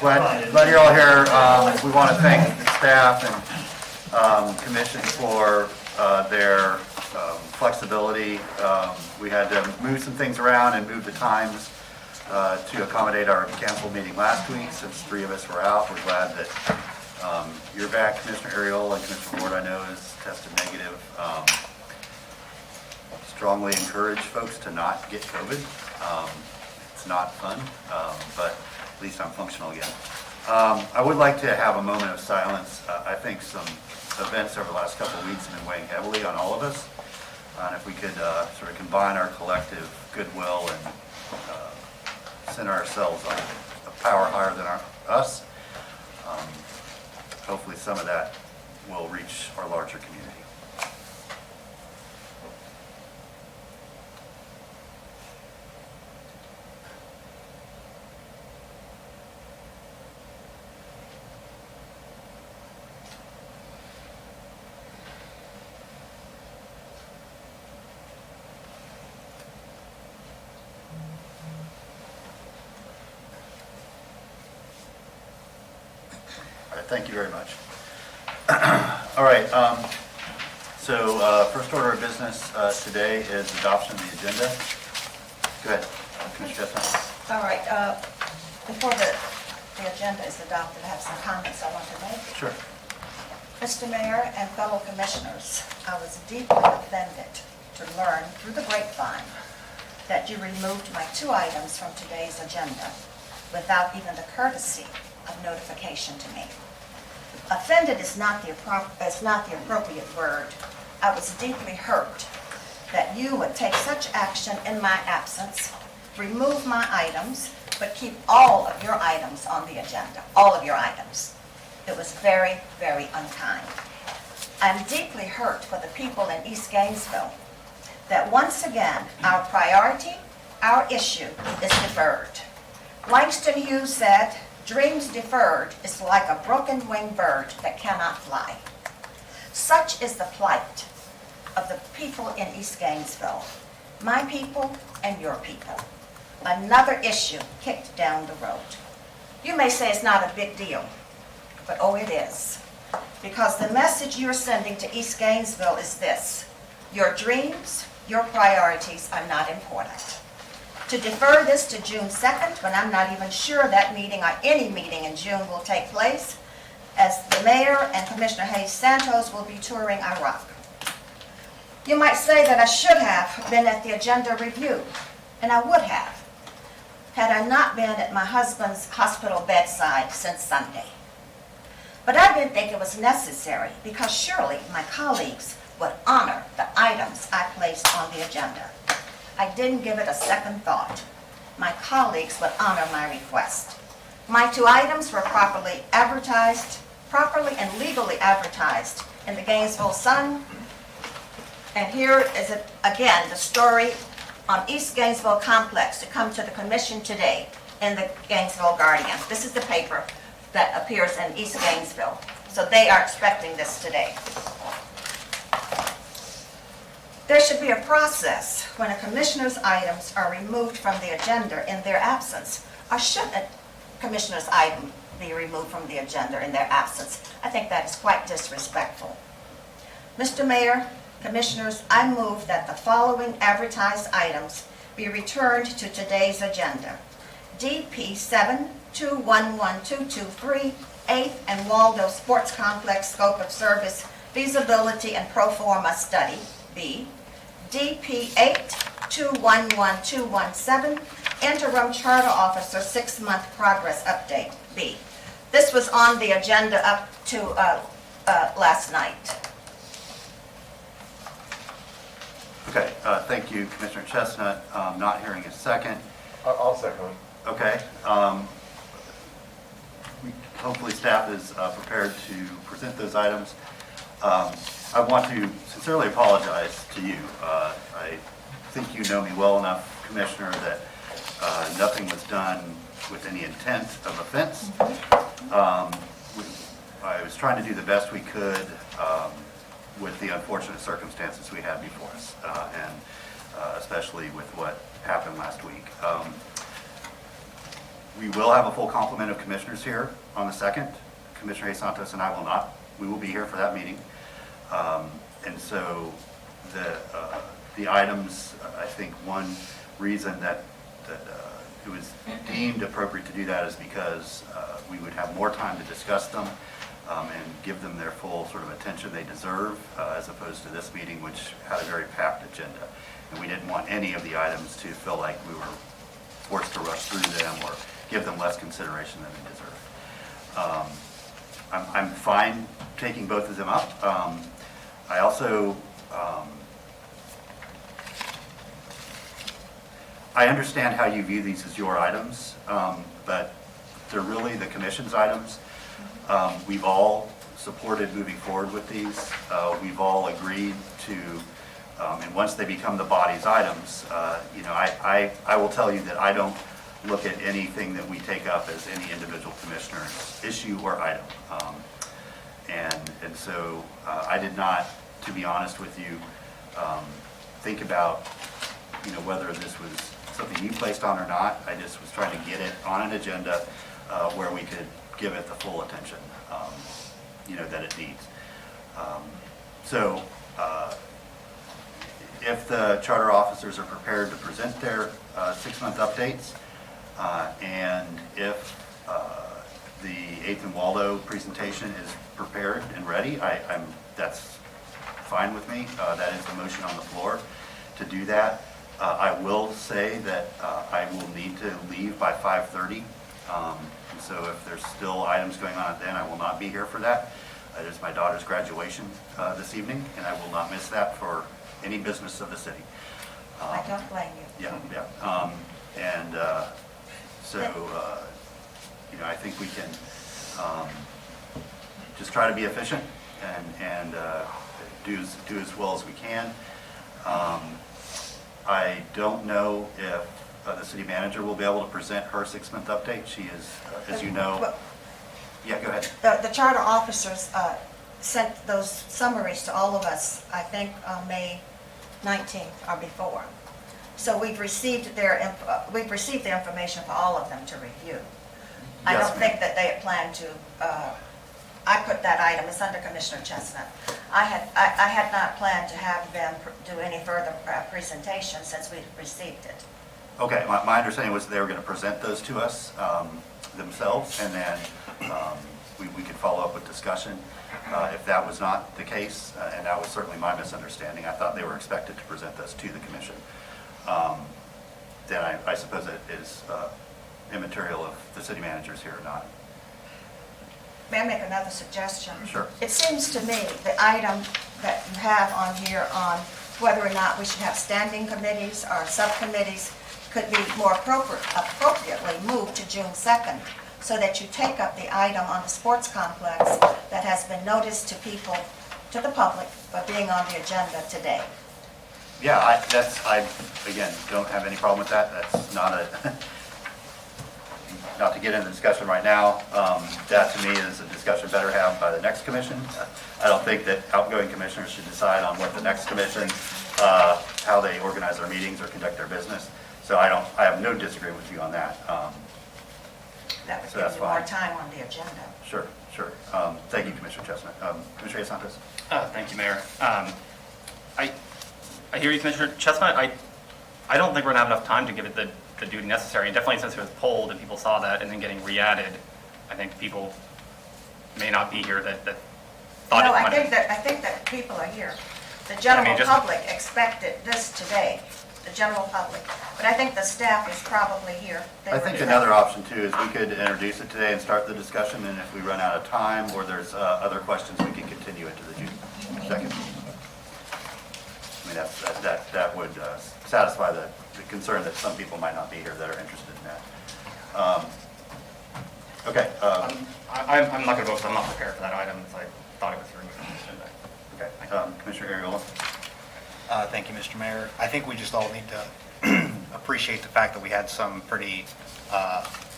Glad you're all here. We want to thank the staff and commission for their flexibility. We had to move some things around and move the times to accommodate our canceled meeting last week since 3 of us were out. We're glad that you're back. Commissioner Ariel and Commissioner Ward, I know, is tested negative. Strongly encourage folks to not get COVID. It's not fun, but at least I'm functional again. I would like to have a moment of silence. I think some events over the last couple of weeks have been weighing heavily on all of us. And if we could sort of combine our collective goodwill and center ourselves on a power higher than us, hopefully some of that will reach our larger community. Thank you very much. All right, so first order of business today is adoption of the agenda. Go ahead, Commissioner Chestnut. All right, before the agenda is adopted, I have some comments I want to make. Sure. Mr. Mayor and fellow commissioners, I was deeply offended to learn through the grapevine that you removed my 2 items from today's agenda without even the courtesy of notification to me. Offended is not the appropriate word. I was deeply hurt that you would take such action in my absence, remove my items, but keep all of your items on the agenda, all of your items. It was very, very unkind. I'm deeply hurt for the people in East Gainesville that once again our priority, our issue is deferred. Langston Hughes said, "Dreams deferred is like a broken-winged bird that cannot fly." Such is the plight of the people in East Gainesville, my people and your people. Another issue kicked down the road. You may say it's not a big deal, but oh, it is. Because the message you're sending to East Gainesville is this: your dreams, your priorities are not important. To defer this to June 2nd, when I'm not even sure that meeting or any meeting in June will take place, as the mayor and Commissioner Hayes Santos will be touring Iraq. You might say that I should have been at the agenda review, and I would have, had I not been at my husband's hospital bedside since Sunday. But I didn't think it was necessary because surely my colleagues would honor the items I placed on the agenda. I didn't give it a second thought. My colleagues would honor my request. My 2 items were properly and legally advertised in the Gainesville Sun. And here is it again, the story on East Gainesville Complex to come to the commission today in the Gainesville Guardian. This is the paper that appears in East Gainesville. So they are expecting this today. There should be a process when a commissioner's items are removed from the agenda in their absence. Or should a commissioner's item be removed from the agenda in their absence? I think that is quite disrespectful. Mr. Mayor, commissioners, I move that the following advertised items be returned to today's agenda. DP 7211223, 8th and Waldo Sports Complex Scope of Service Feasibility and Pro Forma Study, B. DP 8211217, Interim Charter Officer 6-month Progress Update, B. This was on the agenda up to last night. Okay, thank you, Commissioner Chestnut. Not hearing a second. I'll second it. Okay. Hopefully staff is prepared to present those items. I want to sincerely apologize to you. I think you know me well enough, Commissioner, that nothing was done with any intent of offense. I was trying to do the best we could with the unfortunate circumstances we had before us, and especially with what happened last week. We will have a full complement of commissioners here on the 2nd. Commissioner Santos and I will not. We will be here for that meeting. And so the items, I think one reason that it was deemed appropriate to do that is because we would have more time to discuss them and give them their full sort of attention they deserve, as opposed to this meeting, which had a very packed agenda. And we didn't want any of the items to feel like we were forced to rush through them or give them less consideration than they deserve. I'm fine taking both of them up. I also, I understand how you view these as your items, but they're really the commission's items. We've all supported moving forward with these. We've all agreed to, and once they become the body's items, you know, I will tell you that I don't look at anything that we take up as any individual commissioner's issue or item. And so I did not, to be honest with you, think about, you know, whether this was something you placed on or not. I just was trying to get it on an agenda where we could give it the full attention, you know, that it needs. So if the charter officers are prepared to present their 6-month updates, and if the 8th and Waldo presentation is prepared and ready, that's fine with me. That is the motion on the floor to do that. I will say that I will need to leave by 5:30. So if there's still items going on then, I will not be here for that. It is my daughter's graduation this evening, and I will not miss that for any business of the city. I don't blame you. Yeah. So, you know, I think we can just try to be efficient and do as well as we can. I don't know if the city manager will be able to present her 6-month update. She is, as you know. Yeah, go ahead. The charter officers sent those summaries to all of us, I think, on May 19th or before. So we've received the information for all of them to review. I Yes, don't ma'am. think that they had planned to, I put that item, it's under Commissioner Chestnut. I had not planned to have them do any further presentation since we'd received it. Okay, my understanding was they were going to present those to us themselves, and then we could follow up with discussion. If that was not the case, and that was certainly my misunderstanding, I thought they were expected to present those to the commission. Then I suppose it is immaterial if the city manager is here or not. May I make another suggestion? Sure. It seems to me the item that you have on here on whether or not we should have standing committees or subcommittees could be more appropriately moved to June 2nd, so that you take up the item on the sports complex that has been noticed to people, to the public, for being on the agenda today. Yeah, I again, don't have any problem with that. That's not not to get into the discussion right now. That to me is a discussion better have by the next commission. I don't think that outgoing commissioners should decide on what the next commission, how they organize their meetings or conduct their business. So I have no disagreement with you on that. That would So give that's you more fine. time on the agenda. Sure. Thank you, Commissioner Chestnut. Commissioner Santos? Thank you, Mayor. I hear you, Commissioner Chestnut. I don't think we're going to have enough time to give it the duty necessary. And definitely since it was pulled and people saw that and then getting re-added, I think people may not be here that thought No, it I might think that people are here. The general just- public expected this today, the general public. But I think the staff is probably here. They I were think here. another option too is we could introduce it today and start the discussion, and if we run out of time or there's other questions, we can continue it to the June 2nd. I mean, that would satisfy the concern that some people might not be here that are interested in that. Okay. I'm not going to vote because I'm not prepared for that item, as I thought it was removed from the agenda. Okay. Commissioner Ariola? Thank you, Mr. Mayor. I think we just all need to appreciate the fact that we had some pretty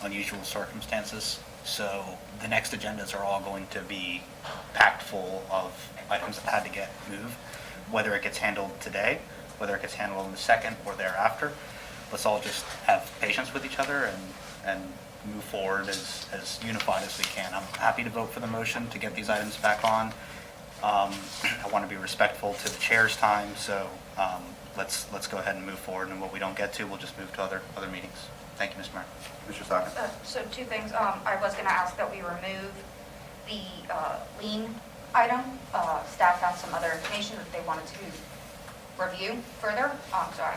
unusual circumstances. So the next agendas are all going to be packed full of items that had to get moved, whether it gets handled today, whether it gets handled on the 2nd or thereafter. Let's all just have patience with each other and and move forward as unified as we can. I'm happy to vote for the motion to get these items back on. I want to be respectful to the chair's time, so let's go ahead and move forward, and what we don't get to, we'll just move to other meetings. Thank you, Mr. Mayor. Mr. Sokka? So two things. I was going to ask that we remove the lien item. Staff has some other information that they wanted to review further, so I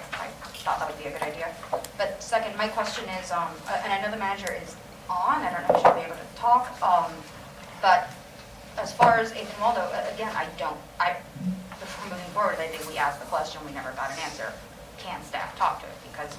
thought that would be a good idea. But second, my question is, and I know the manager is on, I don't know if she'll be able to talk, but as far as a Comaldo, again, before moving forward, I think we asked the question, we never got an answer. Can staff talk to it? Because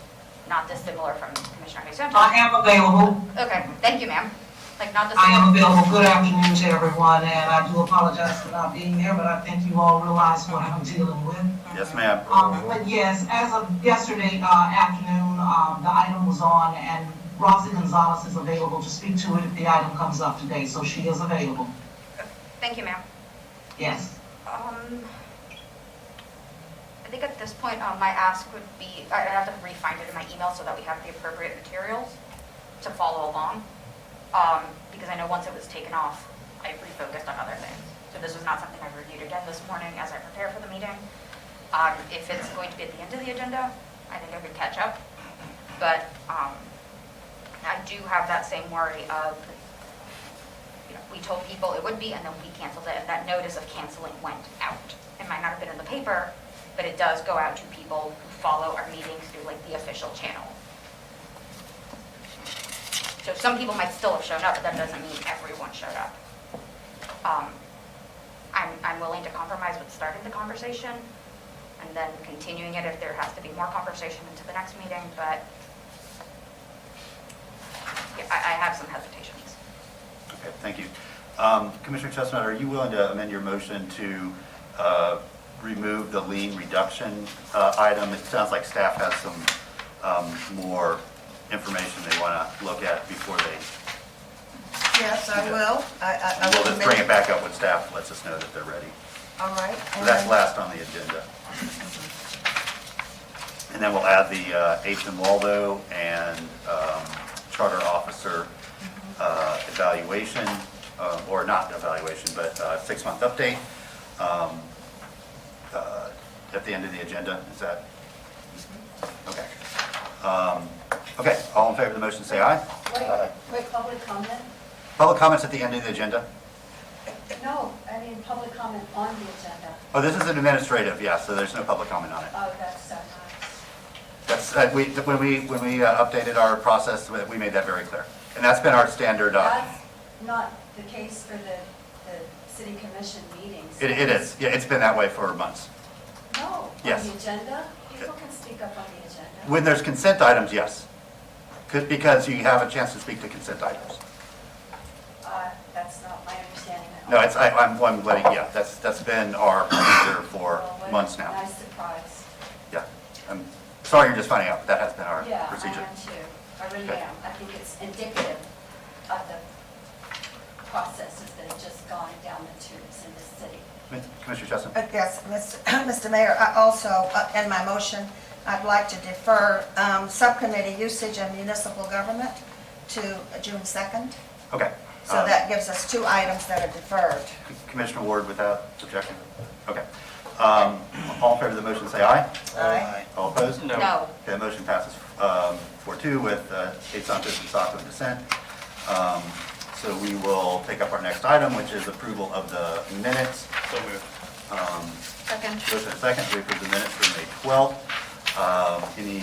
not dissimilar from Commissioner Hayes. I am available. Okay, thank you, ma'am. Like not I am dissimilar. available. Good afternoon to everyone, and I do apologize for not being there, but I think you all realize what I'm dealing with. Yes, ma'am. But yes, as of yesterday afternoon, the item was on, and Roxy Gonzalez is available to speak to it if the item comes up today, so she is available. Thank you, ma'am. Yes. I think at this point, my ask would be, I'd have to re-find it in my email so that we have the appropriate materials to follow along. Because I know once it was taken off, I refocused on other things. So this was not something I reviewed again this morning as I prepare for the meeting. If it's going to be at the end of the agenda, I think I could catch up. But I do have that same worry of, we told people it would be, and then we canceled it, and that notice of canceling went out. It might not have been in the paper, but it does go out to people who follow our meetings through like the official channel. So some people might still have shown up, but that doesn't mean everyone showed up. I'm willing to compromise with starting the conversation and then continuing it if there has to be more conversation into the next meeting, but yeah, I have some hesitations. Okay, thank you. Commissioner Chestnut, are you willing to amend your motion to remove the lien reduction item? It sounds like staff has some more information they want to look at before they... Yes, I will. I We'll will just bring it amend- back up when staff lets us know that they're ready. All right. So that's last on the agenda. And then we'll add the H.M. Waldo and charter officer evaluation, or not evaluation, but 6-month update at the end of the agenda. Is that? Okay. Okay, all in favor of the motion, say aye. Wait, public comment? Public comments at the end of the agenda? No, I mean, public comment on the agenda. Oh, this is an administrative, yeah, so there's no public comment on it. Oh, that's so nice. That's, when we updated our process, we made that very clear. And that's been our standard. That's not the case for the city commission meetings. It is, yeah, it's been that way for months. No, Yes. on the agenda, people can speak up on the agenda. When there's consent items, yes. Because you have a chance to speak to consent items. That's not my understanding at all. No, it's, I'm letting, yeah, that's been our procedure for Well, what a months now. Nice surprise. Yeah, I'm sorry you're just finding out, but that has been our Yeah, procedure. I am too. I really Okay. am. I think it's indicative of the processes that have just gone down the tubes in this city. Commissioner Chestnut? Yes, Mr. Mayor, I also, in my motion, I'd like to defer subcommittee usage and municipal government to June 2nd. Okay. So that gives us 2 items that are deferred. Commissioner Ward without objection? Okay. All in favor of the motion, say aye. Aye. All opposed? No. No. Okay, the motion passes 4-2 with 8 Santos and Saco in dissent. So we will take up our next item, which is approval of the minutes. So moved. Second. Motion and second to approve the minutes for May 12th. Any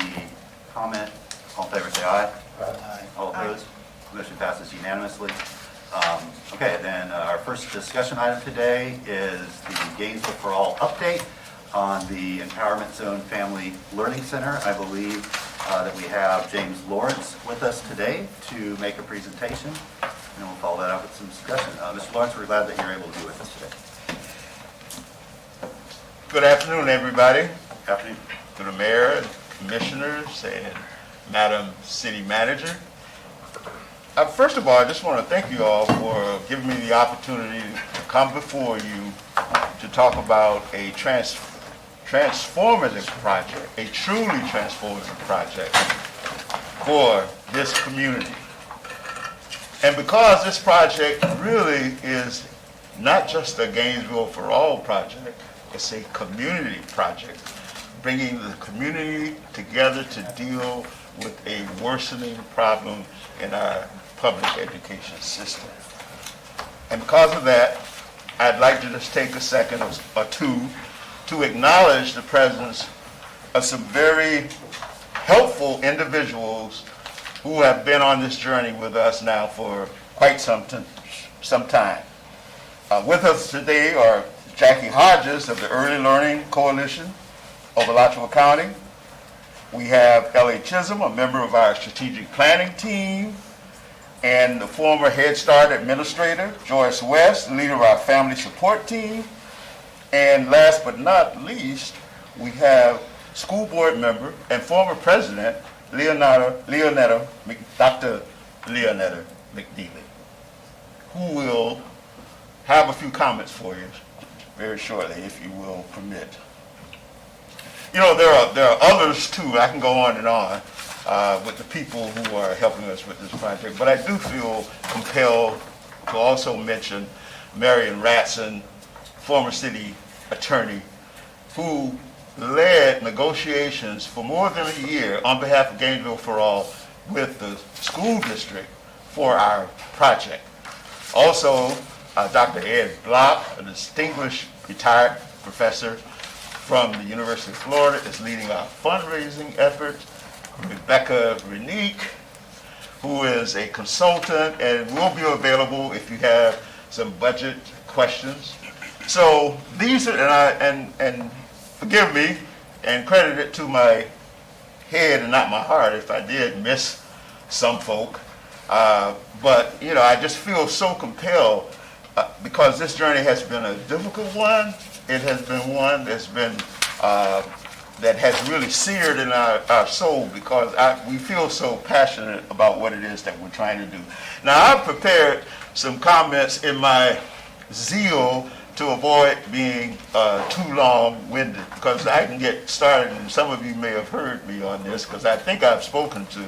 comment? All in favor, say aye. Aye. All opposed? Motion passes unanimously. Okay, then our first discussion item today is the Gainesville for All update on the Empowerment Zone Family Learning Center. I believe that we have James Lawrence with us today to make a presentation, and we'll follow that up with some discussion. Mr. Lawrence, we're glad that you're able to be with us today. Good afternoon, everybody. Afternoon. To the mayor, and commissioners, and Madam City Manager. First of all, I just want to thank you all for giving me the opportunity to come before you to talk about a transformative project, a truly transformative project for this community. And because this project really is not just a Gainesville for All project, it's a community project, bringing the community together to deal with a worsening problem in our public education system. And because of that, I'd like to just take a second or two to acknowledge the presence of some very helpful individuals who have been on this journey with us now for quite some time. With us today are Jackie Hodges of the Early Learning Coalition of Alachua County. We have Ellie Chisholm, a member of our strategic planning team, and the former Head Start administrator, Joyce West, leader of our family support team. And last but not least, we have school board member and former president, Dr. Leonetta McNeely, who will have a few comments for you very shortly, if you will permit. You know, there are others too. I can go on and on with the people who are helping us with this project, but I do feel compelled to also mention Marion Ratson, former city attorney, who led negotiations for more than a year on behalf of Gainesville for All with the school district for our project. Also, Dr. Ed Block, a distinguished retired professor from the University of Florida, is leading our fundraising efforts. Rebecca Renique, who is a consultant and will be available if you have some budget questions. So these are, and forgive me, and credit it to my head and not my heart if I did miss some folk. But, you know, I just feel so compelled because this journey has been a difficult one. It has been one that's been, that has really seared in our soul because we feel so passionate about what it is that we're trying to do. Now, I've prepared some comments in my zeal to avoid being too long-winded, because I can get started, and some of you may have heard me on this, because I think I've spoken to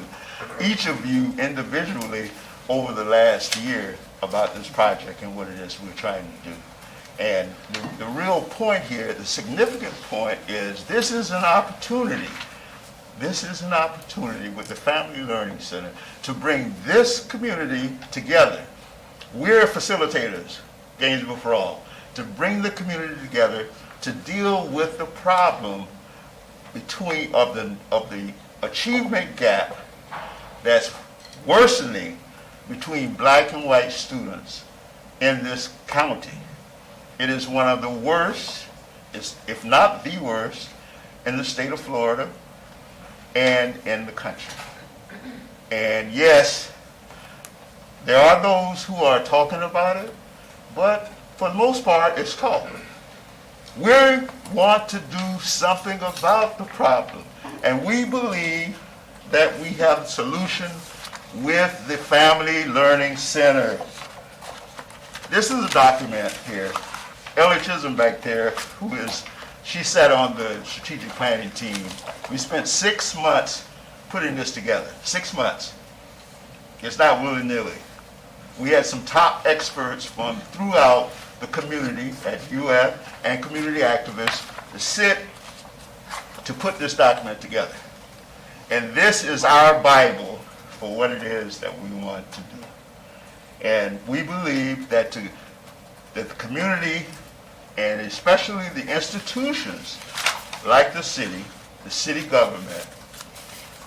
each of you individually over the last year about this project and what it is we're trying to do. And the real point here, the significant point is this is an opportunity. This is an opportunity with the Family Learning Center to bring this community together. We're facilitators, Gainesville for All, to bring the community together to deal with the problem of the achievement gap that's worsening between black and white students in this county. It is one of the worst, if not the worst, in the state of Florida and in the country. And yes, there are those who are talking about it, but for the most part, it's talk. We want to do something about the problem, and we believe that we have a solution with the Family Learning Center. This is a document here. Ellie Chisholm back there, she sat on the strategic planning team. We spent 6 months putting this together, 6 months. It's not willy-nilly. We had some top experts from throughout the community at UF and community activists to sit to put this document together. And this is our Bible for what it is that we want to do. And we believe that the community, and especially the institutions like the city government,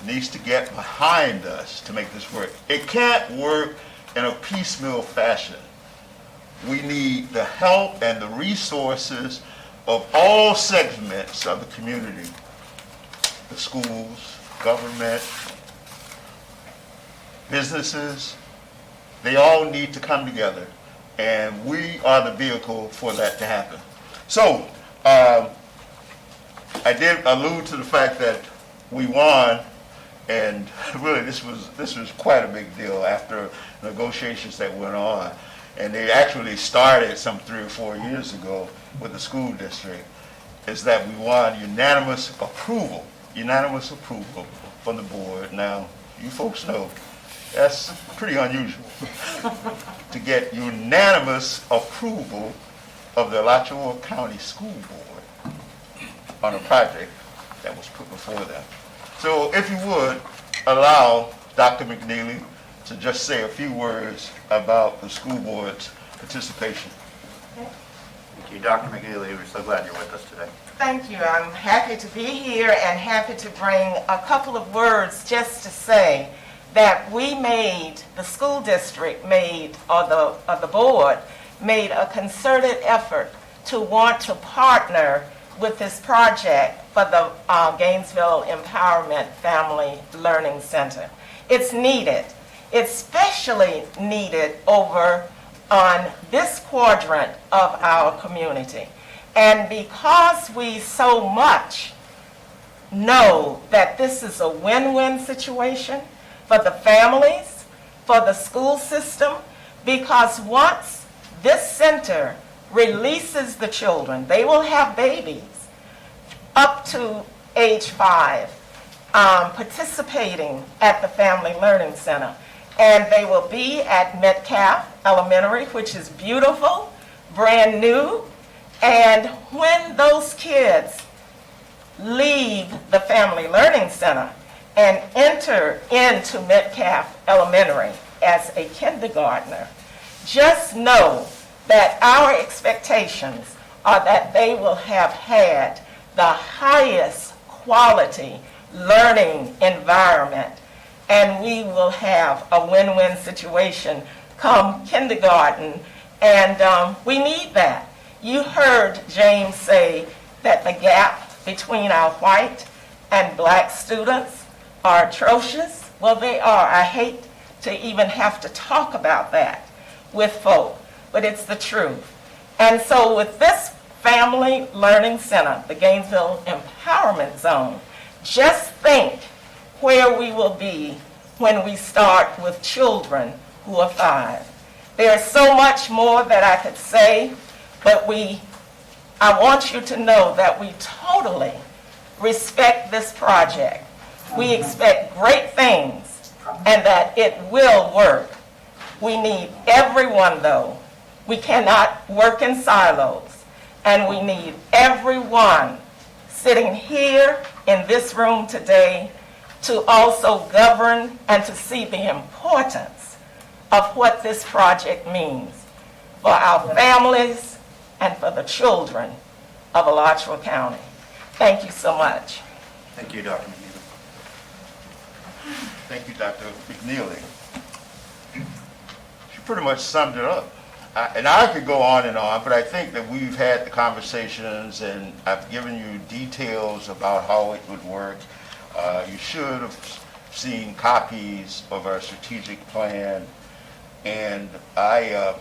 needs to get behind us to make this work. It can't work in a piecemeal fashion. We need the help and the resources of all segments of the community, the schools, government, businesses. They all need to come together, and we are the vehicle for that to happen. So, I did allude to the fact that we won, and really this was quite a big deal after negotiations that went on. And they actually started some 3 or 4 years ago with the school district, is that we won unanimous approval from the board. Now, you folks know, that's pretty unusual to get unanimous approval of the Alachua County School Board on a project that was put before them. So if you would, allow Dr. McNeely to just say a few words about the school board's participation. Thank you, Dr. McNeely. We're so glad you're with us today. Thank you. I'm happy to be here and happy to bring a couple of words just to say that the school district made, or the board made a concerted effort to want to partner with this project for the Gainesville Empowerment Family Learning Center. It's needed. It's especially needed over on this quadrant of our community. And because we so much know that this is a win-win situation for the families, for the school system, because once this center releases the children, they will have babies up to age 5 participating at the Family Learning Center. And they will be at Metcalf Elementary, which is beautiful, brand new. And when those kids leave the Family Learning Center and enter into Metcalf Elementary as a kindergartner, just know that our expectations are that they will have had the highest quality learning environment, and we will have a win-win situation come kindergarten, and we need that. You heard James say that the gap between our white and black students are atrocious. Well, they are. I hate to even have to talk about that with folk, but it's the truth. And so with this Family Learning Center, the Gainesville Empowerment Zone, just think where we will be when we start with children who are 5. There's so much more that I could say, but I want you to know that we totally respect this project. We expect great things and that it will work. We need everyone, though. We cannot work in silos, and we need everyone sitting here in this room today to also govern and to see the importance of what this project means for our families and for the children of Alachua County. Thank you so much. Thank you, Dr. McNeely. Thank you, Dr. McNeely. She pretty much summed it up. And I could go on, but I think that we've had the conversations and I've given you details about how it would work. You should have seen copies of our strategic plan. And I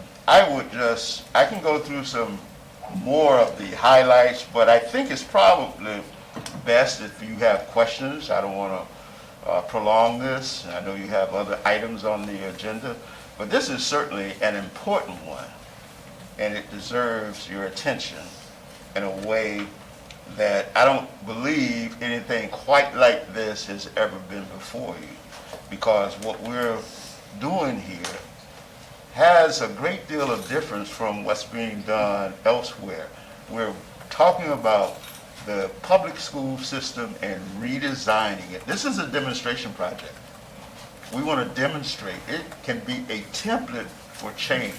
can go through some more of the highlights, but I think it's probably best if you have questions. I don't want to prolong this. I know you have other items on the agenda, but this is certainly an important one, and it deserves your attention in a way that I don't believe anything quite like this has ever been before you, because what we're doing here has a great deal of difference from what's being done elsewhere. We're talking about the public school system and redesigning it. This is a demonstration project. We want to demonstrate it can be a template for change,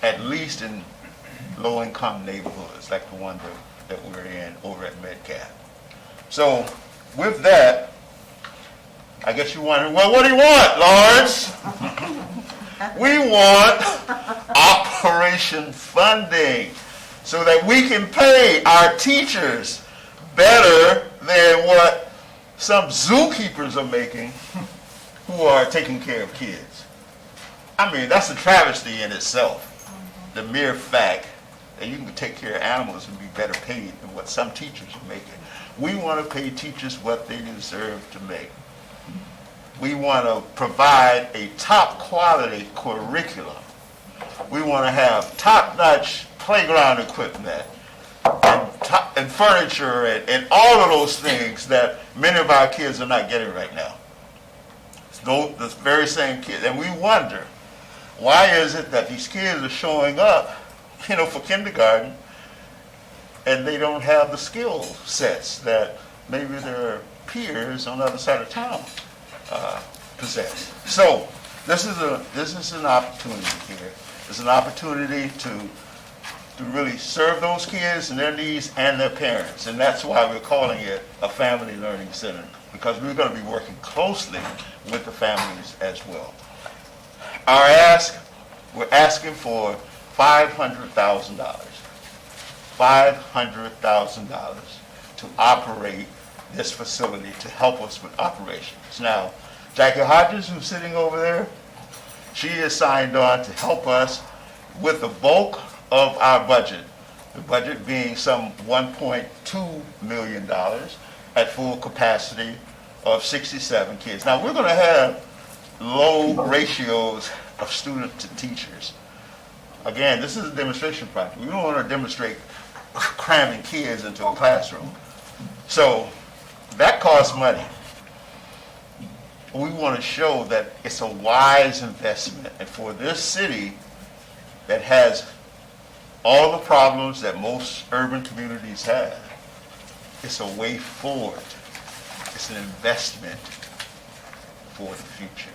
at least in low-income neighborhoods like the one that we're in over at Metcalf. So with that, I guess you're wondering, well, what do you want, Lawrence? We want operation funding so that we can pay our teachers better than what some zookeepers are making who are taking care of kids. I mean, that's a travesty in itself. The mere fact that you can take care of animals and be better paid than what some teachers are making. We want to pay teachers what they deserve to make. We want to provide a top quality curriculum. We want to have top-notch playground equipment and furniture and all of those things that many of our kids are not getting right now. the very same kids. And we wonder, why is it that these kids are showing up, for kindergarten, and they don't have the skill sets that maybe their peers on the other side of town possess? So this is an opportunity here. It's an opportunity to really serve those kids and their needs and their parents. And that's why we're calling it a family learning center, because we're going to be working closely with the families as well. We're asking for $500,000. $500,000 to operate this facility, to help us with operations. Now, Jackie Hodges, who's sitting over there, she is signed on to help us with the bulk of our budget, the budget being some $1.2 million at full capacity of 67 kids. Now, we're going to have low ratios of student to teachers. Again, this is a demonstration project. We don't want to demonstrate cramming kids into a classroom. So that costs money. We want to show that it's a wise investment. And for this city that has all the problems that most urban communities have, it's a way forward. It's an investment for the future.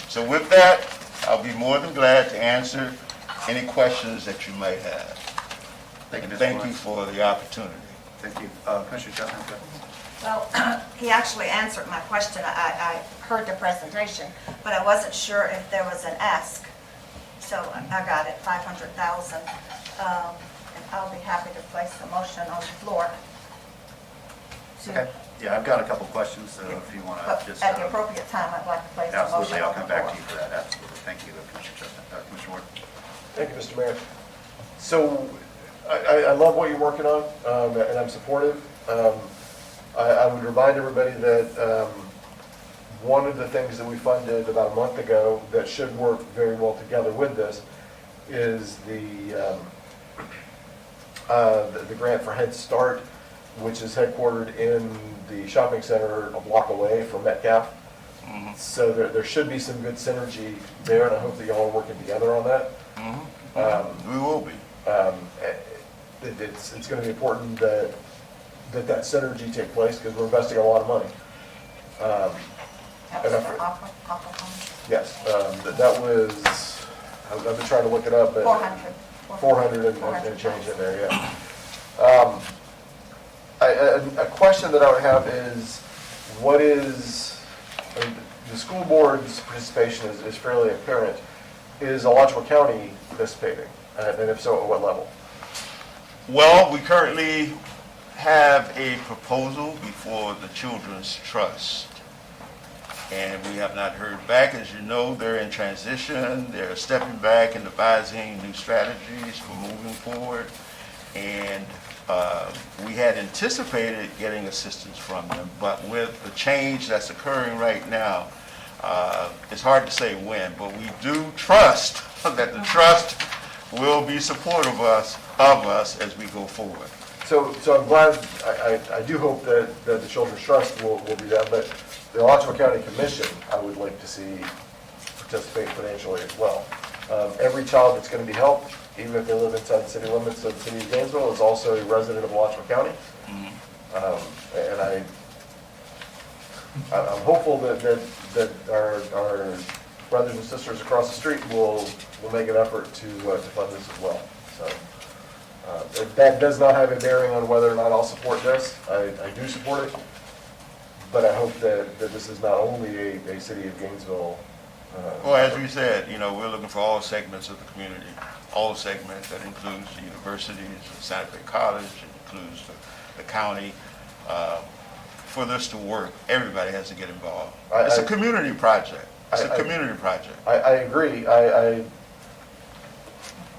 So with that, I'll be more than glad to answer any questions that you might have. Thank you, Mr. Thank you Lawrence. for the opportunity. Thank you. Commissioner Chapman? Well, he actually answered my question. I heard the presentation, but I wasn't sure if there was an ask. So I got it, 500,000. And I'll be happy to place the motion on the floor. Okay. Yeah, I've got a couple questions, so if you want to But just... at the appropriate time, I'd like to place the motion Absolutely, I'll on the come back floor. to you for that, absolutely. Thank you, Commissioner Chapman. Commissioner Ward? Thank you, Mr. Mayor. So I love what you're working on, and I'm supportive. I would remind everybody that one of the things that we funded about a month ago that should work very well together with this is the grant for Head Start, which is headquartered in the shopping center a block away from Metcalf. So there should be some good synergy there, and I hope that y'all are working together on that. We will be. It's going to be important that synergy take place because we're investing a lot of money. That was for aqua funds. Yes, that was, I've been trying to look it up, but 400. 400 and change in there, yeah. A question that I would have is, the school board's participation is fairly apparent. Is Alachua County participating? And if so, at what level? Well, we currently have a proposal before the Children's Trust, and we have not heard back. As you know, they're in transition. They're stepping back and devising new strategies for moving forward, and we had anticipated getting assistance from them, but with the change that's occurring right now, it's hard to say when, but we do trust that the trust will be supportive of us as we go forward. So I'm glad, I do hope that the Children's Trust will do that, but the Alachua County Commission, I would like to see participate financially as well. Every child that's going to be helped, even if they live inside the city limits of the city of Gainesville, is also a resident of Alachua County. And I'm hopeful that our brothers and sisters across the street will make an effort to fund this as well. So that does not have a bearing on whether or not I'll support this. I do support it, but I hope that this is not only a city of Gainesville. Well, as we said, we're looking for all segments of the community, all segments. That includes the universities, Santa Fe College, it includes the county. For this to work, everybody has to get involved. It's a community project. It's a community project. I agree. Now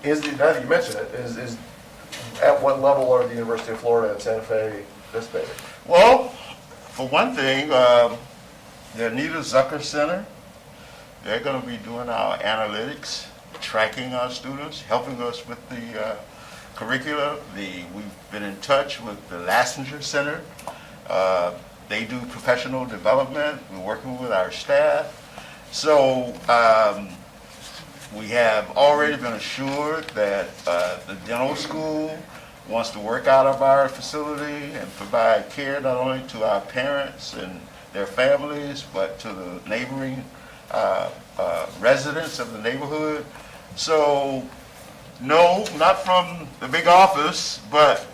that you mention it, is at what level are the University of Florida and Santa Fe participating? Well, for one thing, the Anita Zucker Center, they're going to be doing our analytics, tracking our students, helping us with the curricula. We've been in touch with the Lassinger Center. They do professional development. We're working with our staff. So we have already been assured that the dental school wants to work out of our facility and provide care not only to our parents and their families, but to the neighboring residents of the neighborhood. So, no, not from the big office, but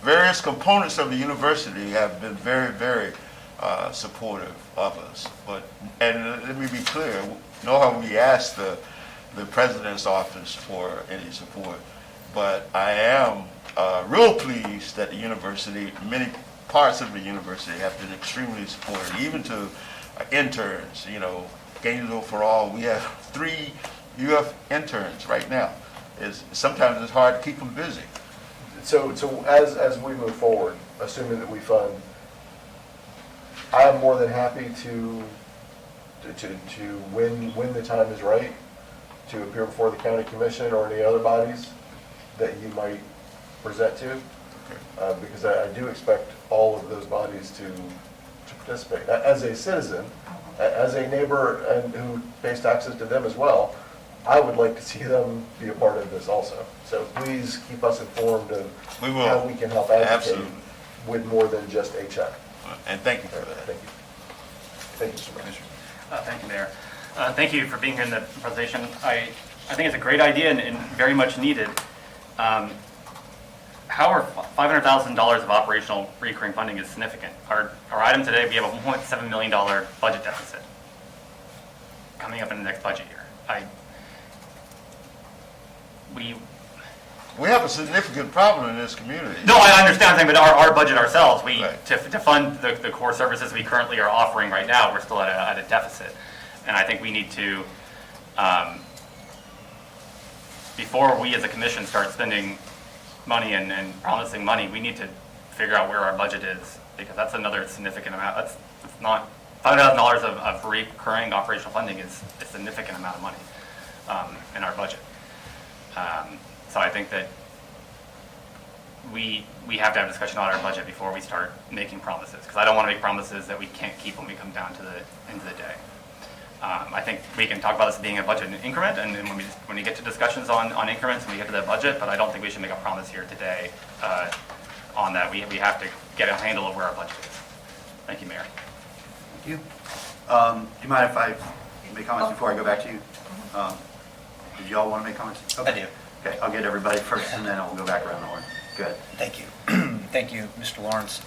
various components of the university have been very, very supportive of us. And let me be clear, nor have we asked the president's office for any support, but I am real pleased that the university, many parts of the university have been extremely supportive, even to interns. You know, Gainesville for All, we have 3 UF interns right now. Sometimes it's hard to keep them busy. So as we move forward, assuming that we fund, I am more than happy to when the time is right, to appear before the county commission or any other bodies that you might present to, because I do expect all of those bodies to participate. As a citizen, as a neighbor and who pays taxes to them as well, I would like to see them be a part of this also. So please keep us informed of how we can help advocate Absolutely. with more than just a check. And thank you for that. Thank you. Thank you, Mr. Mayor. Thank you, Mayor. Thank you for being here in the presentation. I think it's a great idea and very much needed. How are $500,000 of operational recurring funding is significant? Our item today, we have a $1.7 million budget deficit coming up in the next budget year. We have a significant problem in this community. No, I understand, but our budget ourselves, Right. to fund the core services we currently are offering right now, we're still at a deficit. And I think we need to, before we as a commission start spending money and promising money, we need to figure out where our budget is, because that's another significant amount. It's not, $5,000 of recurring operational funding is a significant amount of money in our budget. So I think that we have to have a discussion on our budget before we start making promises, because I don't want to make promises that we can't keep when we come down to the end of the day. I think we can talk about this being a budget increment, and then when we get to discussions on increments and we get to the budget, but I don't think we should make a promise here today on that. We have to get a handle of where our budget is. Thank you, Mayor. Thank you. Do you mind if I make comments before I go back to you? Did you all want to make comments? Okay. I do. Okay, I'll get everybody first, and then I'll go back around the horn. Good. Thank you. Thank you, Mr. Lawrence.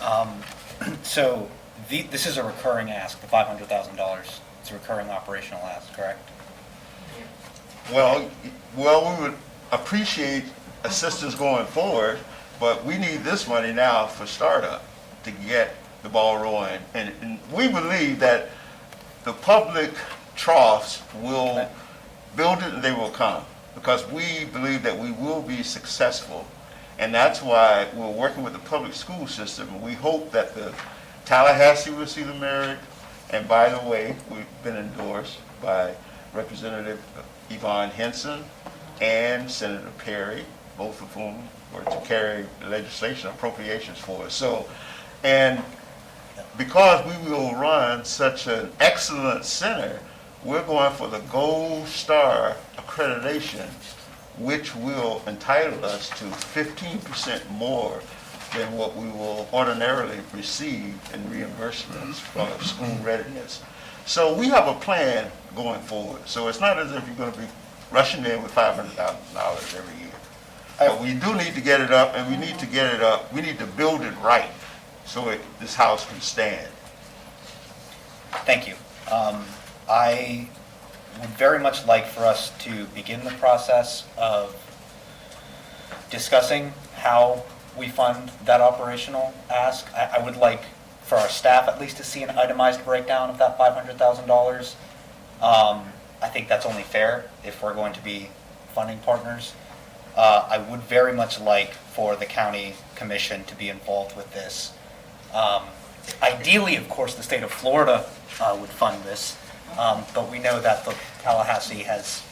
So this is a recurring ask, the $500,000. It's a recurring operational ask, correct? Well, we would appreciate assistance going forward, but we need this money now for startup to get the ball rolling. And we believe that the public troughs will build it and they will come, because we believe that we will be successful. And that's why we're working with the public school system. We hope that the Tallahassee will see the merit. And by the way, we've been endorsed by Representative Yvonne Henson and Senator Perry, both of whom were to carry the legislation appropriations for us. So, and because we will run such an excellent center, we're going for the Gold Star accreditation, which will entitle us to 15% more than what we will ordinarily receive in reimbursements from school readiness. So we have a plan going forward. So it's not as if you're going to be rushing in with $500,000 every year. But we do need to get it up, and we need to get it up. We need to build it right so this house can stand. Thank you. I would very much like for us to begin the process of discussing how we fund that operational ask. I would like for our staff at least to see an itemized breakdown of that $500,000. I think that's only fair if we're going to be funding partners. I would very much like for the county commission to be involved with this. Ideally, of course, the state of Florida would fund this, but we know that the Tallahassee has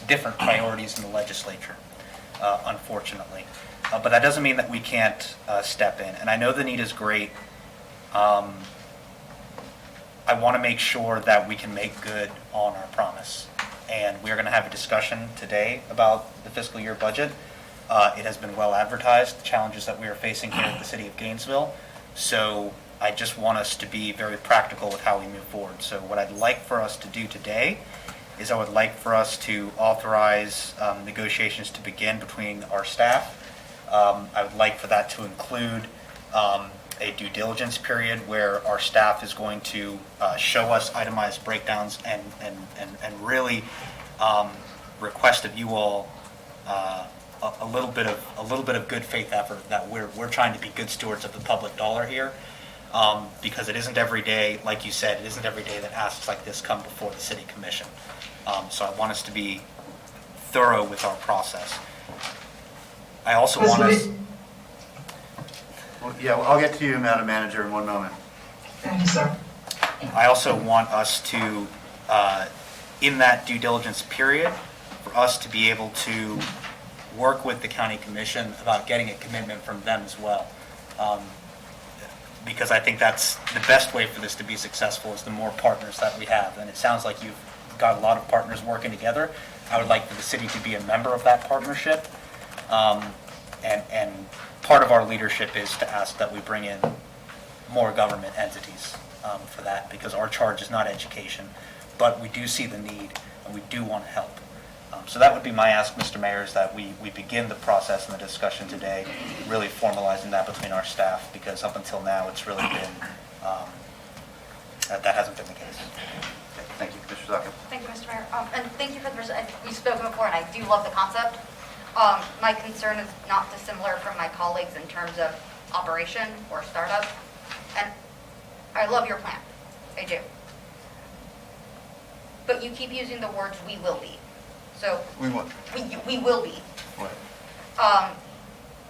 different priorities in the legislature, unfortunately. But that doesn't mean that we can't step in. And I know the need is great. I want to make sure that we can make good on our promise. And we're going to have a discussion today about the fiscal year budget. It has been well advertised, the challenges that we are facing here at the city of Gainesville. So I just want us to be very practical with how we move forward. So what I'd like for us to do today is I would like for us to authorize negotiations to begin between our staff. I would like for that to include a due diligence period where our staff is going to show us itemized breakdowns and really request of you all a little bit of good faith effort that we're trying to be good stewards of the public dollar here. Because it isn't every day, like you said, it isn't every day that asks like this come before the city commission. So I want us to be thorough with our process. I also want us, Well, yeah, well, I'll get to you, Madam Manager, in one moment. Thank you, sir. I also want us to, in that due diligence period, for us to be able to work with the county commission about getting a commitment from them as well. Because I think that's the best way for this to be successful is the more partners that we have. And it sounds like you've got a lot of partners working together. I would like for the city to be a member of that partnership. And part of our leadership is to ask that we bring in more government entities for that, because our charge is not education, but we do see the need and we do want to help. So that would be my ask, Mr. Mayor, is that we begin the process and the discussion today, really formalizing that between our staff, because up until now, it's really been, that hasn't been the case. Okay, thank you, Commissioner Zucco. Thank you, Mr. Mayor. And thank you for the, we've spoken before, and I do love the concept. My concern is not dissimilar from my colleagues in terms of operation or startup. And I love your plan. I do. But you keep using the words "we will be." So We want, we will be. what?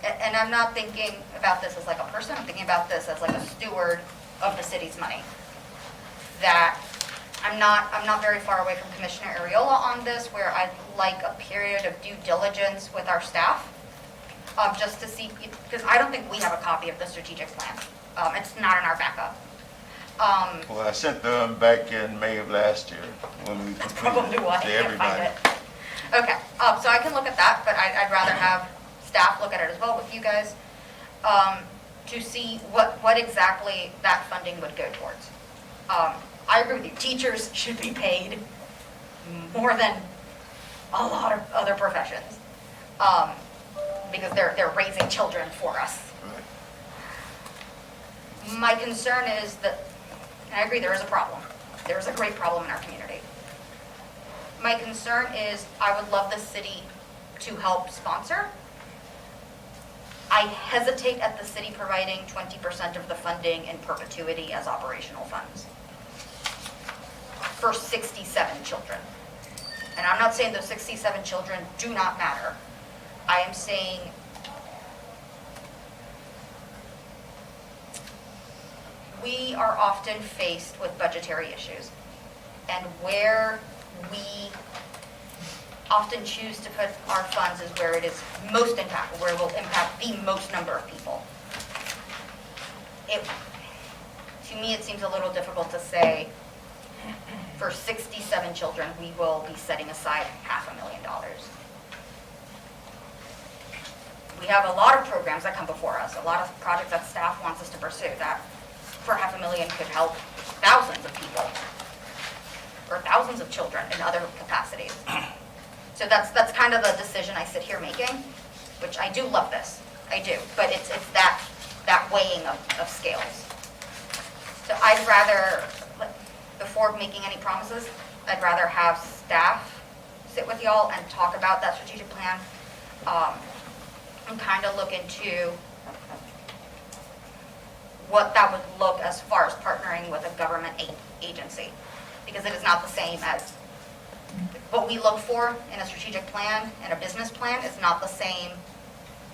And I'm not thinking about this as like a person. I'm thinking about this as like a steward of the city's money. That I'm not very far away from Commissioner Ariola on this, where I'd like a period of due diligence with our staff, just to see, because I don't think we have a copy of the strategic plan. It's not in our backup. Well, I sent them back in May of last year when we That's completed probably why I to can't find everybody. it. Okay, so I can look at that, but I'd rather have staff look at it as well with you guys, to see what exactly that funding would go towards. I agree with you, teachers should be paid more than a lot of other professions, because they're raising children for us. Right. My concern is that, and I agree, there is a problem. There is a great problem in our community. My concern is I would love the city to help sponsor. I hesitate at the city providing 20% of the funding in perpetuity as operational funds for 67 children. And I'm not saying those 67 children do not matter. I am saying we are often faced with budgetary issues, and where we often choose to put our funds is where it is most impactful, where it will impact the most number of people. To me, it seems a little difficult to say for 67 children, we will be setting aside $500,000. We have a lot of programs that come before us, a lot of projects that staff wants us to pursue that for $500,000 could help thousands of people or thousands of children in other capacities. So that's kind of the decision I sit here making, which I do love this, I do, but it's that weighing of scales. So I'd rather, before making any promises, I'd rather have staff sit with y'all and talk about that strategic plan, and kind of look into what that would look as far as partnering with a government agency, because it is not the same as what we look for in a strategic plan and a business plan is not the same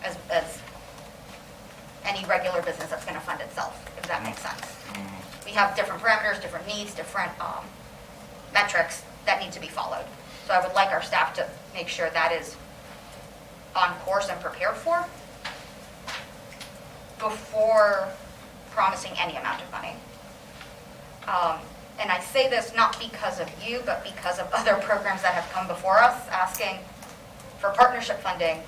as any regular business that's going to fund itself, if that makes sense. We have different parameters, different needs, different metrics that need to be followed. So I would like our staff to make sure that is on course and prepared for before promising any amount of money. and I say this not because of you, but because of other programs that have come before us asking for partnership funding,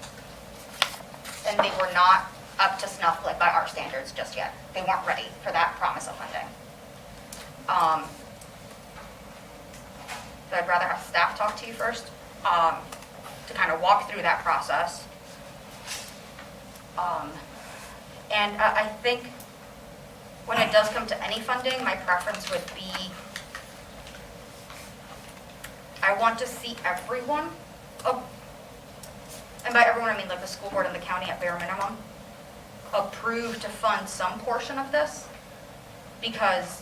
and they were not up to snuff like by our standards just yet. They weren't ready for that promise of funding. So I'd rather have staff talk to you first, to kind of walk through that process. And I think when it does come to any funding, my preference would be, I want to see everyone, and by everyone I mean like the school board and the county at bare minimum, approve to fund some portion of this, because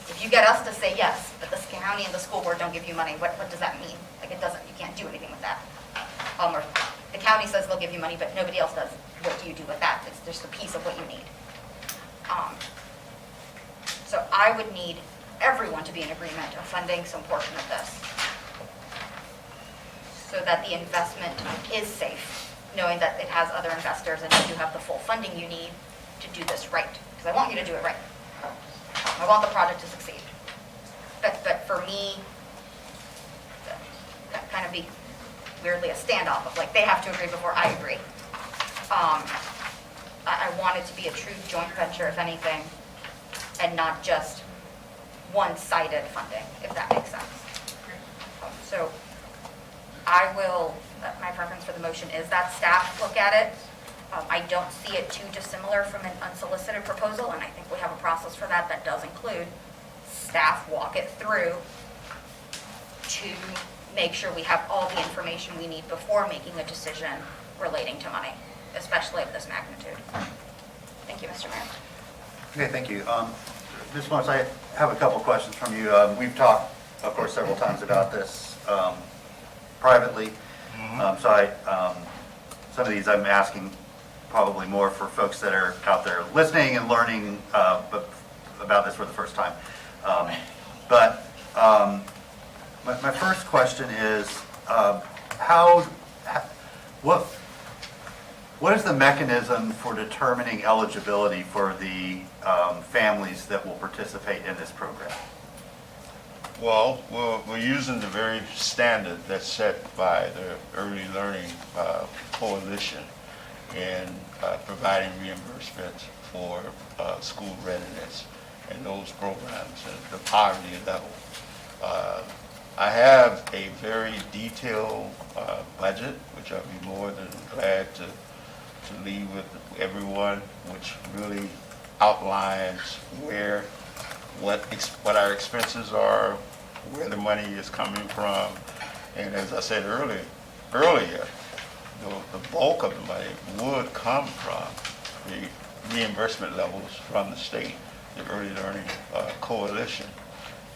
if you get us to say yes, but the county and the school board don't give you money, what does that mean? Like it doesn't, you can't do anything with that. Or the county says they'll give you money, but nobody else does. What do you do with that? It's just a piece of what you need. So I would need everyone to be in agreement of funding some portion of this, so that the investment is safe, knowing that it has other investors and you have the full funding you need to do this right. Because I want you to do it right. I want the project to succeed. But for me, that kind of be weirdly a standoff of like, they have to agree before I agree. I want it to be a true joint venture, if anything, and not just one-sided funding, if that makes sense. So I will, my preference for the motion is that staff look at it. I don't see it too dissimilar from an unsolicited proposal, and I think we have a process for that that does include staff walk it through to make sure we have all the information we need before making a decision relating to money, especially of this magnitude. Thank you, Mr. Mayor. Okay, thank you. Ms. Lawrence, I have a couple questions from you. We've talked, of course, several times about this privately. Some of these I'm asking probably more for folks that are out there listening and learning about this for the first time. My first question is, what is the mechanism for determining eligibility for the families that will participate in this program? Well, we're using the very standard that's set by the Early Learning Coalition in providing reimbursements for school readiness and those programs and the poverty level. I have a very detailed budget, which I'll be more than glad to leave with everyone, which really outlines what our expenses are, where the money is coming from, and as I said earlier, the bulk of the money would come from the reimbursement levels from the state, the Early Learning Coalition.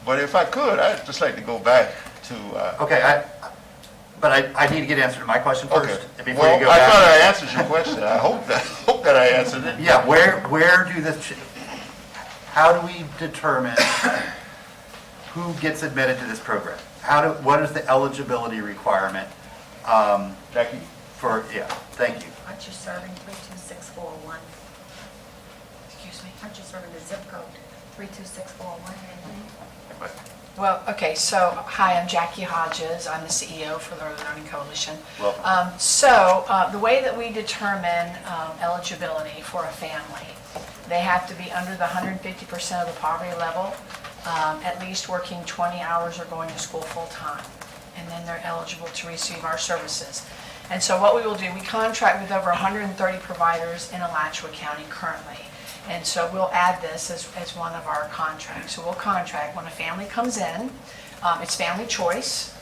But if I could, I'd just like to go back to... Okay, I need to get answer to my question first. Okay. Before you go I back. thought I answered your question. I hope that I answered it. Yeah, how do we determine who gets admitted to this program? What is the eligibility requirement? Jackie? Thank you. Aren't you serving 326401? Excuse me? Aren't you serving the zip code 32641? Well, okay, so, hi, I'm Jackie Hodges. I'm the CEO for the Early Learning Coalition. Welcome. The way that we determine eligibility for a family, they have to be under the 150% of the poverty level, at least working 20 hours or going to school full-time, and then they're eligible to receive our services. And so what we will do, we contract with over 130 providers in Alachua County currently. And so we'll add this as one of our contracts. So we'll contract when a family comes in. It's family choice.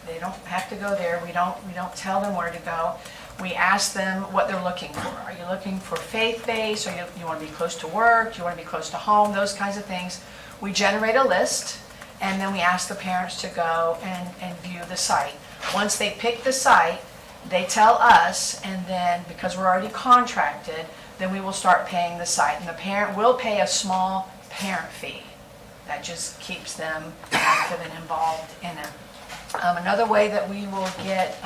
They don't have to go there. We don't tell them where to go. We ask them what they're looking for. Are you looking for faith-based? Or you want to be close to work? Do you want to be close to home? Those kinds of things. We generate a list, and then we ask the parents to go and view the site. Once they pick the site, they tell us, and then because we're already contracted, then we will start paying the site. And the parent will pay a small parent fee. That just keeps them active and involved in it. Another way that we will get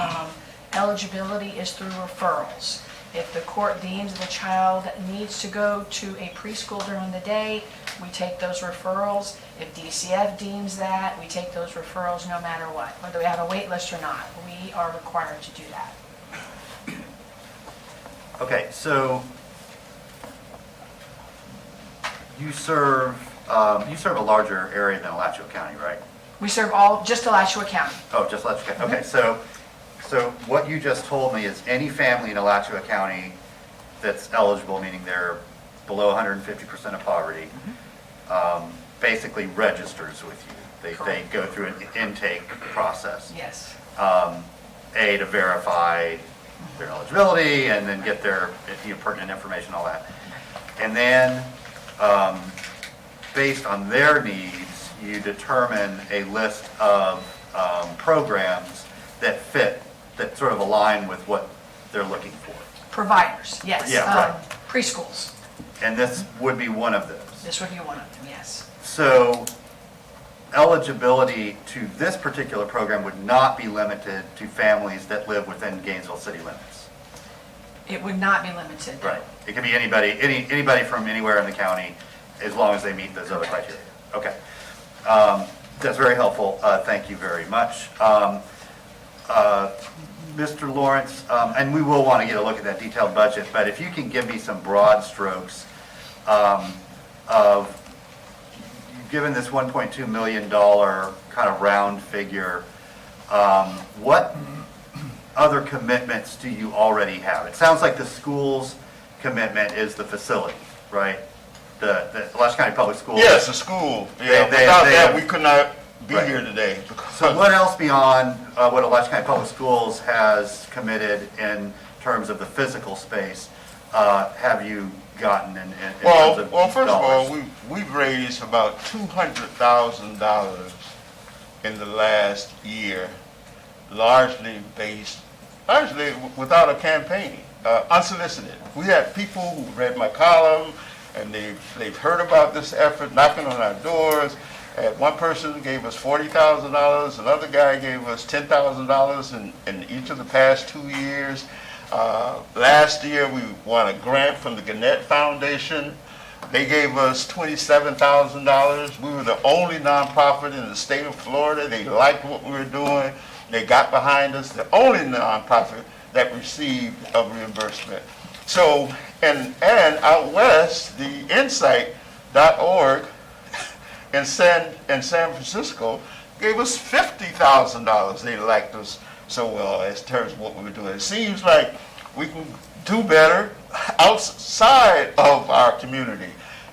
eligibility is through referrals. If the court deems the child needs to go to a preschool during the day, we take those referrals. If DCF deems that, we take those referrals no matter what, whether we have a wait list or not. We are required to do that. Okay, so you serve a larger area than Alachua County, right? We serve just Alachua County. Oh, just Alachua County. Okay, so what you just told me is any family in Alachua County that's eligible, meaning they're below 150% of poverty, basically registers with you. They go through an intake process. Yes. To verify their eligibility and then get their pertinent information, all that. And then, based on their needs, you determine a list of programs that fit, that sort of align with what they're looking for. Providers, yes. Yeah, right. Preschools. And this would be one of those. This would be one of them, yes. So eligibility to this particular program would not be limited to families that live within Gainesville city limits. It would not be limited. Right. It could be anybody from anywhere in the county, as long as they meet those other criteria. Okay. That's very helpful. Thank you very much. Mr. Lawrence, and we will want to get a look at that detailed budget, but if you can give me some broad strokes of, given this $1.2 million kind of round figure, what other commitments do you already have? It sounds like the school's commitment is the facility, right? The Alachua County Public Schools. Yes, the school. Yeah, without that, we could not be here today. So what else beyond what Alachua County Public Schools has committed in terms of the physical space have you gotten in terms of first of dollars? all, we've raised about $200,000 in the last year, largely without a campaign, unsolicited. We had people who read my column, and they've heard about this effort, knocking on our doors. And one person gave us $40,000, another guy gave us $10,000 in each of the past 2 years. Last year, we won a grant from the Gannett Foundation. They gave us $27,000. We were the only nonprofit in the state of Florida. They liked what we were doing. They got behind us, the only nonprofit that received a reimbursement. So, and out west, the Insight.org in San Francisco gave us $50,000. They liked us so well as terms of what we were doing. It seems like we can do better outside of our community.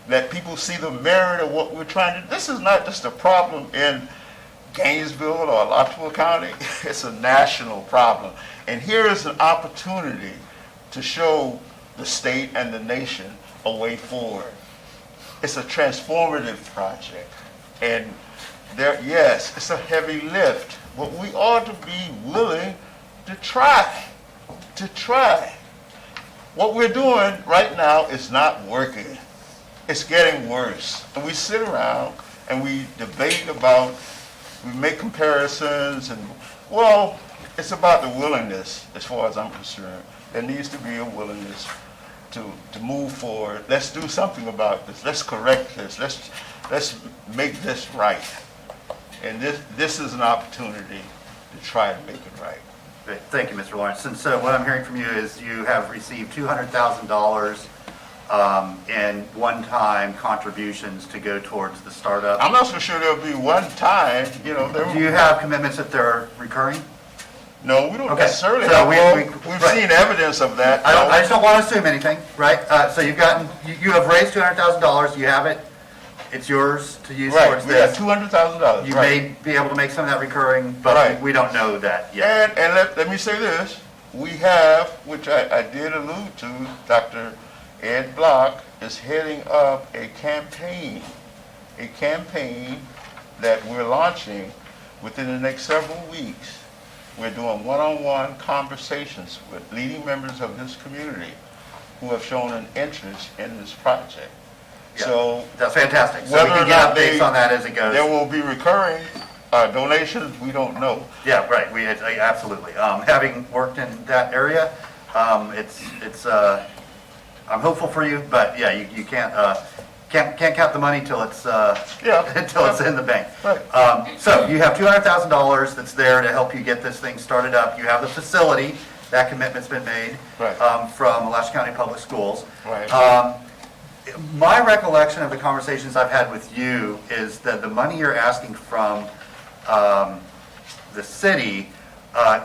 Let people see the merit of what we're trying to do. This is not just a problem in Gainesville or Alachua County. It's a national problem. And here is an opportunity to show the state and the nation a way forward. It's a transformative project. And yes, it's a heavy lift, but we ought to be willing to try. What we're doing right now is not working. It's getting worse. And we sit around and we debate about, we make comparisons, and well, it's about the willingness as far as I'm concerned. There needs to be a willingness to move forward. Let's do something about this. Let's correct this. Let's make this right. And this is an opportunity to try to make it right. Great. Thank you, Mr. Lawrence. And so what I'm hearing from you is you have received $200,000 in one-time contributions to go towards the startup. I'm not so sure there'll be one time, Do you have commitments that they're recurring? No, we don't Okay. necessarily. So We've right. seen evidence of that. I just don't want to assume anything, right? So you have raised $200,000. You have it. It's yours to use Right, towards we have this. $200,000. You right. may be able to make some of that recurring, but Right. we don't know that yet. And let me say this, we have, which I did allude to, Dr. Ed Block is heading up a campaign that we're launching within the next several weeks. We're doing one-on-one conversations with leading members of this community who have shown an interest in this project. Yeah. So That's fantastic. So we whether can or get not updates on that as it goes. there will be recurring donations, we don't know. Yeah, right. Absolutely. Having worked in that area, I'm hopeful for you, but yeah, you can't count the money till it's until it's in the bank. Right. So you have $200,000 that's there to help you get this thing started up. You have the facility. That commitment's been made Right. From Alaska County Public Schools. Right. My recollection of the conversations I've had with you is that the money you're asking from the city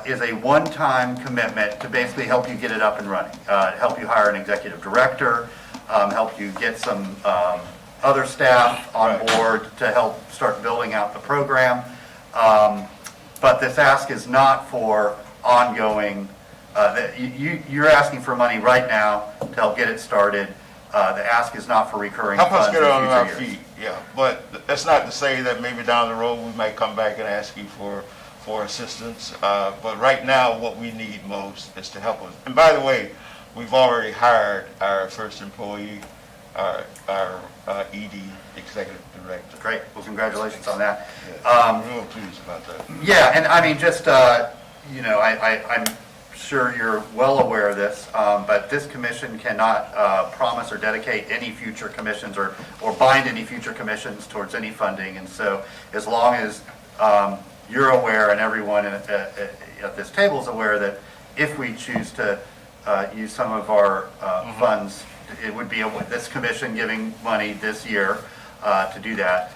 is a one-time commitment to basically help you get it up and running, help you hire an executive director, help you get some other staff on Right. board to help start building out the program. But this ask is not for ongoing, you're asking for money right now to help get it started. The ask is not for recurring Help us funds get in on our future years. feet, yeah. But that's not to say that maybe down the road we might come back and ask you for assistance. But right now, what we need most is to help us. And by the way, we've already hired our first employee, our ED, Executive Director. Great, well, congratulations on that. I'm real pleased about that. Yeah, and I mean, just, I'm sure you're well aware of this, but this commission cannot promise or dedicate any future commissions or bind any future commissions towards any funding. And so as long as you're aware and everyone at this table is aware that if we choose to use some of our funds, it would be this commission giving money this year to do that,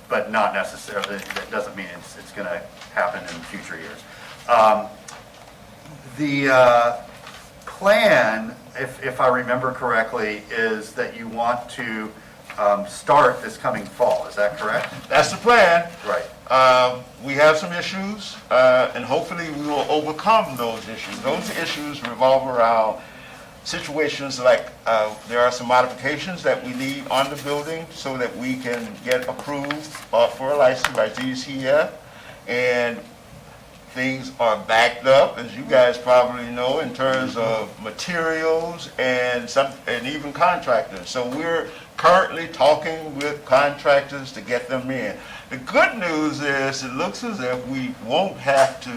but not necessarily, that doesn't mean it's going to happen in future years. The plan, if I remember correctly, is that you want to start this coming fall. Is that correct? That's the plan. Right. We have some issues, and hopefully we will overcome those issues. Those issues revolve around situations like there are some modifications that we need on the building so that we can get approved for a license by DCF, and things are backed up, as you guys probably know, in terms of materials and even contractors. So we're currently talking with contractors to get them in. The good news is it looks as if we won't have to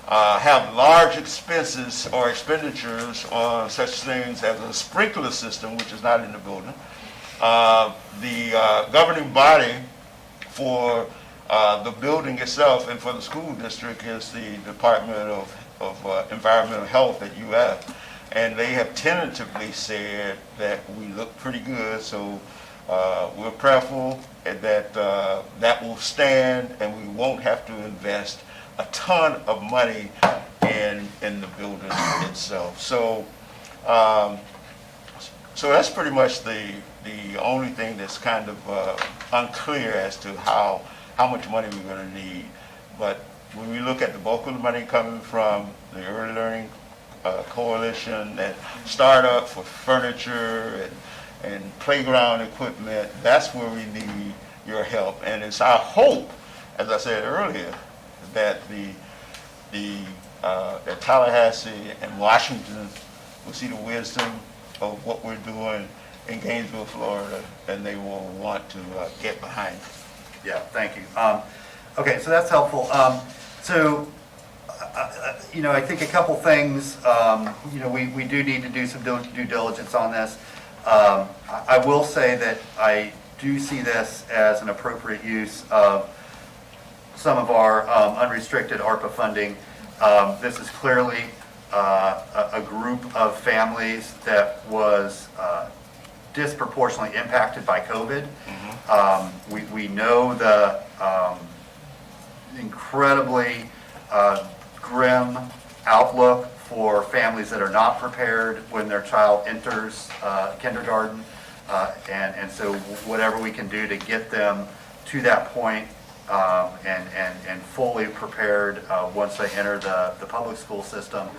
have large expenses or expenditures on such things as a sprinkler system, which is not in the building. The governing body for the building itself and for the school district is the Department of Environmental Health at UF. And they have tentatively said that we look pretty good, so we're prayerful that that will stand and we won't have to invest a ton of money in the building itself. So so that's pretty much the only thing that's kind of unclear as to how much money we're going to need. But when we look at the bulk of the money coming from the Early Learning Coalition and startup for furniture and playground equipment, that's where we need your help. And it's our hope, as I said earlier, that that Tallahassee and Washington will see the wisdom of what we're doing in Gainesville, Florida, and they will want to get behind it. Yeah, thank you. Okay, so that's helpful. I think a couple things, we do need to do some due diligence on this. I will say that I do see this as an appropriate use of some of our unrestricted ARPA funding. This is clearly a group of families that was disproportionately impacted by COVID. We know the incredibly grim outlook for families that are not prepared when their child enters kindergarten. And so whatever we can do to get them to that point and fully prepared once they enter the public school system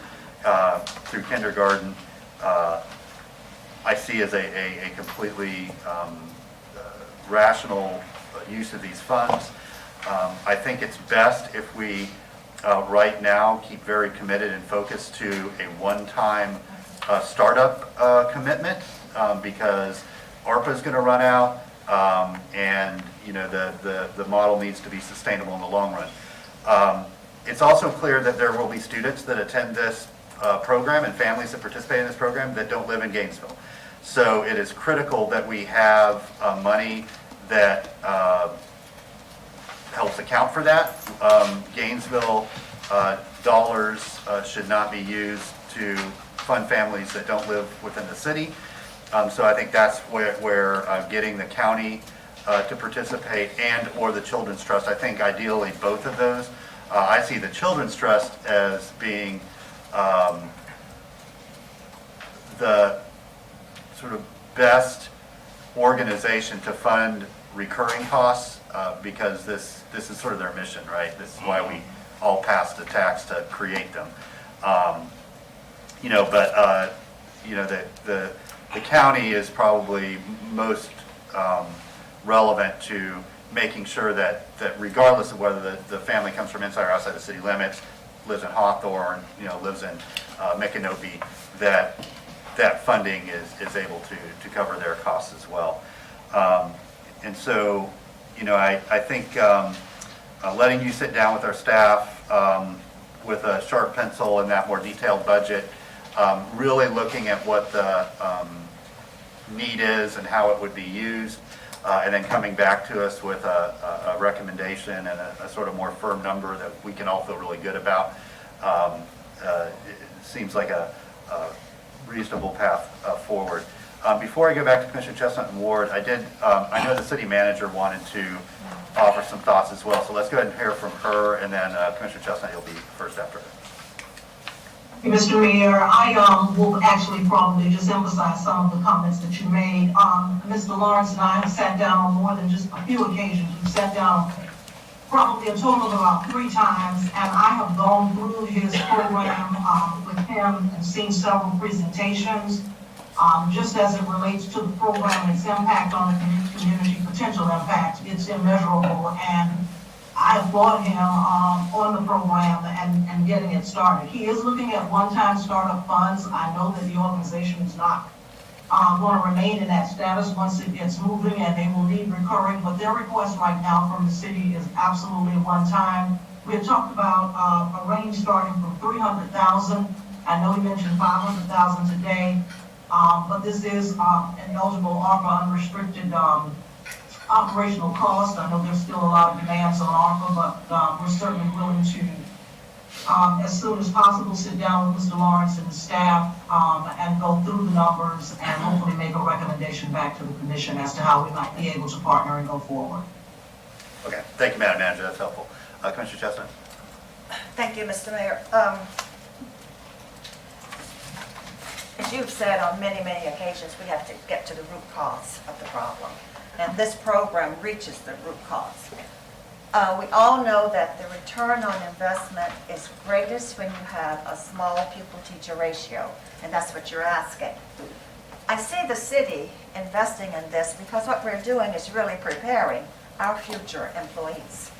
through kindergarten, I see as a completely rational use of these funds. I think it's best if we right now keep very committed and focused to a one-time startup commitment because ARPA is going to run out and the model needs to be sustainable in the long run. It's also clear that there will be students that attend this program and families that participate in this program that don't live in Gainesville. So it is critical that we have money that helps account for that. Gainesville dollars should not be used to fund families that don't live within the city. So I think that's where getting the county to participate and/or the Children's Trust, I think ideally both of those. I see the Children's Trust as being the sort of best organization to fund recurring costs because this is sort of their mission, right? This is why we all passed the tax to create them. The county is probably most relevant to making sure that regardless of whether the family comes from inside or outside the city limits, lives in Hawthorne, lives in Micanopy, that funding is able to cover their costs as well. And so, I think letting you sit down with our staff with a sharp pencil and that more detailed budget, really looking at what the need is and how it would be used, and then coming back to us with a recommendation and a sort of more firm number that we can all feel really good about. It seems like a reasonable path forward. Before I go back to Commissioner Chestnut and Ward, I know the city manager wanted to offer some thoughts as well, so let's go ahead and hear from her, and then Commissioner Chestnut, you'll be first after her. Mr. Mayor, I will actually probably just emphasize some of the comments that you made. Mr. Lawrence and I have sat down on more than just a few occasions. We've sat down probably a total of about 3 times, and I have gone through his program with him and seen several presentations. Just as it relates to the program and its impact on the community, potential impact, it's immeasurable, and I applaud him on the program and getting it started. He is looking at one-time startup funds. I know that the organization is not going to remain in that status once it gets moving, and they will need recurring, but their request right now from the city is absolutely one-time. We had talked about a range starting from $300,000. I know he mentioned $500,000 today, but this is an eligible ARPA unrestricted operational cost. I know there's still a lot of demands on ARPA, but we're certainly willing to, as soon as possible, sit down with Mr. Lawrence and the staff and go through the numbers and hopefully make a recommendation back to the commission as to how we might be able to partner and go forward. Okay, thank you, Madam Manager, that's helpful. Commissioner Chestnut? Thank you, Mr. Mayor. As you've said on many, many occasions, we have to get to the root cause of the problem. And this program reaches the root cause. We all know that the return on investment is greatest when you have a small pupil-teacher ratio, and that's what you're asking. I see the city investing in this because what we're doing is really preparing our future employees.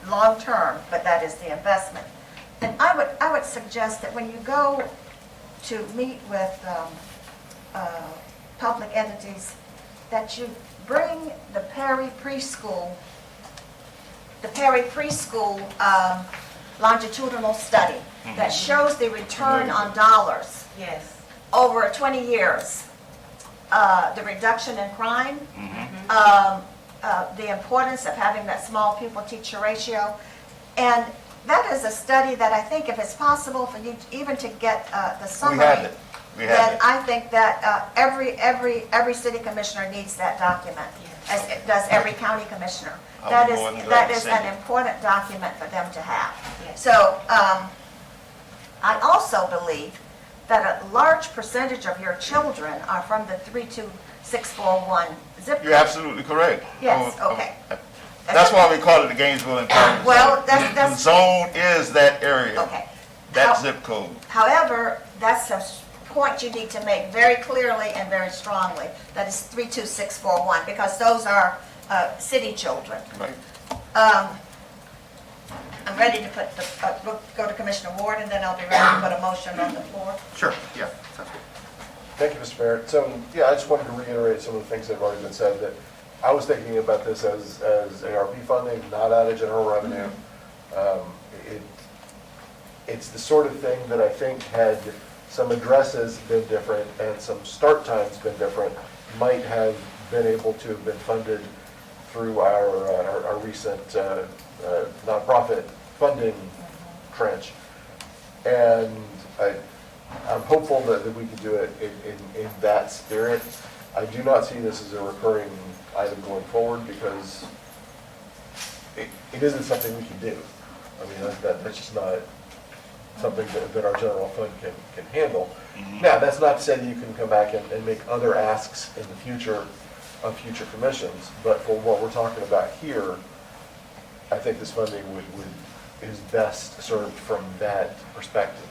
Long-term, but that is the investment. And I would suggest that when you go to meet with public entities, that you bring the Perry Preschool longitudinal study that shows the return on dollars. Yes. Over 20 years. The reduction in crime, the importance of having that small pupil-teacher ratio. And that is a study that I think if it's possible for you even to get the summary, then I think that every city commissioner needs that document, as it does every county commissioner. That is an important document for them to have. Yes. So I also believe that a large percentage of your children are from the 32641 zip code. You're absolutely correct. Yes, okay. That's why we call it the Gainesville Empowerment Well, Zone. The zone is that area, Okay. that zip code. However, that's a point you need to make very clearly and very strongly, that is 32641, because those are city children. Right. I'm ready to put we'll go to Commissioner Ward, and then I'll be ready to put a motion on the floor. Sure, yeah, sounds good. Thank you, Mr. Mayor. So, yeah, I just wanted to reiterate some of the things that have already been said, that I was thinking about this as ARP funding, not out of general revenue. it's the sort of thing that I think had some addresses been different and some start times been different, might have been able to have been funded through our recent nonprofit funding trench. And I'm hopeful that we can do it in that spirit. I do not see this as a recurring item going forward because it isn't something we can do. I mean, that's just not something that our general fund can handle. Now, that's not to say that you can come back and make other asks in the future of future commissions, but for what we're talking about here, I think this funding is best served from that perspective.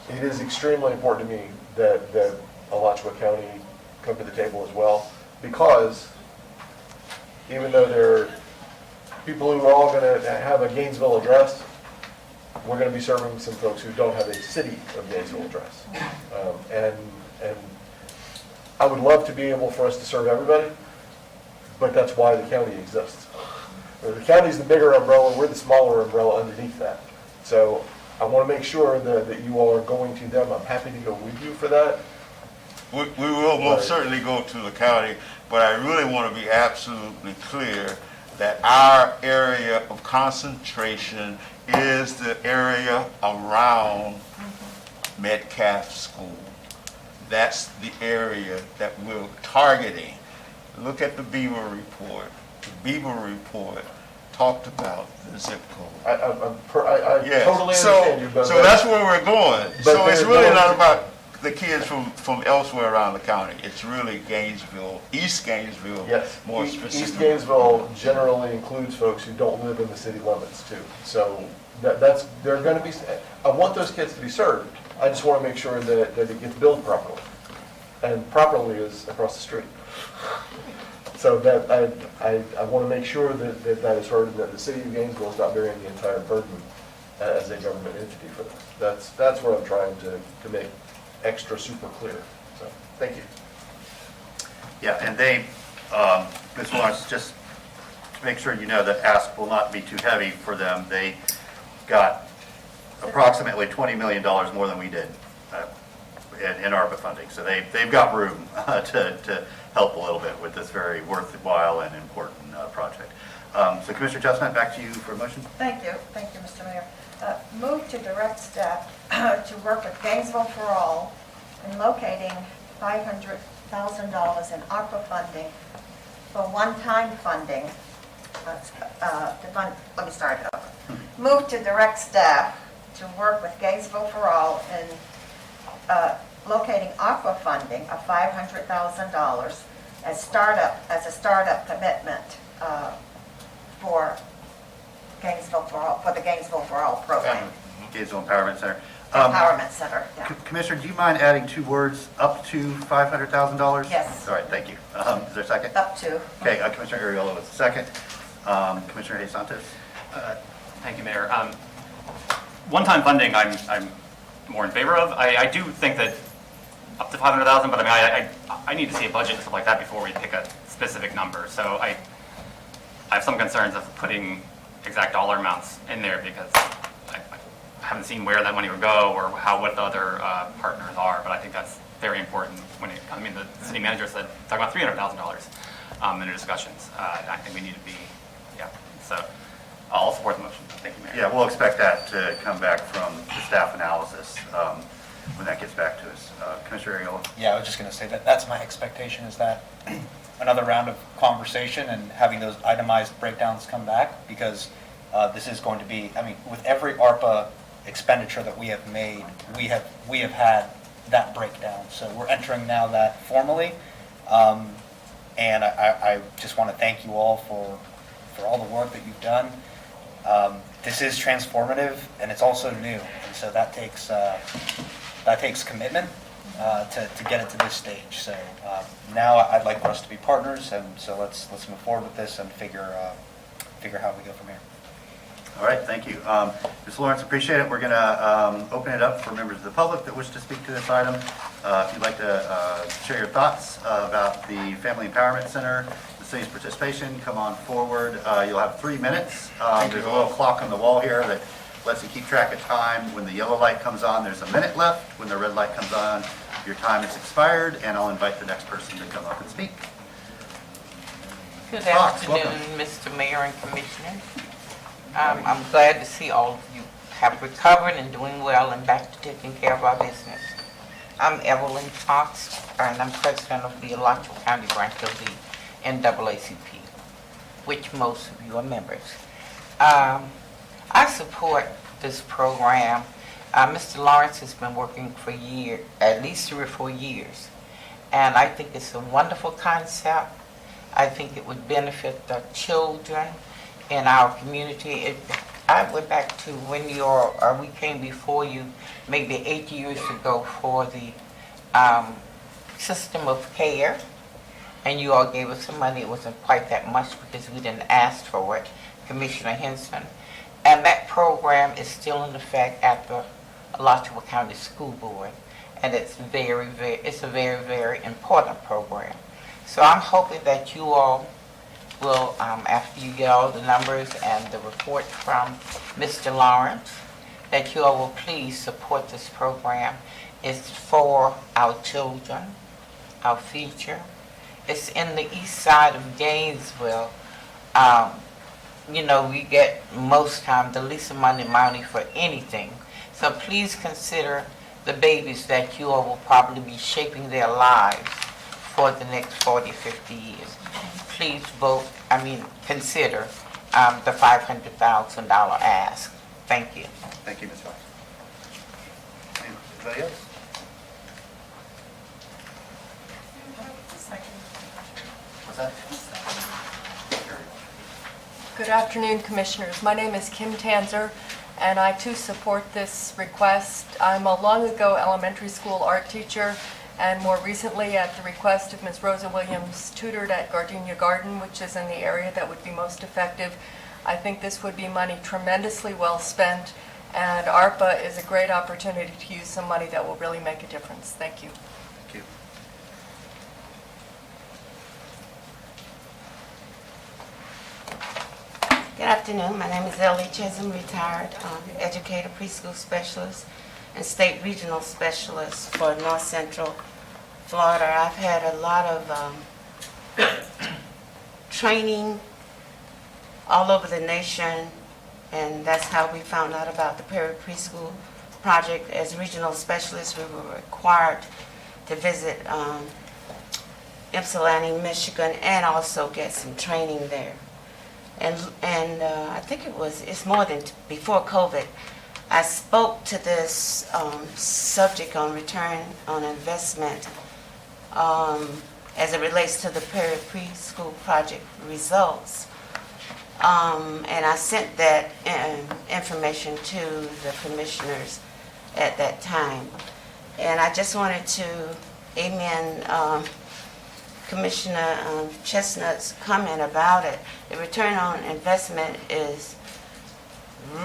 It is extremely important to me that Alachua County come to the table as well, because even though they're people who are all going to have a Gainesville address, we're going to be serving some folks who don't have a city of Gainesville address. And I would love to be able for us to serve everybody, but that's why the county exists. The county's the bigger umbrella, we're the smaller umbrella underneath that. So I want to make sure that you all are going to them. I'm happy to go with you for that. We will most certainly go to the county, but I really want to be absolutely clear that our area of concentration is the area around Metcalf School. That's the area that we're targeting. Look at the Beaver report. The Beaver report talked about the zip code. I Yes. totally understand you, but so that's where we're going. But So it's they're really going not to- about the kids from elsewhere around the county. It's really Gainesville, East Gainesville, yes, more East specifically. Gainesville generally includes folks who don't live in the city limits too. So that's they're going to be. I want those kids to be served. I just want to make sure that it gets billed properly, and properly is across the street. So that I want to make sure that is heard, and that the city of Gainesville is not bearing the entire burden as a government entity for this. That's what I'm trying to make extra super clear. So thank you. Yeah, and they, Ms. Lawrence, just to make sure you know that ask will not be too heavy for them. They got approximately $20 million more than we did in ARPA funding. So they've got room to help a little bit with this very worthwhile and important project. So Commissioner Chestnut, back to you for a motion. Thank you, Mr. Mayor. Move to direct staff to work with Gainesville for All in locating $500,000 in ARPA funding for one-time funding. Let me start it over. Move to direct staff to work with Gainesville for All in locating ARPA funding of $500,000 as a startup commitment for Gainesville for All, for the Gainesville for All program. Gainesville Empowerment Center. Empowerment Center, yeah. Commissioner, do you mind adding two words, up to $500,000? Yes. All right, thank you. Is there a second? Up to. Okay, Commissioner Ariola with a second. Commissioner Hayes Santos? Thank you, Mayor. One-time funding, I'm more in favor of. I do think that up to 500,000, but I mean, I need to see a budget and stuff like that before we pick a specific number. So I have some concerns of putting exact dollar amounts in there because I haven't seen where that money would go or what the other partners are. But I think that's very important when it. I mean, the city manager said talking about $300,000 in the discussions. I think we need to be, yeah. So I'll support the motion. Thank you, Mayor. Yeah, we'll expect that to come back from the staff analysis when that gets back to us. Commissioner Ariola? Yeah, I was just going to say that's my expectation, is that another round of conversation and having those itemized breakdowns come back, because this is going to be, I mean, with every ARPA expenditure that we have made, we have had that breakdown. So we're entering now that formally. And I just want to thank you all for all the work that you've done. This is transformative, and it's also new, and so that takes commitment to get it to this stage. So now I'd like for us to be partners, and so let's move forward with this and figure how we go from here. All right, thank you. Ms. Lawrence, appreciate it. We're going to open it up for members of the public that wish to speak to this item. If you'd like to share your thoughts about the Family Empowerment Center, the city's participation, come on forward. You'll have 3 minutes. There's a little clock on the wall here that lets you keep track of time. When the yellow light comes on, there's a minute left. When the red light comes on, your time is expired, and I'll invite the next person to come up and speak. Good Fox, afternoon, Mr. Mayor and Commissioners. I'm glad to see all of you have recovered and doing well and back to taking care of our business. I'm Evelyn Fox, and I'm president of the Alachua County branch of the NAACP, which most of you are members. I support this program. Mr. Lawrence has been working for years, at least 3 or 4 years, and I think it's a wonderful concept. I think it would benefit the children in our community. I went back to when we came before you, maybe 8 years ago, for the system of care, and you all gave us some money. It wasn't quite that much because we didn't ask for it, Commissioner Henson. And that program is still in effect at the Alachua County School Board, and it's a very, very important program. So I'm hoping that you all will, after you get all the numbers and the report from Mr. Lawrence, that you all will please support this program. It's for our children, our future. It's in the east side of Gainesville. You know, we get most time the least amount of money for anything. So please consider the babies that you all will probably be shaping their lives for the next 40, 50 years. Please consider the $500,000 ask. Thank you. Thank you, Ms. Fox. Anybody else? What's that? Good afternoon, Commissioners. My name is Kim Tanzer, and I too support this request. I'm a long ago elementary school art teacher, and more recently, at the request of Ms. Rosa Williams, tutored at Gardenia Garden, which is in the area that would be most effective. I think this would be money tremendously well spent, and ARPA is a great opportunity to use some money that will really make a difference. Thank you. Thank you. Good afternoon. My name is Ellie Chisholm, retired educator, preschool specialist, and state regional specialist for North Central Florida. I've had a lot of training all over the nation, and that's how we found out about the Perry Preschool Project. As regional specialists, we were required to visit Ypsilanti, Michigan, and also get some training there. And I think it's more than before COVID, I spoke to this subject on return on investment as it relates to the Perry Preschool Project results. And I sent that information to the commissioners at that time. And I just wanted to amen Commissioner Chestnut's comment about it. The return on investment is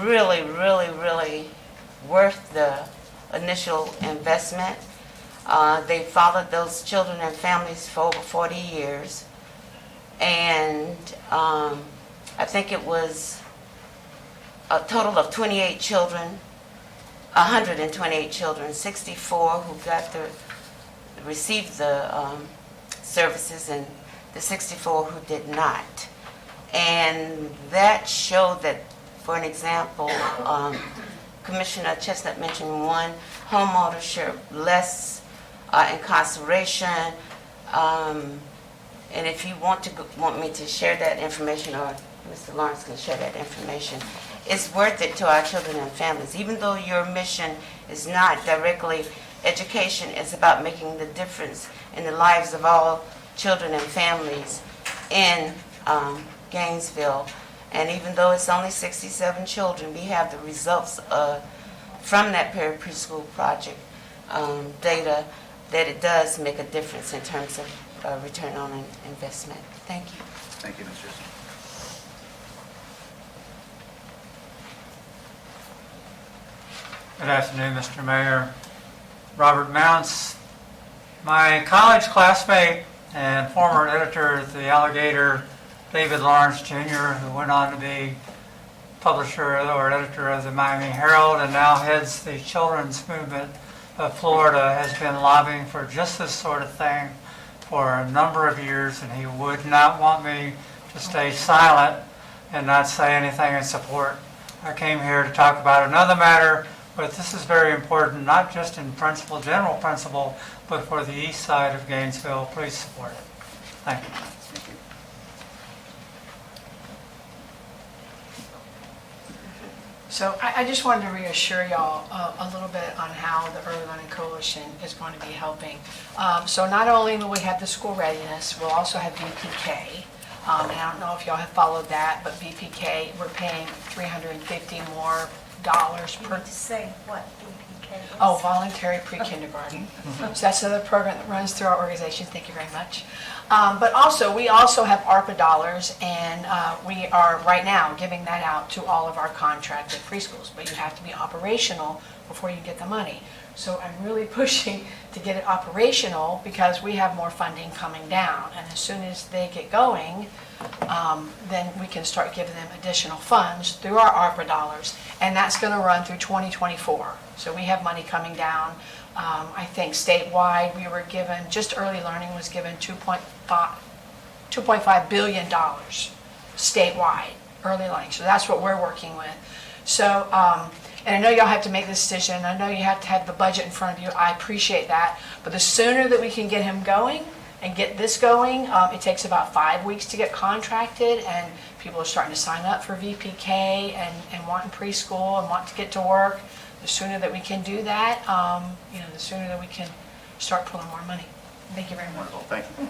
really, really, really worth the initial investment. They followed those children and families for over 40 years. And I think it was a total of 28 children, 128 children, 64 who received the services, and the 64 who did not. And that showed that, for an example, Commissioner Chestnut mentioned one, home ownership, less incarceration, and if you want me to share that information, or Mr. Lawrence can share that information, it's worth it to our children and families. Even though your mission is not directly education, it's about making the difference in the lives of all children and families in Gainesville. And even though it's only 67 children, we have the results from that Perry Preschool Project data that it does make a difference in terms of return on investment. Thank you. Thank you, Ms. Chisholm. Good afternoon, Mr. Mayor. Robert Mounts, my college classmate and former editor at the Alligator, David Lawrence Jr., who went on to be publisher or editor of the Miami Herald and now heads the children's movement of Florida, has been lobbying for just this sort of thing for a number of years, and he would not want me to stay silent and not say anything in support. I came here to talk about another matter, but this is very important, not just in principle, general principle, but for the east side of Gainesville. Please support it. Thank you. So I just wanted to reassure y'all a little bit on how the Early Learning Coalition is going to be helping. So not only will we have the school readiness, we'll also have VPK. And I don't know if y'all have followed that, but VPK, we're paying $350 more per. To say what VPK is. Oh, voluntary pre-kindergarten. So that's another program that runs through our organization. Thank you very much. But also, we also have ARPA dollars, and we are right now giving that out to all of our contracted preschools. But you have to be operational before you get the money. So I'm really pushing to get it operational because we have more funding coming down. And as soon as they get going, then we can start giving them additional funds through our ARPA dollars. And that's going to run through 2024. So we have money coming down. I think statewide we were given, just early learning was given $2.5 billion statewide, early learning. So that's what we're working with. So, and I know y'all have to make this decision. I know you have to have the budget in front of you. I appreciate that. But the sooner that we can get him going and get this going, it takes about 5 weeks to get contracted, and people are starting to sign up for VPK and wanting preschool and want to get to work. The sooner that we can do that, the sooner that we can start pulling more money. Thank you very much. Wonderful, thank you.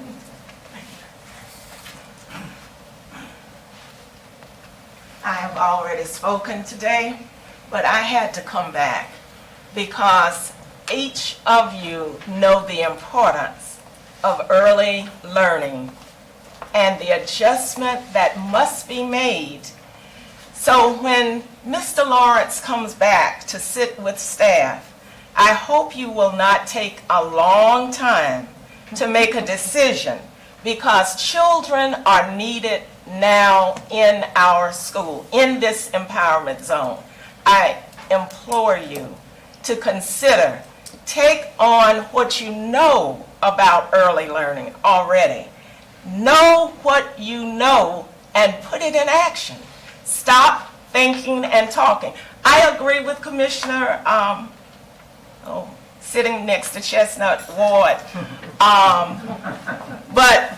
I have already spoken today, but I had to come back because each of you know the importance of early learning and the adjustment that must be made. So when Mr. Lawrence comes back to sit with staff, I hope you will not take a long time to make a decision, because children are needed now in our school, in this empowerment zone. I implore you to consider, take on what you know about early learning already. Know what you know and put it in action. Stop thinking and talking. I agree with Commissioner, sitting next to Chestnut Ward. But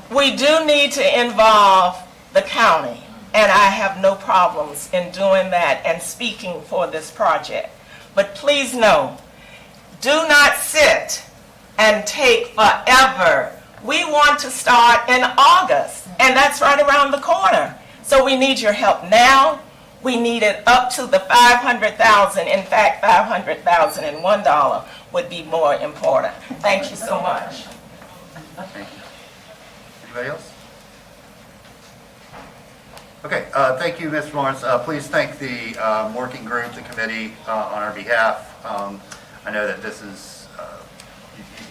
we do need to involve the county, and I have no problems in doing that and speaking for this project. But please know, do not sit and take forever. We want to start in August, and that's right around the corner. So we need your help now. We need it up to the $500,000. In fact, $500,001 would be more important. Thank you so much. Thank you. Anybody else? Okay, thank you, Ms. Lawrence. Please thank the working group, the committee, on our behalf. I know that this is,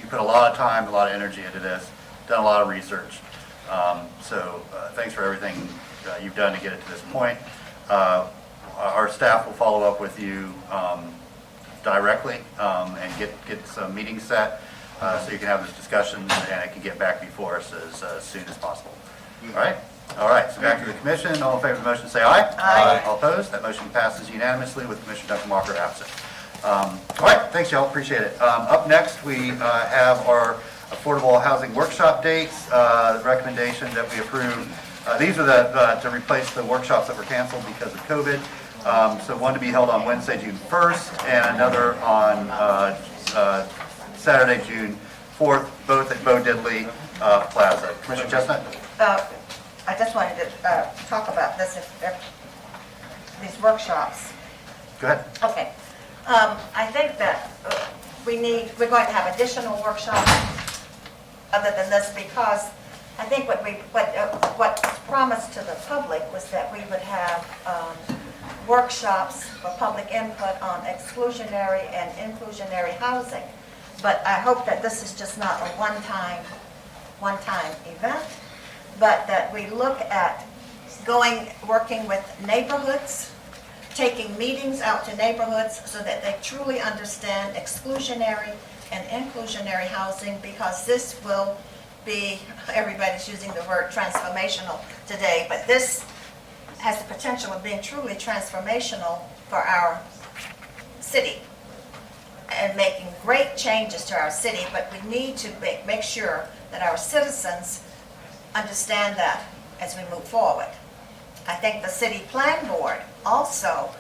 you put a lot of time, a lot of energy into this, done a lot of research. So thanks for everything you've done to get it to this point. Our staff will follow up with you directly and get some meetings set so you can have those discussions and it can get back before us as soon as possible. All right, so back to the commission. All in favor of the motion say aye. Aye. All opposed? That motion passes unanimously with Commissioner Duncan Walker absent. All right, thanks y'all, appreciate it. Up next, we have our affordable housing workshop dates, the recommendation that we approve. These are to replace the workshops that were canceled because of COVID. So one to be held on Wednesday, June 1st, and another on Saturday, June 4th, both at Bo Diddley Plaza. Commissioner Chestnut? I just wanted to talk about this, these workshops. Go ahead. Okay. I think that we're going to have additional workshops other than this, because I think what was promised to the public was that we would have workshops for public input on exclusionary and inclusionary housing. But I hope that this is just not a one-time event, but that we look at working with neighborhoods, taking meetings out to neighborhoods so that they truly understand exclusionary and inclusionary housing, because this will be, everybody's using the word transformational today, but this has the potential of being truly transformational for our city and making great changes to our city, but we need to make sure that our citizens understand that as we move forward. I think the city plan board also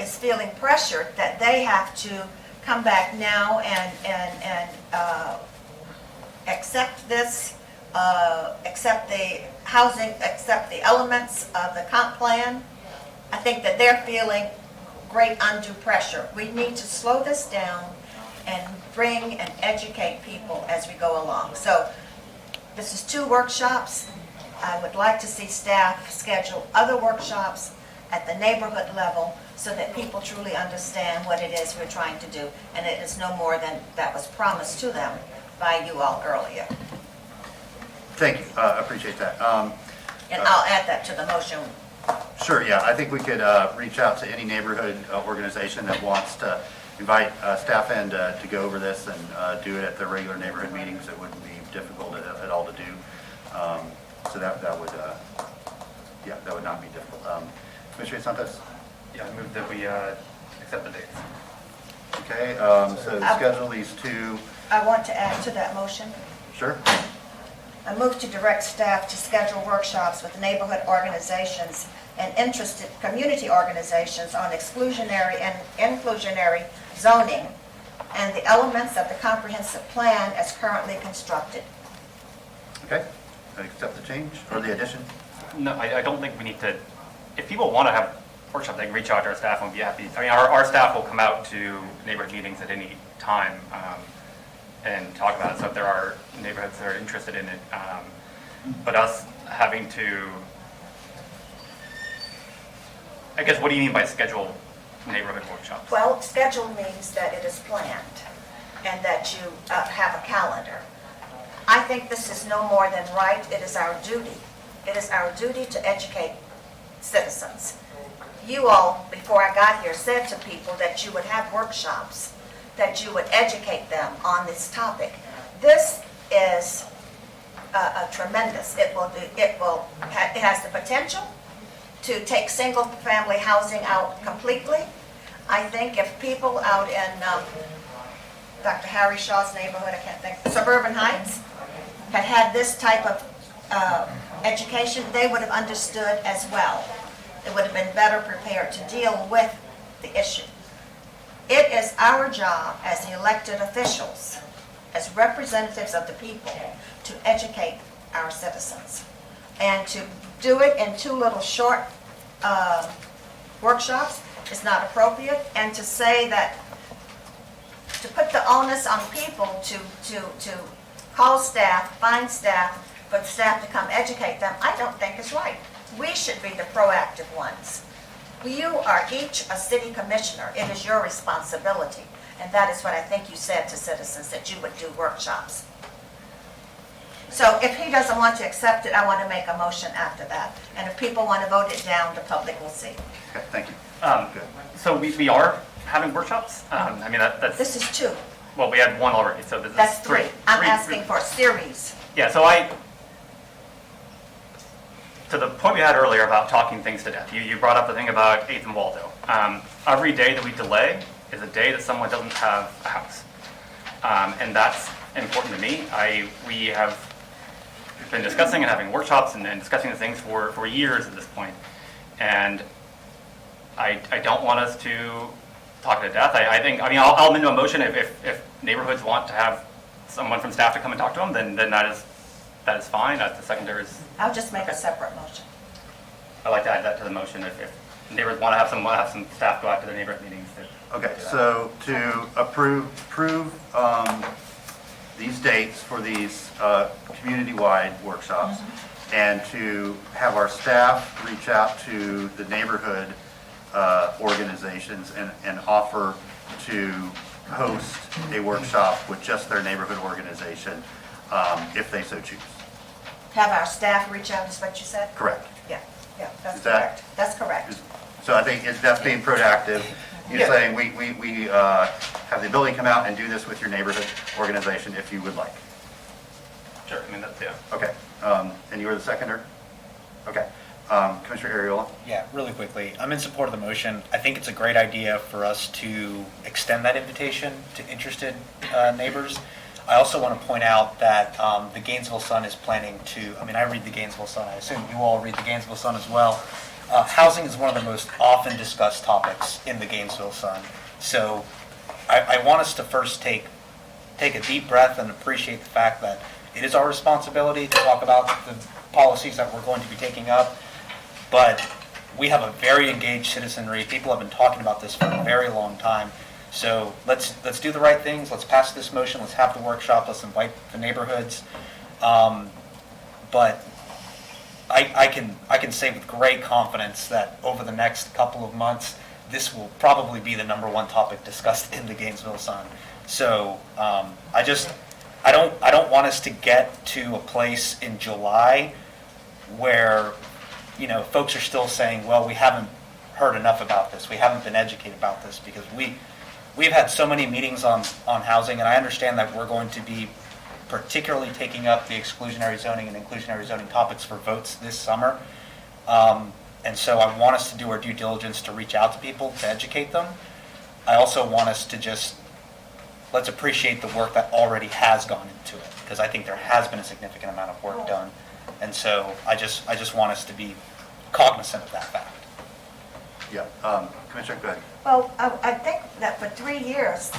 is feeling pressured that they have to come back now and accept this, accept the housing, accept the elements of the comp plan. I think that they're feeling great undue pressure. We need to slow this down and bring and educate people as we go along. So this is 2 workshops. I would like to see staff schedule other workshops at the neighborhood level so that people truly understand what it is we're trying to do. And it is no more than that was promised to them by you all earlier. Thank you, I appreciate that. And I'll add that to the motion. Sure, yeah, I think we could reach out to any neighborhood organization that wants to invite staff in to go over this and do it at their regular neighborhood meetings. It wouldn't be difficult at all to do. So that would, yeah, that would not be difficult. Commissioner Santos? Yeah, I move that we accept the dates. Okay, so schedule these 2, I want to add to that motion. sure? I move to direct staff to schedule workshops with neighborhood organizations and interested community organizations on exclusionary and inclusionary zoning and the elements of the comprehensive plan as currently constructed. Okay, accept the change or the addition? No, I don't think we need to, if people want to have workshops, they can reach out to our staff and we'll be happy. I mean, our staff will come out to neighborhood meetings at any time and talk about it. So if there are neighborhoods that are interested in it, but us having to, I guess, what do you mean by schedule neighborhood workshops? Well, schedule means that it is planned and that you have a calendar. I think this is no more than right. It is our duty. It is our duty to educate citizens. You all, before I got here, said to people that you would have workshops, that you would educate them on this topic. This is a tremendous. It has the potential to take single-family housing out completely. I think if people out in Dr. Harry Shaw's neighborhood, I can't think, Suburban Heights, had this type of education, they would have understood as well. They would have been better prepared to deal with the issue. It is our job as elected officials, as representatives of the people, to educate our citizens. And to do it in 2 little short workshops is not appropriate. And to say that, to put the onus on people to call staff, find staff, but staff to come educate them, I don't think is right. We should be the proactive ones. You are each a city commissioner. It is your responsibility. And that is what I think you said to citizens, that you would do workshops. So if he doesn't want to accept it, I want to make a motion after that. And if people want to vote it down, the public will see. Okay, thank you. Good. So we are having workshops. I mean, that's, This is 2. well, we had 1 already, so this is That's 3. I'm Three. asking for a series. Yeah, so to the point we had earlier about talking things to death, you brought up the thing about 8th and Waldo. Every day that we delay is a day that someone doesn't have a house. And that's important to me. We have been discussing and having workshops and discussing the things for years at this point. And I don't want us to talk to death. I'll amend a motion if neighborhoods want to have someone from staff to come and talk to them, then that is fine. That's the secondary is. I'll just make a separate motion. I'd like to add that to the motion if neighbors want to have some staff go out to their neighborhood meetings. Okay, so to approve these dates for these community-wide workshops, and to have our staff reach out to the neighborhood organizations and offer to host a workshop with just their neighborhood organization, if they so choose. Have our staff reach out, is what you said? Correct. Yeah. Yeah, that's Is that- correct. That's correct. So I think that's being proactive. You're Yeah. saying we have the ability to come out and do this with your neighborhood organization if you would like. Sure, I mean, that's, yeah. Okay, and you were the seconder? Okay. Commissioner Ariola? Yeah, really quickly, I'm in support of the motion. I think it's a great idea for us to extend that invitation to interested neighbors. I also want to point out that the Gainesville Sun is planning to, I read the Gainesville Sun, I assume you all read the Gainesville Sun as well. Housing is one of the most often discussed topics in the Gainesville Sun. So I want us to first take a deep breath and appreciate the fact that it is our responsibility to talk about the policies that we're going to be taking up. But we have a very engaged citizenry. People have been talking about this for a very long time. So let's do the right things. Let's pass this motion. Let's have the workshop. Let's invite the neighborhoods. But I can say with great confidence that over the next couple of months, this will probably be the #1 topic discussed in the Gainesville Sun. So I don't want us to get to a place in July where folks are still saying, well, we haven't heard enough about this. We haven't been educated about this, because we've had so many meetings on housing, and I understand that we're going to be particularly taking up the exclusionary zoning and inclusionary zoning topics for votes this summer. And so I want us to do our due diligence to reach out to people, to educate them. I also want us to let's appreciate the work that already has gone into it, because I think there has been a significant amount of work done. And so I just want us to be cognizant of that fact. Yeah. Commissioner, go ahead. Well, I think that for 3 years,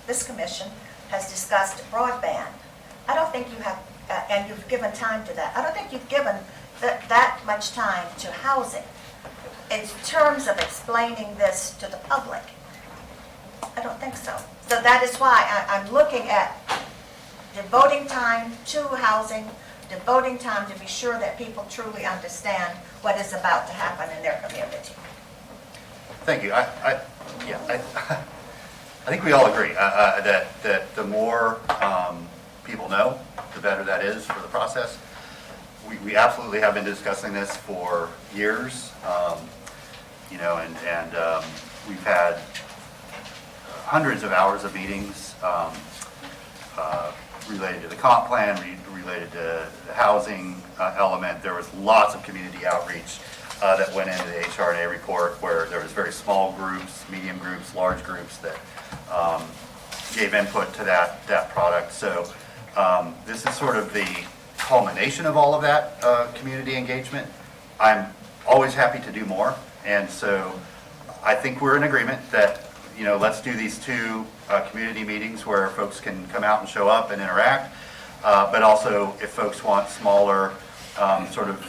this commission has discussed broadband. I don't think you have, and you've given time to that. I don't think you've given that much time to housing in terms of explaining this to the public. I don't think so. So that is why I'm looking at devoting time to housing, devoting time to be sure that people truly understand what is about to happen in their community. Thank you. I think we all agree that the more people know, the better that is for the process. We absolutely have been discussing this for years, and we've had hundreds of hours of meetings related to the comp plan, related to the housing element. There was lots of community outreach that went into the HRA report, where there was very small groups, medium groups, large groups that gave input to that product. So this is sort of the culmination of all of that community engagement. I'm always happy to do more, and so I think we're in agreement that let's do these 2 community meetings where folks can come out and show up and interact. But also, if folks want smaller, sort of,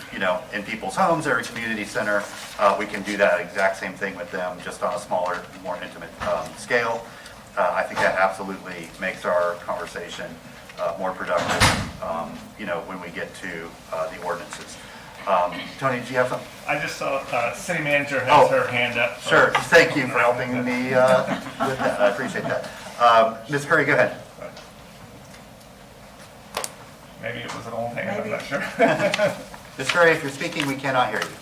in people's homes or a community center, we can do that exact same thing with them, just on a smaller, more intimate scale. I think that absolutely makes our conversation more productive, when we get to the ordinances. Tony, did you have something? I just saw city manager has her hand up. Sure. Thank you for helping me with that. I appreciate that. Ms. Curry, go ahead. Maybe it was an old hand, I'm not sure. Ms. Curry, if you're speaking, we cannot hear you.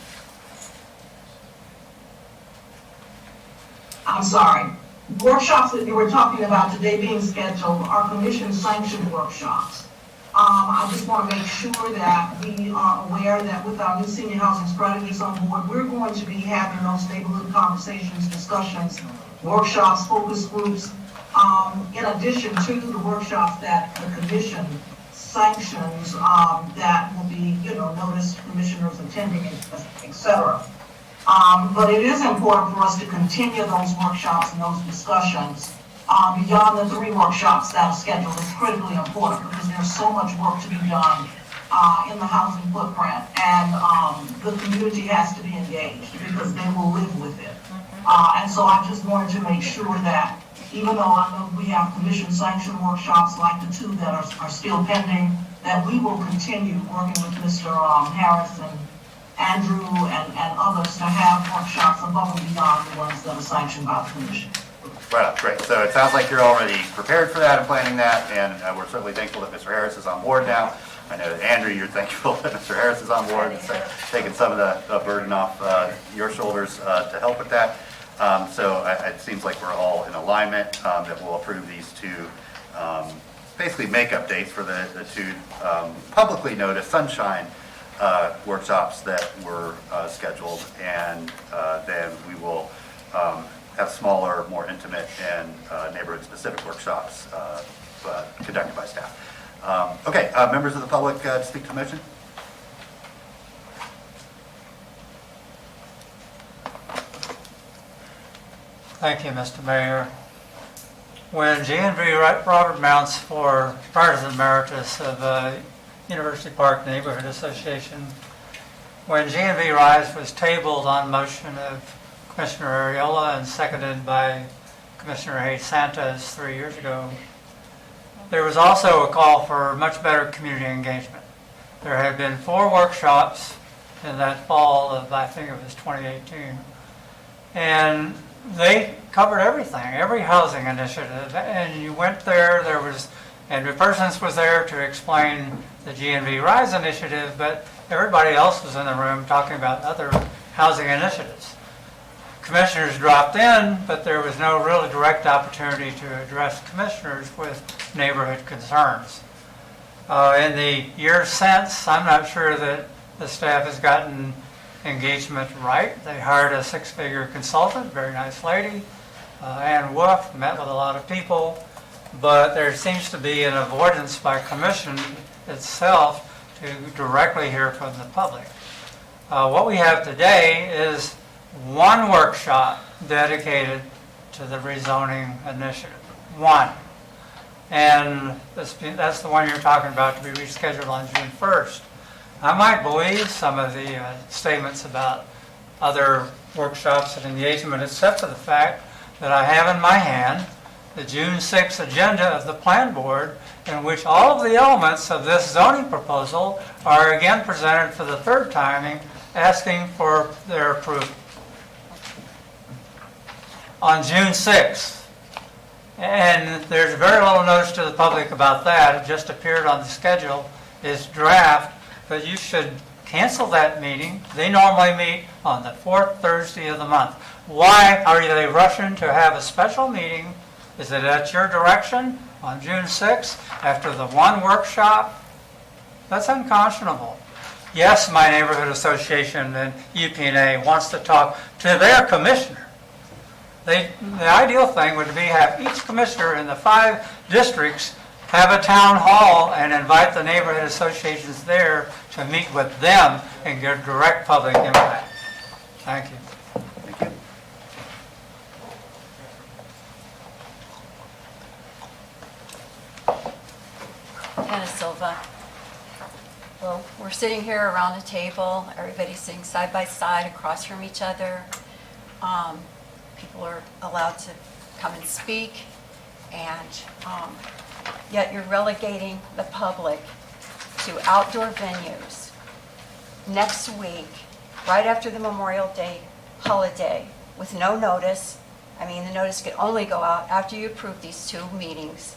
I'm sorry. Workshops that you were talking about today being scheduled are commission-sanctioned workshops. I just want to make sure that we are aware that with our new senior housing strategies on board, we're going to be having those neighborhood conversations, discussions, workshops, focus groups, in addition to the workshops that the commission sanctions, that will be, notice commissioners attending, et cetera. But it is important for us to continue those workshops and those discussions beyond the 3 workshops that are scheduled. It's critically important because there's so much work to be done in the housing footprint, and the community has to be engaged because they will live with it. And so I just wanted to make sure that even though I know we have commission-sanctioned workshops like the 2 that are still pending, that we will continue working with Mr. Harris and Andrew and others to have workshops above and beyond the ones that are sanctioned by the commission. Right, great. So it sounds like you're already prepared for that and planning that, and we're certainly thankful that Mr. Harris is on board now. I know that Andrew, you're thankful that Mr. Harris is on board and taking some of the burden off your shoulders to help with that. So it seems like we're all in alignment that we'll approve these two basically makeup dates for the two publicly noticed sunshine workshops that were scheduled, and then we will have smaller, more intimate, and neighborhood-specific workshops conducted by staff. Okay, members of the public to speak to the motion? Thank you, Mr. Mayor. When GNV Robert Mounts for Partisan Emeritus of University Park Neighborhood Association, when GNV Rise was tabled on motion of Commissioner Ariola and seconded by Commissioner Hayes Santos 3 years ago, there was also a call for much better community engagement. There had been 4 workshops in that fall of, I think it was 2018, and they covered everything, every housing initiative. And you went there, Andrew Persons was there to explain the GNV Rise initiative, but everybody else was in the room talking about other housing initiatives. Commissioners dropped in, but there was no really direct opportunity to address commissioners with neighborhood concerns. In the years since, I'm not sure that the staff has gotten engagement right. They hired a 6-figure consultant, very nice lady, Ann Wolf, met with a lot of people, but there seems to be an avoidance by commission itself to directly hear from the public. What we have today is 1 workshop dedicated to the rezoning initiative. 1. And that's the one you're talking about to be rescheduled on June 1st. I might believe some of the statements about other workshops and engagement, except for the fact that I have in my hand the June 6th agenda of the Plan Board, in which all of the elements of this zoning proposal are again presented for the 3rd time, asking for their approval. On June 6th. And there's very little notice to the public about that. It just appeared on the schedule. It's draft. But you should cancel that meeting. They normally meet on the 4th Thursday of the month. Why are they rushing to have a special meeting? Is it at your direction on June 6th after the 1 workshop? That's unconscionable. Yes, my neighborhood association and UPNA wants to talk to their commissioner. The ideal thing would be have each commissioner in the 5 districts have a town hall and invite the neighborhood associations there to meet with them and get direct public impact. Thank you. Thank you. Anna Silva. Well, we're sitting here around a table, everybody's sitting side by side across from each other. People are allowed to come and speak, and yet you're relegating the public to outdoor venues next week, right after the Memorial Day holiday, with no notice. I mean, the notice could only go out after you approve these 2 meetings.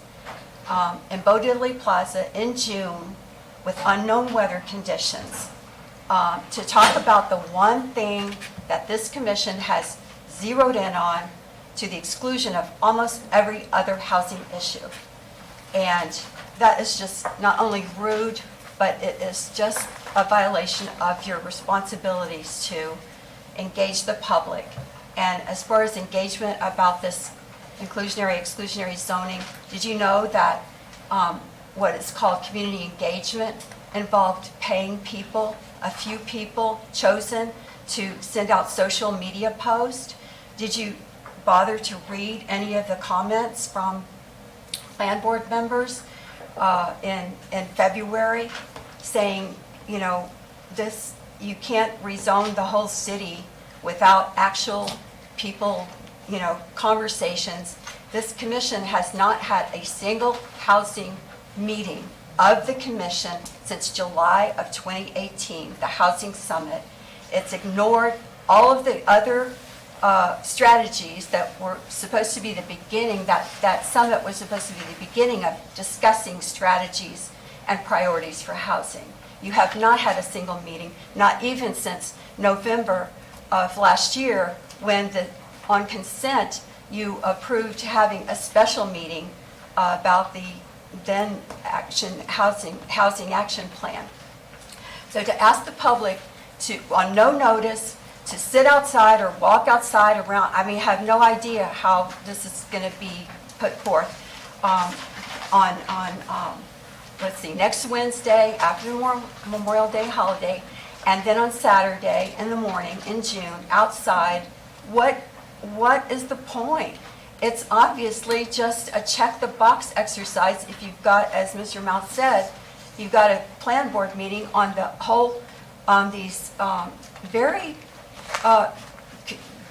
In Bo Diddley Plaza in June with unknown weather conditions, to talk about the one thing that this commission has zeroed in on to the exclusion of almost every other housing issue. And that is just not only rude, but it is just a violation of your responsibilities to engage the public. And as far as engagement about this inclusionary, exclusionary zoning, did you know that what is called community engagement involved paying people, a few people chosen, to send out social media posts? Did you bother to read any of the comments from Plan Board members in February saying, you know, this, you can't rezone the whole city without actual people, you know, conversations? This commission has not had a single housing meeting of the commission since July of 2018, the Housing Summit. It's ignored all of the other strategies that were supposed to be the beginning, that summit was supposed to be the beginning of discussing strategies and priorities for housing. You have not had a single meeting, not even since November of last year, when on consent, you approved having a special meeting about the then housing action plan. So to ask the public to, on no notice, to sit outside or walk outside around, I mean, have no idea how this is going to be put forth let's see, next Wednesday after the Memorial Day holiday, and then on Saturday in the morning in June outside. What is the point? It's obviously just a check the box exercise. If you've got, as Mr. Mouth said, you've got a plan board meeting on the whole, on these very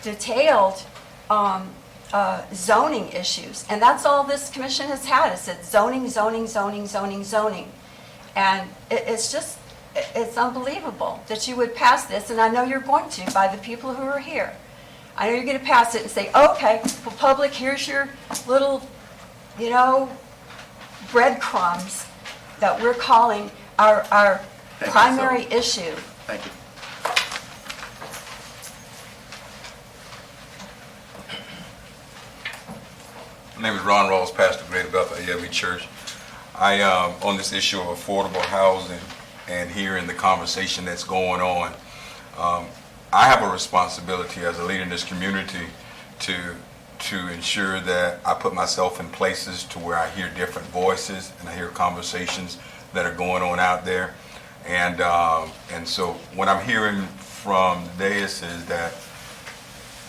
detailed zoning issues. And that's all this commission has had. It's said zoning, zoning, zoning, zoning, zoning. And it's just, it's unbelievable that you would pass this, and I know you're going to by the people who are here. I know you're going to pass it and say, okay, well, public, here's your little, breadcrumbs that we're calling our primary issue. Thank you. My name is Ron Rawls, pastor of Greater Bethel AME Church. I, on this issue of affordable housing and hearing the conversation that's going on, I have a responsibility as a leader in this community to ensure that I put myself in places to where I hear different voices and I hear conversations that are going on out there. And so what I'm hearing from the dais is that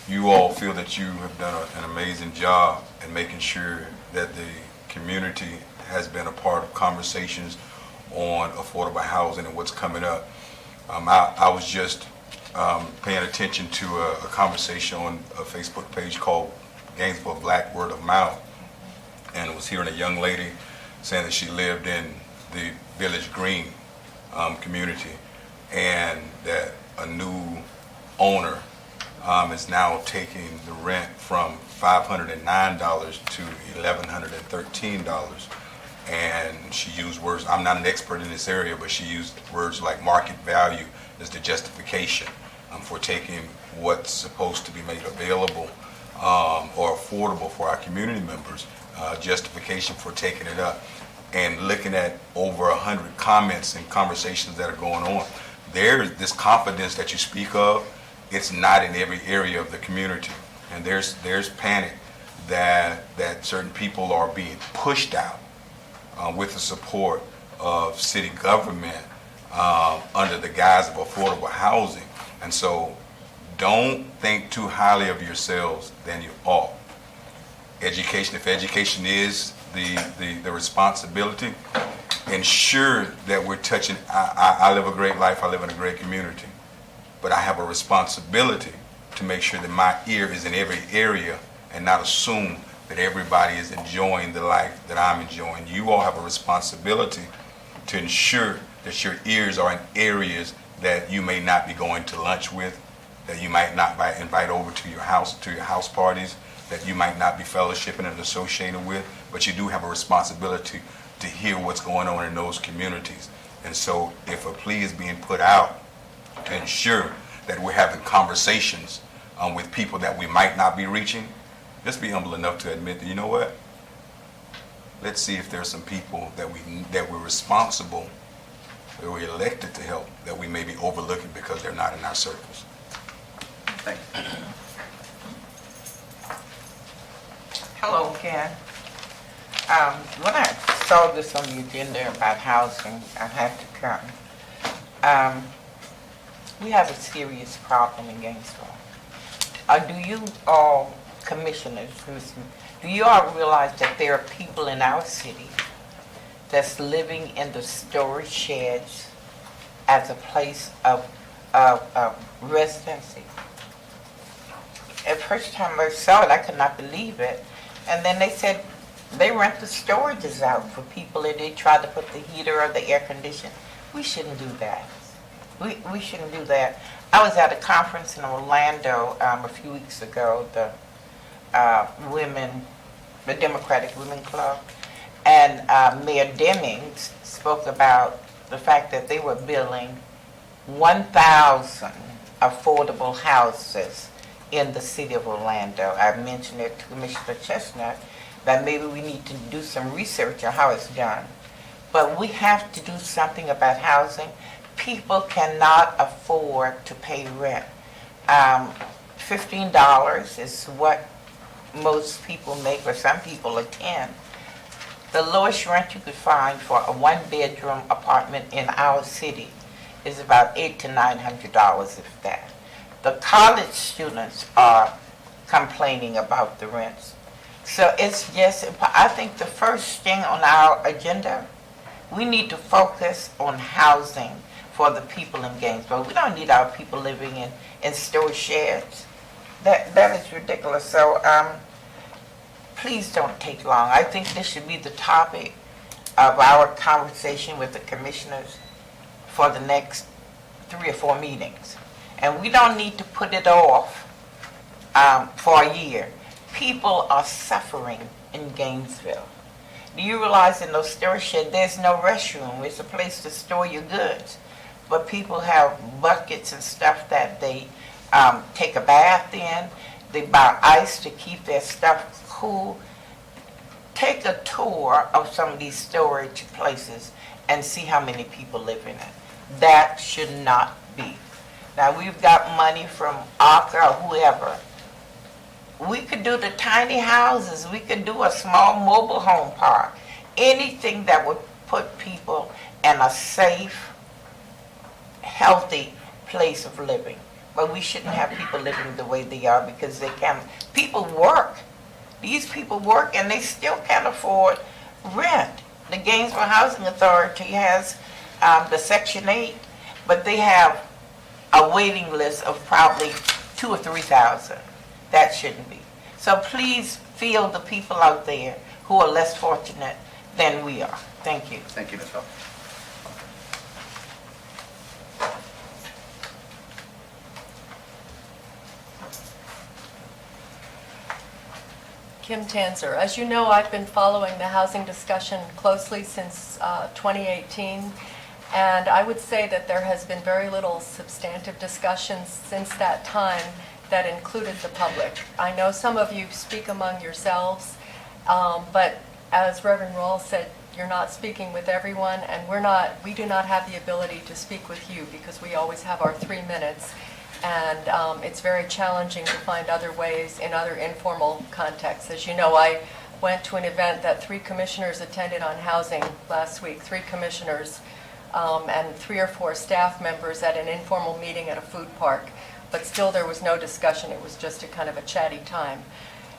you all feel that you have done an amazing job in making sure that the community has been a part of conversations on affordable housing and what's coming up. I was just paying attention to a conversation on a Facebook page called Gainesville Black Word of Mouth, and was hearing a young lady saying that she lived in the Village Green community, and that a new owner is now taking the rent from $509 to $1,113. And she used words, I'm not an expert in this area, but she used words like market value as the justification for taking what's supposed to be made available or affordable for our community members, justification for taking it up. And looking at over 100 comments and conversations that are going on, there's this confidence that you speak of. It's not in every area of the community, and there's panic that certain people are being pushed out with the support of city government under the guise of affordable housing. And so don't think too highly of yourselves than you ought. Education, if education is the responsibility, ensure that we're touching. I live a great life, I live in a great community, but I have a responsibility to make sure that my ear is in every area and not assume that everybody is enjoying the life that I'm enjoying. You all have a responsibility to ensure that your ears are in areas that you may not be going to lunch with, that you might not invite over to your house parties, that you might not be fellowshipping and associating with, but you do have a responsibility to hear what's going on in those communities. And so if a plea is being put out to ensure that we're having conversations with people that we might not be reaching, let's be humble enough to admit that, you know what? Let's see if there's some people that we're responsible, that we're elected to help, that we may be overlooking because they're not in our circles. Thank you. Hello again. When I saw this on the agenda about housing, I had to come. We have a serious problem in Gainesville. Do you all, commissioners, do you all realize that there are people in our city that's living in the storage sheds as a place of residency? At first time I saw it, I could not believe it. And then they said they rent the storages out for people and they try to put the heater or the air conditioner. We shouldn't do that. We shouldn't do that. I was at a conference in Orlando a few weeks ago, the Democratic Women Club, And Mayor Demings spoke about the fact that they were building 1,000 affordable houses in the city of Orlando. I mentioned it to Commissioner Chestnut that maybe we need to do some research on how it's done. But we have to do something about housing. People cannot afford to pay rent. $15 is what most people make, or some people attend. The lowest rent you could find for a one-bedroom apartment in our city is about $800 to $900, if that. The college students are complaining about the rents. So it's just, I think the first thing on our agenda, we need to focus on housing for the people in Gainesville. We don't need our people living in storage sheds. That is ridiculous. So please don't take long. I think this should be the topic of our conversation with the commissioners for the next 3 or 4 meetings. And we don't need to put it off for a year. People are suffering in Gainesville. Do you realize in those storage sheds, there's no restroom. It's a place to store your goods. But people have buckets and stuff that they take a bath in. They buy ice to keep their stuff cool. Take a tour of some of these storage places and see how many people live in it. That should not be. Now, we've got money from ARCA or whoever. We could do the tiny houses. We could do a small mobile home park. Anything that would put people in a safe, healthy place of living. But we shouldn't have people living the way they are because they can't. People work. These people work and they still can't afford rent. The Gainesville Housing Authority has the Section 8, but they have a waiting list of probably 2,000 or 3,000. That shouldn't be. So please feel the people out there who are less fortunate than we are. Thank you. Thank you, Ms. Bell. Kim Tanzer. As you know, I've been following the housing discussion closely since 2018, and I would say that there has been very little substantive discussions since that time that included the public. I know some of you speak among yourselves, but as Reverend Rawls said, you're not speaking with everyone, and we do not have the ability to speak with you because we always have our 3 minutes. And it's very challenging to find other ways in other informal contexts. As you know, I went to an event that 3 commissioners attended on housing last week, 3 commissioners and 3 or 4 staff members at an informal meeting at a food park. But still there was no discussion. It was just a kind of a chatty time.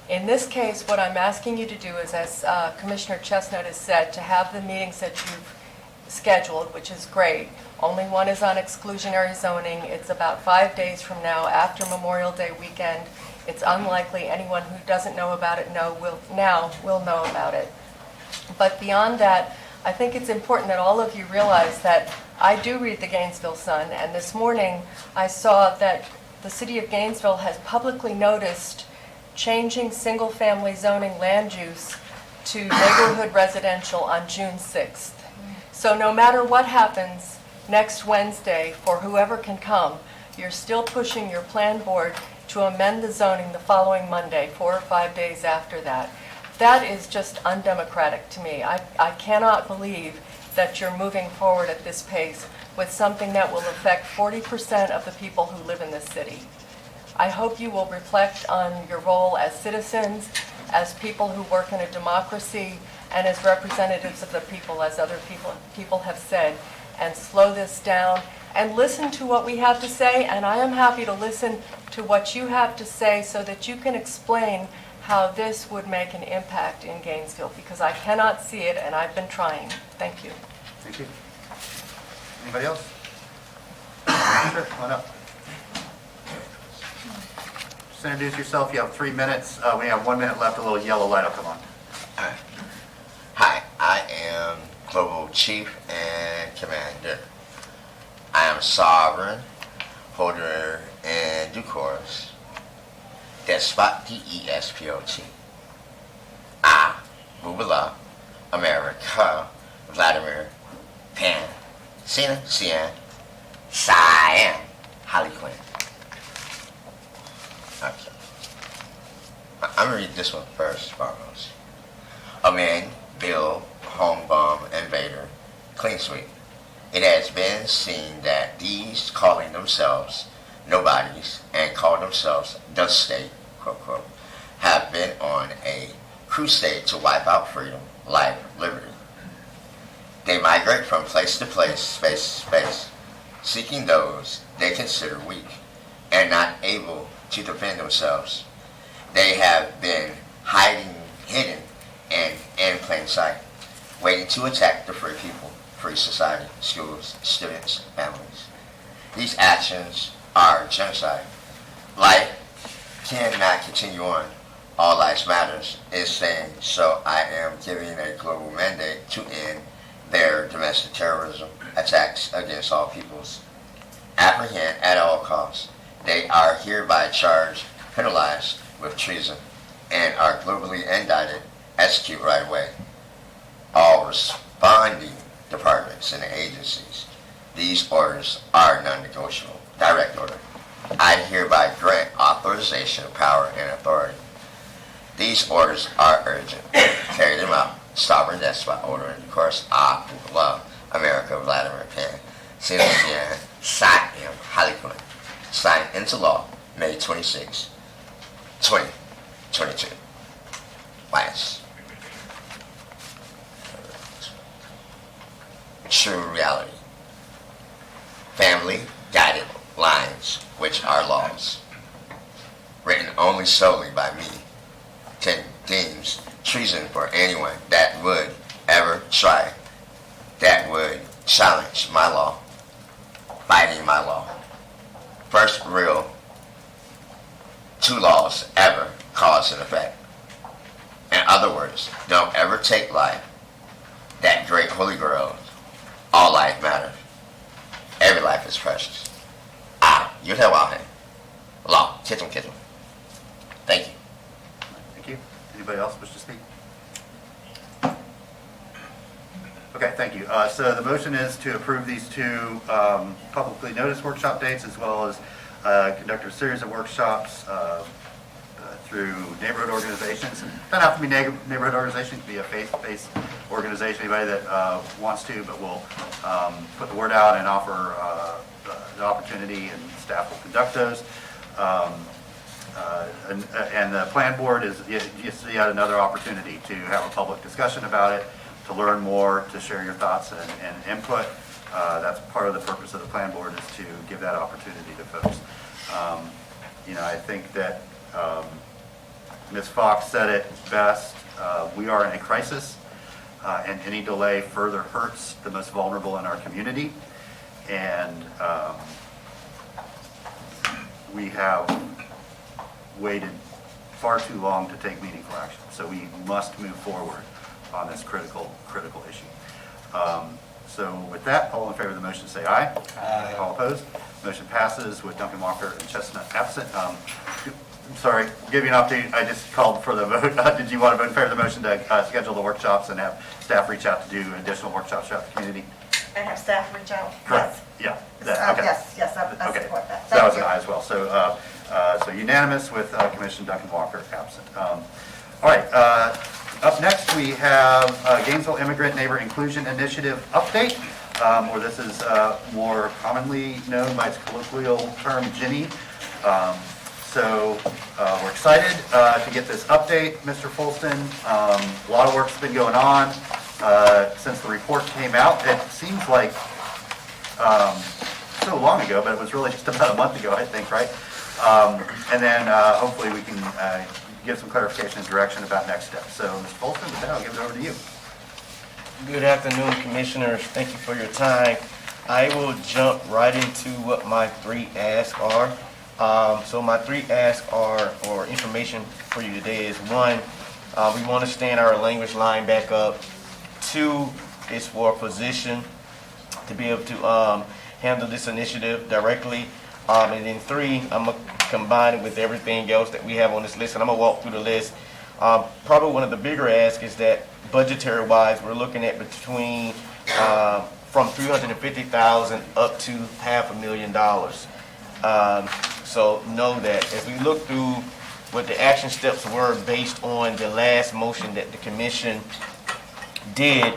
In this case, what I'm asking you to do is, as Commissioner Chestnut has said, to have the meetings that you've scheduled, which is great. Only one is on exclusionary zoning. It's about 5 days from now, after Memorial Day weekend. It's unlikely anyone who doesn't know about it will know about it. But beyond that, I think it's important that all of you realize that I do read the Gainesville Sun, and this morning I saw that the city of Gainesville has publicly noticed changing single-family zoning land use to neighborhood residential on June 6th. So no matter what happens next Wednesday, for whoever can come, you're still pushing your plan board to amend the zoning the following Monday, 4 or 5 days after that. That is just undemocratic to me. I cannot believe that you're moving forward at this pace with something that will affect 40% of the people who live in this city. I hope you will reflect on your role as citizens, as people who work in a democracy, and as representatives of the people, as other people have said, and slow this down and listen to what we have to say. And I am happy to listen to what you have to say so that you can explain how this would make an impact in Gainesville, because I cannot see it and I've been trying. Thank you. Thank you. Anybody else? Sure, come on up. Just introduce yourself. You have 3 minutes. We have 1 minute left. A little yellow light will come on. Hi, I am Global Chief and Commander. I am sovereign, holder, and due course. Despot, D-E-S-P-O-T. I, Bubala, America, Vladimir, Pan, Cena, Cian, Cyan, Holly Quinn. Okay. I'm gonna read this one first, foremost. A man, Bill, home bomb invader, clean sweep. It has been seen that these calling themselves nobodies and call themselves the state, quote, quote, have been on a crusade to wipe out freedom, life, liberty. They migrate from place to place, space to space, seeking those they consider weak and not able to defend themselves. They have been hidden in plain sight, waiting to attack the free people, free society, schools, students, families. These actions are genocide. Life cannot continue on. All lives matters is saying, so I am giving a global mandate to end their domestic terrorism attacks against all peoples. Apprehend at all costs. They are hereby charged, penalized with treason, and are globally indicted, execute right away. All responding departments and agencies. These orders are non-negotiable. Direct order. I hereby grant authorization, power, and authority. These orders are urgent. Carry them out. Sovereign despot order in course. People love America, Vladimir Pan, Cian, Cyan, Harlequin. Signed into law May 26, 2022. Last. True reality. Family guided lines, which are laws, written only solely by me, deems treason for anyone that would ever try, that would challenge my law, fighting my law. First real 2 laws ever cause and effect. In other words, don't ever take life, that great holy grail. All life matters. Every life is precious. You tell why. Law. Kitchen. Thank you. Thank you. Anybody else wish to speak? Okay, thank you. So the motion is to approve these 2 publicly noticed workshop dates, as well as conduct a series of workshops through neighborhood organizations. It doesn't have to be neighborhood organization, it can be a faith-based organization, anybody that wants to, but we'll put the word out and offer the opportunity, and staff will conduct those. And the plan board is just yet another opportunity to have a public discussion about it, to learn more, to share your thoughts and input. That's part of the purpose of the plan board, is to give that opportunity to folks. I think that Ms. Fox said it best. We are in a crisis, and any delay further hurts the most vulnerable in our community. And we have waited far too long to take meaningful action. So we must move forward on this critical issue. So with that, all in favor of the motion say aye. Aye. All opposed? Motion passes with Duncan Walker and Chestnut absent. I'm sorry, give you an update. I just called for the vote. Did you want to vote in favor of the motion to schedule the workshops and have staff reach out to do additional workshops throughout the community? And have staff reach out? Correct. Yes. Yeah. Okay. Yes, I Okay. support that. So that was Thank an you. aye as well. So unanimous with Commissioner Duncan Walker absent. All right. Up next, we have Gainesville Immigrant Neighbor Inclusion Initiative update, or this is more commonly known by its colloquial term, Ginny. So we're excited to get this update, Mr. Folston. A lot of work's been going on since the report came out. It seems like so long ago, but it was really just about a month ago, I think, right? And then hopefully we can give some clarification and direction about next steps. So, Mr. Folston, with that, I'll give it over to you. Good afternoon, Commissioners. Thank you for your time. I will jump right into what my 3 asks are. So my 3 asks are, or information for you today is 1, we want to stand our language line back up. 2 is for a physician to be able to handle this initiative directly. And then 3, I'm going to combine it with everything else that we have on this list. And I'm going to walk through the list Probably one of the bigger asks is that budgetary-wise, we're looking at between from $350,000 up to $500,000. So know that as we look through what the action steps were based on the last motion that the commission did,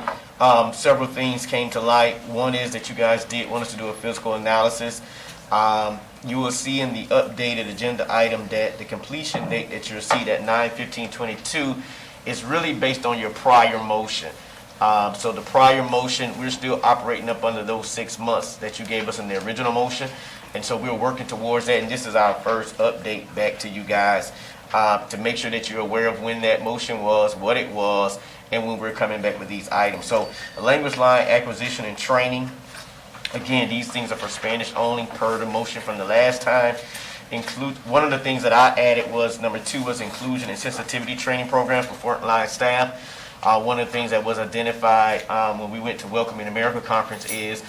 several things came to light. One is that you guys did want us to do a physical analysis. You will see in the updated agenda item that the completion date that you'll see, that 9/15/22, is really based on your prior motion. So the prior motion, we're still operating up under those 6 months that you gave us in the original motion. And so we're working towards that, and this is our first update back to you guys to make sure that you're aware of when that motion was, what it was, and when we're coming back with these items. So the language line acquisition and training, again, these things are for Spanish only per the motion from the last time. One of the things that I added was number 2 was inclusion and sensitivity training programs for frontline staff. One of the things that was identified when we went to Welcoming America Conference is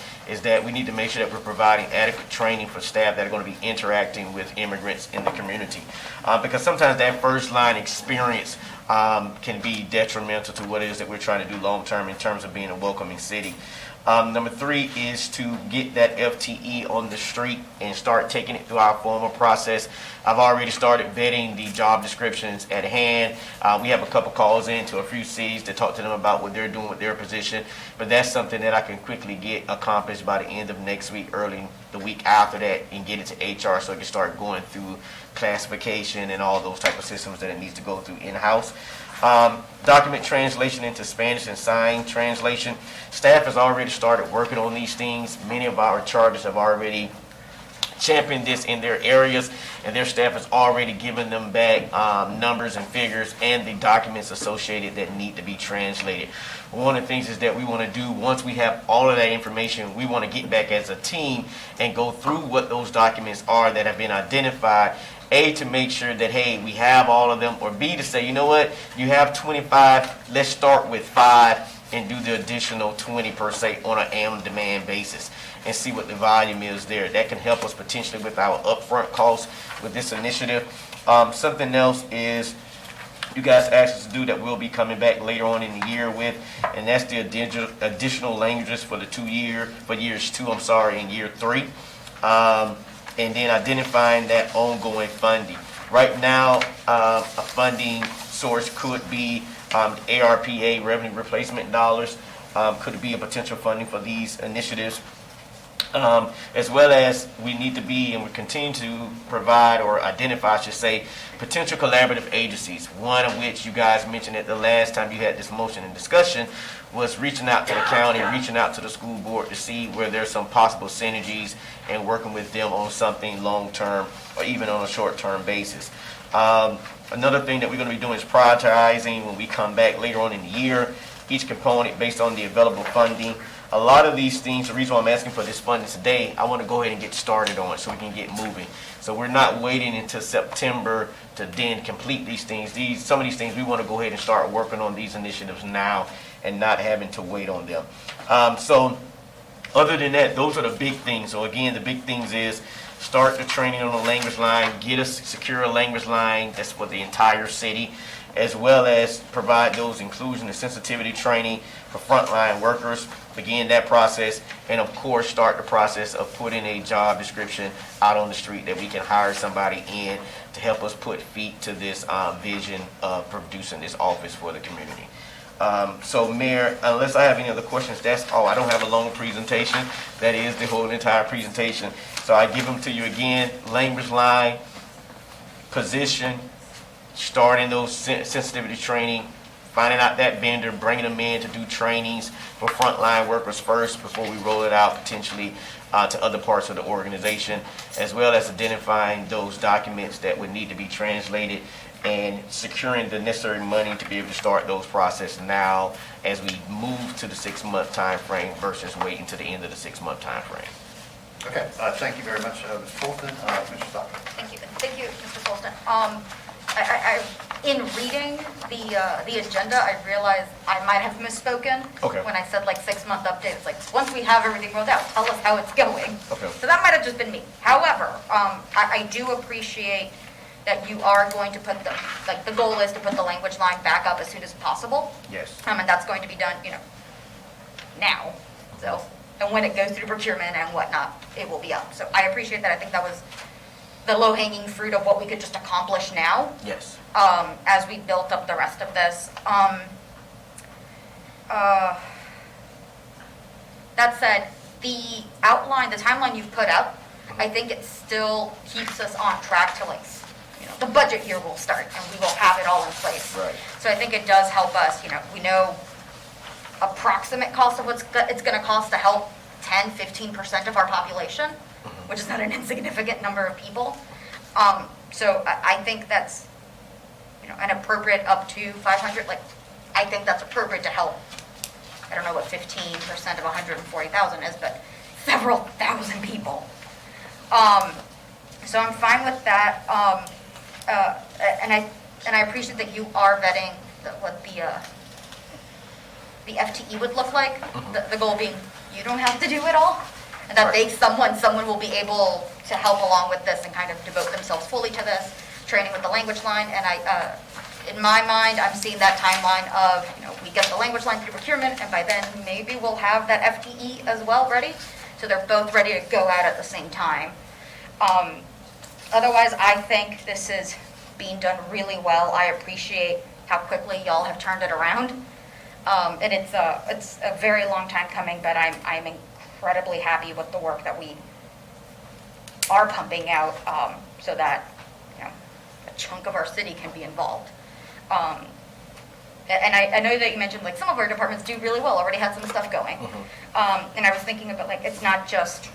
that we need to make sure that we're providing adequate training for staff that are going to be interacting with immigrants in the community. Because sometimes that first line experience can be detrimental to what it is that we're trying to do long term in terms of being a welcoming city. Number 3 is to get that FTE on the street and start taking it through our formal process. I've already started vetting the job descriptions at hand. We have a couple calls in to a few cities to talk to them about what they're doing with their position, but that's something that I can quickly get accomplished by the end of next week, early the week after that, and get it to HR so it can start going through classification and all those type of systems that it needs to go through in-house. Document translation into Spanish and sign translation. Staff has already started working on these things. Many of our charters have already championed this in their areas, and their staff has already given them back numbers and figures and the documents associated that need to be translated. One of the things is that we want to do, once we have all of that information, we want to get back as a team and go through what those documents are that have been identified. A, to make sure that, hey, we have all of them, or B, to say, you know what, you have 25, let's start with 5 and do the additional 20 per se on an on-demand basis and see what the volume is there. That can help us potentially with our upfront costs with this initiative. Something else is you guys asked us to do that we'll be coming back later on in the year with, and that's the additional languages for years 2 and year 3. And then identifying that ongoing funding. Right now, a funding source could be ARPA, revenue replacement dollars, could be a potential funding for these initiatives. As well as we need to be, and we continue to provide or identify, I should say, potential collaborative agencies. One of which you guys mentioned at the last time you had this motion and discussion was reaching out to the county, reaching out to the school board to see where there's some possible synergies and working with them on something long-term or even on a short-term basis. Another thing that we're going to be doing is prioritizing when we come back later on in the year, each component based on the available funding. A lot of these things, the reason why I'm asking for this funding today, I want to go ahead and get started on it so we can get moving. So we're not waiting until September to then complete these things. Some of these things we want to go ahead and start working on these initiatives now and not having to wait on them. So other than that, those are the big things. So again, the big things is start the training on the language line, get us secure a language line that's for the entire city, as well as provide those inclusion and sensitivity training for frontline workers, begin that process, and of course start the process of putting a job description out on the street that we can hire somebody in to help us put feet to this vision of producing this office for the community. So Mayor, unless I have any other questions, that's all. I don't have a long presentation. That is the whole entire presentation. So I give them to you again: language line, position, starting those sensitivity training, finding out that vendor, bringing them in to do trainings for frontline workers first before we roll it out potentially to other parts of the organization, as well as identifying those documents that would need to be translated and securing the necessary money to be able to start those processes now as we move to the 6-month time frame versus waiting to the end of the 6-month time frame. Okay, thank you very much, Mr. Fulton. Mr. Stockton. Thank you, Mr. Fulton. In reading the agenda, I realized I might have misspoken when I said like 6-month update. It's like, once we have everything rolled out, tell us how it's going. So that might have just been me. However, I do appreciate that you are going to put the goal is to put the language line back up as soon as possible. Yes. And that's going to be done, now. So, and when it goes through procurement and whatnot, it will be up. So I appreciate that. I think that was the low-hanging fruit of what we could just accomplish now. Yes. As we built up the rest of this. That said, the outline, the timeline you've put up, I think it still keeps us on track to the budget year will start and we will have it all in place. Right. So I think it does help us, we know approximate cost of what it's going to cost to help 10, 15% of our population, which is not an insignificant number of people. So I think that's, an appropriate up to 500, I think that's appropriate to help. I don't know what 15% of 140,000 is, but several thousand people. So I'm fine with that. And I appreciate that you are vetting what the FTE would look like. The goal being you don't have to do it all, and that someone will be able to help along with this and kind of devote themselves fully to this training with the language line. And in my mind, I'm seeing that timeline of we get the language line through procurement, and by then maybe we'll have that FTE as well ready, so they're both ready to go out at the same time. Otherwise, I think this is being done really well. I appreciate how quickly y'all have turned it around. And it's a very long time coming, but I'm incredibly happy with the work that we are pumping out, so that a chunk of our city can be involved. And I know that you mentioned some of our departments do really well, already had some stuff going. And I was thinking about it's not just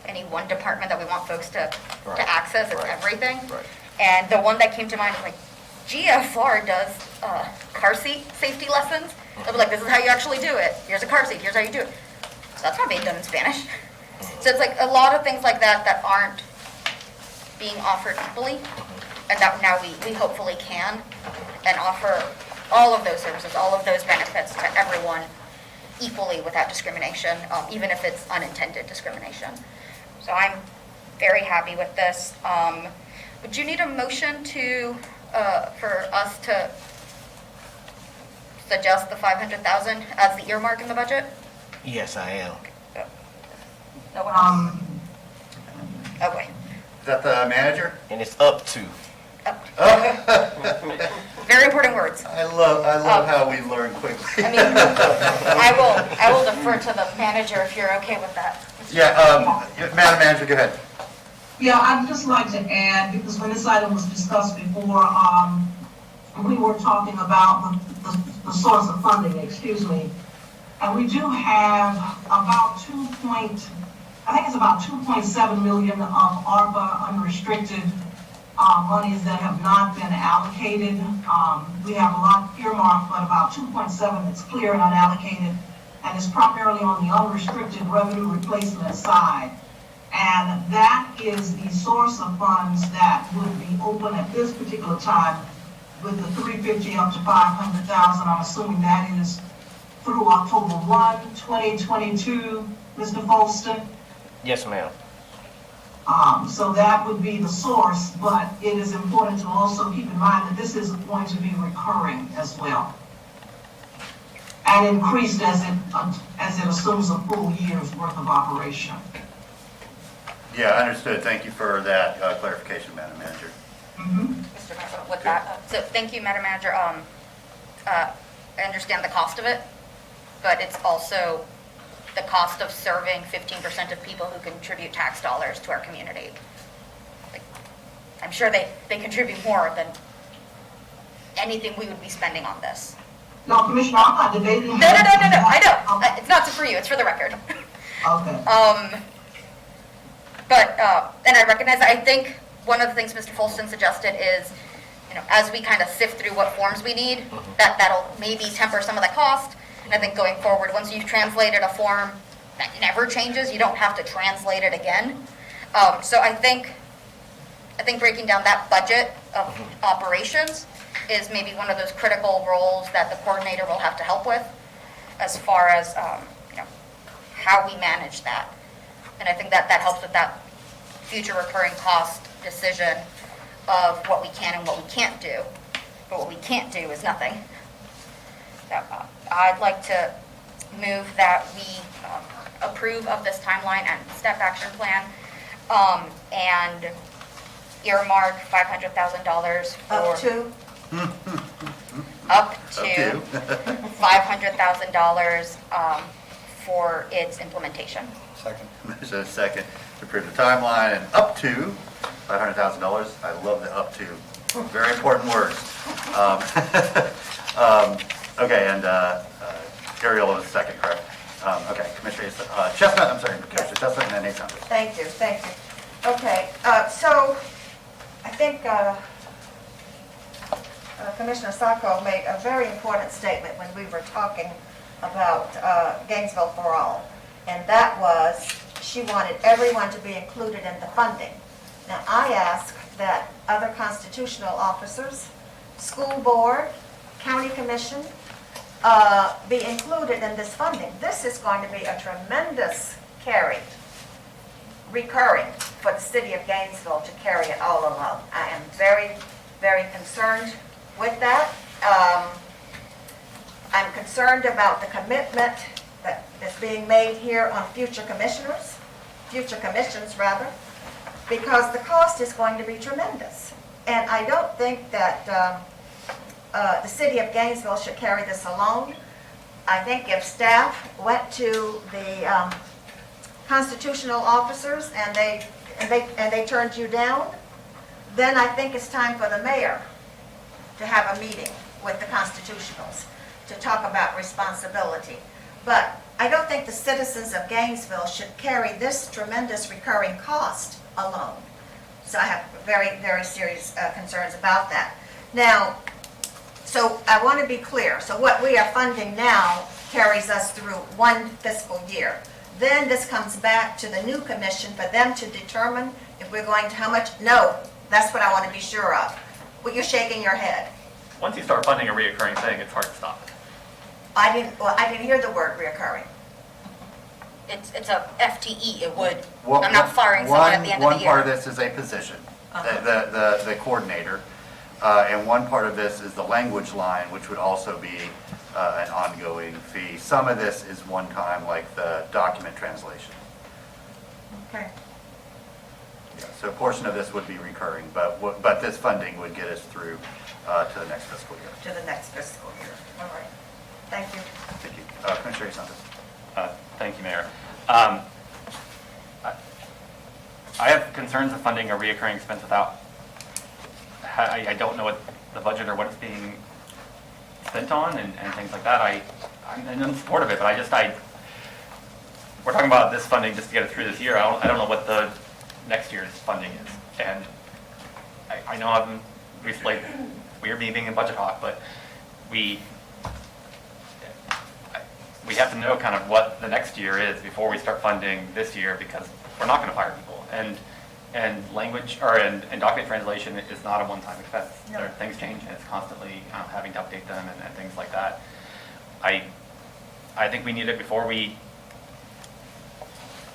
any one department that we want folks to access, it's everything. Right. And the one that came to mind was GFR does car seat safety lessons. They'll be this is how you actually do it. Here's a car seat, here's how you do it. So that's not being done in Spanish. So it's a lot of things like that aren't being offered equally, and that now we hopefully can, and offer all of those services, all of those benefits to everyone equally without discrimination, even if it's unintended discrimination. So I'm very happy with this. Would you need a motion for us to suggest the 500,000 as the earmark in the budget? Yes, I am. No one else? Okay. Is that the manager? And it's up to. Very important words. I love how we learn quickly. I mean, I will defer to the manager if you're okay with that. Yeah, Madam Manager, go ahead. Yeah, I'd just like to add, because when this item was discussed before, we were talking about the source of funding, and we do have about 2.7 million of ARPA unrestricted monies that have not been allocated. We have a lot earmarked, but about 2.7 that's clear and unallocated, and it's primarily on the unrestricted revenue replacement side. And that is the source of funds that would be open at this particular time with the 350 up to 500,000. I'm assuming that is through October 1, 2022, Mr. Folston. Yes, ma'am. So that would be the source, but it is important to also keep in mind that this is going to be recurring as well, and increased as it assumes a full year's worth of operation. Yeah, understood. Thank you for that clarification, Madam Manager. Mr. Mayor, with that, so thank you, Madam Manager. I understand the cost of it, but it's also the cost of serving 15% of people who contribute tax dollars to our community. I'm sure they contribute more than anything we would be spending on this. No, Commissioner, I'm not debating. No, I know. It's not for you, it's for the record. Okay. But, and I recognize, I think one of the things Mr. Folston suggested is, as we kind of sift through what forms we need, that'll maybe temper some of the cost. And I think going forward, once you've translated a form that never changes, you don't have to translate it again. So I think breaking down that budget of operations is maybe one of those critical roles that the coordinator will have to help with, as far as how we manage that. And I think that helps with that future recurring cost decision of what we can and what we can't do. But what we can't do is nothing. So I'd like to move that we approve of this timeline and step action plan, and earmark $500,000 for. Up to $500,000 for its implementation. Second. There's a second to approve the timeline and up to $500,000. I love the up to. Very important words. Okay, and Ariel was second, correct? Okay, Commissioner Chestnut, I'm sorry, Commissioner Chestnut and then Nate Saunders. Thank you. Okay, so I think Commissioner Sacco made a very important statement when we were talking about Gainesville for All, and that was she wanted everyone to be included in the funding. Now, I ask that other constitutional officers, school board, county commission, be included in this funding. This is going to be a tremendous carry, recurring, for the city of Gainesville to carry it all along. I am very, very concerned with that. I'm concerned about the commitment that is being made here on future commissions, because the cost is going to be tremendous. And I don't think that the city of Gainesville should carry this alone. I think if staff went to the constitutional officers and they turned you down, then I think it's time for the mayor to have a meeting with the constitutionals to talk about responsibility. But I don't think the citizens of Gainesville should carry this tremendous recurring cost alone. So I have very, very serious concerns about that. Now, so I want to be clear. So what we are funding now carries us through one fiscal year. Then this comes back to the new commission for them to determine if we're going to how much. No, that's what I want to be sure of. Well, you're shaking your head. Once you start funding a reoccurring thing, it's hard to stop. I didn't hear the word reoccurring. It's a FTE. It would. I'm not firing someone at the end of the year. One part of this is a position, the coordinator, and one part of this is the language line, which would also be an ongoing fee. Some of this is one time, like the document translation. Okay. Yeah, so a portion of this would be recurring, but this funding would get us through to the next fiscal year. To the next fiscal year. All right. Thank you. Thank you. Commissioner Saunders. Thank you, Mayor. I have concerns of funding a reoccurring expense without, I don't know what the budget or what it's being spent on and things like that. I'm in support of it, but we're talking about this funding just to get it through this year. I don't know what the next year's funding is. And I know I'm recently, we're being in budget hawk, but we have to know kind of what the next year is before we start funding this year, because we're not going to fire people. And language and document translation is not a one-time expense. No. Things change, and it's constantly having to update them and things like that. I think we need it before we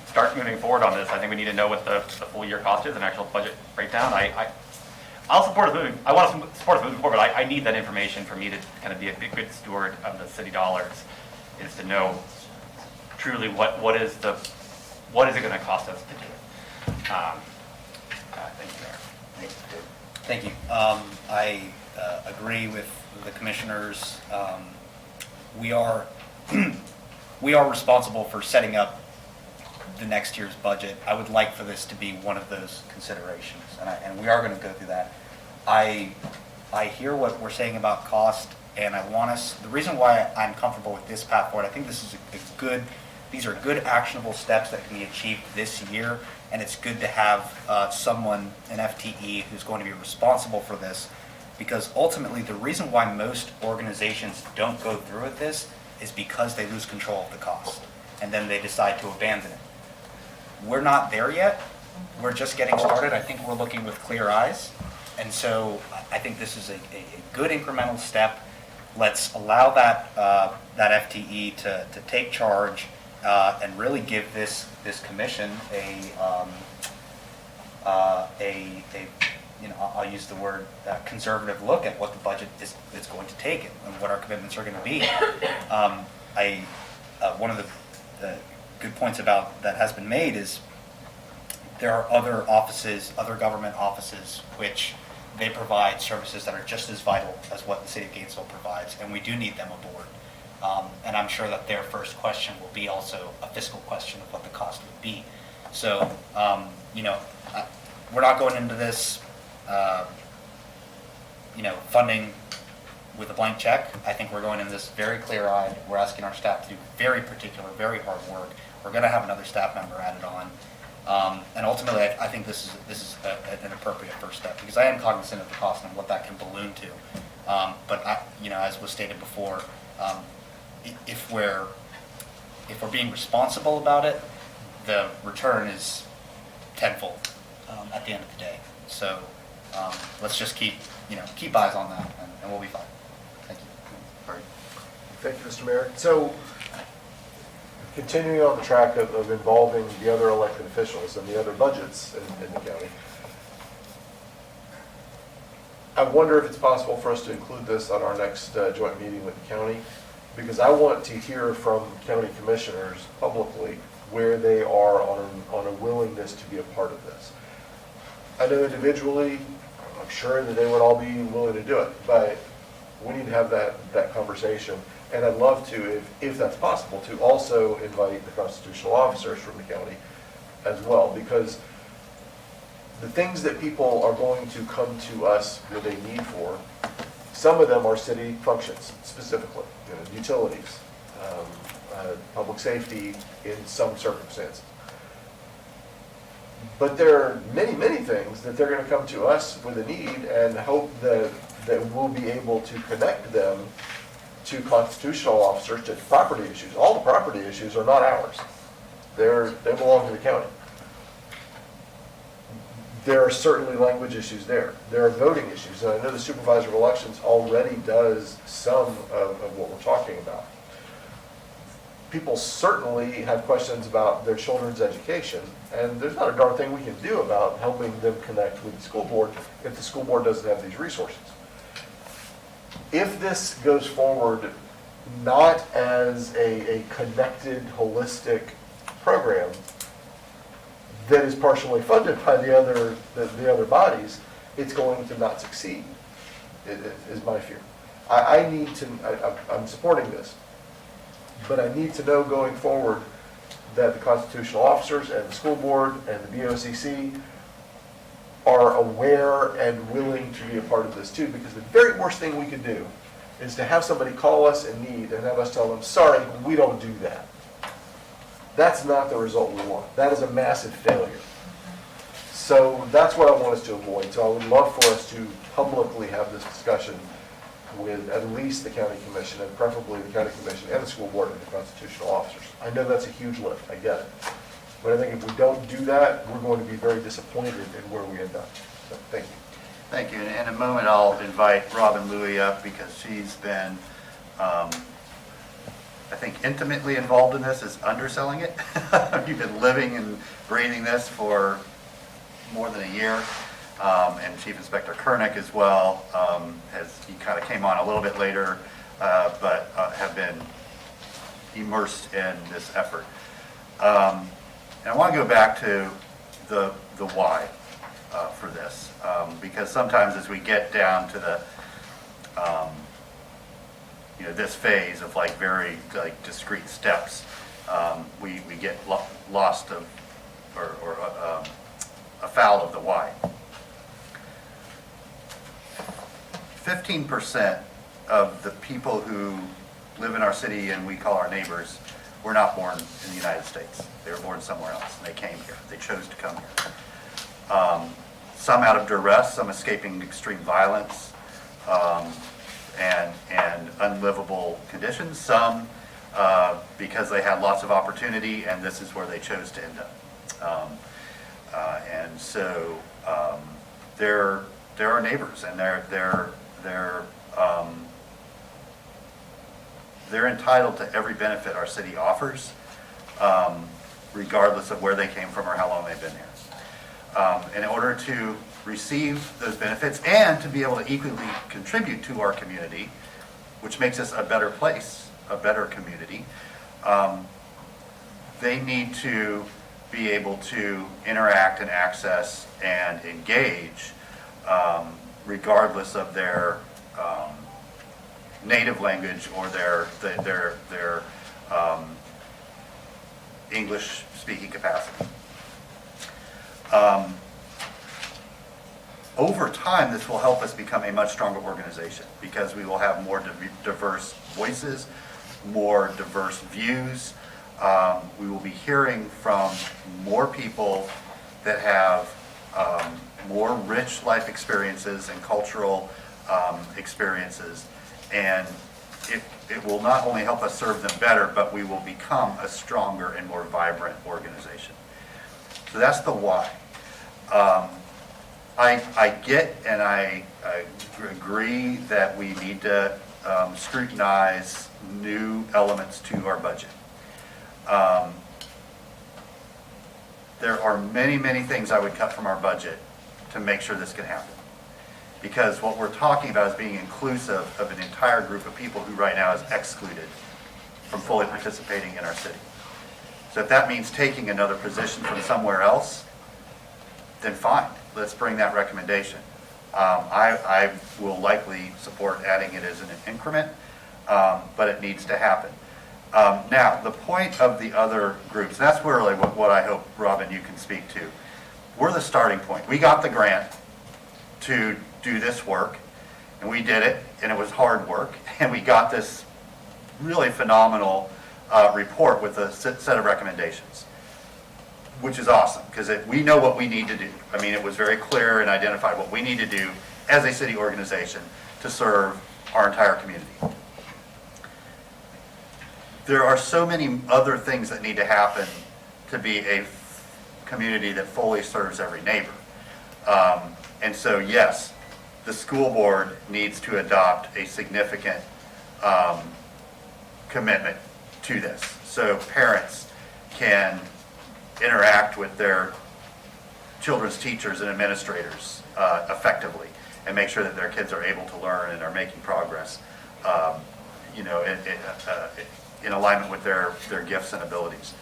start moving forward on this. I think we need to know what the full year cost is, an actual budget breakdown. I'll support us moving. I want to support us moving forward, but I need that information for me to kind of be a good steward of the city dollars. Is to know truly what is it going to cost us to do it. Thank you, Mayor. Thank you. I agree with the commissioners. We are responsible for setting up the next year's budget. I would like for this to be one of those considerations, and we are going to go through that. I hear what we're saying about cost, and I want us. The reason why I'm comfortable with this path forward, I think this is these are good actionable steps that can be achieved this year, and it's good to have someone, an FTE, who's going to be responsible for this, because ultimately the reason why most organizations don't go through with this is because they lose control of the cost, and then they decide to abandon it. We're not there yet. We're just getting started. I think we're looking with clear eyes, and so I think this is a good incremental step. Let's allow that FTE to take charge and really give this commission a I'll use the word conservative look at what the budget is going to take and what our commitments are going to be. One of the good points about that has been made is there are other offices, other government offices, which they provide services that are just as vital as what the city of Gainesville provides, and we do need them aboard. And I'm sure that their first question will be also a fiscal question of what the cost would be. So, we're not going into this, funding with a blank check. I think we're going into this very clear-eyed. We're asking our staff to do very particular, very hard work. We're going to have another staff member added on. And ultimately, I think this is an appropriate first step, because I am cognizant of the cost and what that can balloon to. But as was stated before, if we're being responsible about it, the return is tenfold at the end of the day. So let's just keep eyes on that, and we'll be fine. Thank you. Thank you, Mr. Mayor. So, continuing on the track of involving the other elected officials and the other budgets in the county, I wonder if it's possible for us to include this on our next joint meeting with the county, because I want to hear from county commissioners publicly where they are on a willingness to be a part of this. I know individually, I'm sure that they would all be willing to do it, but we need to have that conversation. And I'd love to, if that's possible, to also invite the constitutional officers from the county as well, because the things that people are going to come to us with a need for, some of them are city functions specifically, utilities, public safety in some circumstances. But there are many, many things that they're going to come to us with a need and hope that we'll be able to connect them to constitutional officers, to property issues. All the property issues are not ours. They belong to the county. There are certainly language issues there. There are voting issues. And I know the supervisor of elections already does some of what we're talking about. People certainly have questions about their children's education, and there's not a darn thing we can do about helping them connect with the school board if the school board doesn't have these resources. If this goes forward not as a connected, holistic program that is partially funded by the other bodies, it's going to not succeed, is my fear. I'm supporting this, but I need to know going forward that the constitutional officers and the school board and the BOCC are aware and willing to be a part of this too, because the very worst thing we could do is to have somebody call us in need and have us tell them, sorry, we don't do that. That's not the result we want. That is a massive failure. So that's what I want us to avoid. So I would love for us to publicly have this discussion with at least the county commission, and preferably the county commission and the school board and the constitutional officers. I know that's a huge lift, I get it. But I think if we don't do that, we're going to be very disappointed in where we end up. So, thank you. Thank you. And in a moment, I'll invite Robin Louie up, because she's been, I think, intimately involved in this, is underselling it. You've been living and breathing this for more than a year. And Chief Inspector Kernick as well, he kind of came on a little bit later, but have been immersed in this effort. And I want to go back to the why for this, because sometimes as we get down to the this phase of very discrete steps, we get lost of or afoul of the why. 15% of the people who live in our city and we call our neighbors were not born in the United States. They were born somewhere else, and they came here. They chose to come here. Some out of duress, some escaping extreme violence and unlivable conditions, some because they had lots of opportunity and this is where they chose to end up. And so they're our neighbors, and they're entitled to every benefit our city offers, regardless of where they came from or how long they've been here. And in order to receive those benefits and to be able to equally contribute to our community, which makes us a better place, a better community, they need to be able to interact and access and engage regardless of their native language or their English speaking capacity. Over time, this will help us become a much stronger organization because we will have more diverse voices, more diverse views. We will be hearing from more people that have more rich life experiences and cultural experiences. And it will not only help us serve them better, but we will become a stronger and more vibrant organization. So that's the why. I get and I agree that we need to scrutinize new elements to our budget. There are many, many things I would cut from our budget to make sure this can happen. Because what we're talking about is being inclusive of an entire group of people who right now is excluded from fully participating in our city. So if that means taking another position from somewhere else, then fine, let's bring that recommendation. I will likely support adding it as an increment, but it needs to happen. Now, the point of the other groups, that's really what I hope, Robin, you can speak to. We're the starting point. We got the grant to do this work, and we did it, and it was hard work, and we got this really phenomenal report with a set of recommendations, which is awesome, because we know what we need to do. I mean, it was very clear and identified what we need to do as a city organization to serve our entire community. There are so many other things that need to happen to be a community that fully serves every neighbor. And so, yes, the school board needs to adopt a significant commitment to this. So parents can interact with their children's teachers and administrators effectively and make sure that their kids are able to learn and are making progress, in alignment with their gifts and abilities.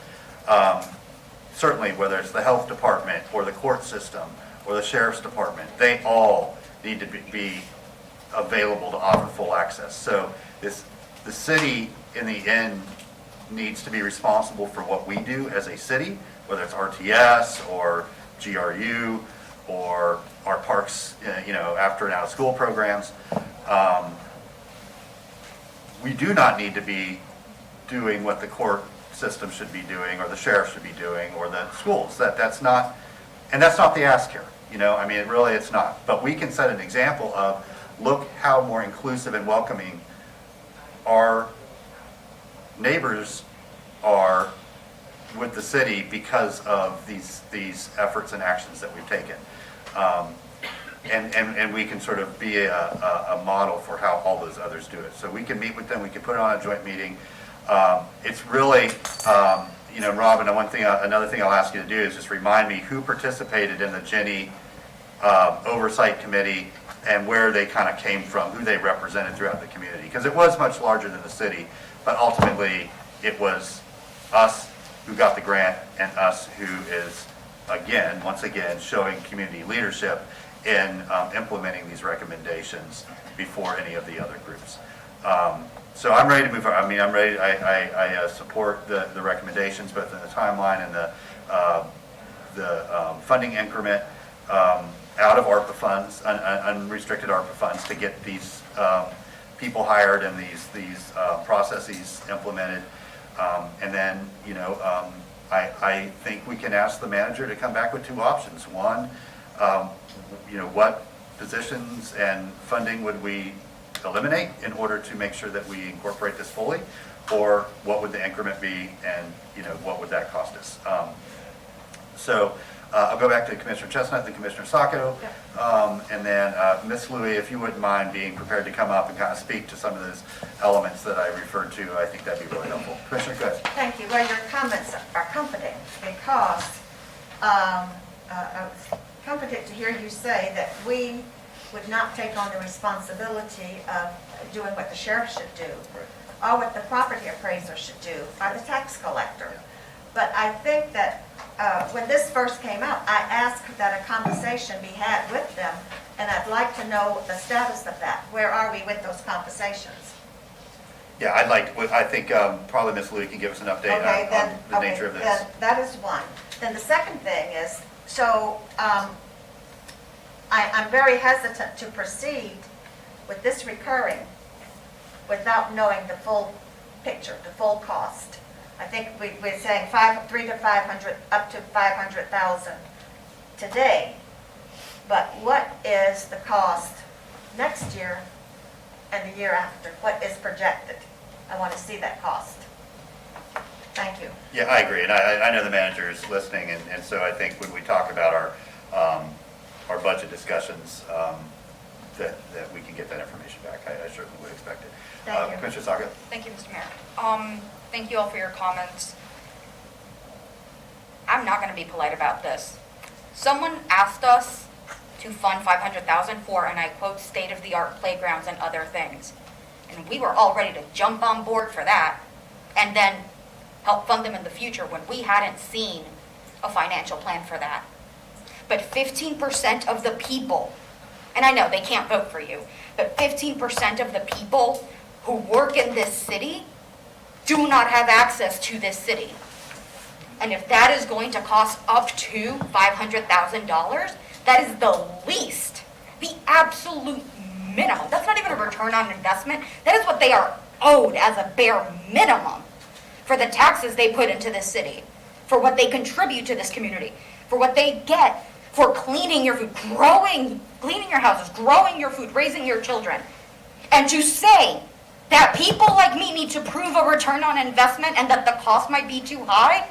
Certainly, whether it's the health department or the court system or the sheriff's department, they all need to be available to offer full access. So the city, in the end, needs to be responsible for what we do as a city, whether it's RTS or GRU or our parks, after and out of school programs. We do not need to be doing what the court system should be doing or the sheriff should be doing or the schools. That's not the ask here. It's not. But we can set an example of, look how more inclusive and welcoming our neighbors are with the city because of these efforts and actions that we've taken. And we can sort of be a model for how all those others do it. So we can meet with them, we can put it on a joint meeting. It's really, Robin, another thing I'll ask you to do is just remind me who participated in the Jenny Oversight Committee and where they kind of came from, who they represented throughout the community. Because it was much larger than the city, but ultimately it was us who got the grant and us who is, once again, showing community leadership in implementing these recommendations before any of the other groups. So I'm ready to move on. I'm ready. I support the recommendations, both in the timeline and the funding increment out of ARPA funds, unrestricted ARPA funds, to get these people hired and these processes implemented. And then, I think we can ask the manager to come back with two options. One, what positions and funding would we eliminate in order to make sure that we incorporate this fully, or what would the increment be, and what would that cost us? So I'll go back to Commissioner Chestnut, then Commissioner Sacco, and then Ms. Louie, if you wouldn't mind being prepared to come up and kind of speak to some of those elements that I referred to, I think that'd be really helpful. Commissioner, go ahead. Thank you. Well, your comments are comforting because comforted to hear you say that we would not take on the responsibility of doing what the sheriff should do, or what the property appraiser should do, or the tax collector. But I think that when this first came out, I asked that a conversation be had with them, and I'd like to know the status of that. Where are we with those conversations? Yeah, I think probably Ms. Louie can give us an update on the nature of this. Then that is one. Then the second thing is, so I'm very hesitant to proceed with this recurring without knowing the full picture, the full cost. I think we're saying 300 to 500, up to 500,000 today. But what is the cost next year and the year after? What is projected? I want to see that cost. Thank you. Yeah, I agree, and I know the manager is listening, and so I think when we talk about our budget discussions, that we can get that information back. I certainly would expect it. Thank you. Commissioner Saga? Thank you, Mr. Mayor. Thank you all for your comments. I'm not going to be polite about this. Someone asked us to fund $500,000 for, and I quote, state-of-the-art playgrounds and other things. And we were all ready to jump on board for that and then help fund them in the future when we hadn't seen a financial plan for that. But 15% of the people, and I know they can't vote for you, but 15% of the people who work in this city do not have access to this city. And if that is going to cost up to $500,000, that is the least, the absolute minimum. That's not even a return on investment. That is what they are owed as a bare minimum for the taxes they put into this city, for what they contribute to this community, for what they get for cleaning your food, cleaning your houses, growing your food, raising your children. And to say that people like me need to prove a return on investment and that the cost might be too high,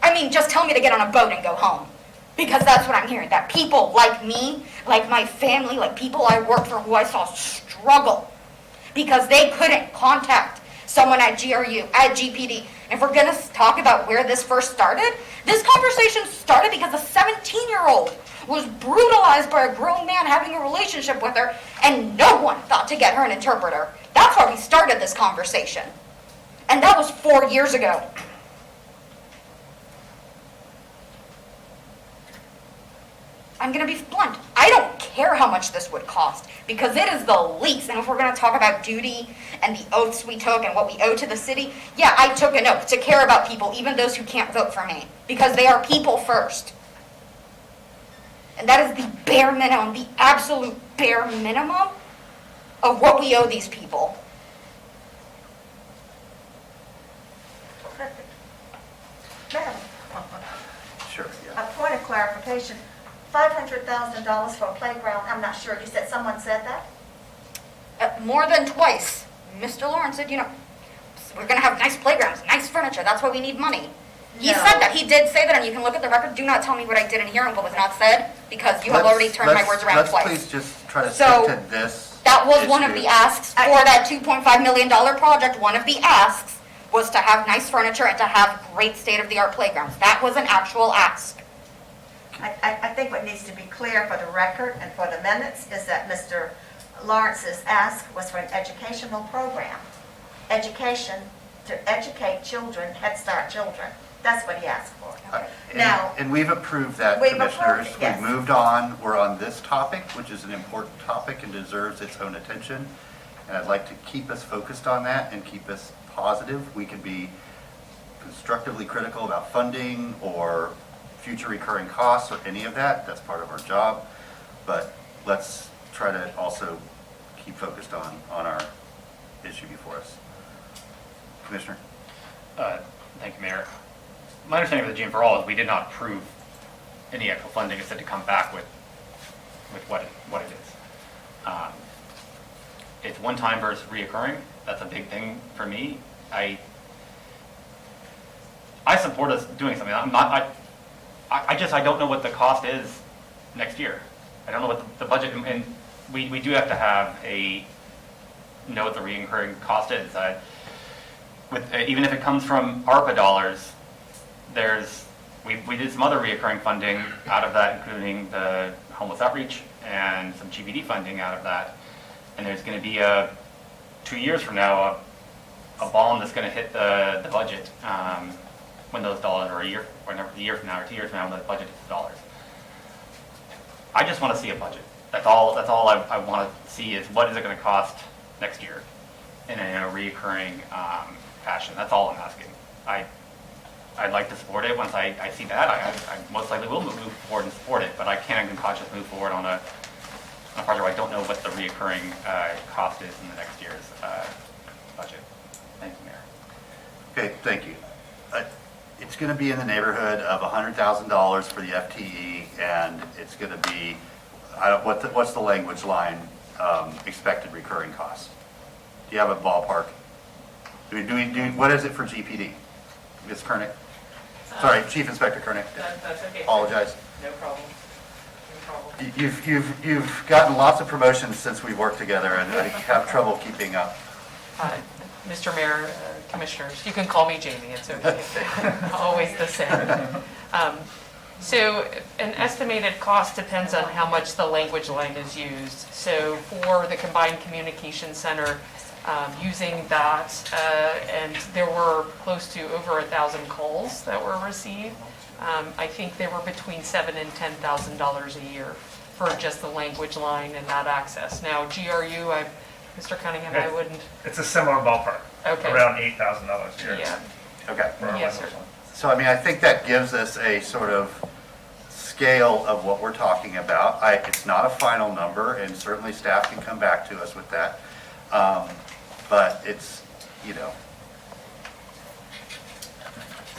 I mean, just tell me to get on a boat and go home. Because that's what I'm hearing, that people like me, like my family, like people I worked for who I saw struggle because they couldn't contact someone at GRU, at GPD. And if we're going to talk about where this first started, this conversation started because a 17-year-old was brutalized by a grown man having a relationship with her, and no one thought to get her an interpreter. That's why we started this conversation. And that was 4 years ago. I'm going to be blunt. I don't care how much this would cost because it is the least. And if we're going to talk about duty and the oaths we took and what we owe to the city, yeah, I took an oath to care about people, even those who can't vote for me, because they are people first. And that is the bare minimum, the absolute bare minimum of what we owe these people. Madam, Sure, yeah. a point of clarification. $500,000 for a playground, I'm not sure. You said someone said that? More than twice. Mr. Lawrence said, we're going to have nice playgrounds, nice furniture. That's why we need money. He said that. He did say that, and you can look at the record. Do not tell me what I didn't hear and what was not said, because you have already turned my words around twice. Let's please just try to stick to this. That was one of the asks for that $2.5 million project. One of the asks was to have nice furniture and to have great state-of-the-art playgrounds. That was an actual ask. I think what needs to be clear for the record and for the minutes is that Mr. Lawrence's ask was for an educational program. Education to educate children, Head Start children. That's what he asked for. Now, And we've approved that, We've Commissioners. approved it, yes. We've moved on. We're on this topic, which is an important topic and deserves its own attention. And I'd like to keep us focused on that and keep us positive. We can be constructively critical about funding or future recurring costs or any of that. That's part of our job. But let's try to also keep focused on our issue before us. Commissioner? Thank you, Mayor. My understanding of the GM4All is we did not approve any actual funding. It said to come back with what it is. It's one time versus reoccurring. That's a big thing for me. I support us doing something. I don't know what the cost is next year. I don't know what the budget, and we do have to have know what the reoccurring cost is. Even if it comes from ARPA dollars, we did some other reoccurring funding out of that, including the homeless outreach and some GBD funding out of that. And there's going to be 2 years from now, a bomb that's going to hit the budget when those dollars, or a year from now, or 2 years from now, when the budget hits the dollars. I just want to see a budget. That's all I want to see is what is it going to cost next year in a reoccurring fashion. That's all I'm asking. I'd like to support it. Once I see that, I most likely will move forward and support it, but I can't in conscience move forward on a project where I don't know what the reoccurring cost is in the next year's budget. Thank you, Mayor. Okay, thank you. It's going to be in the neighborhood of $100,000 for the FTE, and it's going to be, what's the language line, expected recurring costs? Do you have a ballpark? What is it for GPD? Ms. Kernick? Sorry, Chief Inspector Kernick. That's okay. Apologize. No problem. You've gotten lots of promotions since we worked together, and I have trouble keeping up. Mr. Mayor, Commissioners, you can call me Jamie, it's okay. Always the same. So an estimated cost depends on how much the language line is used. So for the Combined Communication Center, using that, and there were close to over 1,000 calls that were received. I think they were between $7,000 and $10,000 a year for just the language line and that access. Now, GRU, Mr. Cunningham, I wouldn't. It's a similar ballpark. Okay. Around $8,000 a year. Yeah. Okay. Yes, sir. So, I mean, I think that gives us a sort of scale of what we're talking about. It's not a final number, and certainly staff can come back to us with that. But it's,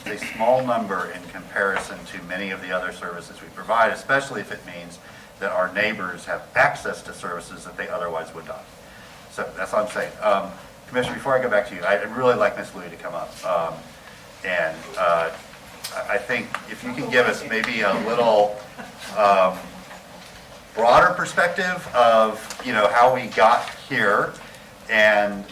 a small number in comparison to many of the other services we provide, especially if it means that our neighbors have access to services that they otherwise would not. So that's what I'm saying. Commissioner, before I go back to you, I'd really like Ms. Louie to come up. I think if you can give us maybe a little broader perspective of, how we got here, and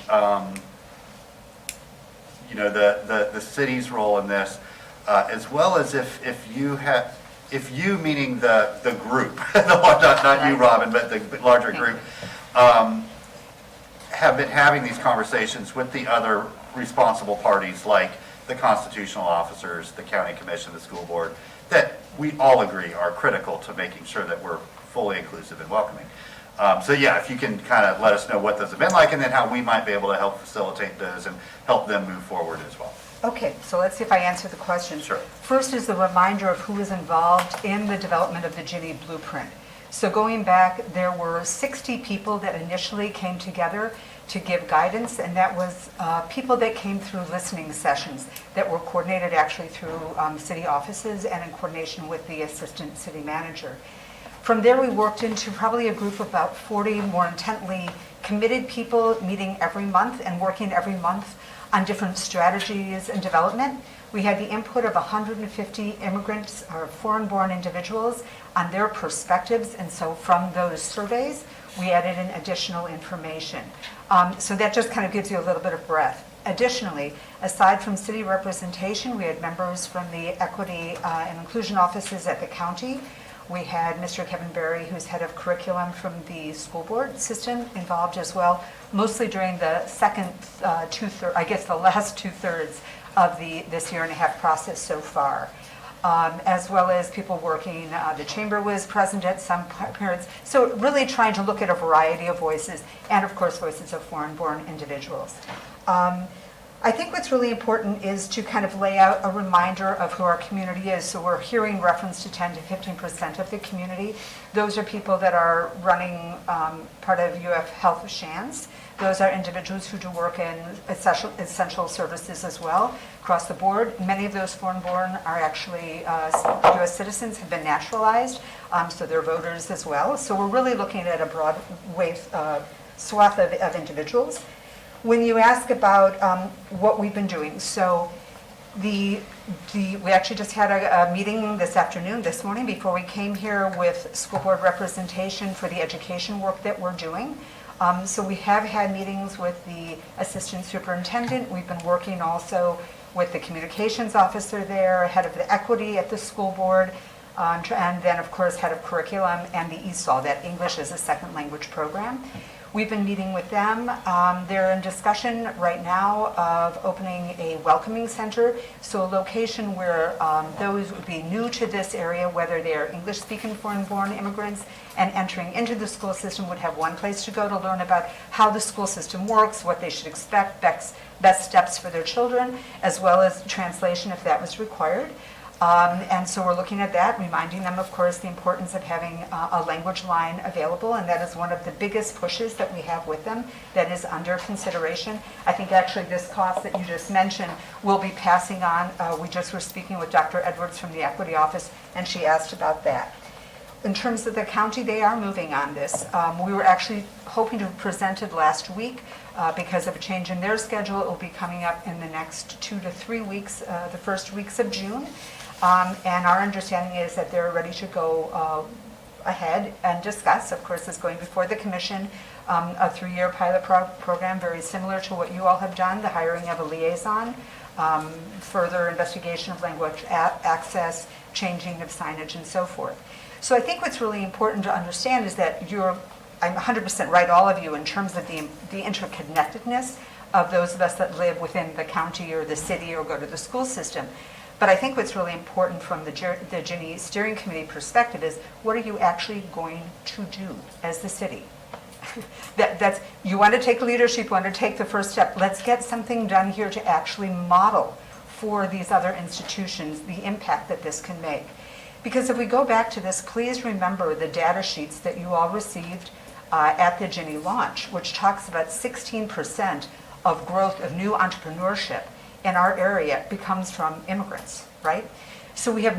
the city's role in this, as well as if you meaning the group, not you, Robin, but the larger group, have been having these conversations with the other responsible parties, like the constitutional officers, the county commission, the school board, that we all agree are critical to making sure that we're fully inclusive and welcoming. So yeah, if you can kind of let us know what those have been like, and then how we might be able to help facilitate those and help them move forward as well. Okay, so let's see if I answer the question. Sure. First is the reminder of who is involved in the development of the Ginny Blueprint. So going back, there were 60 people that initially came together to give guidance, and that was people that came through listening sessions that were coordinated actually through city offices and in coordination with the assistant city manager. From there, we worked into probably a group of about 40 more intently committed people meeting every month and working every month on different strategies and development. We had the input of 150 immigrants or foreign-born individuals on their perspectives, and so from those surveys, we added in additional information. So that just kind of gives you a little bit of breadth. Additionally, aside from city representation, we had members from the equity and inclusion offices at the county. We had Mr. Kevin Berry, who's head of curriculum from the school board system, involved as well, mostly during the second the last two-thirds of this year-and-a-half process so far. As well as people working, the chamber was present at some periods. So really trying to look at a variety of voices, and of course voices of foreign-born individuals. I think what's really important is to kind of lay out a reminder of who our community is. So we're hearing reference to 10 to 15% of the community. Those are people that are running part of UF Health Shands. Those are individuals who do work in essential services as well, across the board. Many of those foreign-born are actually U.S. citizens, have been naturalized, so they're voters as well. So we're really looking at a broad swath of individuals. When you ask about what we've been doing, so we actually just had a meeting this morning before we came here with school board representation for the education work that we're doing. So we have had meetings with the assistant superintendent. We've been working also with the communications officer there, head of the equity at the school board, and then, of course, head of curriculum and the ESOL, that English as a Second Language program. We've been meeting with them. They're in discussion right now of opening a welcoming center, so a location where those would be new to this area, whether they are English-speaking foreign-born immigrants and entering into the school system, would have one place to go to learn about how the school system works, what they should expect, best steps for their children, as well as translation if that was required. And so we're looking at that, reminding them, of course, the importance of having a language line available, and that is one of the biggest pushes that we have with them that is under consideration. I think actually this cost that you just mentioned will be passing on. We just were speaking with Dr. Edwards from the Equity Office, and she asked about that. In terms of the county, they are moving on this. We were actually hoping to have presented last week. Because of a change in their schedule, it will be coming up in the next 2 to 3 weeks, the first weeks of June. And our understanding is that they're ready to go ahead and discuss. Of course, it's going before the commission, a 3-year pilot program, very similar to what you all have done, the hiring of a liaison, further investigation of language access, changing of signage, and so forth. So I think what's really important to understand is that I'm 100% right, all of you, in terms of the interconnectedness of those of us that live within the county or the city or go to the school system. But I think what's really important from the Ginny Steering Committee perspective is, what are you actually going to do as the city? You want to take leadership, you want to take the first step. Let's get something done here to actually model for these other institutions the impact that this can make. Because if we go back to this, please remember the data sheets that you all received at the Ginny launch, which talks about 16% of growth of new entrepreneurship in our area becomes from immigrants, right? So we have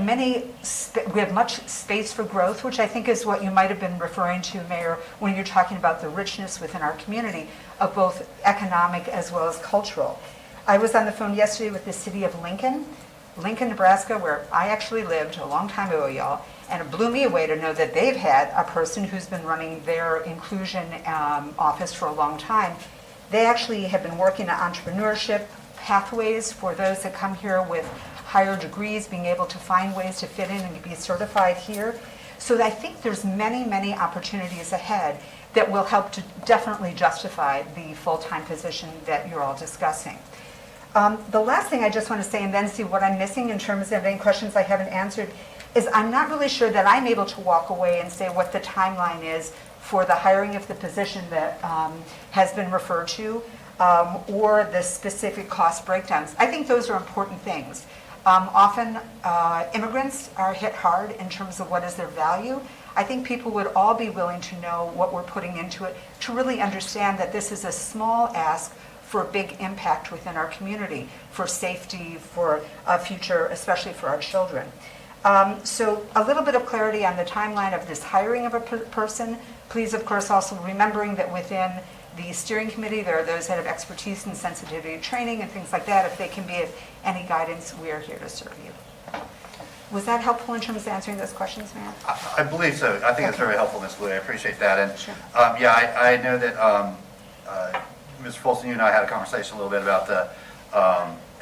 much space for growth, which I think is what you might have been referring to, Mayor, when you're talking about the richness within our community of both economic as well as cultural. I was on the phone yesterday with the city of Lincoln, Nebraska, where I actually lived a long time ago, y'all, and it blew me away to know that they've had a person who's been running their inclusion office for a long time. They actually have been working on entrepreneurship pathways for those that come here with higher degrees, being able to find ways to fit in and be certified here. So I think there's many, many opportunities ahead that will help to definitely justify the full-time position that you're all discussing. The last thing I just want to say, and then see what I'm missing in terms of any questions I haven't answered, is I'm not really sure that I'm able to walk away and say what the timeline is for the hiring of the position that has been referred to, or the specific cost breakdowns. I think those are important things. Often immigrants are hit hard in terms of what is their value. I think people would all be willing to know what we're putting into it to really understand that this is a small ask for a big impact within our community, for safety, for a future, especially for our children. So a little bit of clarity on the timeline of this hiring of a person. Please, of course, also remembering that within the steering committee, there are those that have expertise in sensitivity training and things like that. If they can be of any guidance, we are here to serve you. Was that helpful in terms of answering those questions, Mayor? I believe so. I think it's very helpful, Ms. Lee. I appreciate that. And Sure. I know that Mr. Folsom, you and I had a conversation a little bit about the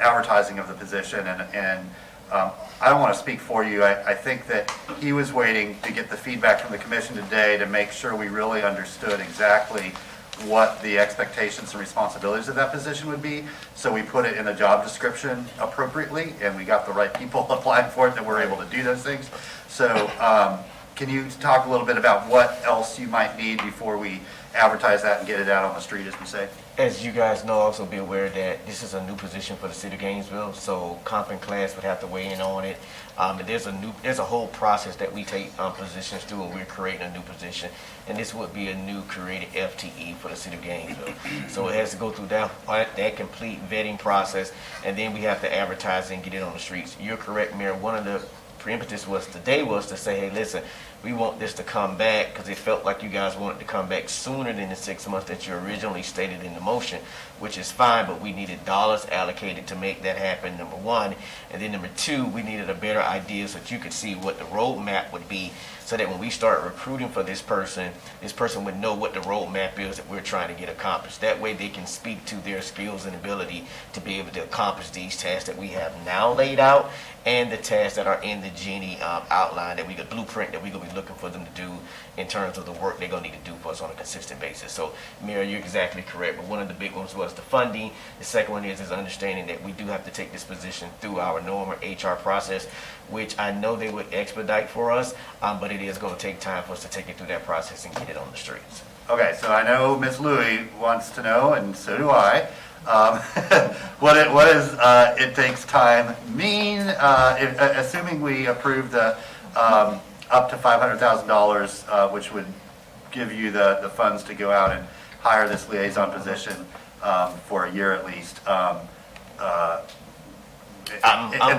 advertising of the position, and I don't want to speak for you. I think that he was waiting to get the feedback from the commission today to make sure we really understood exactly what the expectations and responsibilities of that position would be. So we put it in the job description appropriately, and we got the right people applying for it that were able to do those things. So can you talk a little bit about what else you might need before we advertise that and get it out on the street, as we say? As you guys know, also be aware that this is a new position for the city of Gainesville, so comp and class would have to weigh in on it. And there's a whole process that we take positions through when we're creating a new position, and this would be a new created FTE for the city of Gainesville. So it has to go through that complete vetting process, and then we have to advertise and get it on the streets. You're correct, Mayor. One of the impetus was today was to say, hey, listen, We want this to come back because it felt like you guys wanted to come back sooner than the 6 months that you originally stated in the motion, which is fine, but we needed dollars allocated to make that happen, number one. And then number two, we needed a better idea so that you could see what the roadmap would be, so that when we start recruiting for this person would know what the roadmap is that we're trying to get accomplished. That way they can speak to their skills and ability to be able to accomplish these tasks that we have now laid out and the tasks that are in the Genie outline, that we got blueprint that we're going to be looking for them to do in terms of the work they're going to need to do for us on a consistent basis. So, Mayor, you're exactly correct, but one of the big ones was the funding. The second one is understanding that we do have to take this position through our normal HR process, which I know they would expedite for us, but it is going to take time for us to take it through that process and get it on the streets. Okay, so I know Ms. Louie wants to know, and so do I, what does it takes time mean? Assuming we approve the up to $500,000, which would give you the funds to go out and hire this liaison position for a year at least. At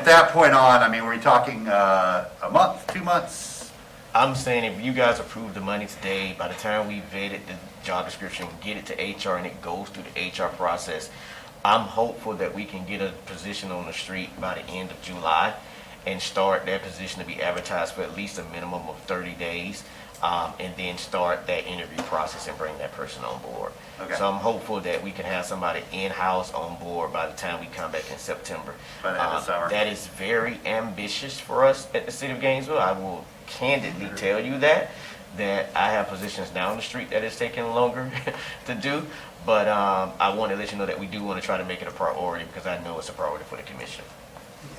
that point on, I mean, were we talking a month, 2 months? I'm saying if you guys approve the money today, by the time we vetted the job description, get it to HR, and it goes through the HR process, I'm hopeful that we can get a position on the street by the end of July and start that position to be advertised for at least a minimum of 30 days, and then start that interview process and bring that person on board. Okay. So I'm hopeful that we can have somebody in-house on board by the time we come back in September. By the end of summer. That is very ambitious for us at the City of Gainesville. I will candidly tell you that I have positions now on the street that is taking longer to do, but I want to let you know that we do want to try to make it a priority because I know it's a priority for the commission.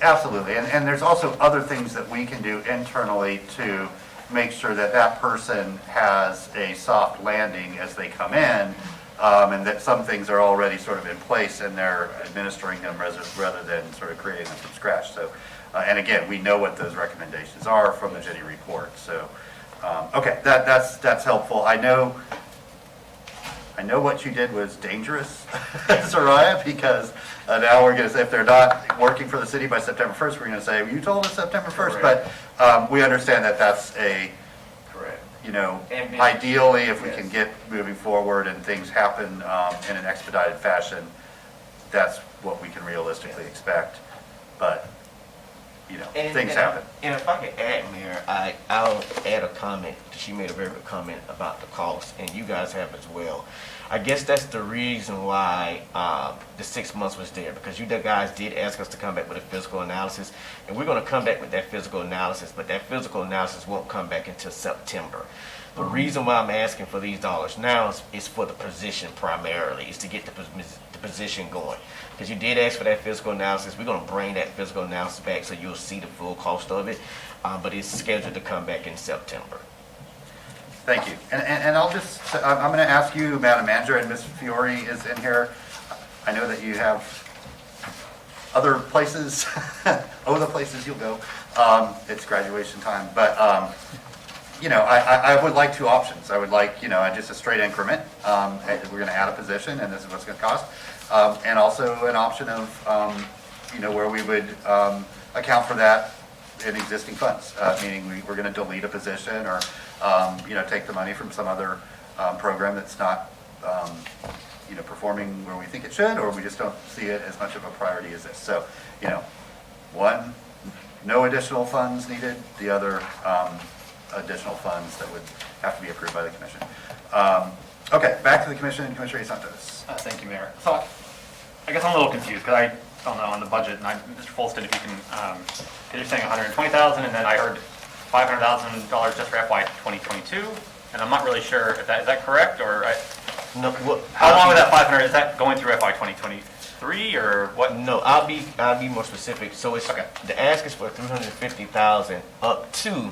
Absolutely, and there's also other things that we can do internally to make sure that that person has a soft landing as they come in, and that some things are already sort of in place and they're administering them rather than sort of creating them from scratch. So, and again, we know what those recommendations are from the Jenny report. So, okay, that's helpful. I know what you did was dangerous, Soraya, because now we're going to say if they're not working for the city by September 1st, we're going to say, well, you told us September 1st, Correct. but we understand that that's a, Correct. you know, Ambitious. ideally, if we Yes. can get moving forward and things happen in an expedited fashion, that's what we can realistically expect. But, you know, things happen. And if I could add, Mayor, I'll add a comment. She made a very good comment about the cost, and you guys have as well. I guess that's the reason why the 6 months was there, because you guys did ask us to come back with a physical analysis, and we're going to come back with that physical analysis, but that physical analysis won't come back until September. The reason why I'm asking for these dollars now is for the position primarily, is to get the position going. Because you did ask for that physical analysis. We're going to bring that physical analysis back so you'll see the full cost of it, but it's scheduled to come back in September. Thank you. And I'm going to ask you, Madam Manager, and Ms. Fiore is in here. I know that you have other places, the places you'll go. It's graduation time. But, you know, I would like two options. I would like, you know, just a straight increment. We're going to add a position, and this is what's going to cost. And also an option of, you know, where we would account for that in existing funds, meaning we're going to delete a position or, you know, take the money from some other program that's not, you know, performing where we think it should, or we just don't see it as much of a priority as this. So, you know, one, no additional funds needed. The other, additional funds that would have to be approved by the commission. Okay, back to the commission. Commissioner Santos. Thank you, Mayor. So I guess I'm a little confused because I don't know on the budget, and Mr. Folston, if you can, because you're saying $120,000, and then I heard $500,000 just for FY 2022, and I'm not really sure if is that correct, or No, how long was that 500? Is that going through FY 2023 or what? No, I'll be more specific. So it's Okay. The ask is for $350,000 up to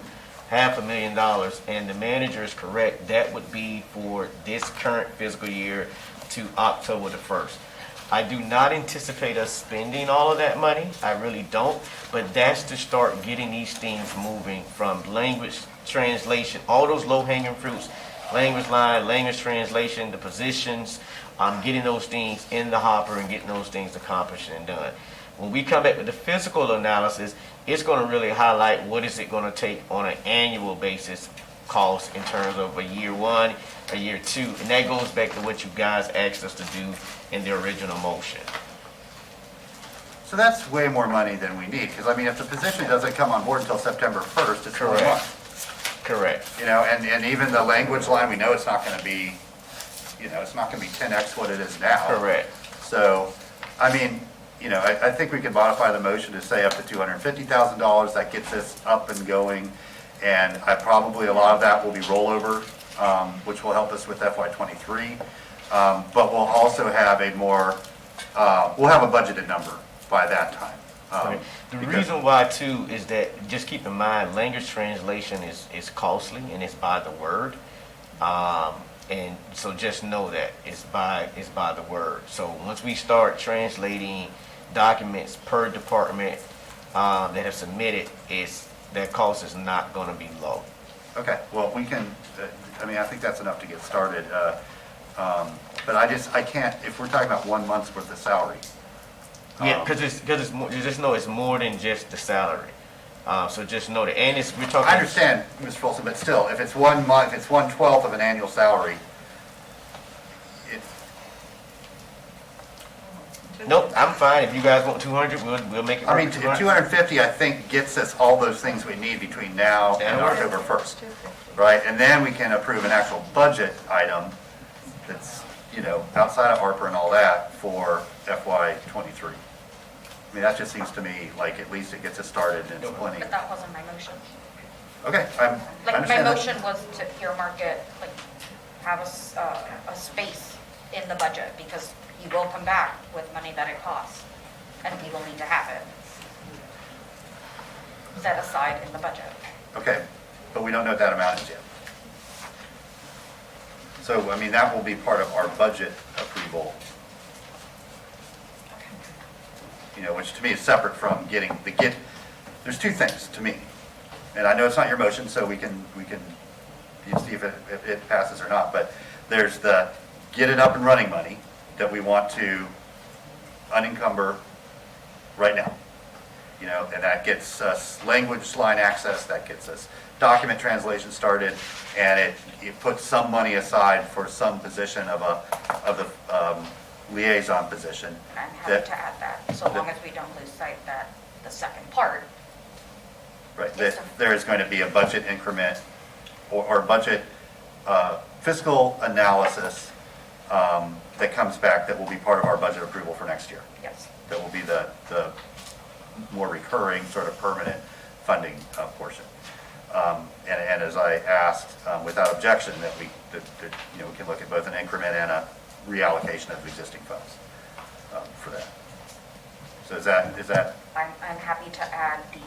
$500,000, and the manager is correct. That would be for this current fiscal year to October the 1st. I do not anticipate us spending all of that money. I really don't. But that's to start getting these things moving from language translation, all those low-hanging fruits, language line, language translation, the positions, getting those things in the hopper and getting those things accomplished and done. When we come back with the physical analysis, it's going to really highlight what is it going to take on an annual basis cost in terms of a year one, a year two, and that goes back to what you guys asked us to do in the original motion. So that's way more money than we need, because I mean, if the position doesn't come on board until September 1st, it's 4 Correct. months. Correct. You know, and even the language line, we know it's not gonna be, you know, it's not gonna be 10x what it is now. Correct. So, I mean, you know, I think we could modify the motion to say up to $250,000, that gets us up and going. And probably a lot of that will be rollover, which will help us with FY '23. But we'll also have a more, we'll have a budgeted number by that time. Right. The because- reason why too is that, just keep in mind, language translation is costly and it's by the word. And so just know that it's by the word. So once we start translating documents per department that have submitted, that cost is not going to be low. Okay, well, we can, I mean, I think that's enough to get started. But I can't, if we're talking about 1 month's worth of salary. Yeah, because it's more, you just know it's more than just the salary. So just know that, and we're talking. I understand, Mr. Folsom, but still, if it's 1 month, if it's 1/12 of an annual salary, Nope, I'm fine. If you guys want 200, we'll make it work. I mean, 250, I think, gets us all those things we need between now and October 1st, right? And then we can approve an actual budget item that's, you know, outside of ARPA and all that for FY '23. I mean, that just seems to me like at least it gets us started and it's plenty. But that wasn't my motion. Okay, I Like, my understand that. motion was to earmark it, like, have a space in the budget, because you will come back with money that it costs, and we will need to have it set aside in the budget. Okay, but we don't know what that amount is yet. So, I mean, that will be part of our budget approval. You know, which to me is separate from there's two things to me. And I know it's not your motion, so we can see if it passes or not, but there's the get it up and running money that we want to unencumber right now. You know, and that gets us language line access, that gets us document translation started, and it puts some money aside for some position of the liaison position. And I'm happy to add that, so long as we don't lose sight that the second part. Right, that there is going to be a budget increment or budget fiscal analysis that comes back that will be part of our budget approval for next year. Yes. That will be the more recurring, sort of permanent funding portion. And as I asked, without objection, that we can look at both an increment and a reallocation of existing funds for that. So is that? I'm happy to add the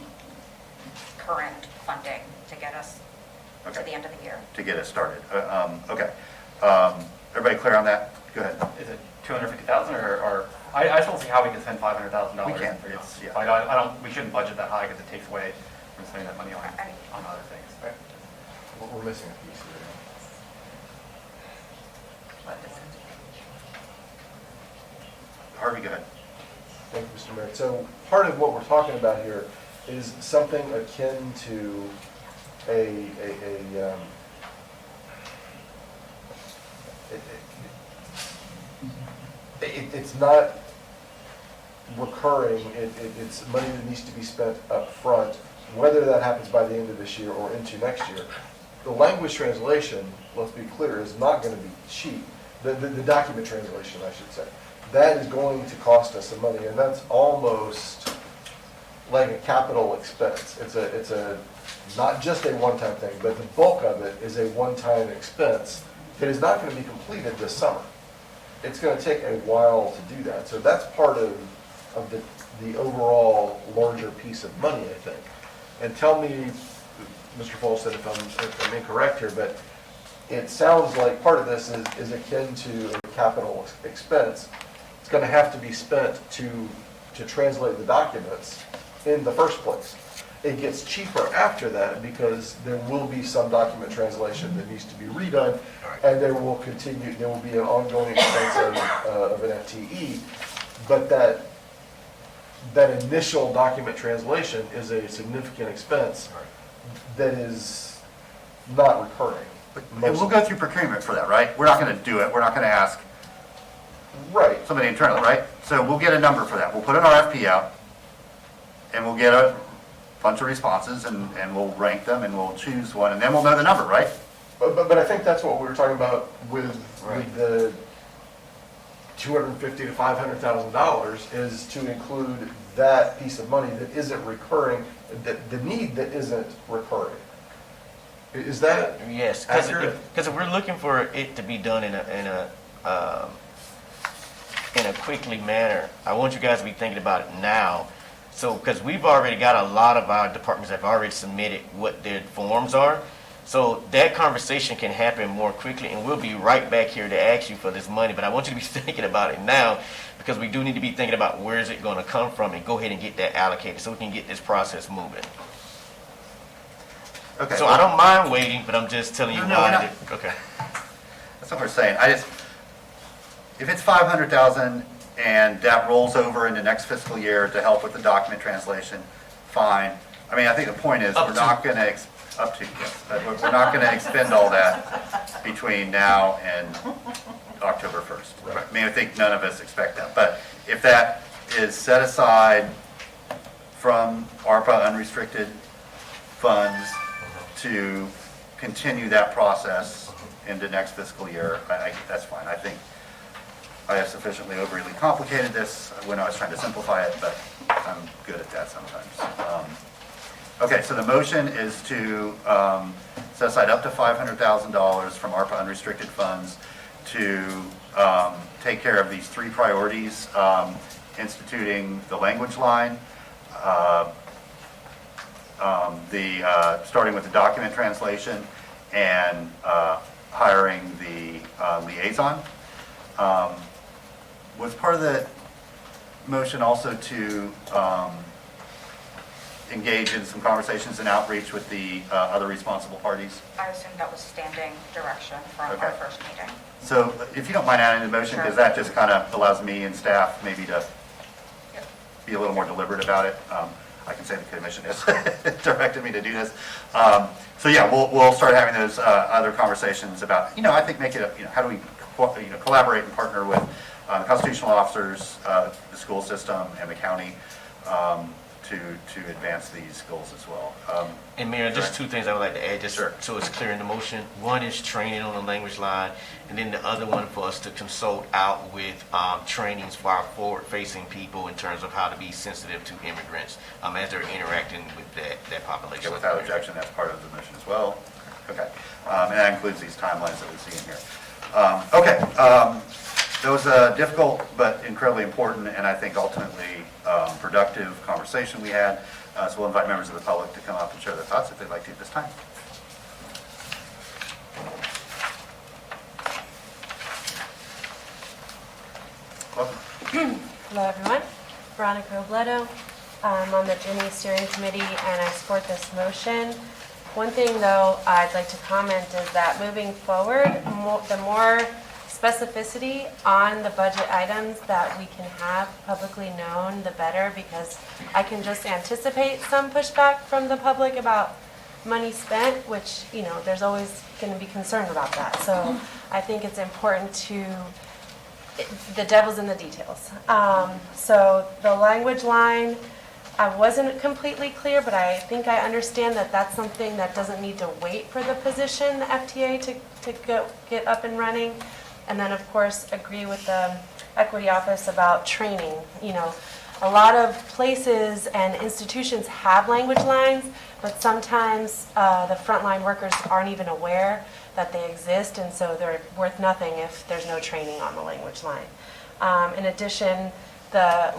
current funding to get us to the end of the year. To get us started. Okay. Everybody clear on that? Go ahead. Is it 250,000 or I just don't see how we can spend $500,000. We can't. We shouldn't budget that high because it takes away from spending that money on other things. Right? We're missing a piece here. Harvey, go ahead. Thank you, Mr. Mayor. So part of what we're talking about here is something akin to it's not recurring. It's money that needs to be spent up front, whether that happens by the end of this year or into next year. The language translation, let's be clear, is not going to be cheap. The document translation, I should say. That is going to cost us some money, and that's almost like a capital expense. It's a not just a one-time thing, but the bulk of it is a one-time expense that is not going to be completed this summer. It's going to take a while to do that. So that's part of the overall larger piece of money, I think. And tell me, Mr. Folsom, if I'm incorrect here, but it sounds like part of this is akin to a capital expense. It's going to have to be spent to translate the documents in the first place. It gets cheaper after that because there will be some document translation that needs to be redone, and there will be an ongoing expense of an FTE. But that initial document translation is a significant expense that is not recurring. And we'll go through procurement for that, right? We're not going to do it. We're not going to ask somebody internally, right? So we'll get a number for that. We'll put an RFP out, and we'll get a bunch of responses, and we'll rank them, and we'll choose one, and then we'll know the number, right? But I think that's what we were talking about with the $250,000 to $500,000 is to include that piece of money that isn't recurring, the need that isn't recurring. Is that Yes, accurate? because if we're looking for it to be done in a quickly manner, I want you guys to be thinking about it now. So, because we've already got a lot of our departments have already submitted what their forms are. So that conversation can happen more quickly, and we'll be right back here to ask you for this money. But I want you to be thinking about it now, because we do need to be thinking about where is it going to come from, and go ahead and get that allocated so we can get this process moving. Okay. So I don't mind waiting, but I'm just telling you No, we're not. Okay. That's what we're saying. If it's 500,000 and that rolls over into next fiscal year to help with the document translation, fine. I mean, I think the point is we're not going to, up to, yes, but we're not going to expend all that between now and October 1st. Right. I mean, I think none of us expect that. But if that is set aside from ARPA unrestricted funds to continue that process into next fiscal year, that's fine. I think I have sufficiently overly complicated this when I was trying to simplify it, but I'm good at that sometimes. Okay, so the motion is to set aside up to $500,000 from ARPA unrestricted funds to take care of these three priorities, instituting the language line, starting with the document translation, and hiring the liaison. Was part of the motion also to engage in some conversations and outreach with the other responsible parties? I assume that was standing direction from our first meeting. So if you don't mind adding the motion, because that just kind of allows me and staff maybe to be a little more deliberate about it. I can say the commission has directed me to do this. So yeah, we'll start having those other conversations about, I think make it, how do we collaborate and partner with the constitutional officers, the school system, and the county to advance these goals as well. And Mayor, just two things I would like to add, just so it's clear in the motion. One is training on the language line, and then the other one for us to consult out with trainings for our forward-facing people in terms of how to be sensitive to immigrants as they're interacting with that population. Okay, without objection, that's part of the mission as well. Okay, and that includes these timelines that we see in here. That was a difficult but incredibly important and I think ultimately productive conversation we had. So we'll invite members of the public to come up and share their thoughts if they'd like to at this time. Welcome. Hello, everyone. Veronica Robledo. I'm on the Ginny Steering Committee, and I support this motion. One thing, though, I'd like to comment is that moving forward, the more specificity on the budget items that we can have publicly known, the better, because I can just anticipate some pushback from the public about money spent, which, there's always going to be concern about that. So I think it's important the devil's in the details. So the language line, I wasn't completely clear, but I think I understand that that's something that doesn't need to wait for the position, the FTA, to get up and running. And then, of course, agree with the Equity Office about training. A lot of places and institutions have language lines, but sometimes the frontline workers aren't even aware that they exist, and so they're worth nothing if there's no training on the language line. In addition,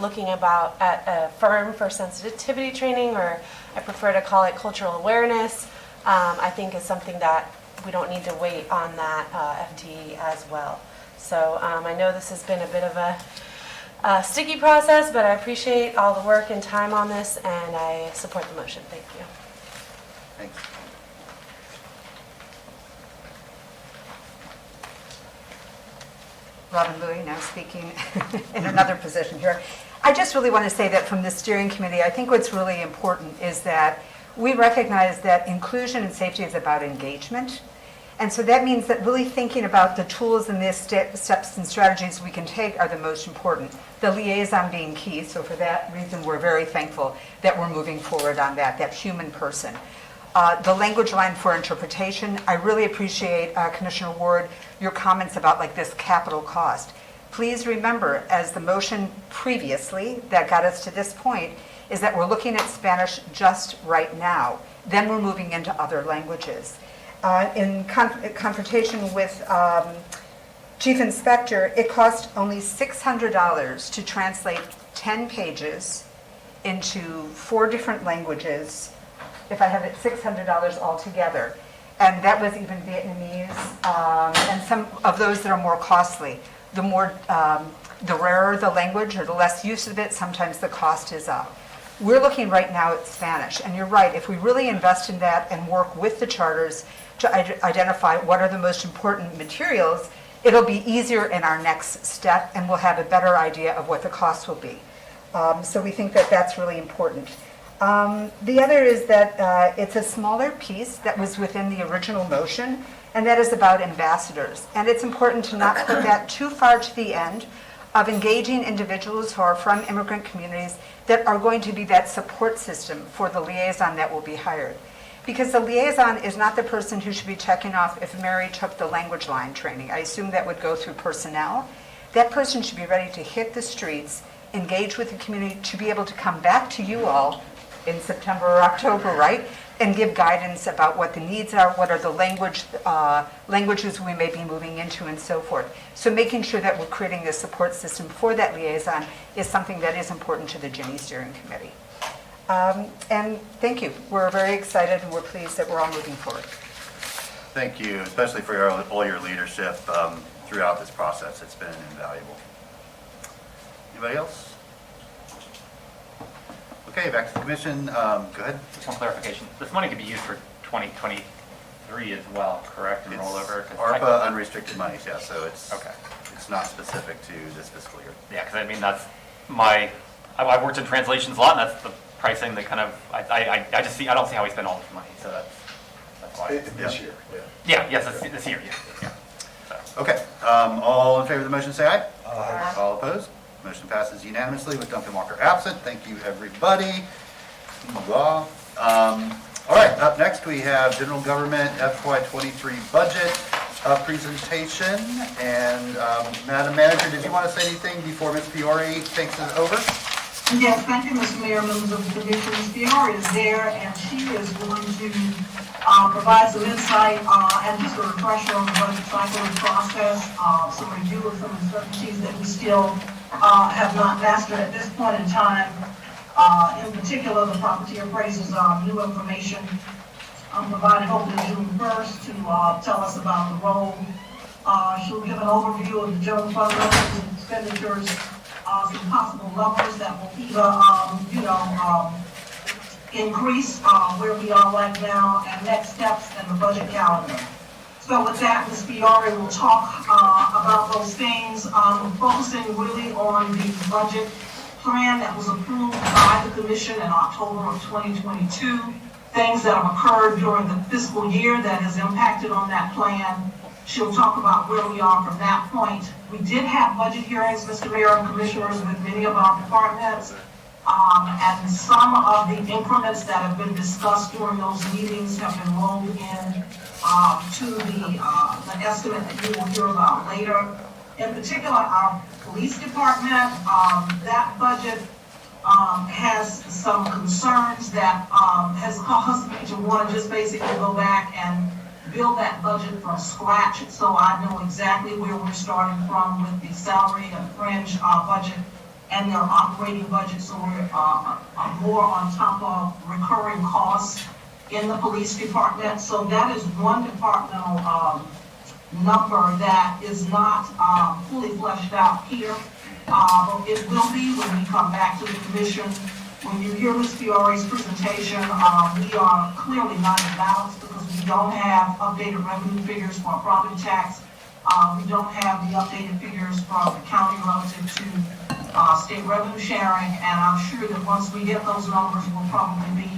looking at a firm for sensitivity training, or I prefer to call it cultural awareness, I think is something that we don't need to wait on that FTE as well. So I know this has been a bit of a sticky process, but I appreciate all the work and time on this, and I support the motion. Thank you. Thanks. Robin Louie, now speaking in another position here. I just really want to say that from the steering committee, I think what's really important is that we recognize that inclusion and safety is about engagement. And so that means that really thinking about the tools and the steps and strategies we can take are the most important. The liaison being key, so for that reason, we're very thankful that we're moving forward on that human person. The language line for interpretation, I really appreciate, Commissioner Ward, your comments about like this capital cost. Please remember, as the motion previously that got us to this point, is that we're looking at Spanish just right now. Then we're moving into other languages. In confrontation with Chief Inspector, it cost only $600 to translate 10 pages into 4 different languages, if I have it, $600 altogether. And that was even Vietnamese, and some of those that are more costly. The rarer the language or the less use of it, sometimes the cost is up. We're looking right now at Spanish, and you're right, if we really invest in that and work with the charters to identify what are the most important materials, it'll be easier in our next step, and we'll have a better idea of what the cost will be. So we think that that's really important. The other is that it's a smaller piece that was within the original motion, and that is about ambassadors. And it's important to not put that too far to the end of engaging individuals who are from immigrant communities that are going to be that support system for the liaison that will be hired. Because the liaison is not the person who should be checking off if Mary took the language line training. I assume that would go through personnel. That person should be ready to hit the streets, engage with the community, to be able to come back to you all in September or October, right? And give guidance about what the needs are, what are the languages we may be moving into, and so forth. So making sure that we're creating a support system for that liaison is something that is important to the Ginny Steering Committee. And thank you. We're very excited and we're pleased that we're all moving forward. Thank you, especially for all your leadership throughout this process. It's been invaluable. Anybody else? Okay, back to the commission. Go ahead. Just one clarification. This money could be used for 2023 as well, correct? And rollover? ARPA unrestricted money, yeah, so it's not specific to this fiscal year. Yeah, because I mean, that's I've worked in translations a lot, and that's the pricing that kind of, I don't see how we spend all this money, so that's why. This year, yeah. Yes, this year, yeah. So. Okay, all in favor of the motion, say aye. Aye. All opposed? Motion passes unanimously with Duncan Walker absent. Thank you, everybody. All right, up next we have General Government FY23 budget presentation. And Madam Manager, did you want to say anything before Ms. Fiore takes it over? Yes, thank you, Mr. Mayor, members of the commission. Ms. Fiore is there, and she is going to provide some insight and just a refresher on the budget cycle process, some review of some uncertainties that we still have not mastered at this point in time. In particular, the property appraisals new information provided hopefully June 1st to tell us about the role. She'll give an overview of the general fund revenues and expenditures, some possible numbers that will either, increase where we are right now, and next steps in the budget calendar. So with that, Ms. Fiore will talk about those things, focusing really on the budget plan that was approved by the commission in October of 2022, things that have occurred during the fiscal year that has impacted on that plan. She'll talk about where we are from that point. We did have budget hearings, Mr. Mayor and Commissioners, with many of our departments, and some of the increments that have been discussed during those meetings have been rolled in to the estimate that you will hear about later. In particular, our police department, that budget has some concerns that has caused me to want to just basically go back and build that budget from scratch, so I know exactly where we're starting from with the salary and fringe budget and their operating budget, so we're more on top of recurring costs in the police department. So that is one departmental number that is not fully fleshed out here, but it will be when we come back to the commission. When you hear Ms. Fiore's presentation, we are clearly not in balance because we don't have updated revenue figures for property tax We don't have the updated figures from the county relative to state revenue sharing, and I'm sure that once we get those numbers, we'll probably be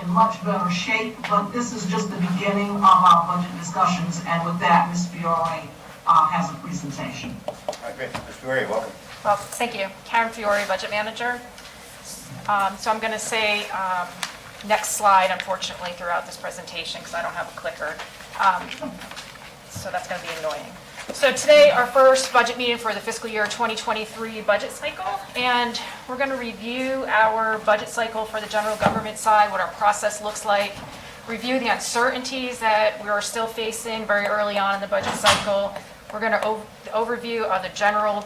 in much better shape. But this is just the beginning of our budget discussions, and with that, Ms. Fiore has a presentation. All right, great. Ms. Fiore, welcome. Well, thank you. Karen Fiore, Budget Manager. So I'm going to say next slide, unfortunately, throughout this presentation because I don't have a clicker. So that's going to be annoying. So today, our first budget meeting for the fiscal year 2023 budget cycle, and we're going to review our budget cycle for the general government side, what our process looks like, review the uncertainties that we are still facing very early on in the budget cycle. We're going to the overview of the general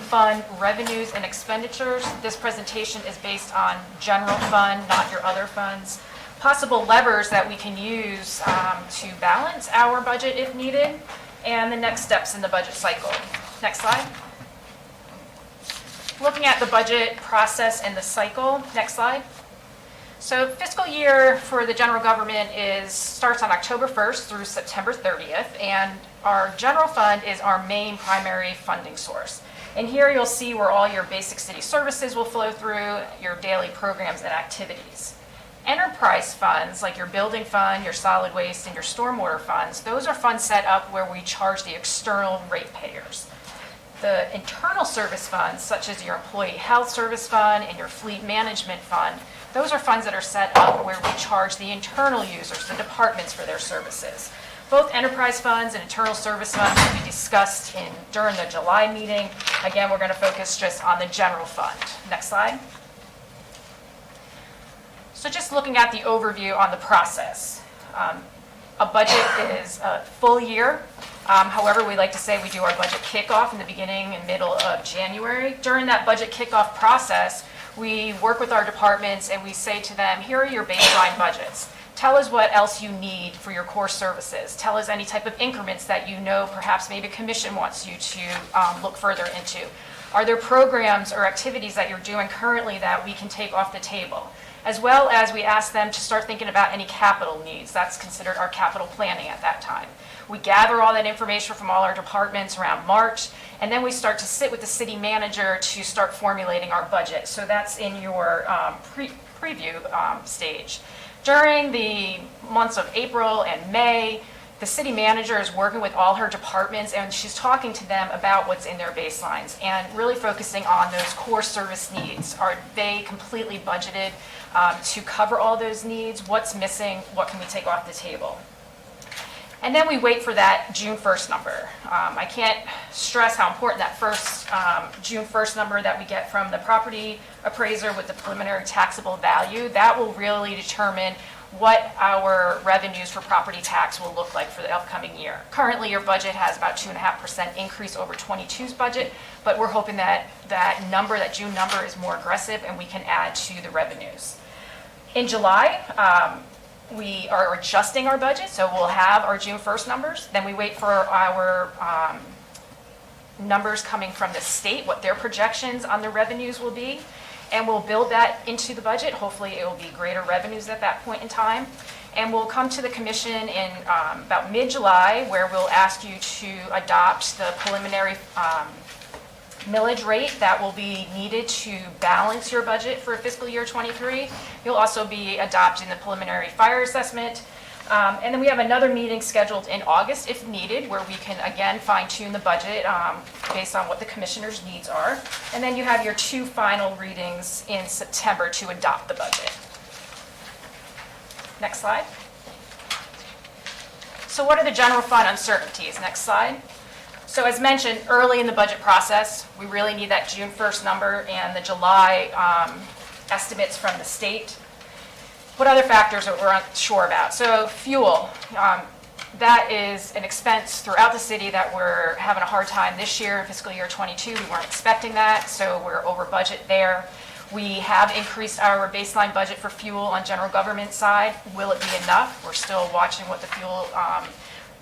fund revenues and expenditures. This presentation is based on general fund, not your other funds. Possible levers that we can use to balance our budget if needed, and the next steps in the budget cycle. Next slide. Looking at the budget process and the cycle. Next slide. So fiscal year for the general government starts on October 1st through September 30th, and our general fund is our main primary funding source. And here you'll see where all your basic city services will flow through, your daily programs and activities. Enterprise funds, like your building fund, your solid waste, and your stormwater funds, those are funds set up where we charge the external ratepayers. The internal service funds, such as your employee health service fund and your fleet management fund, those are funds that are set up where we charge the internal users, the departments, for their services. Both enterprise funds and internal service funds will be discussed during the July meeting. Again, we're going to focus just on the general fund. Next slide. So just looking at the overview on the process. A budget is a full year. However, we like to say we do our budget kickoff in the beginning and middle of January. During that budget kickoff process, we work with our departments and we say to them, here are your baseline budgets. Tell us what else you need for your core services. Tell us any type of increments that you know perhaps maybe a commission wants you to look further into. Are there programs or activities that you're doing currently that we can take off the table? As well as we ask them to start thinking about any capital needs. That's considered our capital planning at that time. We gather all that information from all our departments around March, and then we start to sit with the city manager to start formulating our budget. So that's in your preview stage. During the months of April and May, the city manager is working with all her departments and she's talking to them about what's in their baselines and really focusing on those core service needs. Are they completely budgeted to cover all those needs? What's missing? What can we take off the table? And then we wait for that June 1st number. I can't stress how important that first June 1st number that we get from the property appraiser with the preliminary taxable value. That will really determine what our revenues for property tax will look like for the upcoming year. Currently, your budget has about 2.5% increase over 22's budget, but we're hoping that that number, that June number, is more aggressive and we can add to the revenues. In July, we are adjusting our budget, so we'll have our June 1st numbers. Then we wait for our numbers coming from the state, what their projections on the revenues will be. And we'll build that into the budget. Hopefully it will be greater revenues at that point in time. And we'll come to the commission in about mid-July, where we'll ask you to adopt the preliminary millage rate that will be needed to balance your budget for fiscal year 23. You'll also be adopting the preliminary fire assessment. And then we have another meeting scheduled in August if needed, where we can again fine-tune the budget based on what the commissioner's needs are. And then you have your two final readings in September to adopt the budget. Next slide. So what are the general fund uncertainties? Next slide. So as mentioned, early in the budget process, we really need that June 1st number and the July estimates from the state. What other factors that we're unsure about? So fuel, that is an expense throughout the city that we're having a hard time this year in fiscal year 22. We weren't expecting that, so we're over budget there. We have increased our baseline budget for fuel on general government side. Will it be enough? We're still watching what the fuel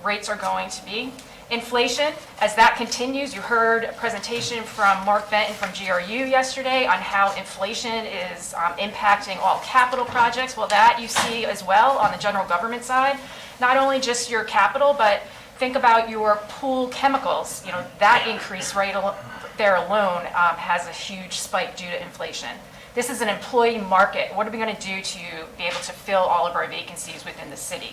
rates are going to be. Inflation, as that continues, you heard a presentation from Mark Benton from GRU yesterday on how inflation is impacting all capital projects. Well, that you see as well on the general government side. Not only just your capital, but Think about your pool chemicals, that increase there alone has a huge spike due to inflation. This is an employee market. What are we going to do to be able to fill all of our vacancies within the city?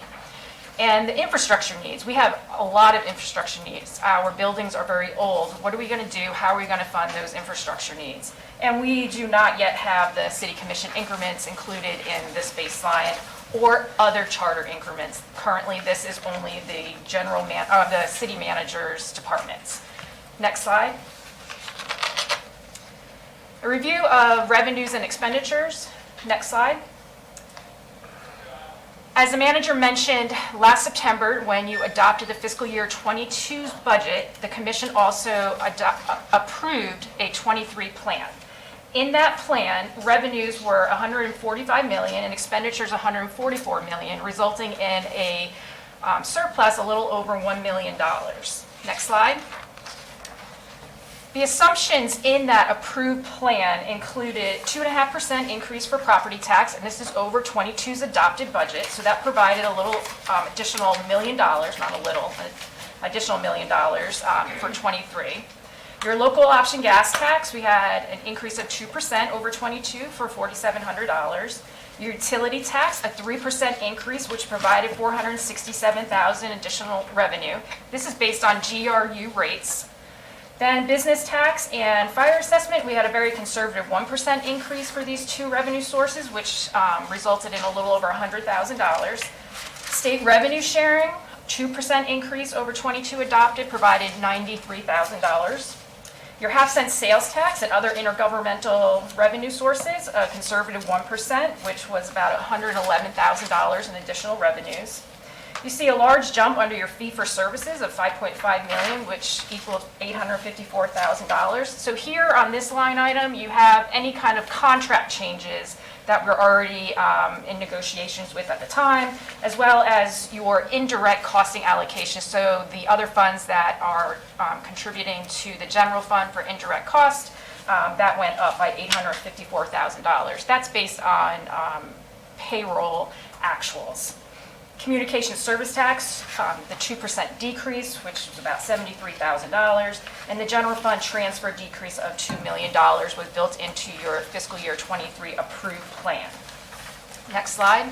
And the infrastructure needs. We have a lot of infrastructure needs. Our buildings are very old. What are we going to do? How are we going to fund those infrastructure needs? And we do not yet have the city commission increments included in this baseline or other charter increments. Currently, this is only the the city manager's departments. Next slide. A review of revenues and expenditures. Next slide. As the manager mentioned last September, when you adopted the fiscal year 22's budget, the commission also approved a 23 plan. In that plan, revenues were $145 million and expenditures $144 million, resulting in a surplus a little over $1 million. Next slide. The assumptions in that approved plan included 2.5% increase for property tax, and this is over 22's adopted budget, so that provided a little additional $1 million, not a little, additional $1 million for 23. Your local option gas tax, we had an increase of 2% over 22 for $4,700. Your utility tax, a 3% increase, which provided $467,000 additional revenue. This is based on GRU rates. Then business tax and fire assessment, we had a very conservative 1% increase for these two revenue sources, which resulted in a little over $100,000. State revenue sharing, 2% increase over 22 adopted, provided $93,000. Your half-cent sales tax and other intergovernmental revenue sources, a conservative 1%, which was about $111,000 in additional revenues. You see a large jump under your fee for services of $5.5 million, which equals $854,000. So here on this line item, you have any kind of contract changes that we're already in negotiations with at the time, as well as your indirect costing allocation. So the other funds that are contributing to the general fund for indirect cost, that went up by $854,000. That's based on payroll actuals. Communication service tax, the 2% decrease, which was about $73,000, and the general fund transfer decrease of $2 million was built into your fiscal year 23 approved plan. Next slide.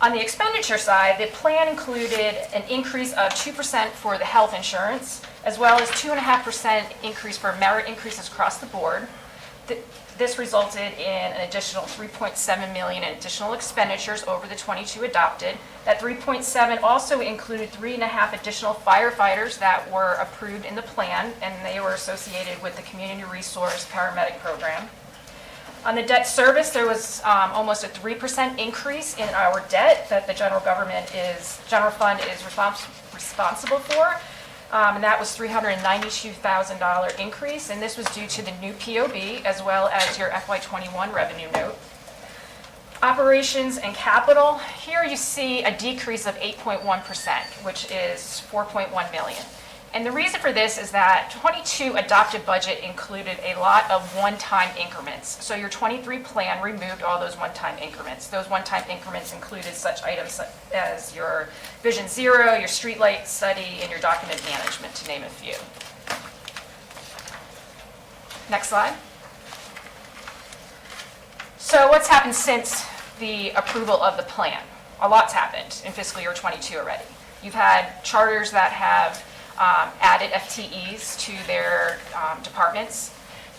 On the expenditure side, the plan included an increase of 2% for the health insurance, as well as 2.5% increase for merit increases across the board. This resulted in an additional $3.7 million in additional expenditures over the 22 adopted. That 3.7 also included 3.5 additional firefighters that were approved in the plan, and they were associated with the Community Resource Paramedic Program. On the debt service, there was almost a 3% increase in our debt that the general fund is responsible for. And that was $392,000 increase, and this was due to the new POB as well as your FY21 revenue note. Operations and capital, here you see a decrease of 8.1%, which is $4.1 million. And the reason for this is that 22 adopted budget included a lot of one-time increments. So your 23 plan removed all those one-time increments. Those one-time increments included such items as your Vision Zero, your streetlight study, and your document management, to name a few. Next slide. So what's happened since the approval of the plan? A lot's happened in fiscal year 22 already. You've had charters that have added FTEs to their departments.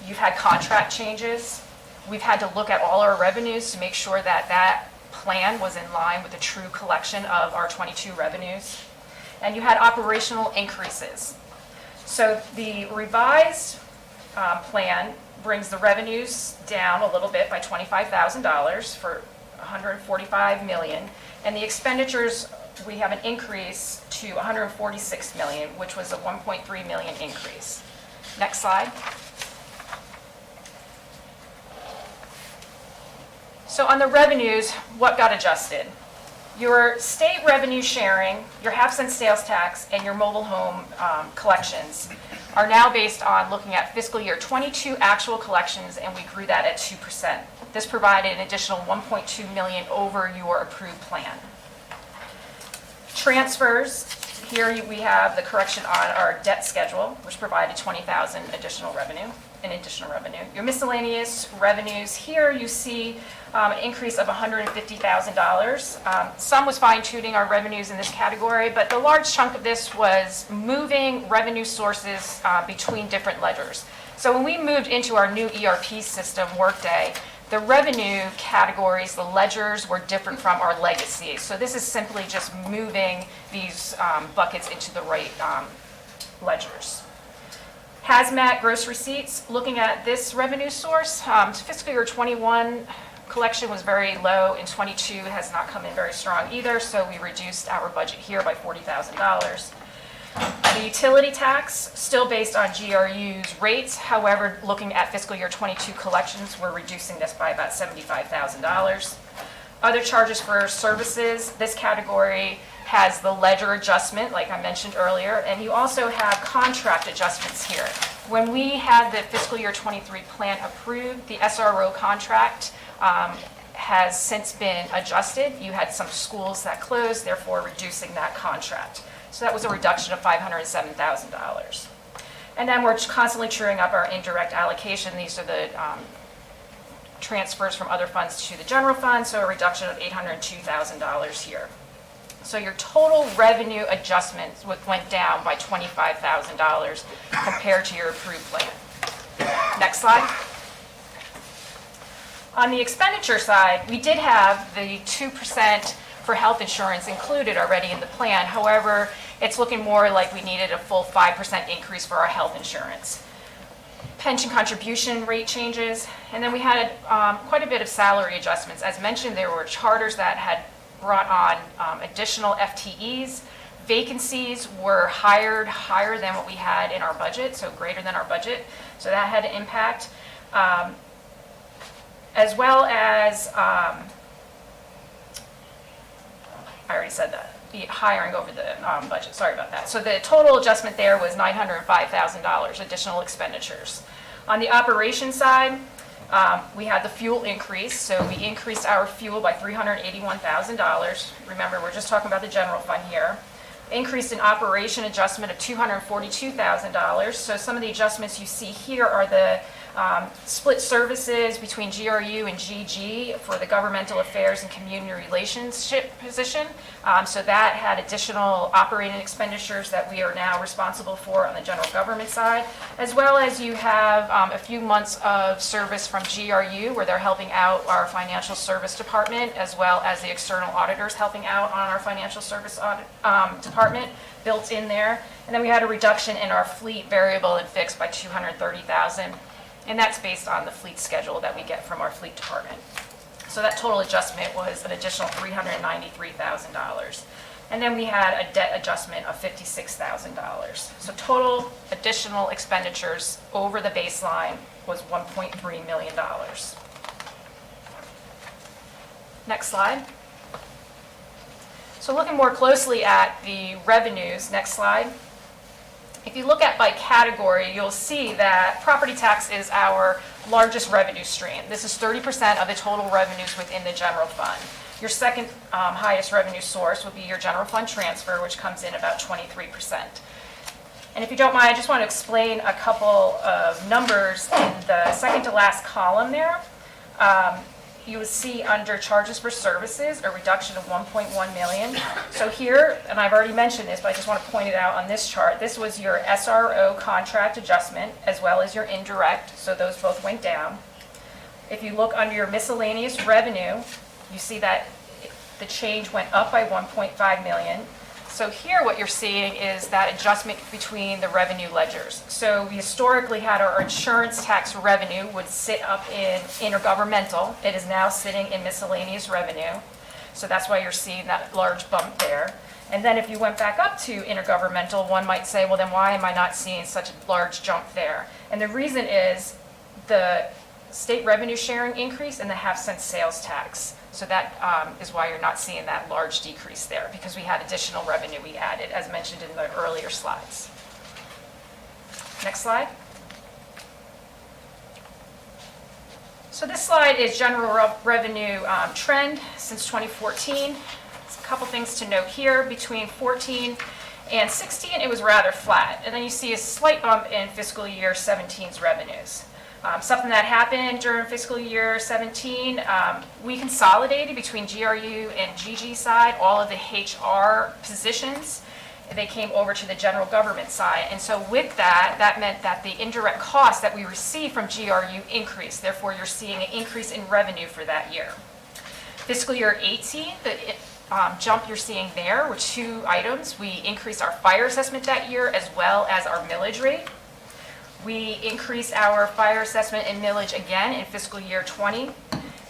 You've had contract changes. We've had to look at all our revenues to make sure that that plan was in line with the true collection of our 22 revenues. And you had operational increases. So the revised plan brings the revenues down a little bit by $25,000 for $145 million, and the expenditures, we have an increase to $146 million, which was a $1.3 million increase. Next slide. So on the revenues, what got adjusted? Your state revenue sharing, your half-cent sales tax, and your mobile home collections are now based on looking at fiscal year 22 actual collections, and we grew that at 2%. This provided an additional $1.2 million over your approved plan. Transfers, we have the correction on our debt schedule, which provided 20,000 additional revenue. Your miscellaneous revenues, here you see an increase of $150,000. Some was fine tuning our revenues in this category, but the large chunk of this was moving revenue sources between different ledgers. So when we moved into our new ERP system, Workday, the revenue categories, the ledgers were different from our legacy. So this is simply just moving these buckets into the right ledgers. Hazmat gross receipts, looking at this revenue source, fiscal year 21 collection was very low, and 22 has not come in very strong either, so we reduced our budget here by $40,000. The utility tax, still based on GRU's rates, however, looking at fiscal year 22 collections, we're reducing this by about $75,000. Other charges for services, this category has the ledger adjustment, like I mentioned earlier, and you also have contract adjustments here. When we had the fiscal year 23 plan approved, the SRO contract has since been adjusted. You had some schools that closed, therefore reducing that contract. So that was a reduction of $507,000. And then we're constantly truing up our indirect allocation. These are the transfers from other funds to the general fund, so a reduction of $802,000 here. So your total revenue adjustments went down by $25,000 compared to your approved plan. Next slide. On the expenditure side, we did have the 2% for health insurance included already in the plan. However, it's looking more like we needed a full 5% increase for our health insurance. Pension contribution rate changes, and then we had quite a bit of salary adjustments. As mentioned, there were charters that had brought on additional FTEs. Vacancies were higher than what we had in our budget, so greater than our budget. So that had an impact. As well as, I already said that, hiring over the budget, sorry about that. So the total adjustment there was $905,000 additional expenditures. On the operations side, we had the fuel increase, so we increased our fuel by $381,000. Remember, we're just talking about the general fund here. Increased in operation adjustment of $242,000. So some of the adjustments you see here are the split services between GRU and GG for the governmental affairs and community relationship position. So that had additional operating expenditures that we are now responsible for on the general government side, as well as you have a few months of service from GRU where they're helping out our financial service department, as well as the external auditors helping out on our financial service audit, department built in there. And then we had a reduction in our fleet variable and fixed by $230,000. And that's based on the fleet schedule that we get from our fleet department. So that total adjustment was an additional $393,000. And then we had a debt adjustment of $56,000. So total additional expenditures over the baseline was $1.3 million. Next slide. So looking more closely at the revenues, next slide. If you look at by category, you'll see that property tax is our largest revenue stream. This is 30% of the total revenues within the general fund. Your second highest revenue source would be your general fund transfer, which comes in about 23%. And if you don't mind, I just want to explain a couple of numbers in the second to last column there. You will see under charges for services, a reduction of $1.1 million. So here, and I've already mentioned this, but I just want to point it out on this chart, this was your SRO contract adjustment as well as your indirect, so those both went down. If you look under your miscellaneous revenue, you see that the change went up by $1.5 million. So here what you're seeing is that adjustment between the revenue ledgers. So we historically had our insurance tax revenue would sit up in intergovernmental. It is now sitting in miscellaneous revenue. So that's why you're seeing that large bump there. And then if you went back up to intergovernmental, one might say, well, then why am I not seeing such a large jump there? And the reason is the state revenue sharing increase and the half-cent sales tax. So that is why you're not seeing that large decrease there, because we had additional revenue we added, as mentioned in the earlier slides. Next slide. So this slide is general revenue trend since 2014. There's a couple things to note here. Between 14 And 16, it was rather flat. And then you see a slight bump in fiscal year 17's revenues. Something that happened during fiscal year 17, we consolidated between GRU and GG side all of the HR positions. They came over to the general government side. And so with that, that meant that the indirect costs that we received from GRU increased. Therefore, you're seeing an increase in revenue for that year. Fiscal year 18, the jump you're seeing there were two items. We increased our fire assessment that year as well as our millage rate. We increased our fire assessment and millage again in fiscal year 20,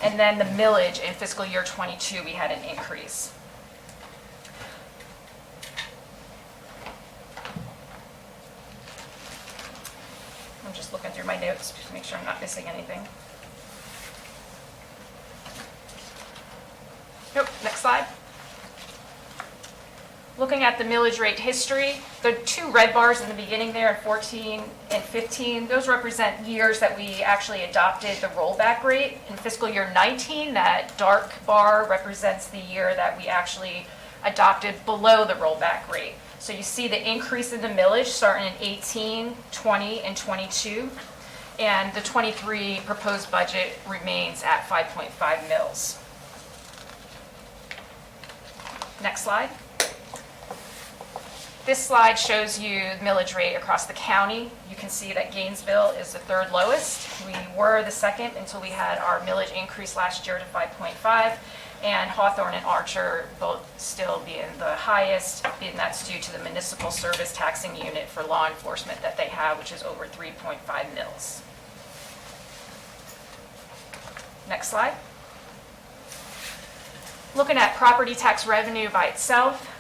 and then the millage in fiscal year 22, we had an increase. I'm just looking through my notes to make sure I'm not missing anything. Nope, next slide. Looking at the millage rate history, the two red bars in the beginning there in 14 and 15, those represent years that we actually adopted the rollback rate. In fiscal year 19, that dark bar represents the year that we actually adopted below the rollback rate. So you see the increase in the millage starting in 18, 20, and 22, and the 23 proposed budget remains at 5.5 mils. Next slide. This slide shows you millage rate across the county. You can see that Gainesville is the third lowest. We were the second until we had our millage increase last year to 5.5, and Hawthorne and Archer both still being the highest, and that's due to the municipal service taxing unit for law enforcement that they have, which is over 3.5 mils. Next slide. Looking at property tax revenue by itself,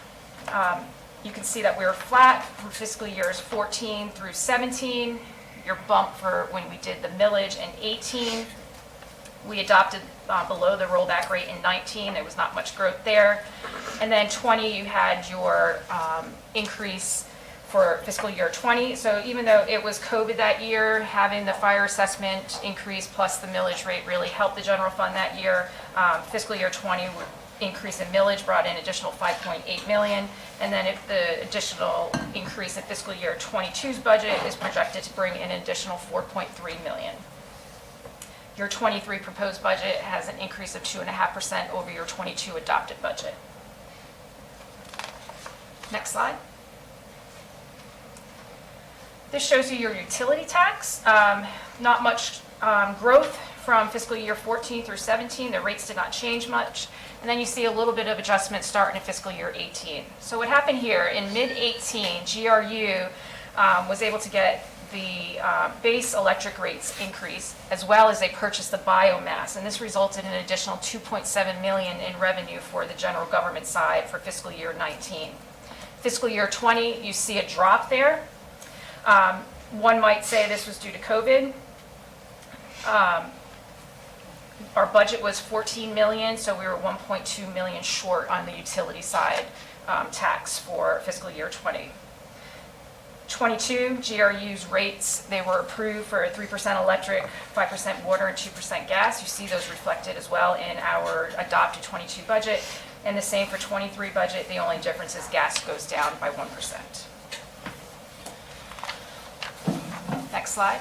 you can see that we were flat for fiscal years 14 through 17. Your bump for when we did the millage in 18. We adopted below the rollback rate in 19. There was not much growth there. And then 20, you had your increase for fiscal year 20. So even though it was COVID that year, having the fire assessment increase plus the millage rate really helped the general fund that year. Fiscal year 20 increase in millage brought in additional 5.8 million. And then if the additional increase in fiscal year 22's budget is projected to bring in an additional 4.3 million. Your 23 proposed budget has an increase of 2.5% over your 22 adopted budget. Next slide. This shows you your utility tax. Not much growth from fiscal year 14 through 17. The rates did not change much. And then you see a little bit of adjustment starting in fiscal year 18. So what happened here, in mid-18, GRU was able to get the base electric rates increase, as well as they purchased the biomass. And this resulted in an additional 2.7 million in revenue for the general government side for fiscal year 19. Fiscal year 20, you see a drop there. One might say this was due to COVID. Our budget was 14 million, so we were 1.2 million short on the utility side tax for fiscal year 20. 22, GRU's rates, they were approved for 3% electric, 5% water, and 2% gas. You see those reflected as well in our adopted 22 budget. And the same for 23 budget. The only difference is gas goes down by 1%. Next slide.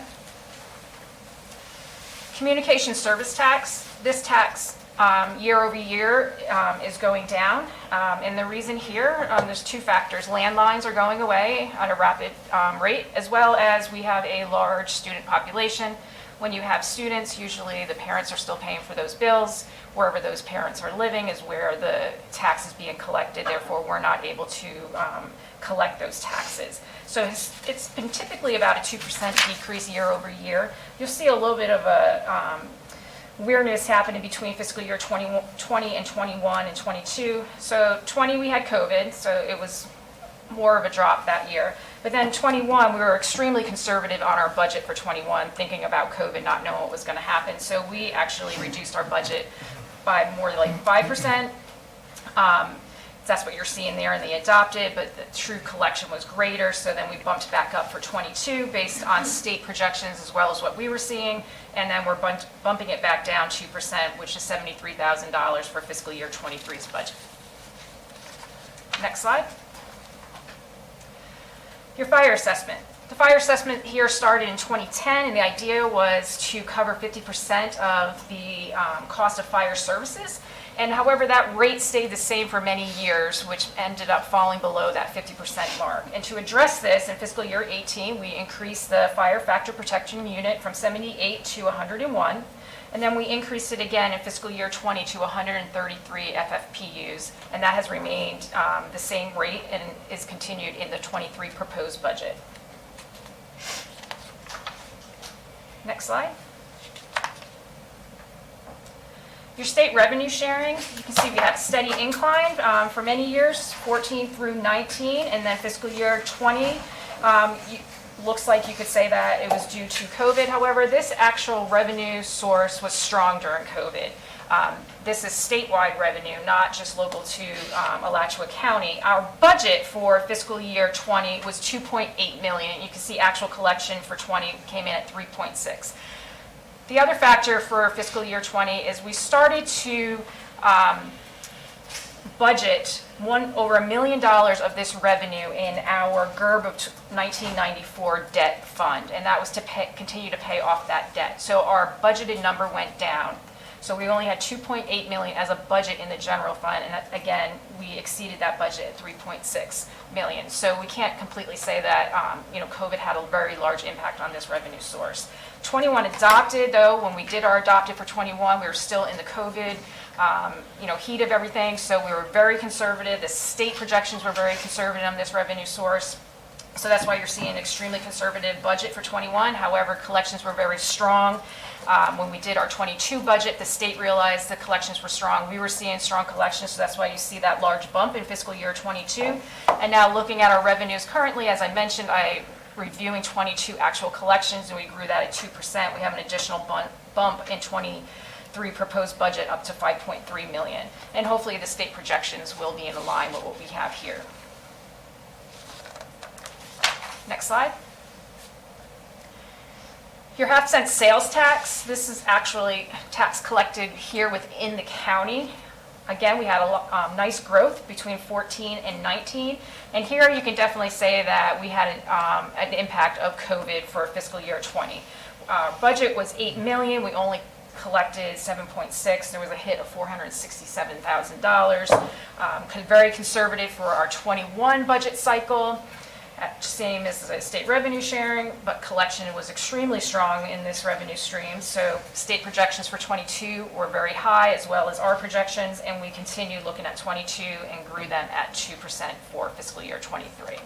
Communication service tax. This tax year over year is going down. And the reason here, there's two factors. Landlines are going away at a rapid rate, as well as we have a large student population. When you have students, usually the parents are still paying for those bills. Wherever those parents are living is where the tax is being collected. Therefore, we're not able to collect those taxes. So it's been typically about a 2% decrease year over year. You'll see a little bit of a weirdness happening between fiscal year 2020 and 21 and 22. So 20 we had COVID, so it was more of a drop that year. But then 21, we were extremely conservative on our budget for 21, thinking about COVID, not knowing what was going to happen. So we actually reduced our budget by more like 5%. That's what you're seeing there in the adopted, but the true collection was greater. So then we bumped back up for 22 based on state projections as well as what we were seeing. And then we're bumping it back down 2%, which is $73,000 for fiscal year 23's budget. Next slide. Your fire assessment. The fire assessment here started in 2010, and the idea was to cover 50% of the cost of fire services. And however, that rate stayed the same for many years, which ended up falling below that 50% mark. And to address this, in fiscal year 18, we increased the fire factor protection unit from 78 to 101. And then we increased it again in fiscal year 20 to 133 FFPUs. And that has remained the same rate and is continued in the 23 proposed budget. Next slide. Your state revenue sharing, you can see we had a steady incline for many years, 14 through 19, and then fiscal year 20, looks like you could say that it was due to COVID. However, this actual revenue source was strong during COVID. This is statewide revenue, not just local to Alachua County. Our budget for fiscal year 20 was $2.8 million. You can see actual collection for 20 came in at 3.6. The other factor for fiscal year 20 is we started to budget over $1 million of this revenue in our GERB of 1994 debt fund, and that was to continue to pay off that debt. So our budgeted number went down. So we only had $2.8 million as a budget in the general fund, and again, we exceeded that budget at $3.6 million. So we can't completely say that COVID had a very large impact on this revenue source. 21 adopted, though, when we did our adopted for 21, we were still in the COVID heat of everything, so we were very conservative. The state projections were very conservative on this revenue source. So that's why you're seeing an extremely conservative budget for 21. However, collections were very strong. When we did our 22 budget, the state realized the collections were strong. We were seeing strong collections, so that's why you see that large bump in fiscal year 22. And now looking at our revenues currently, as I mentioned, reviewing 22 actual collections, and we grew that at 2%. We have an additional bump in 23 proposed budget up to $5.3 million. And hopefully the state projections will be in line with what we have here. Next slide. Your half-cent sales tax, this is actually tax collected here within the county. Again, we had a nice growth between 14 and 19. And here you can definitely say that we had an impact of COVID for fiscal year 20. Our budget was $8 million. We only collected 7.6. There was a hit of $467,000. Very conservative for our 21 budget cycle. Same as the state revenue sharing, but collection was extremely strong in this revenue stream. So state projections for 22 were very high, as well as our projections, and we continued looking at 22 and grew them at 2% for fiscal year 23.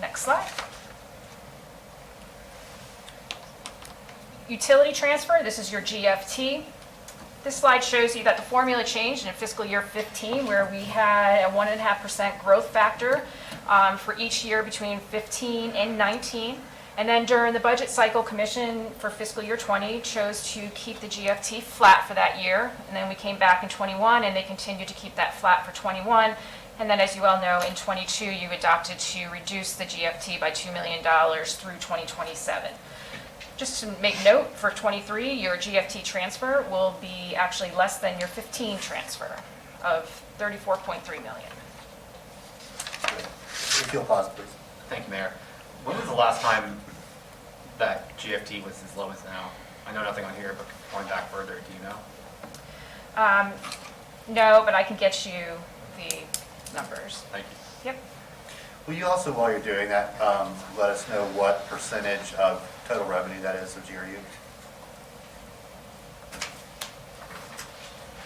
Next slide. Utility transfer, this is your GFT. This slide shows you that the formula changed in fiscal year 15, where we had a 1.5% growth factor for each year between 15 and 19. And then during the budget cycle, Commission for fiscal year 20 chose to keep the GFT flat for that year. And then we came back in 21, and they continued to keep that flat for 21. And then, as you all know, in 22, you adopted to reduce the GFT by $2 million through 2027. Just to make note, for 23, your GFT transfer will be actually less than your 15 transfer of $34.3 million. If you'll pause, please. Thank you, Mayor. When was the last time that GFT was as low as now? I know nothing on here, but going back further, do you know? No, but I can get you the numbers. Thank you. Yep. Will you also, while you're doing that, let us know what percentage of total revenue that is of GRU?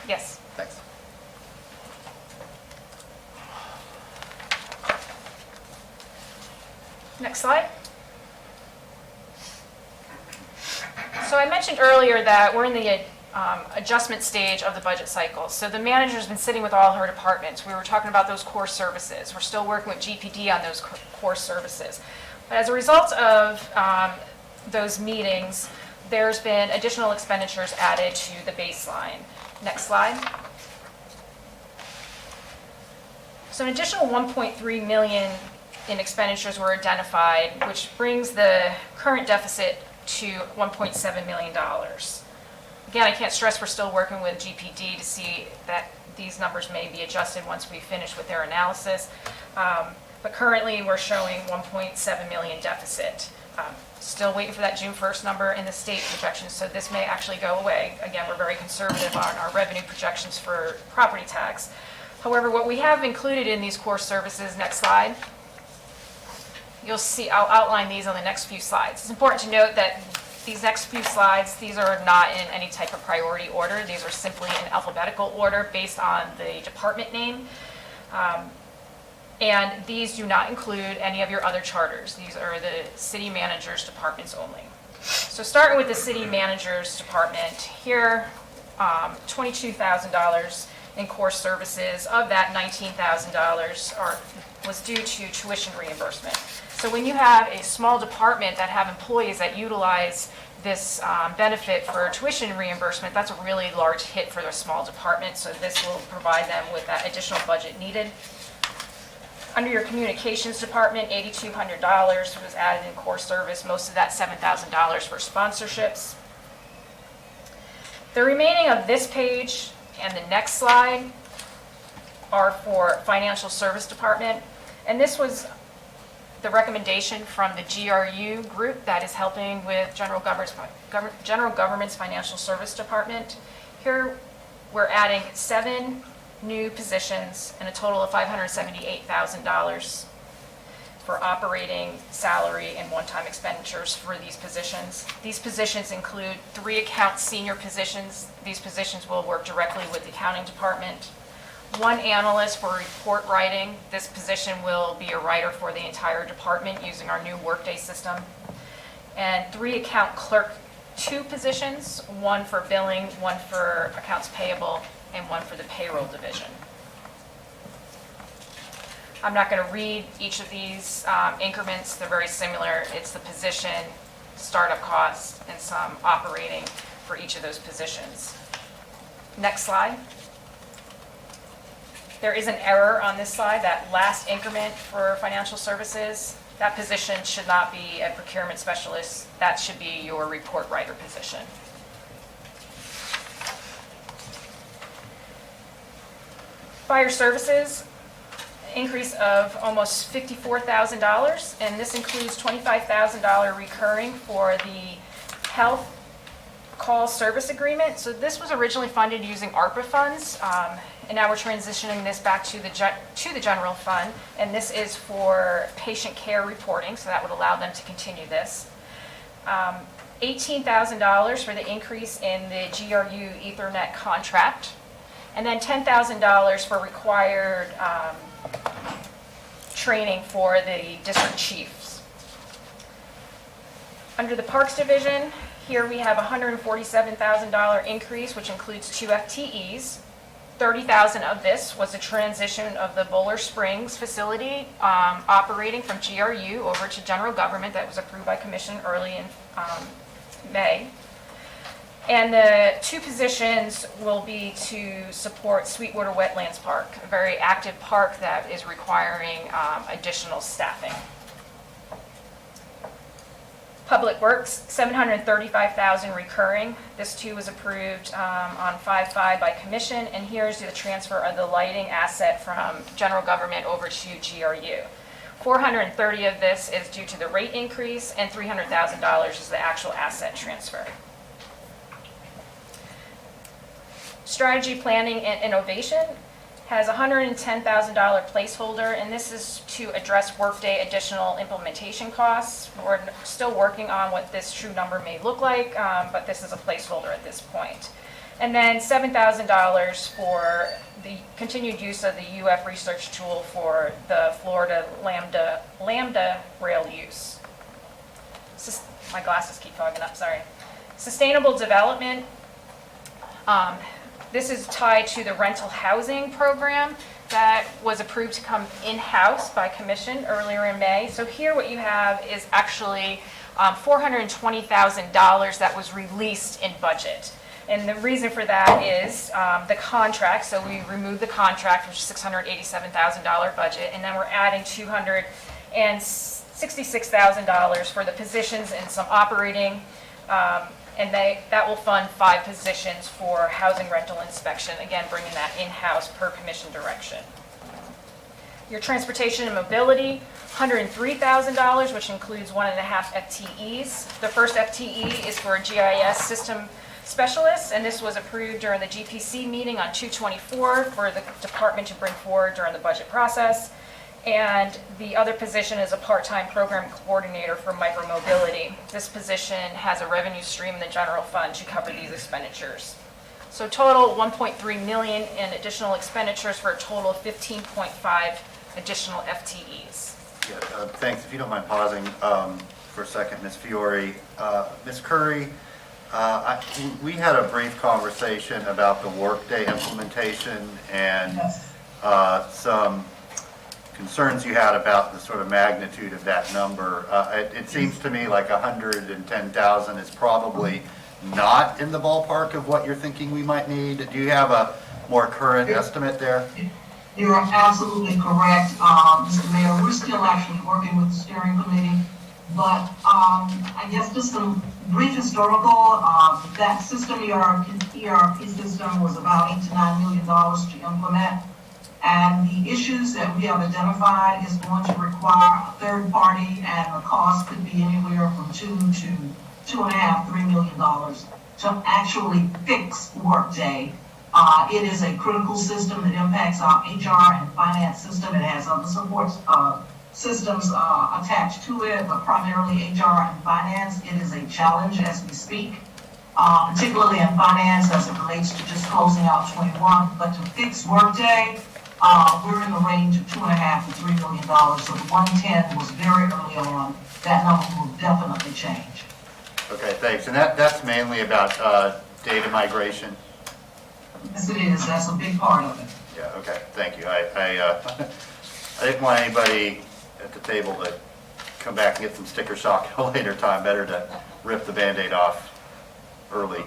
Yes. Thanks. Next slide. So I mentioned earlier that we're in the adjustment stage of the budget cycle. So the manager's been sitting with all her departments. We were talking about those core services. We're still working with GPD on those core services. But as a result of those meetings, there's been additional expenditures added to the baseline. Next slide. So an additional $1.3 million in expenditures were identified, which brings the current deficit to $1.7 million. Again, I can't stress we're still working with GPD to see that these numbers may be adjusted once we finish with their analysis. but currently we're showing 1.7 million deficit. Still waiting for that June 1st number in the state projections, so this may actually go away. Again, we're very conservative on our revenue projections for property tax. However, what we have included in these core services, next slide, you'll see, I'll outline these on the next few slides. It's important to note that these next few slides, these are not in any type of priority order. These are simply in alphabetical order based on the department name. And these do not include any of your other charters. These are the city manager's departments only. So starting with the city manager's department, here, $22,000 in core services. Of that, $19,000 was due to tuition reimbursement. So when you have a small department that have employees that utilize this benefit for tuition reimbursement, that's a really large hit for the small department, so this will provide them with that additional budget needed. Under your communications department, $8,200 was added in core service, most of that $7,000 for sponsorships. The remaining of this page and the next slide are for financial service department, and this was the recommendation from the GRU group that is helping with general government's financial service department. Here we're adding 7 new positions and a total of $578,000 for operating, salary, and one-time expenditures for these positions. These positions include 3 account senior positions. These positions will work directly with the accounting department. 1 analyst for report writing. This position will be a writer for the entire department using our new Workday system. And 3 account clerk 2 positions, 1 for billing, 1 for accounts payable, and 1 for the payroll division. I'm not going to read each of these increments. They're very similar. It's the position, startup costs, and some operating for each of those positions. Next slide. There is an error on this slide. That last increment for financial services, that position should not be a procurement specialist. That should be your report writer position. Fire services, increase of almost $54,000, and this includes $25,000 recurring for the health call service agreement. So this was originally funded using ARPA funds, and now we're transitioning this back to the general fund, and this is for patient care reporting, so that would allow them to continue this. $18,000 for the increase in the GRU Ethernet contract, and then $10,000 for required training for the district chiefs. Under the Parks Division, here we have a $147,000 increase, which includes 2 FTEs. $30,000 of this was a transition of the Boulder Springs facility operating from GRU over to general government that was approved by commission early in May. And the 2 positions will be to support Sweetwater Wetlands Park, a very active park that is requiring additional staffing. Public Works, $735,000 recurring. This too was approved on 5/5 by commission, and here's the transfer of the lighting asset from general government over to GRU. $430,000 of this is due to the rate increase, and $300,000 is the actual asset transfer. Strategy Planning and Innovation has a $110,000 placeholder, and this is to address Workday additional implementation costs. We're still working on what this true number may look like, but this is a placeholder at this point. And then $7,000 for the continued use of the UF research tool for the Florida Lambda rail use. My glasses keep fogging up, sorry. Sustainable development. This is tied to the rental housing program that was approved to come in-house by commission earlier in May. So here what you have is actually $420,000 that was released in budget. And the reason for that is the contract. So we removed the contract, which is $687,000 budget, and then we're adding $266,000 for the positions and some operating. And that will fund 5 positions for housing rental inspection, again, bringing that in-house per commission direction. Your transportation and mobility, $103,000, which includes 1.5 FTEs. The first FTE is for a GIS system specialist, and this was approved during the GPC meeting on 2/24 for the department to bring forward during the budget process. And the other position is a part-time program coordinator for micromobility. This position has a revenue stream in the general fund to cover these expenditures. So total 1.3 million in additional expenditures for a total of 15.5 additional FTEs. Yeah, thanks. If you don't mind pausing for a second, Ms. Fiore. Ms. Curry, we had a brief conversation about the Workday implementation and some concerns you had about the sort of magnitude of that number. It seems to me like 110,000 is probably not in the ballpark of what you're thinking we might need. Do you have a more current estimate there? You're absolutely correct, Mr. Mayor. We're still actually working with the steering committee, but I guess just some brief historical, that system, ERP system, was about $8 to $9 million to implement. And the issues that we have identified is going to require a third party, and the cost could be anywhere from $2 to $2.5, $3 million to actually fix Workday. It is a critical system that impacts our HR and finance system. It has other support systems attached to it, but primarily HR and finance. It is a challenge as we speak, particularly in finance as it relates to just closing out 21. But to fix Workday, we're in the range of $2.5 to $3 million. So the 110 was very early on. That number will definitely change. Okay, thanks. And that's mainly about data migration? Yes, it is. That's a big part of it. Yeah, okay, thank you. I didn't want anybody at the table to come back and get some sticker shock at a later time. Better to rip the Band-Aid off early.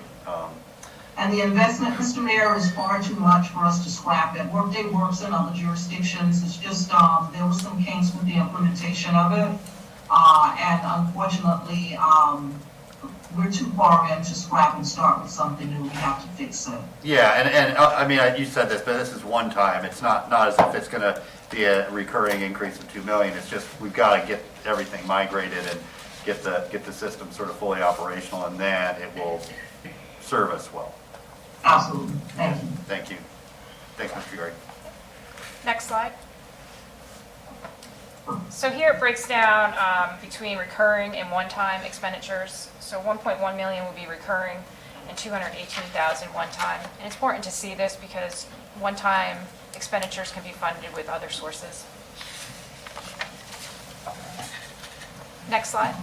And the investment, Mr. Mayor, is far too much for us to scrap it. Workday works in other jurisdictions. It's just there was some kinks with the implementation of it. And unfortunately, we're too far in to scrap and start with something new. We have to fix it. Yeah, and I mean, you said this, but this is one time. It's not as if it's going to be a recurring increase of $2 million. It's just we've got to get everything migrated and get the system sort of fully operational, and then it will serve us well. Absolutely. Thank you. Thank you. Thanks, Mr. Fiore. Next slide. So here it breaks down between recurring and one-time expenditures. So 1.1 million will be recurring and 218,000 one-time. And it's important to see this because one-time expenditures can be funded with other sources. Next slide.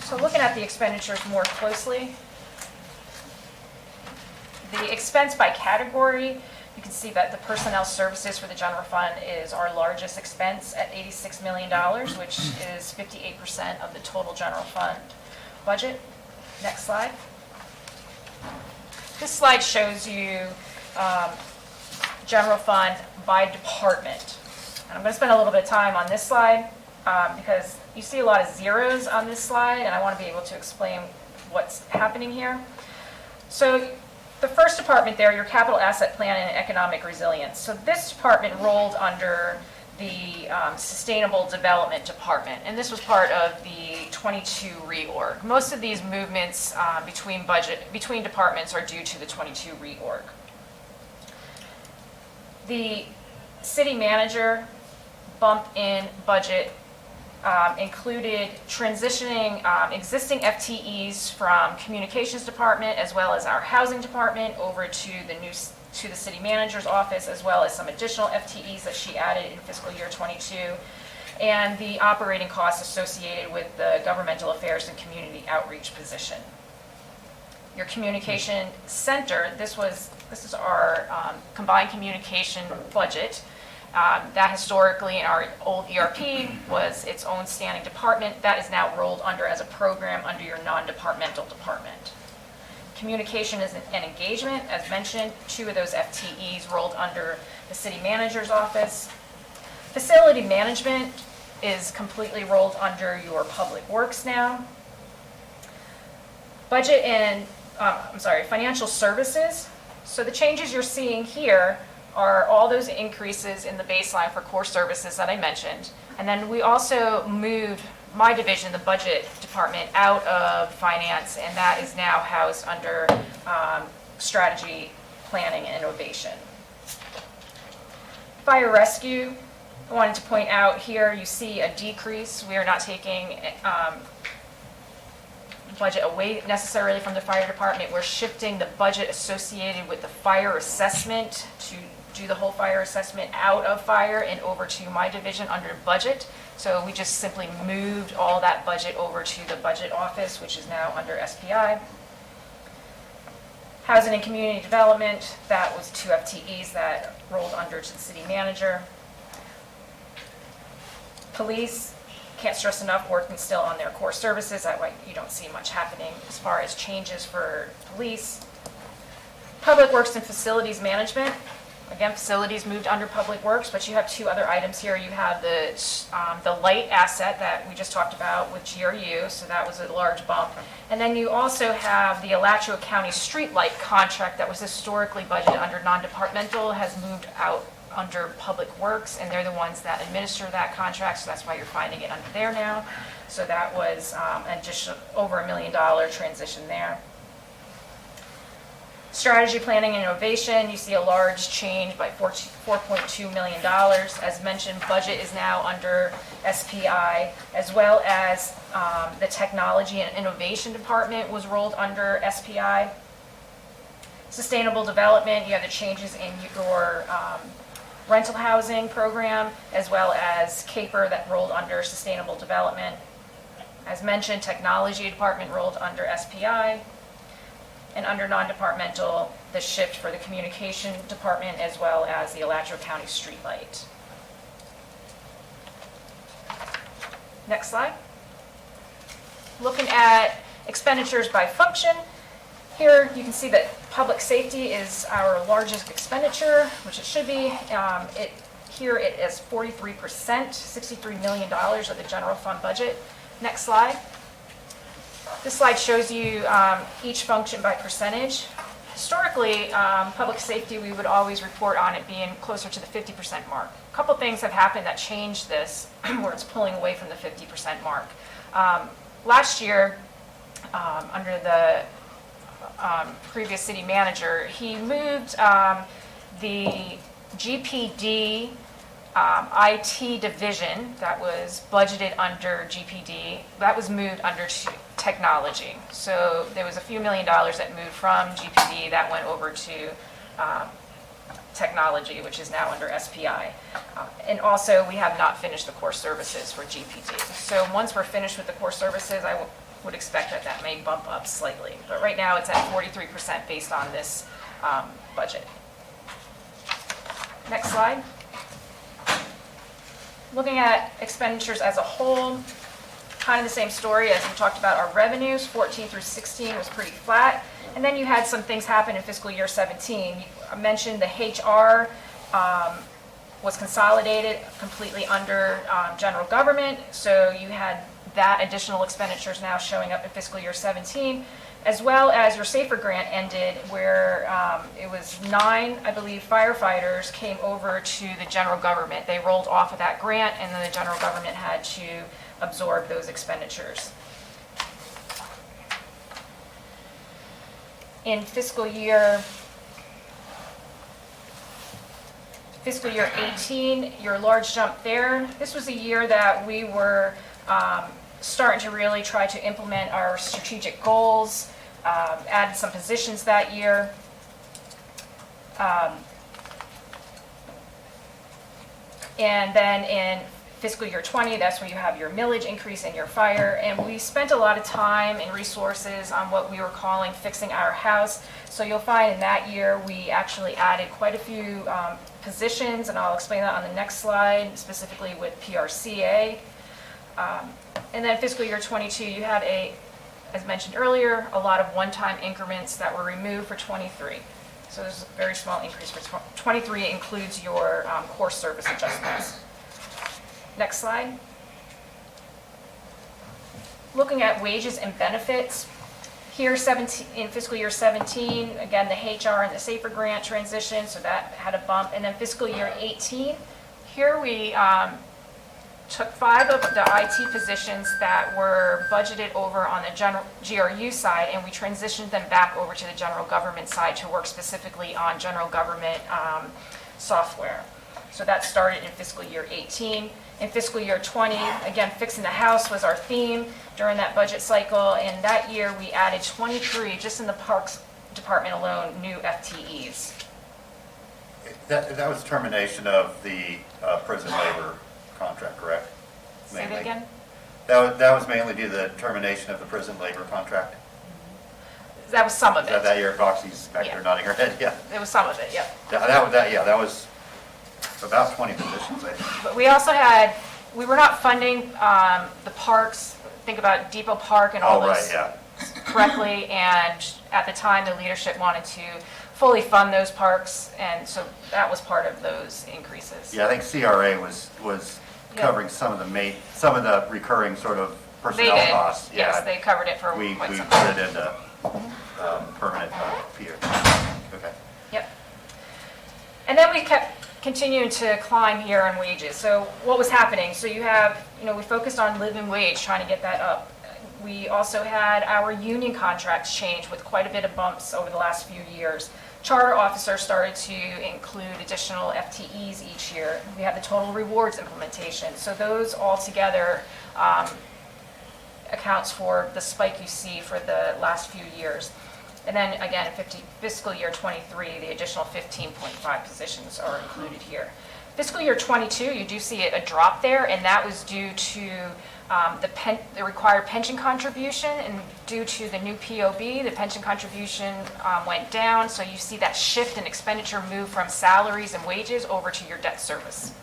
So looking at the expenditures more closely, the expense by category, you can see that the personnel services for the general fund is our largest expense at $86 million, which is 58% of the total general fund budget. Next slide. This slide shows you general fund by department. And I'm going to spend a little bit of time on this slide because you see a lot of zeros on this slide, and I want to be able to explain what's happening here. So the first department there, your capital asset plan and economic resilience. So this department rolled under the sustainable development department, and this was part of the 22 reorg. Most of these movements between departments are due to the 22 reorg. The city manager bump in budget included transitioning existing FTEs from communications department as well as our housing department over to the city manager's office, as well as some additional FTEs that she added in fiscal year 22, and the operating costs associated with the governmental affairs and community outreach position. Your communication center, this is our combined communication budget. That historically in our old ERP was its own standing department. That is now rolled under as a program under your non-departmental department. Communication and engagement, as mentioned, 2 of those FTEs rolled under the city manager's office. Facility management is completely rolled under your public works now. Budget and, financial services. So the changes you're seeing here are all those increases in the baseline for core services that I mentioned. And then we also moved my division, the budget department, out of finance, and that is now housed under strategy, planning, and innovation. Fire rescue, I wanted to point out here, you see a decrease. We are not taking budget away necessarily from the fire department. We're shifting the budget associated with the fire assessment to do the whole fire assessment out of fire and over to my division under budget. So we just simply moved all that budget over to the budget office, which is now under SPI. Housing and community development, that was 2 FTEs that rolled under to the city manager. Police, can't stress enough, working still on their core services. That way you don't see much happening as far as changes for police. Public works and facilities management. Again, facilities moved under public works, but you have 2 other items here. You have the light asset that we just talked about with GRU, so that was a large bump. And then you also have the Alachua County streetlight contract that was historically budgeted under non-departmental, has moved out under Public Works, and they're the ones that administer that contract, so that's why you're finding it under there now. So that was just over $1 million transition there. Strategy, planning, and innovation, you see a large change by $4.2 million. As mentioned, budget is now under SPI, as well as the technology and innovation department was rolled under SPI. Sustainable development, you have the changes in your rental housing program, as well as CAPER that rolled under sustainable development. As mentioned, technology department rolled under SPI, and under non-departmental, the shift for the communication department, as well as the Alachua County streetlight. Next slide. Looking at expenditures by function, here you can see that public safety is our largest expenditure, which it should be. Here it is 43%, $63 million of the general fund budget. Next slide. This slide shows you each function by percentage. Historically, public safety, we would always report on it being closer to the 50% mark. A couple things have happened that changed this, where it's pulling away from the 50% mark. Last year, under the previous city manager, he moved the GPD IT division that was budgeted under GPD, that was moved under technology. So there was a few $1 million that moved from GPD that went over to technology, which is now under SPI. And also, we have not finished the core services for GPD. So once we're finished with the core services, I would expect that that may bump up slightly. But right now, it's at 43% based on this budget. Next slide. Looking at expenditures as a whole, kind of the same story as we talked about our revenues. 14 through 16 was pretty flat. And then you had some things happen in fiscal year 17. I mentioned the HR was consolidated completely under general government. So you had that additional expenditures now showing up in fiscal year 17, as well as your SAFER grant ended, where it was 9, I believe, firefighters came over to the general government. They rolled off of that grant, and then the general government had to absorb those expenditures. In fiscal year 18, your large jump there, this was a year that we were starting to really try to implement our strategic goals, added some positions that year. And then in fiscal year 20, that's where you have your millage increase in your fire. And we spent a lot of time and resources on what we were calling fixing our house. So you'll find in that year, we actually added quite a few positions, and I'll explain that on the next slide, specifically with PRCA. And then fiscal year 22, you had as mentioned earlier, a lot of one-time increments that were removed for 23. So there's a very small increase for 23 includes your core service adjustments. Next slide. Looking at wages and benefits, Here, in fiscal year 17, again, the HR and the SAFER grant transition, so that had a bump. And then fiscal year 18, here we took 5 of the IT positions that were budgeted over on the general GRU side, and we transitioned them back over to the general government side to work specifically on general government software. So that started in fiscal year 18. In fiscal year 20, again, fixing the house was our theme during that budget cycle, and that year we added 23, just in the Parks Department alone, new FTEs. That was termination of the prison labor contract, correct? Say that Mainly. again? That was mainly due to the termination of the prison labor contract? That was some of Is that it. that year, Roxy's back there Yeah. nodding her head, yeah. It was some of it, yep. That was about 20 positions, I think. But we also had, we were not funding the parks, think about Depot Park and all Oh, right, those yeah. correctly, and at the time, the leadership wanted to fully fund those parks, and so that was part of those increases. Yeah, I think CRA was Yeah. covering some of the recurring sort of personnel They did, costs. yes, Yeah. they covered it for We quite some put time. it into permanent Peter. Okay. Yep. And then we kept continuing to climb here on wages. So what was happening? So you have, we focused on living wage, trying to get that up. We also had our union contracts change with quite a bit of bumps over the last few years. Charter officers started to include additional FTEs each year. We had the total rewards implementation. So those all together accounts for the spike you see for the last few years. And then again, in fiscal year 23, the additional 15.5 positions are included here. Fiscal year 22, you do see a drop there, and that was due to the required pension contribution, and due to the new POB, the pension contribution went down, so you see that shift in expenditure move from salaries and wages over to your debt service.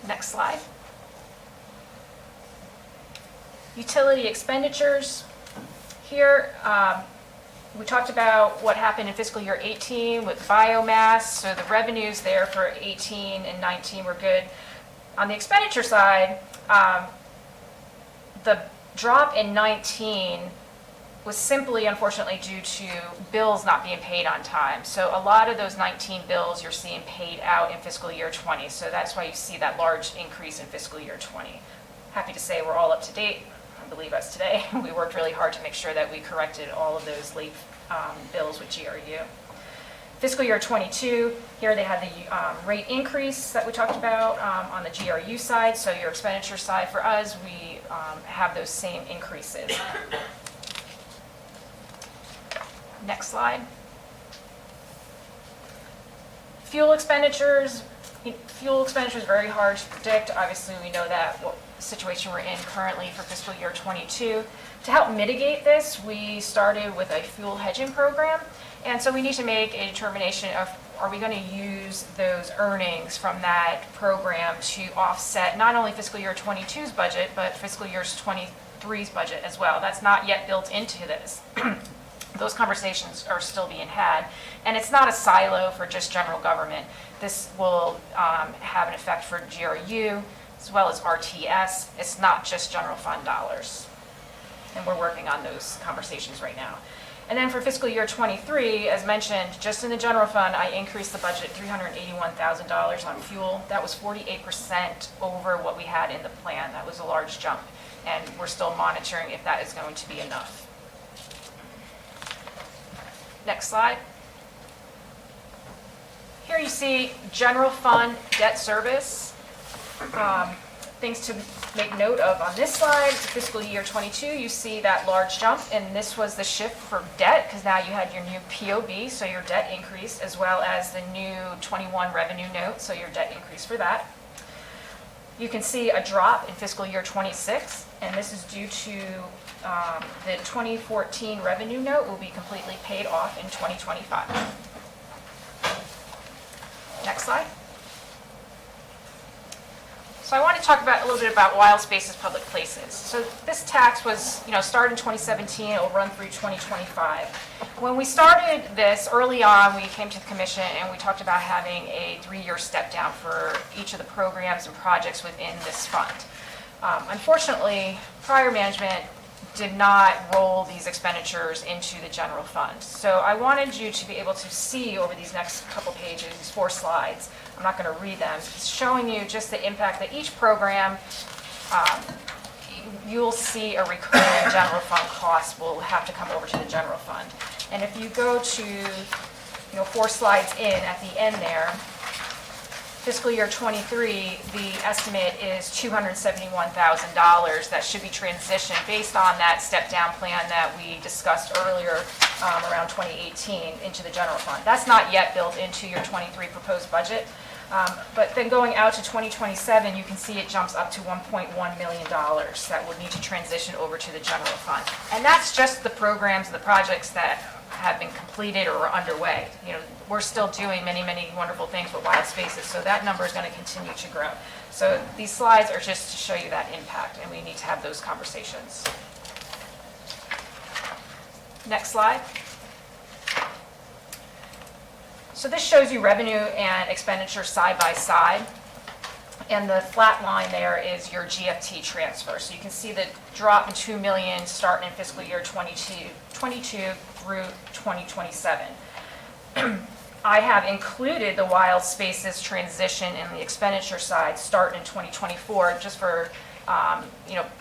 Next slide. Utility expenditures. Here, we talked about what happened in fiscal year 18 with biomass, so the revenues there for 18 and 19 were good. On the expenditure side, the drop in 19 was simply, unfortunately, due to bills not being paid on time. So a lot of those 19 bills you're seeing paid out in fiscal year 20, so that's why you see that large increase in fiscal year 20. Happy to say we're all up to date. Believe us today. We worked really hard to make sure that we corrected all of those late bills with GRU. Fiscal year 22, here they had the rate increase that we talked about on the GRU side. So your expenditure side for us, we have those same increases. Next slide. Fuel expenditures. Fuel expenditures are very hard to predict. Obviously, we know that what situation we're in currently for fiscal year 22. To help mitigate this, we started with a fuel hedging program. And so we need to make a determination of, are we going to use those earnings from that program to offset not only fiscal year 22's budget, but fiscal year 23's budget as well. That's not yet built into this. Those conversations are still being had. And it's not a silo for just general government. This will have an effect for GRU, as well as RTS. It's not just general fund dollars. And we're working on those conversations right now. And then for fiscal year 23, as mentioned, just in the general fund, I increased the budget $381,000 on fuel. That was 48% over what we had in the plan. That was a large jump. And we're still monitoring if that is going to be enough. Next slide. Here you see general fund debt service. Things to make note of on this slide, fiscal year 22, you see that large jump, and this was the shift for debt, because now you had your new POB, so your debt increased, as well as the new 21 revenue note, so your debt increased for that. You can see a drop in fiscal year 26, and this is due to the 2014 revenue note will be completely paid off in 2025. Next slide. So I want to talk about a little bit about wild spaces, public places. So this tax was, started in 2017. It will run through 2025. When we started this early on, we came to the commission and we talked about having a 3-year step down for each of the programs and projects within this fund. Unfortunately, prior management did not roll these expenditures into the general fund. So I wanted you to be able to see over these next couple pages, these 4 slides, I'm not going to read them, it's showing you just the impact that each program, you'll see a recurring general fund cost will have to come over to the general fund. And if you go to, 4 slides in at the end there, fiscal year '23, the estimate is $271,000 that should be transitioned based on that step-down plan that we discussed earlier around 2018 into the general fund. That's not yet built into your '23 proposed budget. But then going out to 2027, you can see it jumps up to $1.1 million that would need to transition over to the general fund. And that's just the programs, the projects that have been completed or are underway. We're still doing many, many wonderful things with Wild Spaces, so that number is going to continue to grow. So these slides are just to show you that impact, and we need to have those conversations. Next slide. So this shows you revenue and expenditure side by side. And the flat line there is your GFT transfer. So you can see the drop in $2 million starting in fiscal year 22 through 2027. I have included the Wild Spaces transition in the expenditure side starting in 2024 just for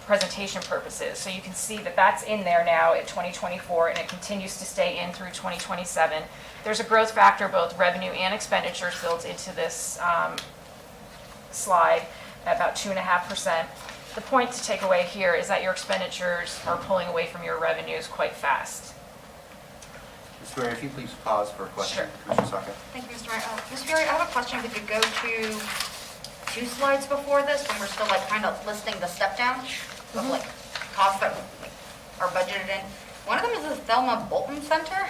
presentation purposes. So you can see that that's in there now at 2024 and it continues to stay in through 2027. There's a growth factor, both revenue and expenditures built into this slide at about 2.5%. The point to take away here is that your expenditures are pulling away from your revenues quite fast. Ms. Ferry, if you please pause for a question. Sure. Commissioner Saka. Thank you, Mr. Mayor. Ms. Fury, I have a question. If you could go to 2 slides before this, when we're still kind of listing the step down of costs that are budgeted in. One of them is the Thelma Bolton Center.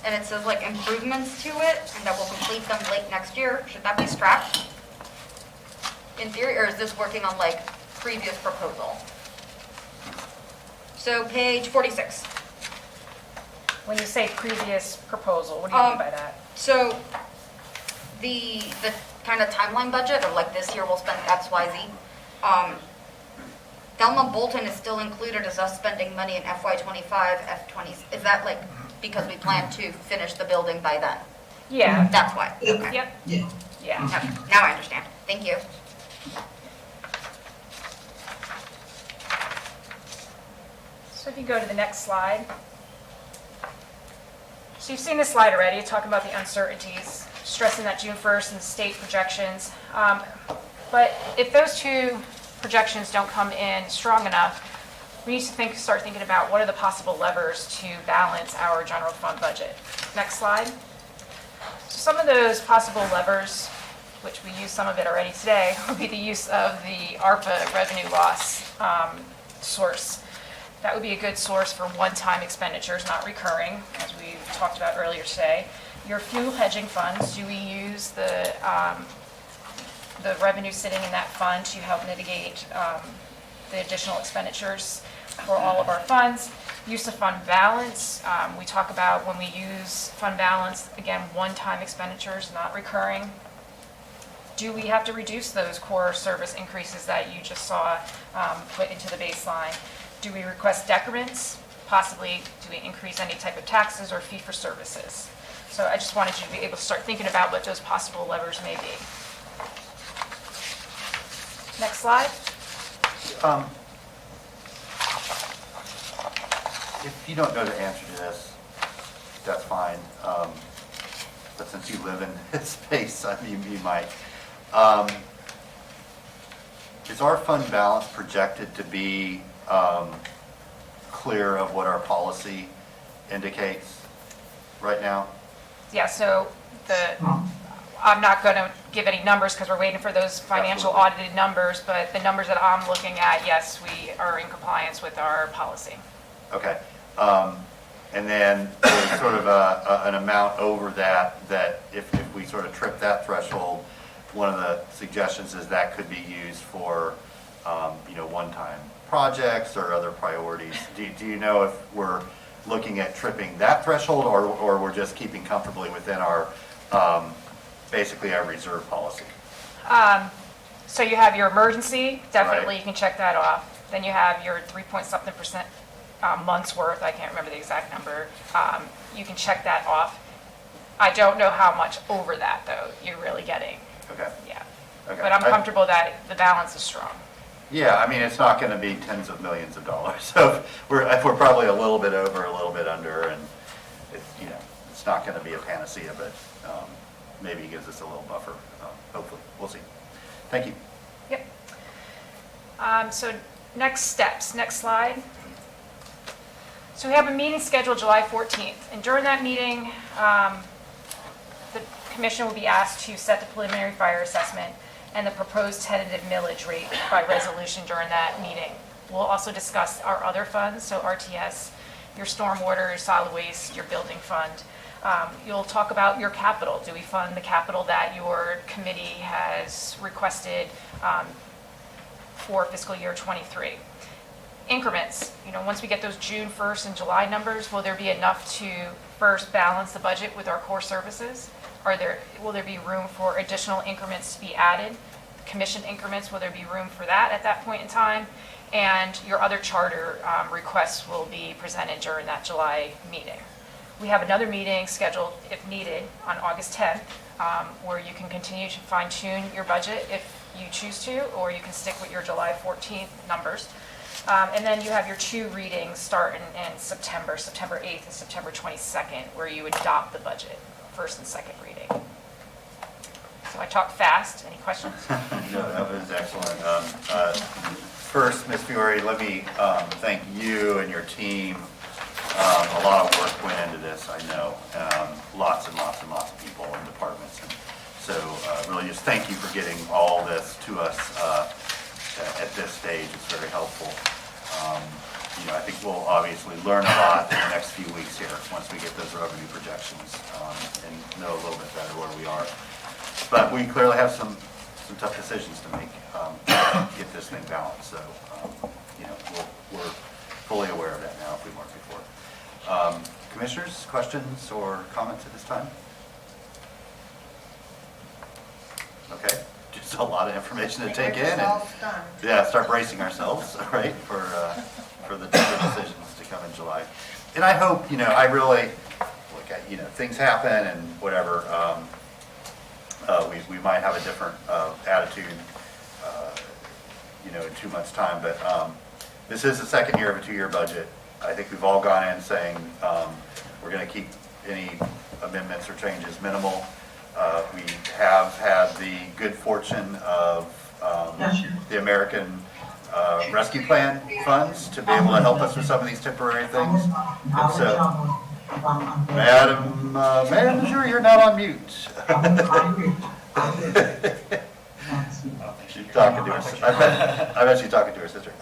And it says improvements to it and that we'll complete them late next year. Should that be scrapped? In theory, or is this working on previous proposal? So page 46. When you say previous proposal, what do you mean by that? So the kind of timeline budget of this year we'll spend X, Y, Z. Thelma Bolton is still included as us spending money in FY25, F20. Is that because we plan to finish the building by then? Yeah. That's why. Okay. Yep. Yeah. Yeah. Okay. Now I understand. Thank you. So if you go to the next slide. So you've seen this slide already, talking about the uncertainties, stressing that June 1st and state projections. But if those 2 projections don't come in strong enough, we need to start thinking about what are the possible levers to balance our general fund budget. Next slide. So some of those possible levers, which we used some of it already today, would be the use of the ARPA revenue loss source. That would be a good source for one-time expenditures, not recurring, as we talked about earlier today. Your fuel hedging funds, do we use the revenue sitting in that fund to help mitigate the additional expenditures for all of our funds? Use of fund balance, we talk about when we use fund balance, again, one-time expenditures, not recurring. Do we have to reduce those core service increases that you just saw put into the baseline? Do we request decrements? Possibly, do we increase any type of taxes or fee for services? So I just wanted you to be able to start thinking about what those possible levers may be. Next slide. If you don't know the answer to this, that's fine. But since you live in this space, you might. Is our fund balance projected to be clear of what our policy indicates right now? Yeah, so I'm not going to give any numbers because we're waiting for those financial audited numbers, but the numbers that I'm looking at, yes, we are in compliance with our policy. Okay. And then there's sort of an amount over that if we sort of trip that threshold, one of the suggestions is that could be used for, one-time projects or other priorities. Do you know if we're looking at tripping that threshold or we're just keeping comfortably within our, basically our reserve policy? So you have your emergency, definitely Right. you can check that off. Then you have your 3-point-something% months worth, I can't remember the exact number. You can check that off. I don't know how much over that, though, you're really getting. Okay. Yeah. Okay. But I'm comfortable that the balance is strong. Yeah, I mean, it's not going to be tens of millions of dollars. So if we're probably a little bit over, a little bit under, and it's not going to be a panacea, but maybe it gives us a little buffer. Hopefully, we'll see. Thank you. Yep. So next steps, next slide. So we have a meeting scheduled July 14th, and during that meeting, the commission will be asked to set the preliminary fire assessment and the proposed tentative millage rate by resolution during that meeting. We'll also discuss our other funds, so RTS, your stormwater, solid waste, your building fund. You'll talk about your capital. Do we fund the capital that your committee has requested for fiscal year '23? Increments, once we get those June 1st and July numbers, will there be enough to first balance the budget with our core services? Will there be room for additional increments to be added? Commission increments, will there be room for that at that point in time? And your other charter requests will be presented during that July meeting. We have another meeting scheduled, if needed, on August 10th, where you can continue to fine-tune your budget if you choose to, or you can stick with your July 14th numbers. And then you have your 2 readings starting in September 8th and September 22nd, where you adopt the budget, first and second reading. So I talked fast. Any questions? No, that was excellent. First, Ms. Fiore, let me thank you and your team. A lot of work went into this, I know. Lots and lots and lots of people and departments. And so really just thank you for getting all this to us at this stage. It's very helpful. I think we'll obviously learn a lot in the next few weeks here once we get those revenue projections and know a little bit better where we are. But we clearly have some tough decisions to make to get this thing balanced. So, we're fully aware of that now if we weren't before. Commissioners, questions or comments at this time? Okay, just a lot of information to take in. And, yeah, start bracing ourselves, right, for the decisions to come in July. And I hope, I really, look at, things happen and whatever. We might have a different attitude, in 2 months' time. But this is the second year of a 2-year budget. I think we've all gone in saying we're going to keep any amendments or changes minimal. We have had the good fortune of the American Rescue Plan funds to be able to help us with some of these temporary things. And so, Madam Jury, you're not on mute. She's talking to her sister. I bet she's talking to her sister.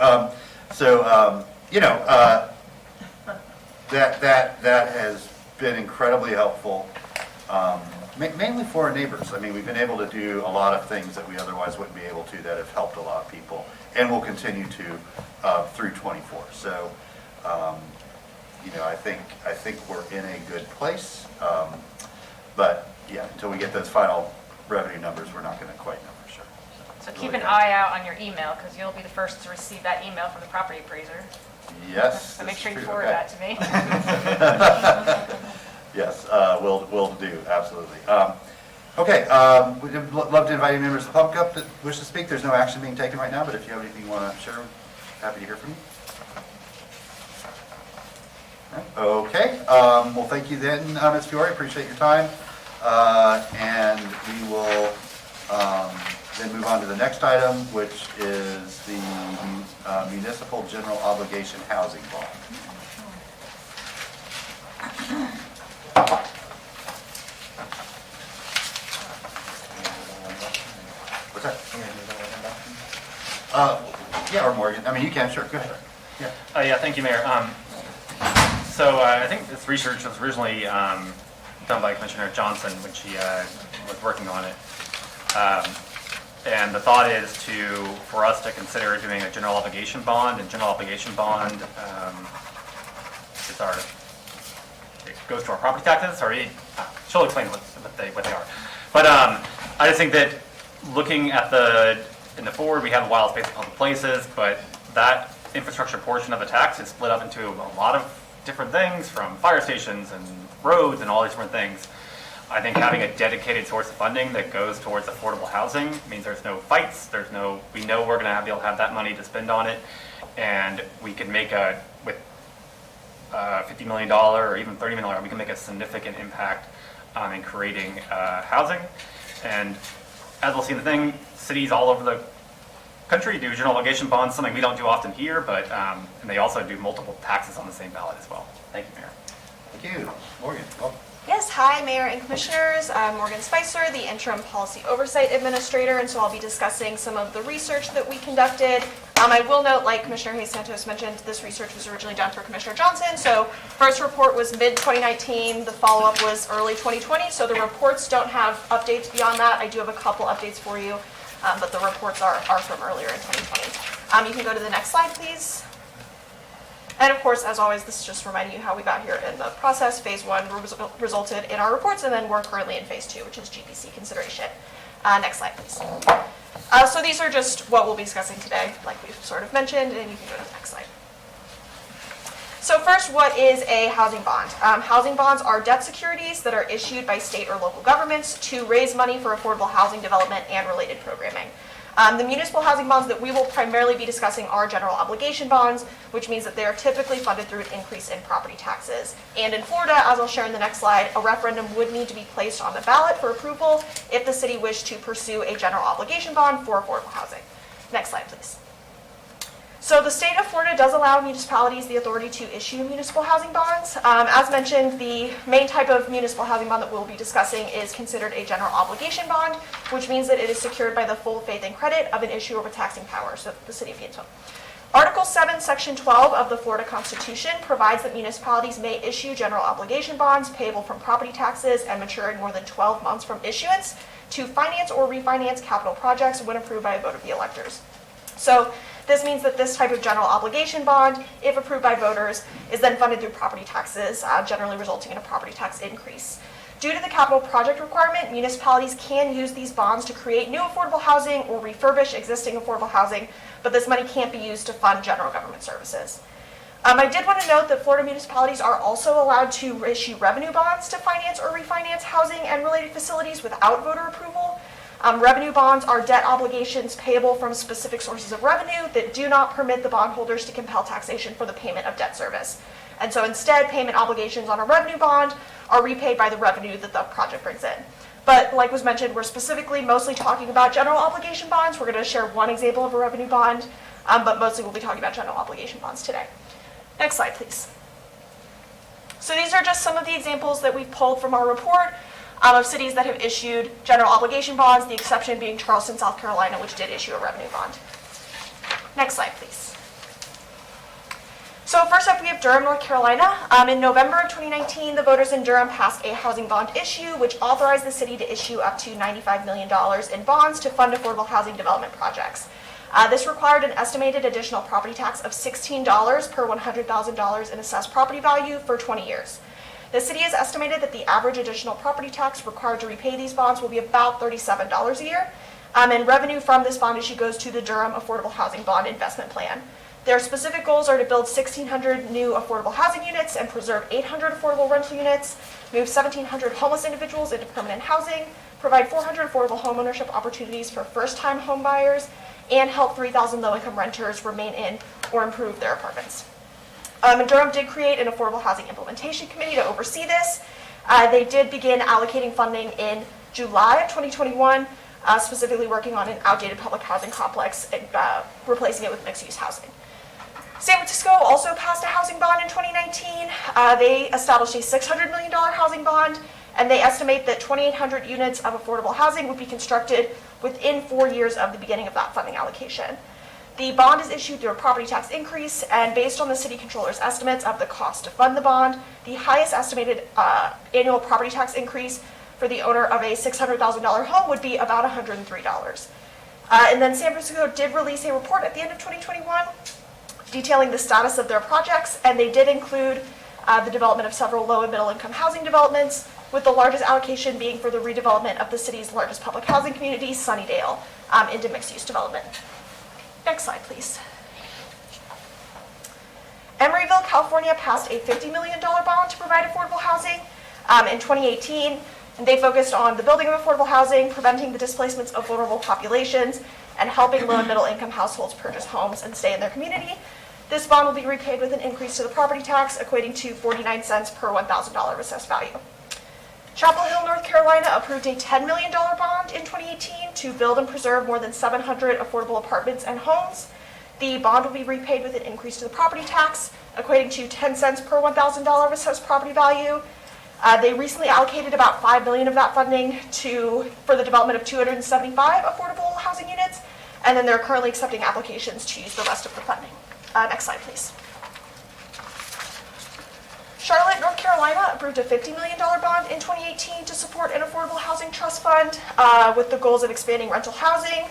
That has been incredibly helpful, mainly for our neighbors. I mean, we've been able to do a lot of things that we otherwise wouldn't be able to that have helped a lot of people, and will continue to through '24. So, I think we're in a good place. But yeah, until we get those final revenue numbers, we're not going to quite know for sure. So keep an eye out on your email, because you'll be the first to receive that email from the property appraiser. Yes. So make sure you forward that to me. Yes, we'll do, absolutely. Okay, we'd love to invite any members of the public up that wish to speak. There's no action being taken right now, but if you have anything you want to share, happy to hear from you. Okay, well, thank you then, Ms. Fiore, appreciate your time. And we will then move on to the next item, which is the municipal general obligation housing bond. What's that? Yeah, or Morgan. I mean, you can, sure, go ahead. Yeah. Yeah, thank you, Mayor. So I think this research was originally done by Commissioner Johnson when she was working on it. And the thought is for us to consider doing a general obligation bond, and general obligation bond it goes to our property taxes, or she'll explain what they are. But I just think that looking at in the forward, we have a wild space of public places, but that infrastructure portion of the tax is split up into a lot of different things, from fire stations and roads and all these different things. I think having a dedicated source of funding that goes towards affordable housing means there's no fights, we know we're gonna be able to have that money to spend on it, and we can make with $50 million or even $30 million, we can make a significant impact in creating housing. And as we'll see in the thing, cities all over the country do general obligation bonds, something we don't do often here, but and they also do multiple taxes on the same ballot as well. Thank you, Mayor. Thank you. Morgan, welcome. Yes, hi, Mayor and Commissioners. I'm Morgan Spicer, the Interim Policy Oversight Administrator, and so I'll be discussing some of the research that we conducted. I will note, like Commissioner Hayes Santos mentioned, this research was originally done for Commissioner Johnson, so first report was mid-2019, the follow-up was early 2020, so the reports don't have updates beyond that. I do have a couple updates for you, but the reports are from earlier in 2020. You can go to the next slide, please. And of course, as always, this is just reminding you how we got here in the process. Phase 1 resulted in our reports, and then we're currently in Phase 2, which is GPC consideration. Next slide, please. So these are just what we'll be discussing today, like we've sort of mentioned, and you can go to the next slide. So first, what is a housing bond? Housing bonds are debt securities that are issued by state or local governments to raise money for affordable housing development and related programming. The municipal housing bonds that we will primarily be discussing are general obligation bonds, which means that they are typically funded through an increase in property taxes. And in Florida, as I'll share in the next slide, a referendum would need to be placed on the ballot for approval if the city wished to pursue a general obligation bond for affordable housing. Next slide, please. So the state of Florida does allow municipalities the authority to issue municipal housing bonds. As mentioned, the main type of municipal housing bond that we'll be discussing is considered a general obligation bond, which means that it is secured by the full faith and credit of an issuer with taxing power, so the city of Gainesville. Article 7, Section 12 of the Florida Constitution provides that municipalities may issue general obligation bonds payable from property taxes and maturing more than 12 months from issuance to finance or refinance capital projects when approved by a vote of the electors. So this means that this type of general obligation bond, if approved by voters, is then funded through property taxes, generally resulting in a property tax increase. Due to the capital project requirement, municipalities can use these bonds to create new affordable housing or refurbish existing affordable housing, but this money can't be used to fund general government services. I did want to note that Florida municipalities are also allowed to issue revenue bonds to finance or refinance housing and related facilities without voter approval. Revenue bonds are debt obligations payable from specific sources of revenue that do not permit the bondholders to compel taxation for the payment of debt service. And so instead, payment obligations on a revenue bond are repaid by the revenue that the project brings in. But like was mentioned, we're specifically mostly talking about general obligation bonds. We're going to share one example of a revenue bond, but mostly we'll be talking about general obligation bonds today. Next slide, please. So these are just some of the examples that we've pulled from our report of cities that have issued general obligation bonds, the exception being Charleston, South Carolina, which did issue a revenue bond. Next slide, please. So first up, we have Durham, North Carolina. In November of 2019, the voters in Durham passed a housing bond issue, which authorized the city to issue up to $95 million in bonds to fund affordable housing development projects. This required an estimated additional property tax of $16 per $100,000 in assessed property value for 20 years. The city has estimated that the average additional property tax required to repay these bonds will be about $37 a year, and revenue from this bond issue goes to the Durham Affordable Housing Bond Investment Plan. Their specific goals are to build 1,600 new affordable housing units and preserve 800 affordable rental units, move 1,700 homeless individuals into permanent housing, provide 400 affordable homeownership opportunities for first-time home buyers, and help 3,000 low-income renters remain in or improve their apartments. And Durham did create an Affordable Housing Implementation Committee to oversee this. They did begin allocating funding in July of 2021, specifically working on an outdated public housing complex and replacing it with mixed-use housing. San Francisco also passed a housing bond in 2019. They established a $600 million housing bond, and they estimate that 2,800 units of affordable housing would be constructed within 4 years of the beginning of that funding allocation. The bond is issued through a property tax increase, and based on the city controller's estimates of the cost to fund the bond, the highest estimated annual property tax increase for the owner of a $600,000 home would be about $103. And then San Francisco did release a report at the end of 2021 detailing the status of their projects, and they did include the development of several low and middle income housing developments, with the largest allocation being for the redevelopment of the city's largest public housing community, Sunnydale, into mixed-use development. Next slide, please. Emeryville, California passed a $50 million bond to provide affordable housing in 2018, and they focused on the building of affordable housing, preventing the displacements of vulnerable populations, and helping low and middle income households purchase homes and stay in their community. This bond will be repaid with an increase to the property tax equating to 49 cents per $1,000 assessed value. Chapel Hill, North Carolina approved a $10 million bond in 2018 to build and preserve more than 700 affordable apartments and homes. The bond will be repaid with an increase to the property tax equating to 10 cents per $1,000 assessed property value. They recently allocated about $5 million of that funding for the development of 275 affordable housing units, and then they're currently accepting applications to use the rest of the funding. Next slide, please. Charlotte, North Carolina approved a $50 million bond in 2018 to support an affordable housing trust fund with the goals of expanding rental housing,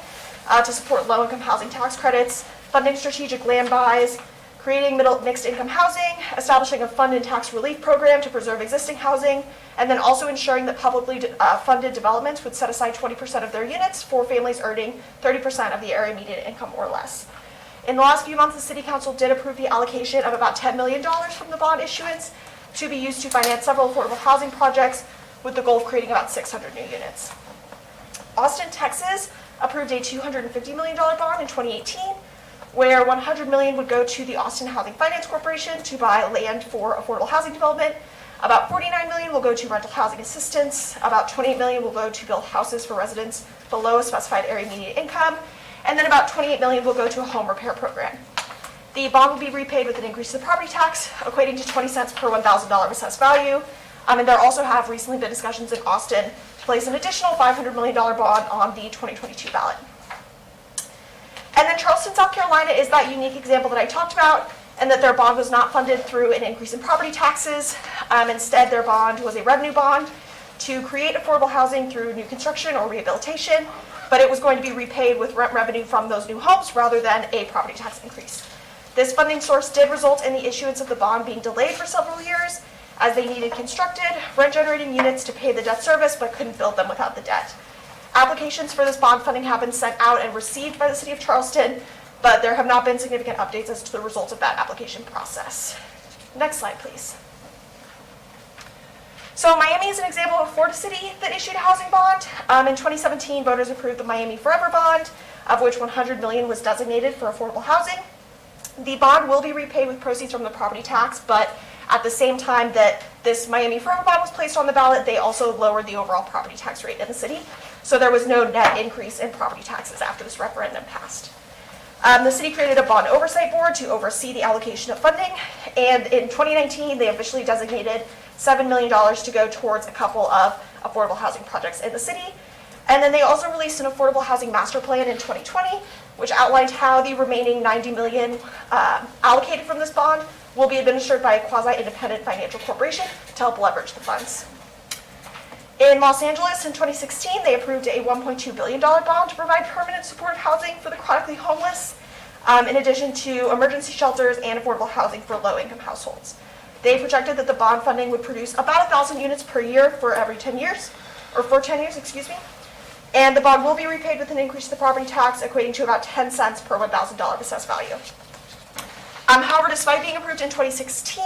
to support low-income housing tax credits, funding strategic land buys, creating mixed income housing, establishing a fund and tax relief program to preserve existing housing, and then also ensuring that publicly funded developments would set aside 20% of their units for families earning 30% of the area median income or less. In the last few months, the City Council did approve the allocation of about $10 million from the bond issuance to be used to finance several affordable housing projects with the goal of creating about 600 new units. Austin, Texas approved a $250 million bond in 2018, where $100 million would go to the Austin Housing Finance Corporation to buy land for affordable housing development. About $49 million will go to rental housing assistance. About $28 million will go to build houses for residents below a specified area median income. And then about $28 million will go to a home repair program. The bond will be repaid with an increase to the property tax, equating to 20 cents per $1,000 assessed value. And there also have recently been discussions in Austin to place an additional $500 million bond on the 2022 ballot. And then Charleston, South Carolina is that unique example that I talked about, and that their bond was not funded through an increase in property taxes. Instead, their bond was a revenue bond to create affordable housing through new construction or rehabilitation, but it was going to be repaid with rent revenue from those new homes rather than a property tax increase. This funding source did result in the issuance of the bond being delayed for several years, as they needed constructed, rent-generating units to pay the debt service, but couldn't build them without the debt. Applications for this bond funding have been sent out and received by the City of Charleston, but there have not been significant updates as to the results of that application process. Next slide, please. So Miami is an example of a Florida city that issued a housing bond. In 2017, voters approved the Miami Forever Bond, of which $100 million was designated for affordable housing. The bond will be repaid with proceeds from the property tax, but at the same time that this Miami Forever Bond was placed on the ballot, they also lowered the overall property tax rate in the city. So there was no net increase in property taxes after this referendum passed. The city created a bond oversight board to oversee the allocation of funding, and in 2019, they officially designated $7 million to go towards a couple of affordable housing projects in the city. And then they also released an affordable housing master plan in 2020, which outlined how the remaining $90 million allocated from this bond will be administered by a quasi-independent financial corporation to help leverage the funds. In Los Angeles in 2016, they approved a $1.2 billion bond to provide permanent supportive housing for the chronically homeless, in addition to emergency shelters and affordable housing for low-income households. They projected that the bond funding would produce about 1,000 units per year for 10 years, excuse me. And the bond will be repaid with an increase to the property tax, equating to about 10 cents per $1,000 assessed value. However, despite being approved in 2016,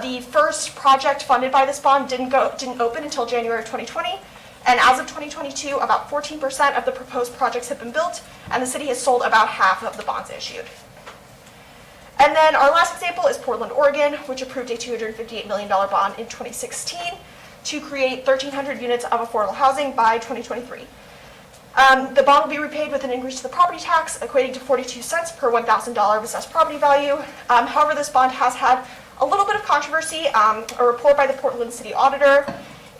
the first project funded by this bond didn't open until January of 2020, and as of 2022, about 14% of the proposed projects have been built, and the city has sold about half of the bonds issued. And then our last example is Portland, Oregon, which approved a $258 million bond in 2016 to create 1,300 units of affordable housing by 2023. The bond will be repaid with an increase to the property tax, equating to 42 cents per $1,000 assessed property value. However, this bond has had a little bit of controversy. A report by the Portland City Auditor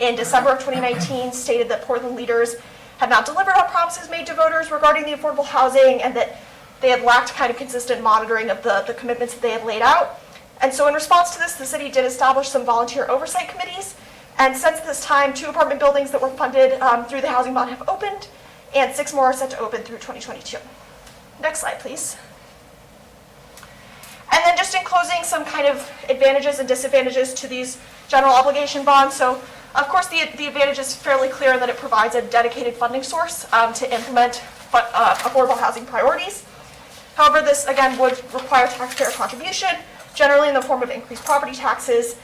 in December of 2019 stated that Portland leaders had not delivered on promises made to voters regarding the affordable housing, and that they had lacked kind of consistent monitoring of the commitments that they had laid out. And so in response to this, the city did establish some volunteer oversight committees. And since this time, 2 apartment buildings that were funded through the housing bond have opened, and 6 more are set to open through 2022. Next slide, please. And then just in closing, some kind of advantages and disadvantages to these general obligation bonds. So, of course, the advantage is fairly clear in that it provides a dedicated funding source to implement affordable housing priorities. However, this, again, would require taxpayer contribution, generally in the form of increased property taxes.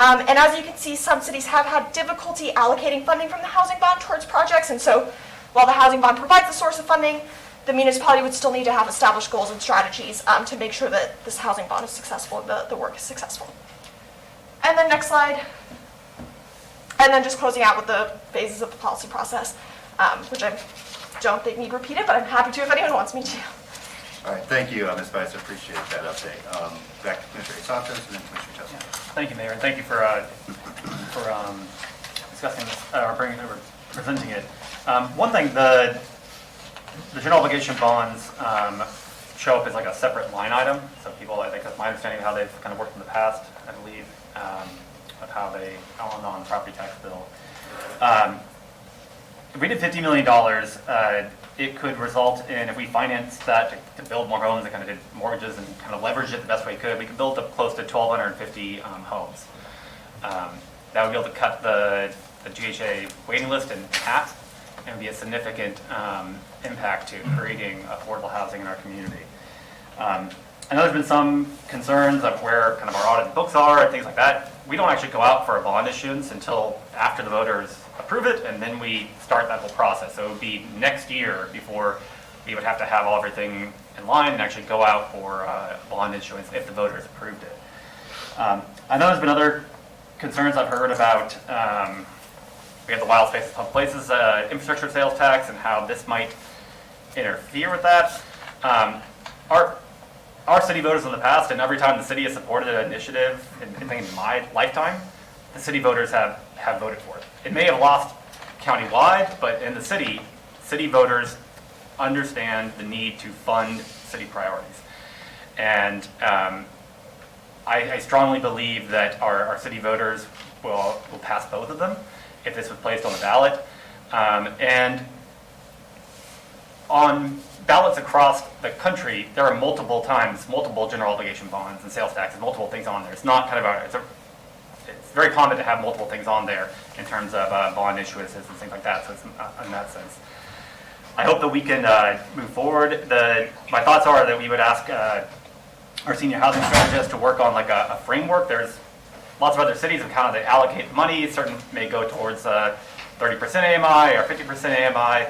And as you can see, some cities have had difficulty allocating funding from the housing bond towards projects, and so while the housing bond provides the source of funding, the municipality would still need to have established goals and strategies to make sure that this housing bond is successful, the work is successful. And then next slide. And then just closing out with the phases of the policy process, which I don't think need repeated, but I'm happy to if anyone wants me to. All right, thank you, Ms. Vice, I appreciate that update. Back to Commissioner Santos and then Commissioner Chestnut. Thank you, Mayor, and thank you for discussing this, or presenting it. One thing, the general obligation bonds show up as like a separate line item. So people, I think that's my understanding of how they've kind of worked in the past, I believe, of how they on the property tax bill. If we did $50 million, it could result in, if we financed that to build more homes and kind of did mortgages and kind of leveraged it the best way we could, we could build up close to 1,250 homes. That would be able to cut the GHA waiting list in half and be a significant impact to creating affordable housing in our community. I know there's been some concerns of where kind of our audited books are and things like that. We don't actually go out for a bond issuance until after the voters approve it, and then we start that whole process. So it would be next year before we would have to have everything in line and actually go out for bond issuance if the voters approved it. I know there's been other concerns I've heard about. We have the wild spaces, public places, infrastructure sales tax, and how this might interfere with that. Our city voters in the past, and every time the city has supported an initiative in my lifetime, the city voters have voted for it. It may have lost countywide, but in the city voters understand the need to fund city priorities. And I strongly believe that our city voters will pass both of them if this was placed on the ballot. And on ballots across the country, there are multiple general obligation bonds and sales taxes, multiple things on there. It's not kind of it's very common to have multiple things on there in terms of bond issuances and things like that, so it's in that sense. I hope that we can move forward. My thoughts are that we would ask our senior housing strategists to work on like a framework. There's lots of other cities that kind of they allocate money. Certain may go towards 30% AMI or 50% AMI.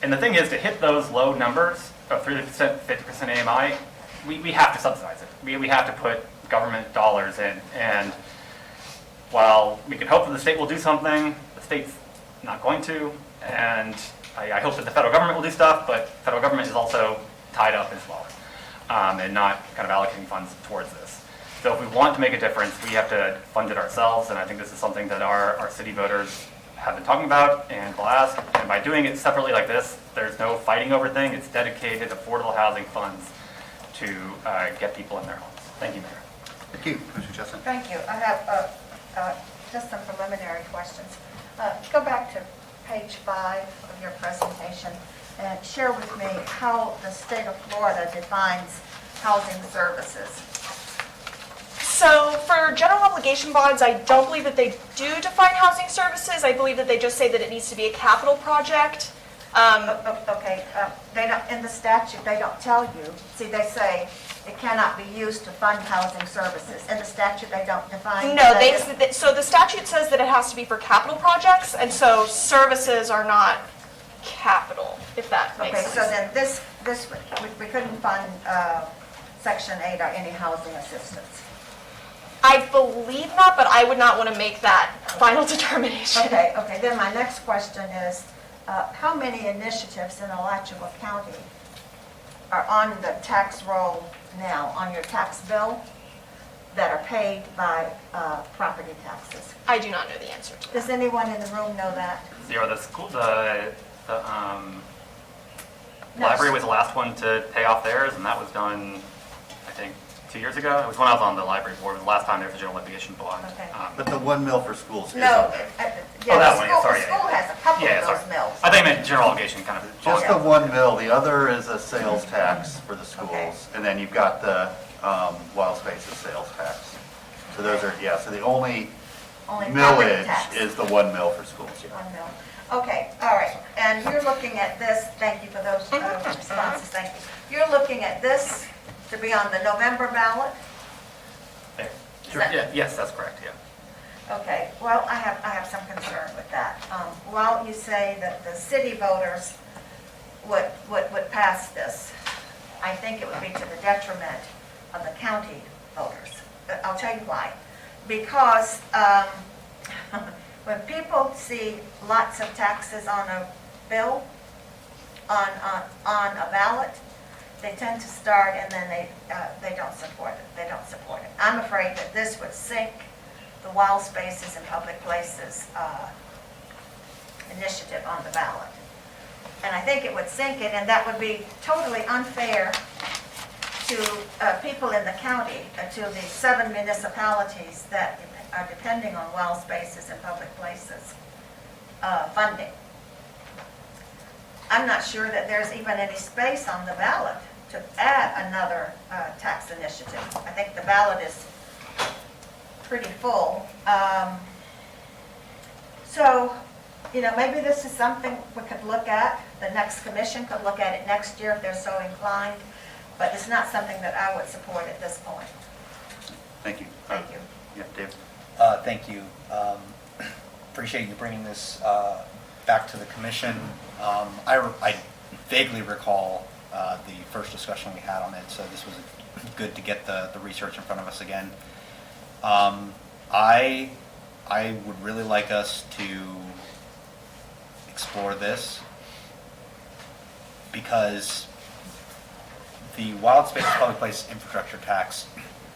And the thing is, to hit those low numbers of 30%, 50% AMI, we have to subsidize it. We have to put government dollars in. And while we can hope that the state will do something, the state's not going to. And I hope that the federal government will do stuff, but the federal government is also tied up as well and not kind of allocating funds towards this. So if we want to make a difference, we have to fund it ourselves. And I think this is something that our city voters have been talking about and will ask. And by doing it separately like this, there's no fighting over thing. It's dedicated affordable housing funds to get people in their homes. Thank you, Mayor. Thank you, Commissioner Chestnut. Thank you. I have just some preliminary questions. Go back to page 5 of your presentation and share with me how the state of Florida defines housing services. So for general obligation bonds, I don't believe that they do define housing services. I believe that they just say that it needs to be a capital project. Okay, they don't, in the statute, they don't tell you. See, they say it cannot be used to fund housing services. In the statute, they don't define. No, so the statute says that it has to be for capital projects, and so services are not capital, if that makes sense. Okay, so then we couldn't fund Section 8 or any housing assistance. I believe not, but I would not want to make that final determination. Okay, then my next question is, how many initiatives in Alachua County are on the tax roll now, on your tax bill, that are paid by property taxes? I do not know the answer to that. Does anyone in the room know that? Zero. The library was the last one to pay off theirs, and that was done, I think, 2 years ago. It was when I was on the library board. It was the last time there was a general obligation bond. Okay. But the 1 mil for schools is No, on there. that one, yeah, sorry, the school has a couple of those mills. I think I meant general obligation kind of. Just the 1 mil, the other is a sales tax for the schools, and then you've got the wild spaces sales tax. So those are, so the only property millage tax. is the 1 mil for schools. 1 mil. Okay, all right. And you're looking at this, thank you for those responses, thank you. You're looking at this to be on the November ballot? Is that- Yes, that's correct, yeah. Okay, well, I have some concern with that. While you say that the city voters would pass this, I think it would be to the detriment of the county voters. I'll tell you why. Because when people see lots of taxes on a bill, on a ballot, they tend to start and then they don't support it. They don't support it. I'm afraid that this would sink the wild spaces and public places initiative on the ballot. And I think it would sink it, and that would be totally unfair to people in the county, to the 7 municipalities that are depending on wild spaces and public places funding. I'm not sure that there's even any space on the ballot to add another tax initiative. I think the ballot is pretty full. So, you know, maybe this is something we could look at. The next commission could look at it next year if they're so inclined, but it's not something that I would support at this point. Thank you. Thank you. Yeah, Dave? Thank you. Appreciate you bringing this back to the commission. I vaguely recall the first discussion we had on it, so this was good to get the research in front of us again. I would really like us to explore this because the Wild Spaces Public Place Infrastructure Tax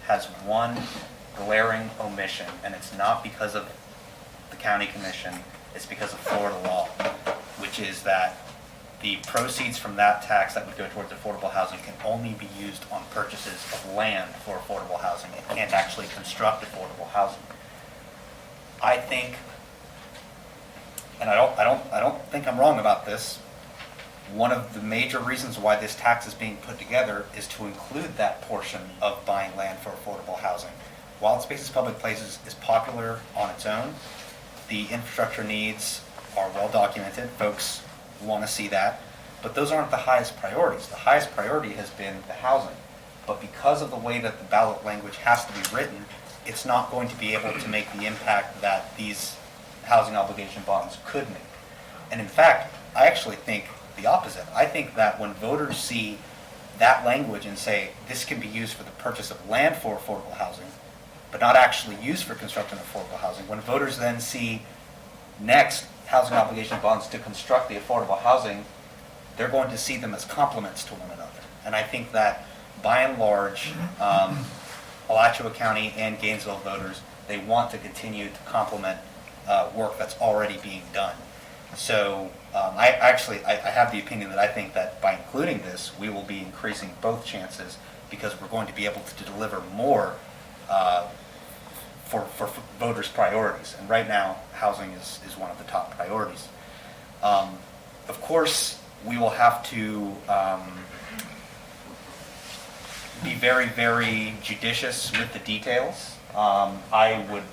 has one glaring omission, and it's not because of the county commission, it's because of Florida law, which is that the proceeds from that tax that would go towards affordable housing can only be used on purchases of land for affordable housing. It can't actually construct affordable housing. I think, and I don't think I'm wrong about this, one of the major reasons why this tax is being put together is to include that portion of buying land for affordable housing. Wild Spaces Public Places is popular on its own. The infrastructure needs are well documented. Folks want to see that. But those aren't the highest priorities. The highest priority has been the housing. But because of the way that the ballot language has to be written, it's not going to be able to make the impact that these housing obligation bonds could make. And in fact, I actually think the opposite. I think that when voters see that language and say this can be used for the purchase of land for affordable housing, but not actually used for construction of affordable housing, when voters then see next housing obligation bonds to construct the affordable housing, they're going to see them as complements to one another. And I think that by and large, Alachua County and Gainesville voters, they want to continue to complement work that's already being done. So I have the opinion that I think that by including this, we will be increasing both chances because we're going to be able to deliver more for voters' priorities. And right now, housing is one of the top priorities. Of course, we will have to be very, very judicious with the details. I would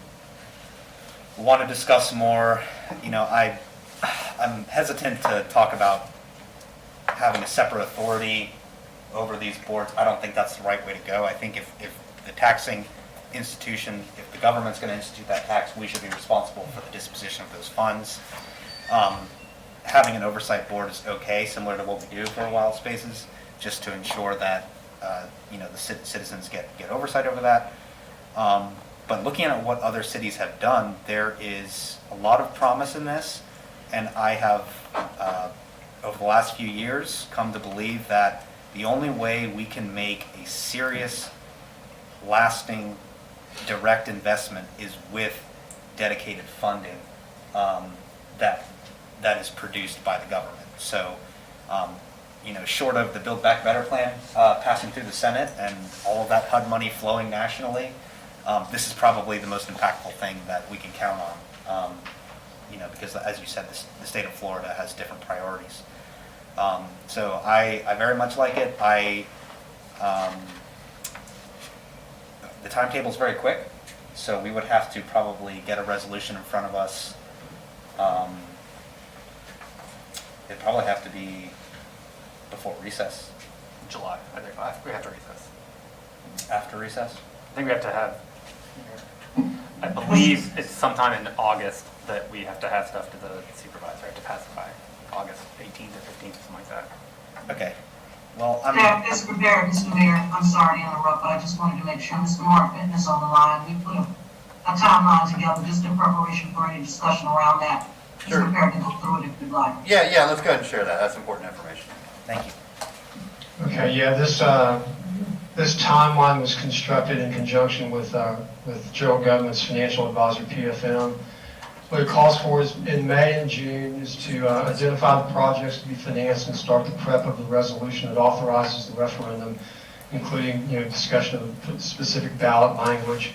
want to discuss more, I'm hesitant to talk about having a separate authority over these boards. I don't think that's the right way to go. I think if the taxing institution, if the government's going to institute that tax, we should be responsible for the disposition of those funds. Having an oversight board is okay, similar to what we do for Wild Spaces, just to ensure that the citizens get oversight over that. But looking at what other cities have done, there is a lot of promise in this, and I have, over the last few years, come to believe that the only way we can make a serious, lasting, direct investment is with dedicated funding that is produced by the government. So, short of the Build Back Better plan passing through the Senate and all of that HUD money flowing nationally, this is probably the most impactful thing that we can count on. Because as you said, the state of Florida has different priorities. So I very much like it. The timetable is very quick, so we would have to probably get a resolution in front of us. It'd probably have to be before recess. July, I think we have to recess. After recess? I think we have to have I believe it's sometime in August that we have to have stuff to the supervisor, I have to pass it by August 18th or 15th, something like that. Okay. Well, Mr. Mayor, I'm sorry to interrupt, but I just wanted to make sure Mr. Mark Fitness on the line. We put a timeline together just in preparation for any discussion around that. He's Sure. prepared to go through it if you'd like. Yeah, let's go ahead and share that. That's important information. Thank you. Okay, yeah, this timeline was constructed in conjunction with General Government's financial advisor, PFM. What it calls for is in May and June is to identify the projects to be financed and start the prep of the resolution that authorizes the referendum, including, discussion of specific ballot language.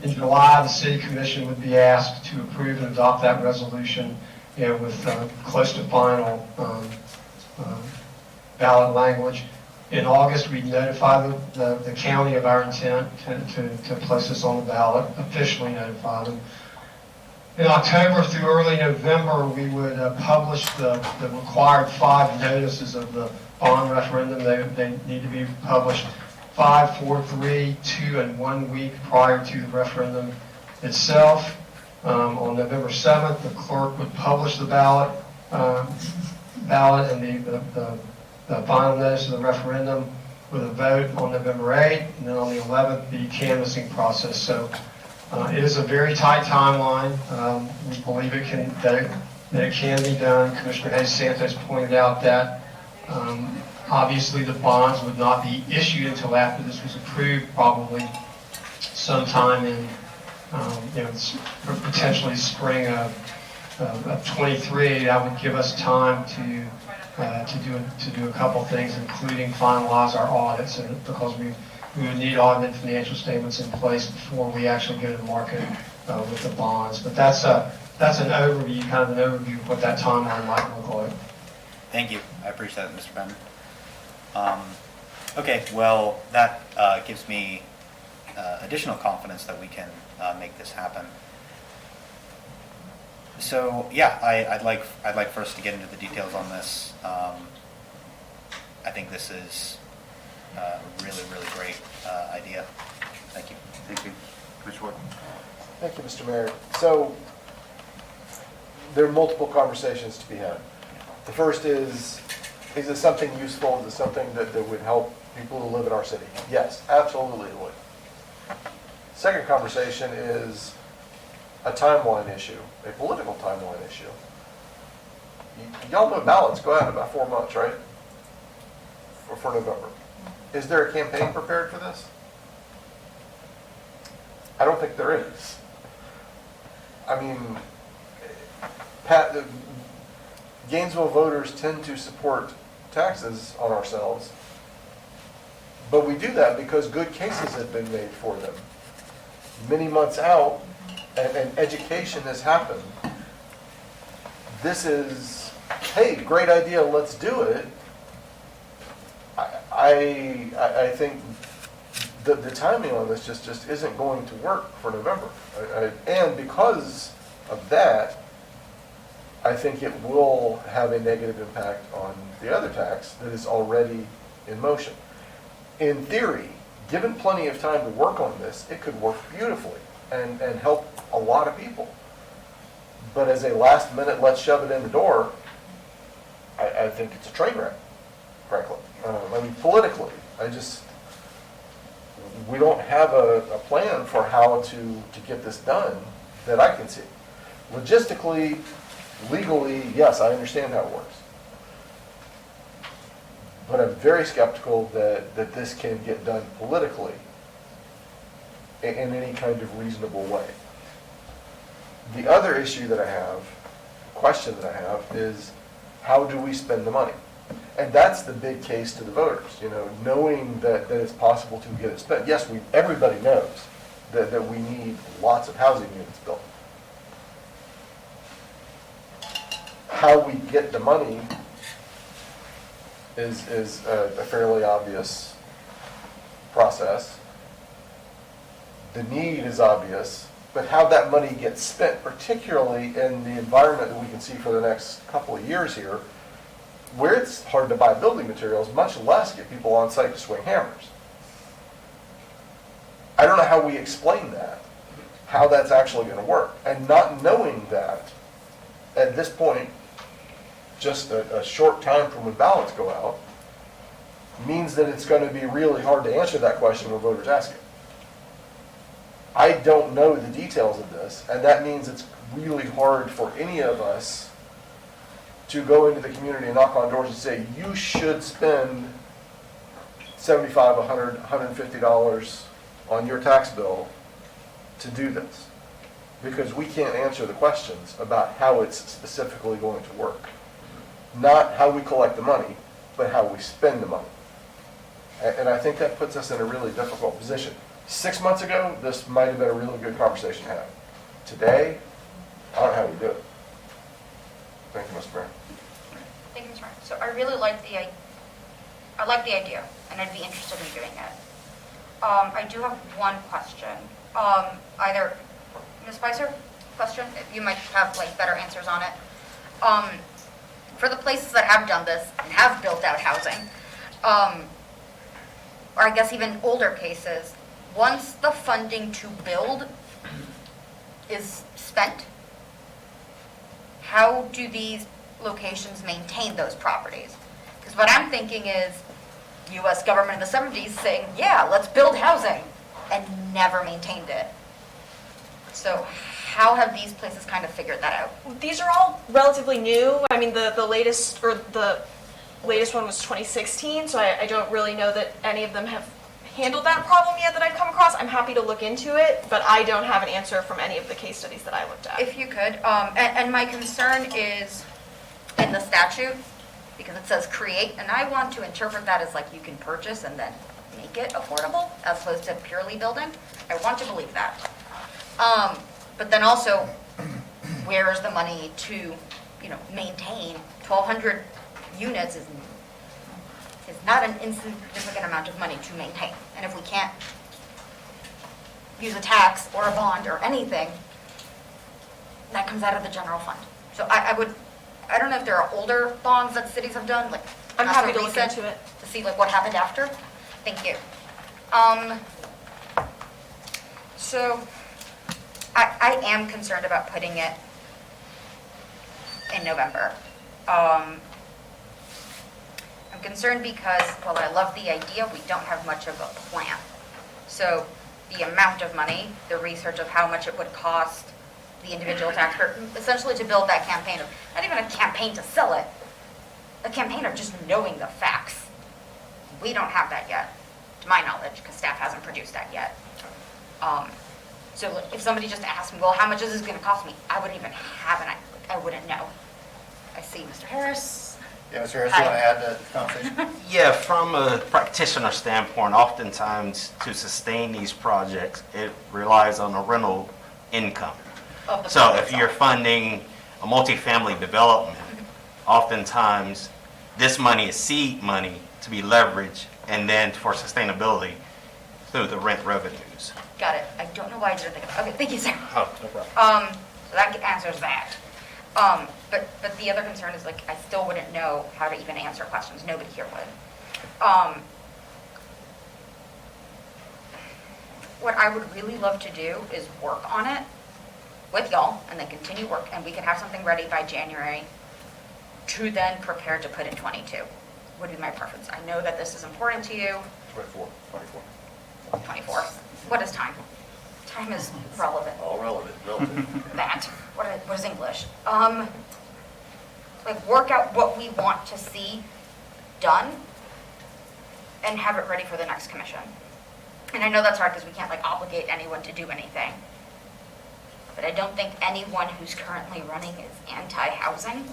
In July, the City Commission would be asked to approve and adopt that resolution, with close to final ballot language. In August, we notify the county of our intent to place this on the ballot, officially notify them. In October through early November, we would publish the required 5 notices of the bond referendum. They need to be published 5, 4, 3, 2, and 1 week prior to the referendum itself. On November 7th, the clerk would publish the ballot and the final notice of the referendum with a vote on November 8th, and then on the 11th, the canvassing process. So it is a very tight timeline. We believe that it can be done. Commissioner Hayes Santos pointed out that obviously the bonds would not be issued until after this was approved, probably sometime in potentially spring of 23. That would give us time to do a couple things, including finalize our audits, because we would need audited financial statements in place before we actually go to market with the bonds. But that's an overview, kind of an overview of what that timeline might look like. Thank you. I appreciate it, Mr. Bender. Okay, well, that gives me additional confidence that we can make this happen. So, yeah, I'd like for us to get into the details on this. I think this is a really, really great idea. Thank you. Thank you. Commissioner Ward. Thank you, Mr. Mayor. So there are multiple conversations to be had. The first is it something useful? Is it something that would help people who live in our city? Yes, absolutely it would. Second conversation is a timeline issue, a political timeline issue. Y'all know ballots go out in about 4 months, right? For November. Is there a campaign prepared for this? I don't think there is. I mean, the Gainesville voters tend to support taxes on ourselves, but we do that because good cases have been made for them. Many months out, and education has happened. This is, hey, great idea, let's do it. I think the timing on this just isn't going to work for November. And because of that, I think it will have a negative impact on the other tax that is already in motion. In theory, given plenty of time to work on this, it could work beautifully and help a lot of people. But as a last minute, let's shove it in the door, I think it's a train wreck, frankly. I mean, politically, we don't have a plan for how to get this done that I can see. Logistically, legally, yes, I understand how it works. But I'm very skeptical that this can get done politically in any kind of reasonable way. The other issue that I have, question that I have, is how do we spend the money? And that's the big case to the voters, knowing that it's possible to get it spent. Yes, everybody knows that we need lots of housing units built. How we get the money is a fairly obvious process. The need is obvious, but how that money gets spent, particularly in the environment that we can see for the next couple of years here, where it's hard to buy building materials, much less get people on site to swing hammers. I don't know how we explain that how that's actually going to work. And not knowing that, at this point, just a short time from when ballots go out, means that it's going to be really hard to answer that question when voters ask it. I don't know the details of this, and that means it's really hard for any of us to go into the community and knock on doors and say, you should spend $75, $100, $150 on your tax bill to do this. Because we can't answer the questions about how it's specifically going to work. Not how we collect the money, but how we spend the money. And I think that puts us in a really difficult position. 6 months ago, this might have been a really good conversation to have. Today, I don't know how we do it. Thank you, Mr. Mayor. Thank you, Mr. Mayor. So I really like the idea, and I'd be interested in doing it. I do have one question. Either Ms. Spicer, question, you might have like better answers on it. For the places that have done this and have built out housing, or I guess even older cases, once the funding to build is spent, how do these locations maintain those properties? Because what I'm thinking is U.S. government in the 70s saying, yeah, let's build housing, and never maintained it. So how have these places kind of figured that out? These are all relatively new. I mean, the latest one was 2016, so I don't really know that any of them have handled that problem yet that I've come across. I'm happy to look into it, but I don't have an answer from any of the case studies that I looked at. If you could, and my concern is in the statute, because it says create, and I want to interpret that as like you can purchase and then make it affordable, as opposed to purely building. I want to believe that. But then also, where is the money to, maintain 1,200 units is not an insignificant amount of money to maintain. And if we can't use a tax or a bond or anything, that comes out of the general fund. So I don't know if there are older bonds that cities have done, like I'm not happy so to look recent, into it. to see like what happened after. Thank you. So I am concerned about putting it in November. I'm concerned because, while I love the idea, we don't have much of a plan. So the amount of money, the research of how much it would cost the individual taxpayer, essentially to build that campaign of, not even a campaign to sell it, a campaign of just knowing the facts. We don't have that yet, to my knowledge, because staff hasn't produced that yet. So if somebody just asked me, well, how much is this going to cost me? I wouldn't even have an idea. I wouldn't know. I see Mr. Harris. Yeah, Mr. Harris, you want to add to the conversation? Yeah, from a practitioner standpoint, oftentimes to sustain these projects, it relies on the rental income. So if you're funding a multifamily development, oftentimes this money is seed money to be leveraged and then for sustainability through the rent revenues. Got it. I don't know why I didn't think of it. Okay, thank you, sir. Oh, no problem. So that answers that. But the other concern is, like, I still wouldn't know how to even answer questions. Nobody here would. What I would really love to do is work on it with y'all and then continue work, and we could have something ready by January to then prepare to put in 22 would be my preference. I know that this is important to you. 24. 24. What is time? Time is relevant. All relevant, relative. That. What is English? Like work out what we want to see done and have it ready for the next commission. And I know that's hard because we can't like obligate anyone to do anything. But I don't think anyone who's currently running is anti-housing.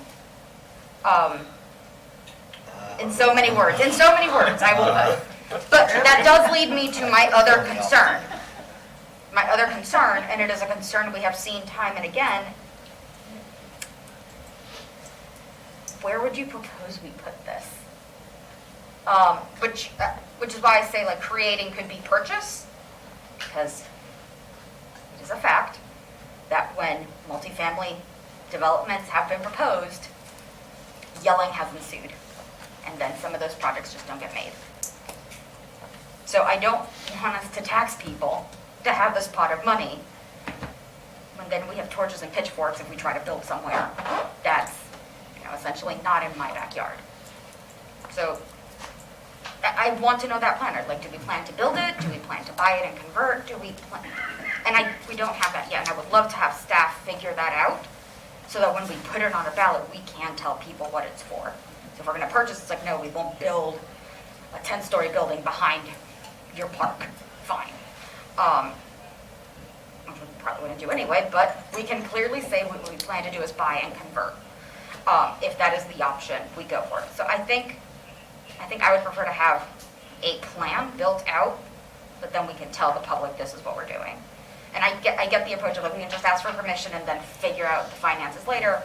In so many words, I will. But that does lead me to my other concern. My other concern, and it is a concern we have seen time and again, where would you propose we put this? Which is why I say like creating could be purchase, because it is a fact that when multifamily developments have been proposed, yelling has ensued, and then some of those projects just don't get made. So I don't want us to tax people to have this pot of money And then we have torches and pitchforks if we try to build somewhere that's, essentially not in my backyard. So I want to know that plan. Like, do we plan to build it? Do we plan to buy it and convert? Do we plan? And we don't have that yet. And I would love to have staff figure that out so that when we put it on a ballot, we can tell people what it's for. So if we're going to purchase, it's like, no, we won't build a 10-story building behind your park. Fine. Which we probably wouldn't do anyway, but we can clearly say what we plan to do is buy and convert. If that is the option, we go for it. So I think I would prefer to have a plan built out, but then we can tell the public this is what we're doing. And I get the approach of, like, we can just ask for permission and then figure out the finances later.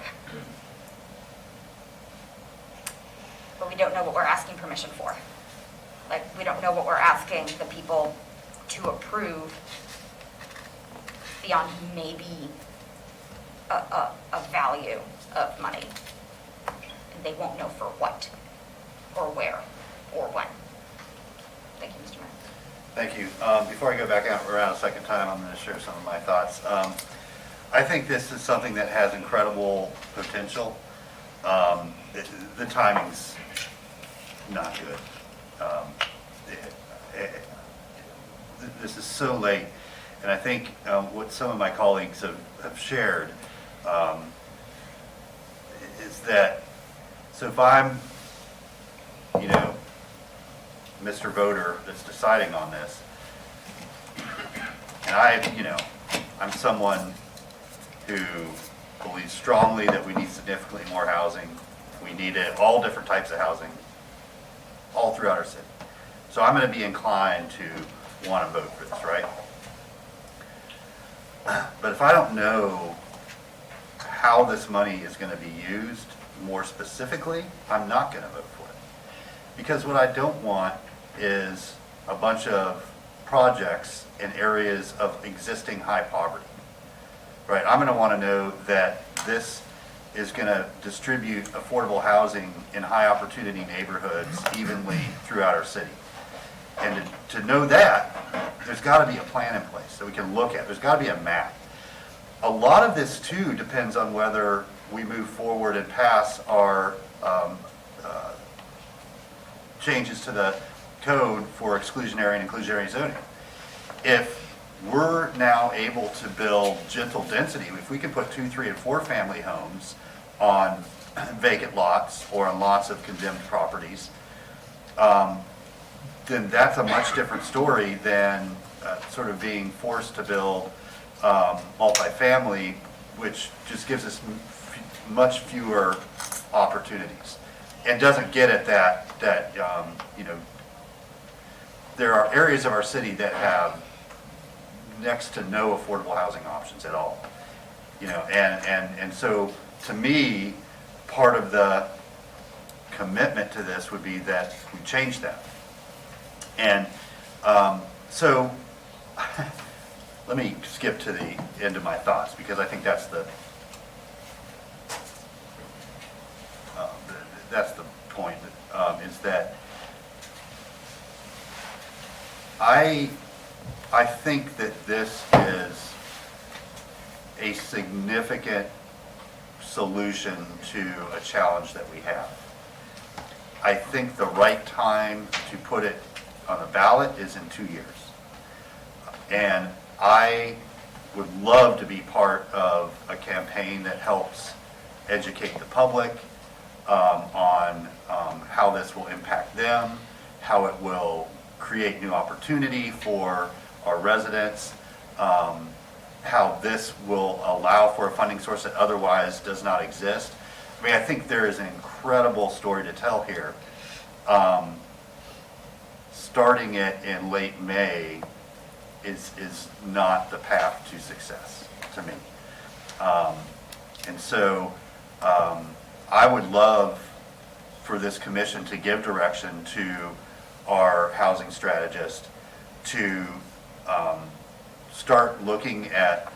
But we don't know what we're asking permission for. Like, we don't know what we're asking the people to approve beyond maybe a value of money. And they won't know for what, or where, or when. Thank you, Mr. Mayor. Thank you. Before I go back around a second time, I'm going to share some of my thoughts. I think this is something that has incredible potential. The timing's not good. This is so late, and I think what some of my colleagues have shared is that, so if I'm, Mr. Voter that's deciding on this, and I'm someone who believes strongly that we need significantly more housing. We need it, all different types of housing, all throughout our city. So I'm going to be inclined to want to vote for this, right? But if I don't know how this money is going to be used more specifically, I'm not going to vote for it. Because what I don't want is a bunch of projects in areas of existing high poverty, right? I'm going to want to know that this is going to distribute affordable housing in high opportunity neighborhoods evenly throughout our city. And to know that, there's got to be a plan in place that we can look at. There's got to be a map. A lot of this, too, depends on whether we move forward and pass our changes to the code for exclusionary and inclusionary zoning. If we're now able to build gentle density, if we can put 2, 3, and 4 family homes on vacant lots or on lots of condemned properties, then that's a much different story than sort of being forced to build multifamily, which just gives us much fewer opportunities and doesn't get at that there are areas of our city that have next to no affordable housing options at all. And so to me, part of the commitment to this would be that we change that. And so let me skip to the end of my thoughts, because I think that's the point, is that I think that this is a significant solution to a challenge that we have. I think the right time to put it on a ballot is in 2 years. And I would love to be part of a campaign that helps educate the public on how this will impact them, how it will create new opportunity for our residents, how this will allow for a funding source that otherwise does not exist. I mean, I think there is an incredible story to tell here. Starting it in late May is not the path to success to me. And so I would love for this commission to give direction to our housing strategist to start looking at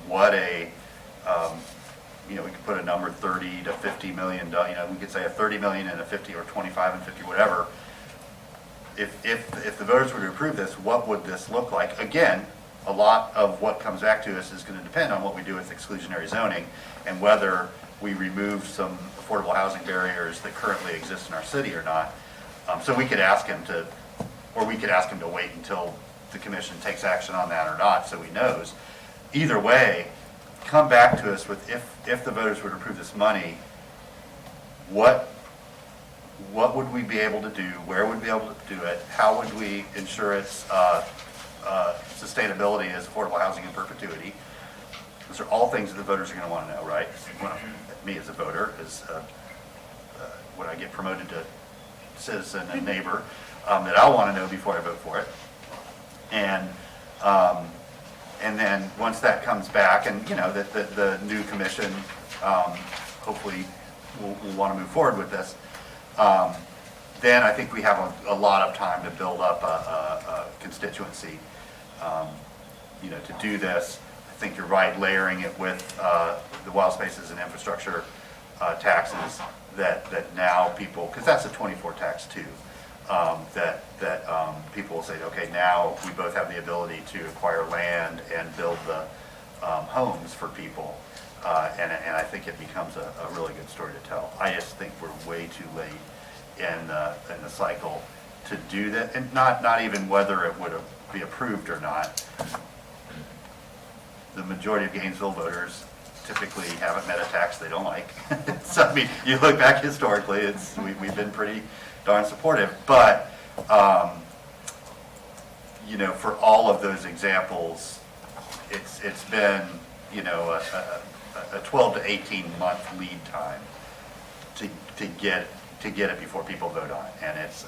what we could put a number 30 to 50 million, we could say a 30 million and a 50 or 25 and 50, whatever. If the voters were to approve this, what would this look like? Again, a lot of what comes back to us is going to depend on what we do with exclusionary zoning and whether we remove some affordable housing barriers that currently exist in our city or not. So we could ask him to, or we could ask him to wait until the commission takes action on that or not, so he knows. Either way, come back to us with, if the voters would approve this money, what would we be able to do? Where would we be able to do it? How would we ensure its sustainability as affordable housing in perpetuity? Those are all things that the voters are going to want to know, right? Well, me as a voter, as when I get promoted to citizen and neighbor, that I'll want to know before I vote for it. And then once that comes back, and you know that the new commission hopefully will want to move forward with this, then I think we have a lot of time to build up a constituency, to do this. I think you're right, layering it with the wild spaces and infrastructure taxes that now people, because that's a 24 tax too, that people will say, okay, now we both have the ability to acquire land and build the homes for people. And I think it becomes a really good story to tell. I just think we're way too late in the cycle to do that, and not even whether it would be approved or not. The majority of Gainesville voters typically haven't met a tax they don't like. So I mean, you look back historically, we've been pretty darn supportive, but for all of those examples, it's been a 12 to 18 month lead time to get it before people vote on it, and it's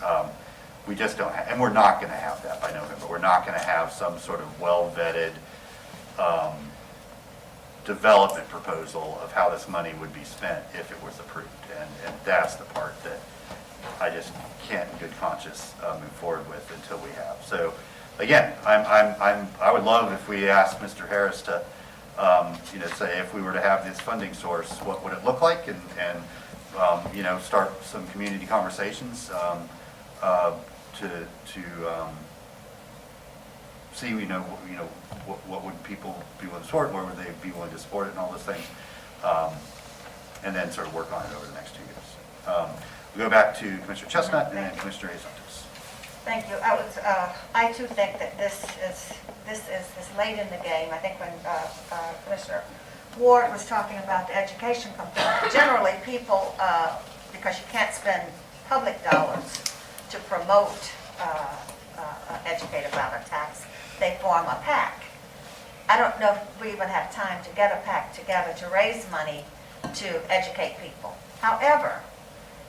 we just don't have, and we're not going to have that by November. We're not going to have some sort of well-vetted development proposal of how this money would be spent if it was approved, and that's the part that I just can't in good conscience move forward with until we have. So again, I would love if we asked Mr. Harris to say if we were to have this funding source, what would it look like, and start some community conversations to see what would people be willing to support, where would they be willing to support it, and all those things, and then sort of work on it over the next 2 years. We'll go back to Commissioner Chestnut and then Commissioner Santos. Thank you. I too think that this is late in the game. I think when Commissioner Ward was talking about the education component, generally people, because you can't spend public dollars to promote educate about a tax, they form a PAC. I don't know if we even have time to get a PAC together to raise money to educate people. However,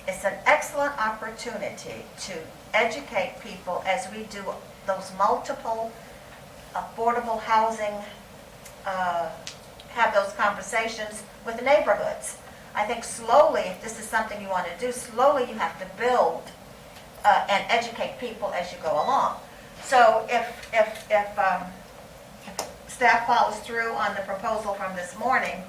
it's an excellent opportunity to educate people as we do those multiple affordable housing, have those conversations with the neighborhoods. I think slowly, if this is something you want to do, slowly you have to build and educate people as you go along. So if staff follows through on the proposal from this morning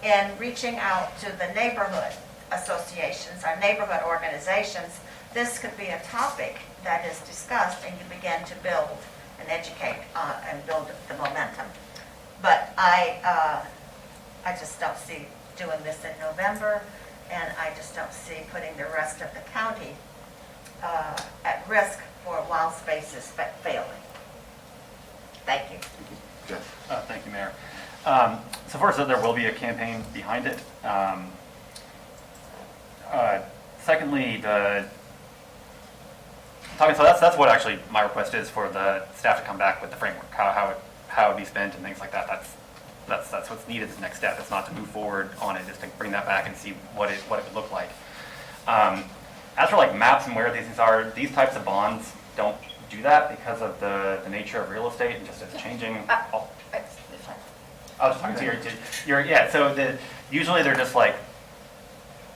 in reaching out to the neighborhood associations, our neighborhood organizations, this could be a topic that is discussed and you begin to build and educate and build the momentum. But I just don't see doing this in November, and I just don't see putting the rest of the county at risk for wild spaces failing. Thank you. Good. Thank you, Mayor. So first, there will be a campaign behind it. Secondly, so that's what actually my request is, for the staff to come back with the framework, how it would be spent and things like that. That's what's needed as the next step. It's not to move forward on it, just to bring that back and see what it would look like. As for like maps and where these things are, these types of bonds don't do that because of the nature of real estate and just it's changing. I was just talking to your so usually they're just like,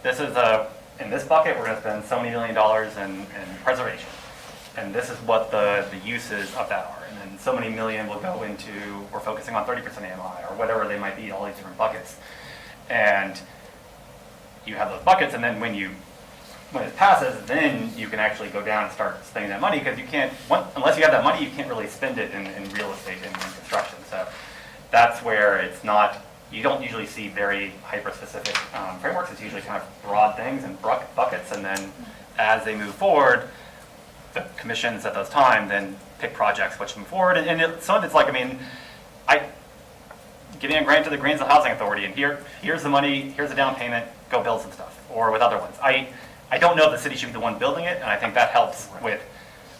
this is in this bucket we're going to spend so many $1 million in preservation, and this is what the uses of that are, and then so many million will go into, we're focusing on 30% AMI or whatever they might be, all these different buckets, and you have those buckets, and then when you when it passes, then you can actually go down and start spending that money, because you can't, unless you have that money, you can't really spend it in real estate and in construction. So that's where it's not, you don't usually see very hyper-specific frameworks. It's usually kind of broad things and buckets, and then as they move forward, the commissions at those times then pick projects which move forward. And some of it's like, I mean, giving a grant to the Gainesville Housing Authority, and here's the money, here's the down payment, go build some stuff. Or with other ones, I don't know if the city should be the one building it, and I think that helps with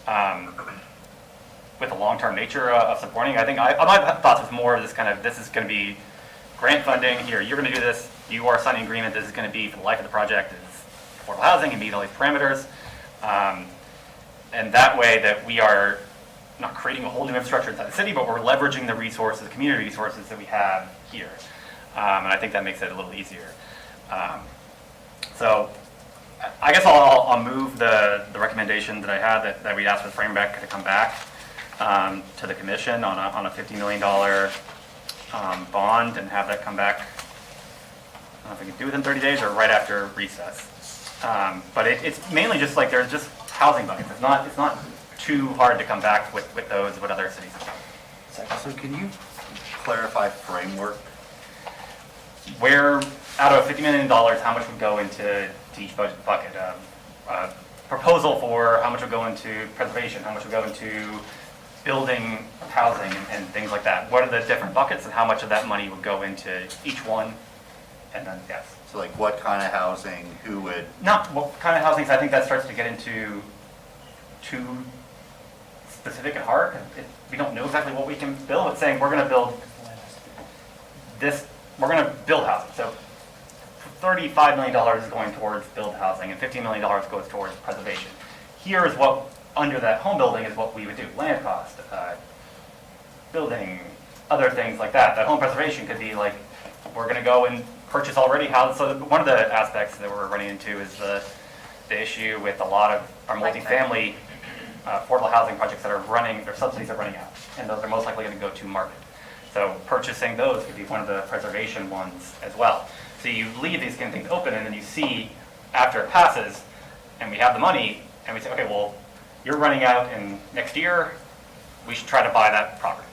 the long-term nature of supporting. I think my thoughts was more of this kind of, this is going to be grant funding, here, you're going to do this, you are signing an agreement, this is going to be for the life of the project, is affordable housing, and meet all these parameters. And that way that we are not creating a whole new infrastructure inside the city, but we're leveraging the resources, the community resources that we have here. And I think that makes it a little easier. So I guess I'll move the recommendation that I had, that we asked for the framework to come back to the commission on a $50 million bond, and have that come back, I don't know if we can do it within 30 days or right after recess. But it's mainly just like, there's just housing buckets. It's not too hard to come back with those, what other cities have done. So can you clarify framework? Where, out of $50 million, how much would go into each budget bucket? Proposal for how much would go into preservation, how much would go into building housing and things like that. What are the different buckets, and how much of that money would go into each one? And then, yes. So like what kind of housing, who would? Not what kind of housing, I think that starts to get into too specific and hard. We don't know exactly what we can build. It's saying we're going to build this, we're going to build housing. So $35 million is going towards build housing, and $15 million goes towards preservation. Here is what, under that home building, is what we would do. Land cost, building, other things like that. That home preservation could be like, we're going to go and purchase already houses. So one of the aspects that we're running into is the issue with a lot of our multifamily affordable housing projects that are running, their subsidies are running out, and those are most likely going to go to market. So purchasing those could be one of the preservation ones as well. So you leave these kind of things open, and then you see after it passes, and we have the money, and we say, okay, well, you're running out in next year, we should try to buy that property.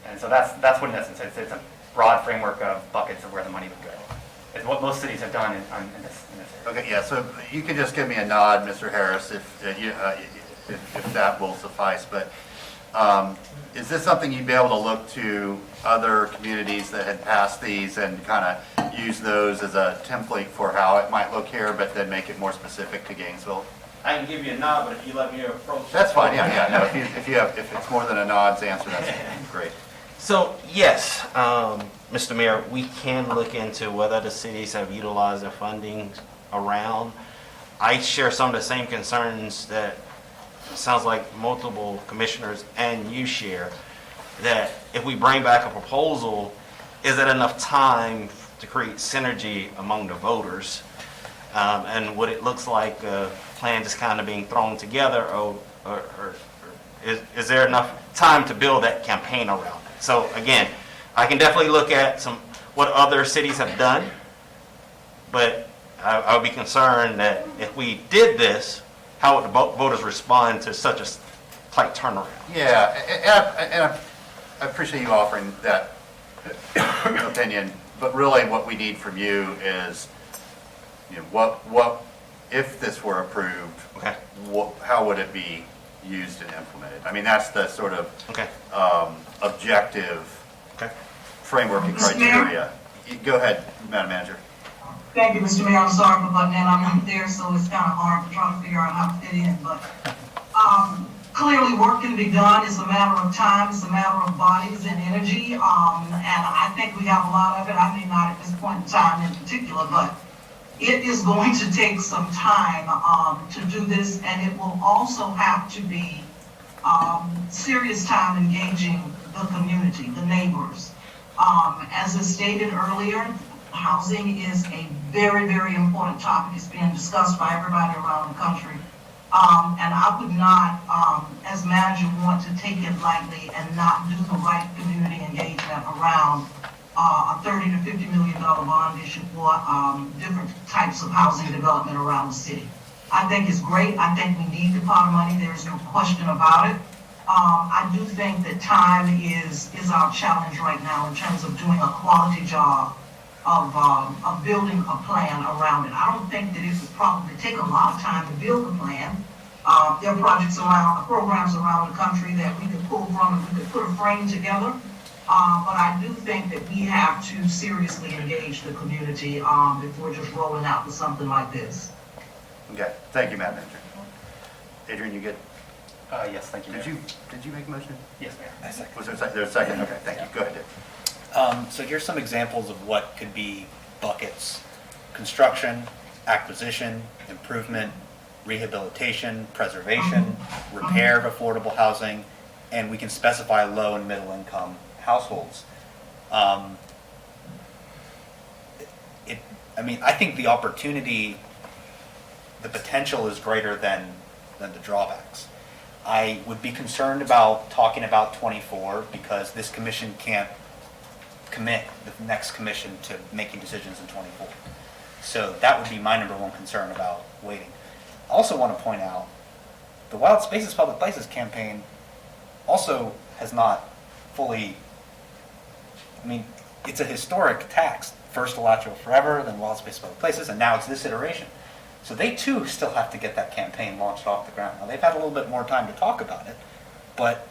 And so that's what, in essence, it's a broad framework of buckets of where the money would go. It's what most cities have done in this area. Okay, yeah, so you can just give me a nod, Mr. Harris, if that will suffice. But is this something you'd be able to look to other communities that had passed these and kind of use those as a template for how it might look here, but then make it more specific to Gainesville? I can give you a nod, but if you let me approach. That's fine, yeah, no, if it's more than a nod's answer, that's great. So, yes, Mr. Mayor, we can look into whether the cities have utilized their funding around. I share some of the same concerns that it sounds like multiple commissioners and you share, that if we bring back a proposal, is it enough time to create synergy among the voters? And what it looks like a plan just kind of being thrown together, or is there enough time to build that campaign around it? So again, I can definitely look at what other cities have done, but I would be concerned that if we did this, how would the voters respond to such a tight turnaround? Yeah, and I appreciate you offering that opinion, but really what we need from you is, what if this were approved, okay, how would it be used and implemented? I mean, that's the sort of okay, objective okay, framework and criteria. Go ahead, Madam Manager. Thank you, Mr. Mayor. I'm sorry for butting in. I'm not there, so it's kind of hard to try to figure out how to fit in. But clearly, work can be done. It's a matter of time. It's a matter of bodies and energy. And I think we have a lot of it. I may not at this point in time in particular, but it is going to take some time to do this, and it will also have to be serious time engaging the community, the neighbors. As I stated earlier, housing is a very, very important topic. It's being discussed by everybody around the country. And I would not, as manager, want to take it lightly and not do the right community engagement around a $30 to $50 million bond issue for different types of housing development around the city. I think it's great. I think we need the pot of money. There's no question about it. I do think that time is our challenge right now in terms of doing a quality job of building a plan around it. I don't think that it would probably take a lot of time to build a plan. There are programs around the country that we could pull from and we could put a frame together. But I do think that we have to seriously engage the community before just rolling out with something like this. Okay, thank you, Madam Manager. Adrian, you good? Yes, thank you, Did Mayor. you make a motion? Yes, Mayor. Was there a second? Okay, thank you. Go ahead, Dave. So here's some examples of what could be buckets: construction, acquisition, improvement, rehabilitation, preservation, repair of affordable housing, and we can specify low and middle income households. I think the opportunity, the potential is greater than the drawbacks. I would be concerned about talking about 24 because this commission can't commit the next commission to making decisions in 24. So that would be my number one concern about waiting. I also want to point out the Wild Spaces Public Places campaign also has not fully, it's a historic tax. First Alachua Forever, then Wild Spaces Public Places, and now it's this iteration. So they too still have to get that campaign launched off the ground. Now they've had a little bit more time to talk about it, but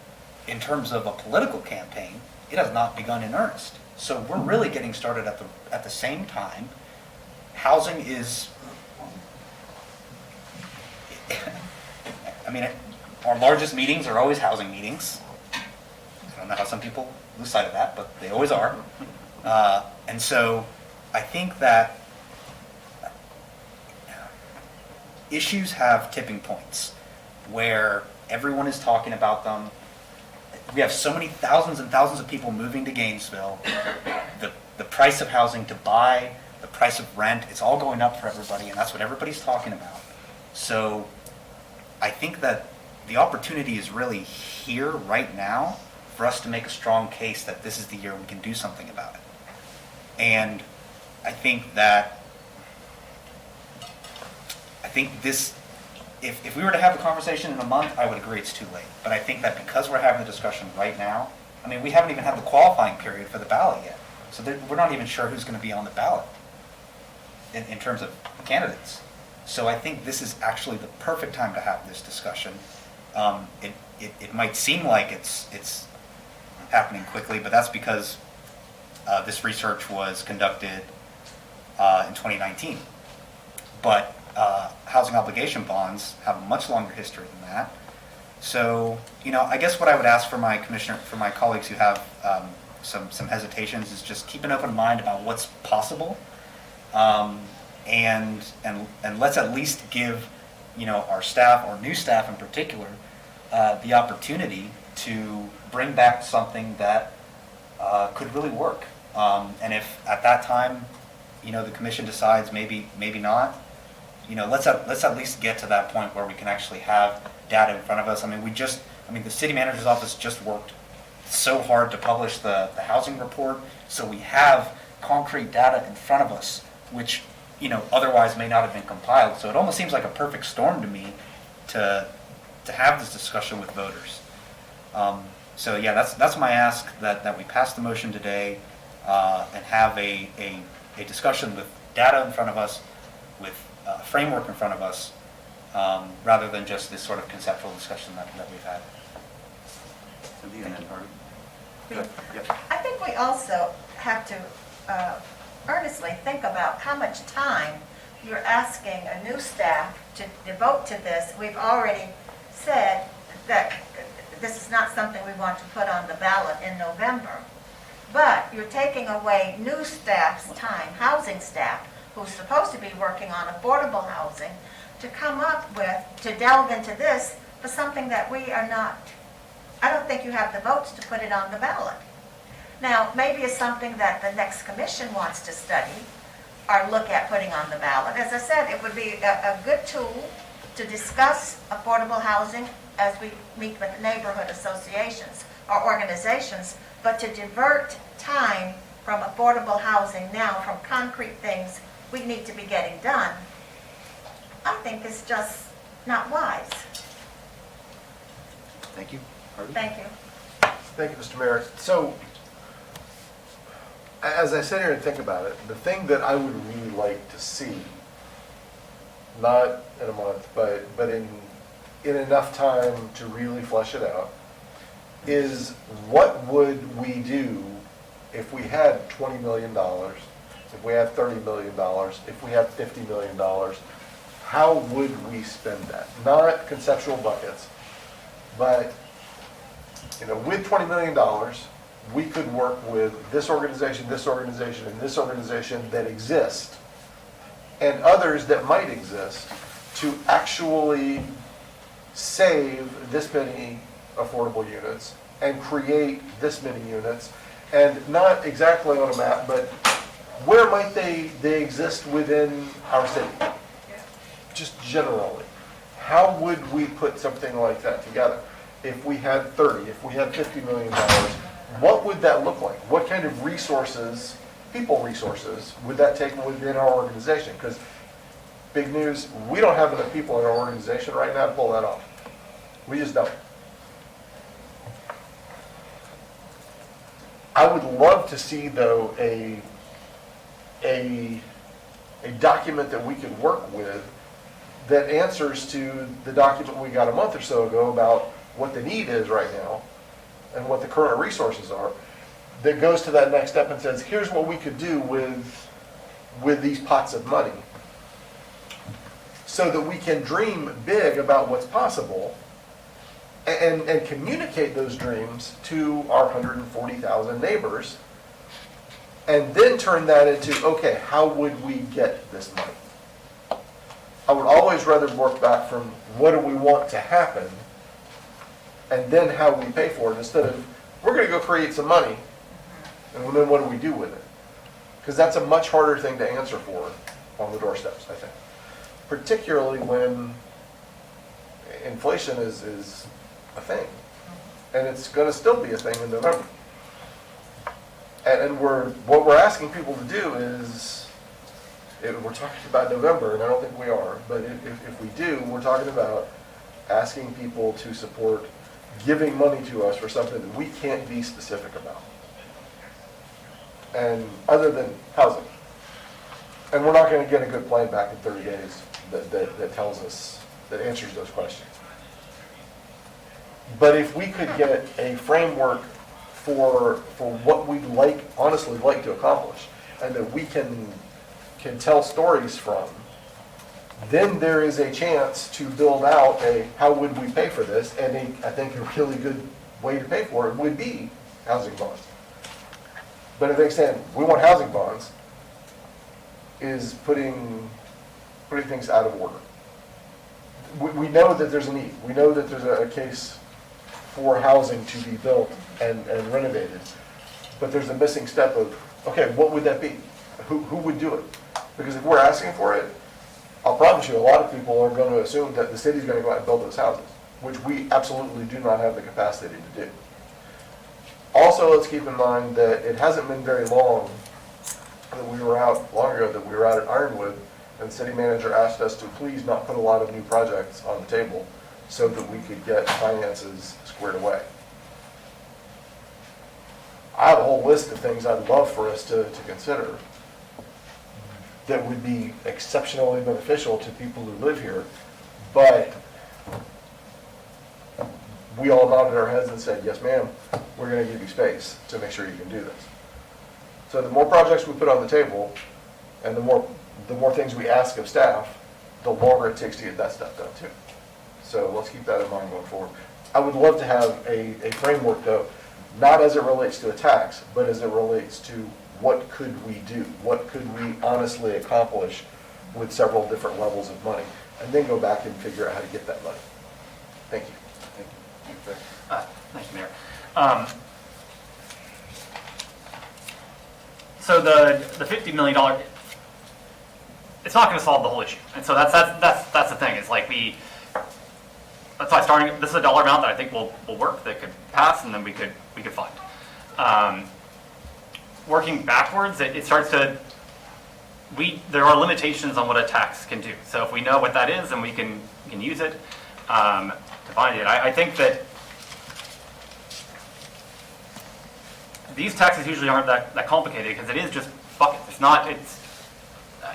in terms of a political campaign, it has not begun in earnest. So we're really getting started at the same time. Housing is, our largest meetings are always housing meetings. I don't know how some people lose sight of that, but they always are. And so I think that issues have tipping points where everyone is talking about them. We have so many thousands and thousands of people moving to Gainesville. The price of housing to buy, the price of rent, it's all going up for everybody, and that's what everybody's talking about. So I think that the opportunity is really here right now for us to make a strong case that this is the year we can do something about it. And I think this, if we were to have the conversation in a month, I would agree it's too late. But I think that because we're having the discussion right now, we haven't even had the qualifying period for the ballot yet. So we're not even sure who's going to be on the ballot in terms of candidates. So I think this is actually the perfect time to have this discussion. It might seem like it's happening quickly, but that's because this research was conducted in 2019. But housing obligation bonds have a much longer history than that. So, I guess what I would ask for my colleagues who have some hesitations is just keep an open mind about what's possible, and let's at least give our staff, or new staff in particular, the opportunity to bring back something that could really work. And if at that time, the commission decides maybe not, let's at least get to that point where we can actually have data in front of us. The city manager's office just worked so hard to publish the housing report, so we have concrete data in front of us, which otherwise may not have been compiled. So it almost seems like a perfect storm to me to have this discussion with voters. So yeah, that's my ask, that we pass the motion today and have a discussion with data in front of us, with a framework in front of us, rather than just this sort of conceptual discussion that we've had. I think we also have to earnestly think about how much time you're asking a new staff to devote to this. We've already said that this is not something we want to put on the ballot in November. But you're taking away new staff's time, housing staff, who's supposed to be working on affordable housing, to come up with, to delve into this for something that we are not, I don't think you have the votes to put it on the ballot. Now, maybe it's something that the next commission wants to study or look at putting on the ballot. As I said, it would be a good tool to discuss affordable housing as we meet with neighborhood associations or organizations, but to divert time from affordable housing now, from concrete things we need to be getting done, I think is just not wise. Thank you. Harvey? Thank you. Thank you, Mr. Mayor. So, as I sit here and think about it, the thing that I would really like to see, not in a month, but in enough time to really flesh it out, is what would we do if we had $20 million, if we had $30 million, if we had $50 million, how would we spend that? Not conceptual buckets, but with $20 million, we could work with this organization, and this organization that exist, and others that might exist, to actually save this many affordable units and create this many units, and not exactly on a map, but where might they exist within our city? Just generally. How would we put something like that together? If we had 30, if we had $50 million, what would that look like? What kind of resources, people resources, would that take within our organization? Because big news, we don't have enough people in our organization right now to pull that off. We just don't. I would love to see, though, a document that we could work with that answers to the document we got a month or so ago about what the need is right now and what the current resources are, that goes to that next step and says, here's what we could do with these pots of money, so that we can dream big about what's possible and communicate those dreams to our 140,000 neighbors, and then turn that into, okay, how would we get this money? I would always rather work back from what do we want to happen, and then how we pay for it, instead of, we're going to go create some money, and then what do we do with it? Because that's a much harder thing to answer for on the doorsteps, I think. Particularly when inflation is a thing. And it's going to still be a thing in November. And what we're asking people to do is, we're talking about November, and I don't think we are, but if we do, we're talking about asking people to support giving money to us for something that we can't be specific about. And other than housing. And we're not going to get a good plan back in 30 days that tells us, that answers those questions. But if we could get a framework for what we'd honestly like to accomplish, and that we can tell stories from, then there is a chance to build out how would we pay for this, and I think a really good way to pay for it would be housing bonds. But I think saying we want housing bonds is putting things out of order. We know that there's a need. We know that there's a case for housing to be built and renovated. But there's a missing step of, okay, what would that be? Who would do it? Because if we're asking for it, I'll promise you a lot of people are going to assume that the city's going to go out and build those houses, which we absolutely do not have the capacity to do. Also, let's keep in mind that it hasn't been very long that we were out at Ironwood, and the city manager asked us to please not put a lot of new projects on the table so that we could get finances squared away. I have a whole list of things I'd love for us to consider that would be exceptionally beneficial to people who live here, but we all nodded our heads and said, yes ma'am, we're going to give you space to make sure you can do this. So the more projects we put on the table, and the more things we ask of staff, the longer it takes to get that stuff done too. So let's keep that in mind going forward. I would love to have a framework though, not as it relates to a tax, but as it relates to what could we do? What could we honestly accomplish with several different levels of money? And then go back and figure out how to get that money. Thank you. Thank you, Mayor. So the $50 million, it's not going to solve the whole issue. And so that's the thing. It's like that's why this is a dollar amount that I think will work, that could pass, and then we could fund. working backwards, it starts to, there are limitations on what a tax can do. So if we know what that is, then we can use it to find it. I think that these taxes usually aren't that complicated because it is just buckets.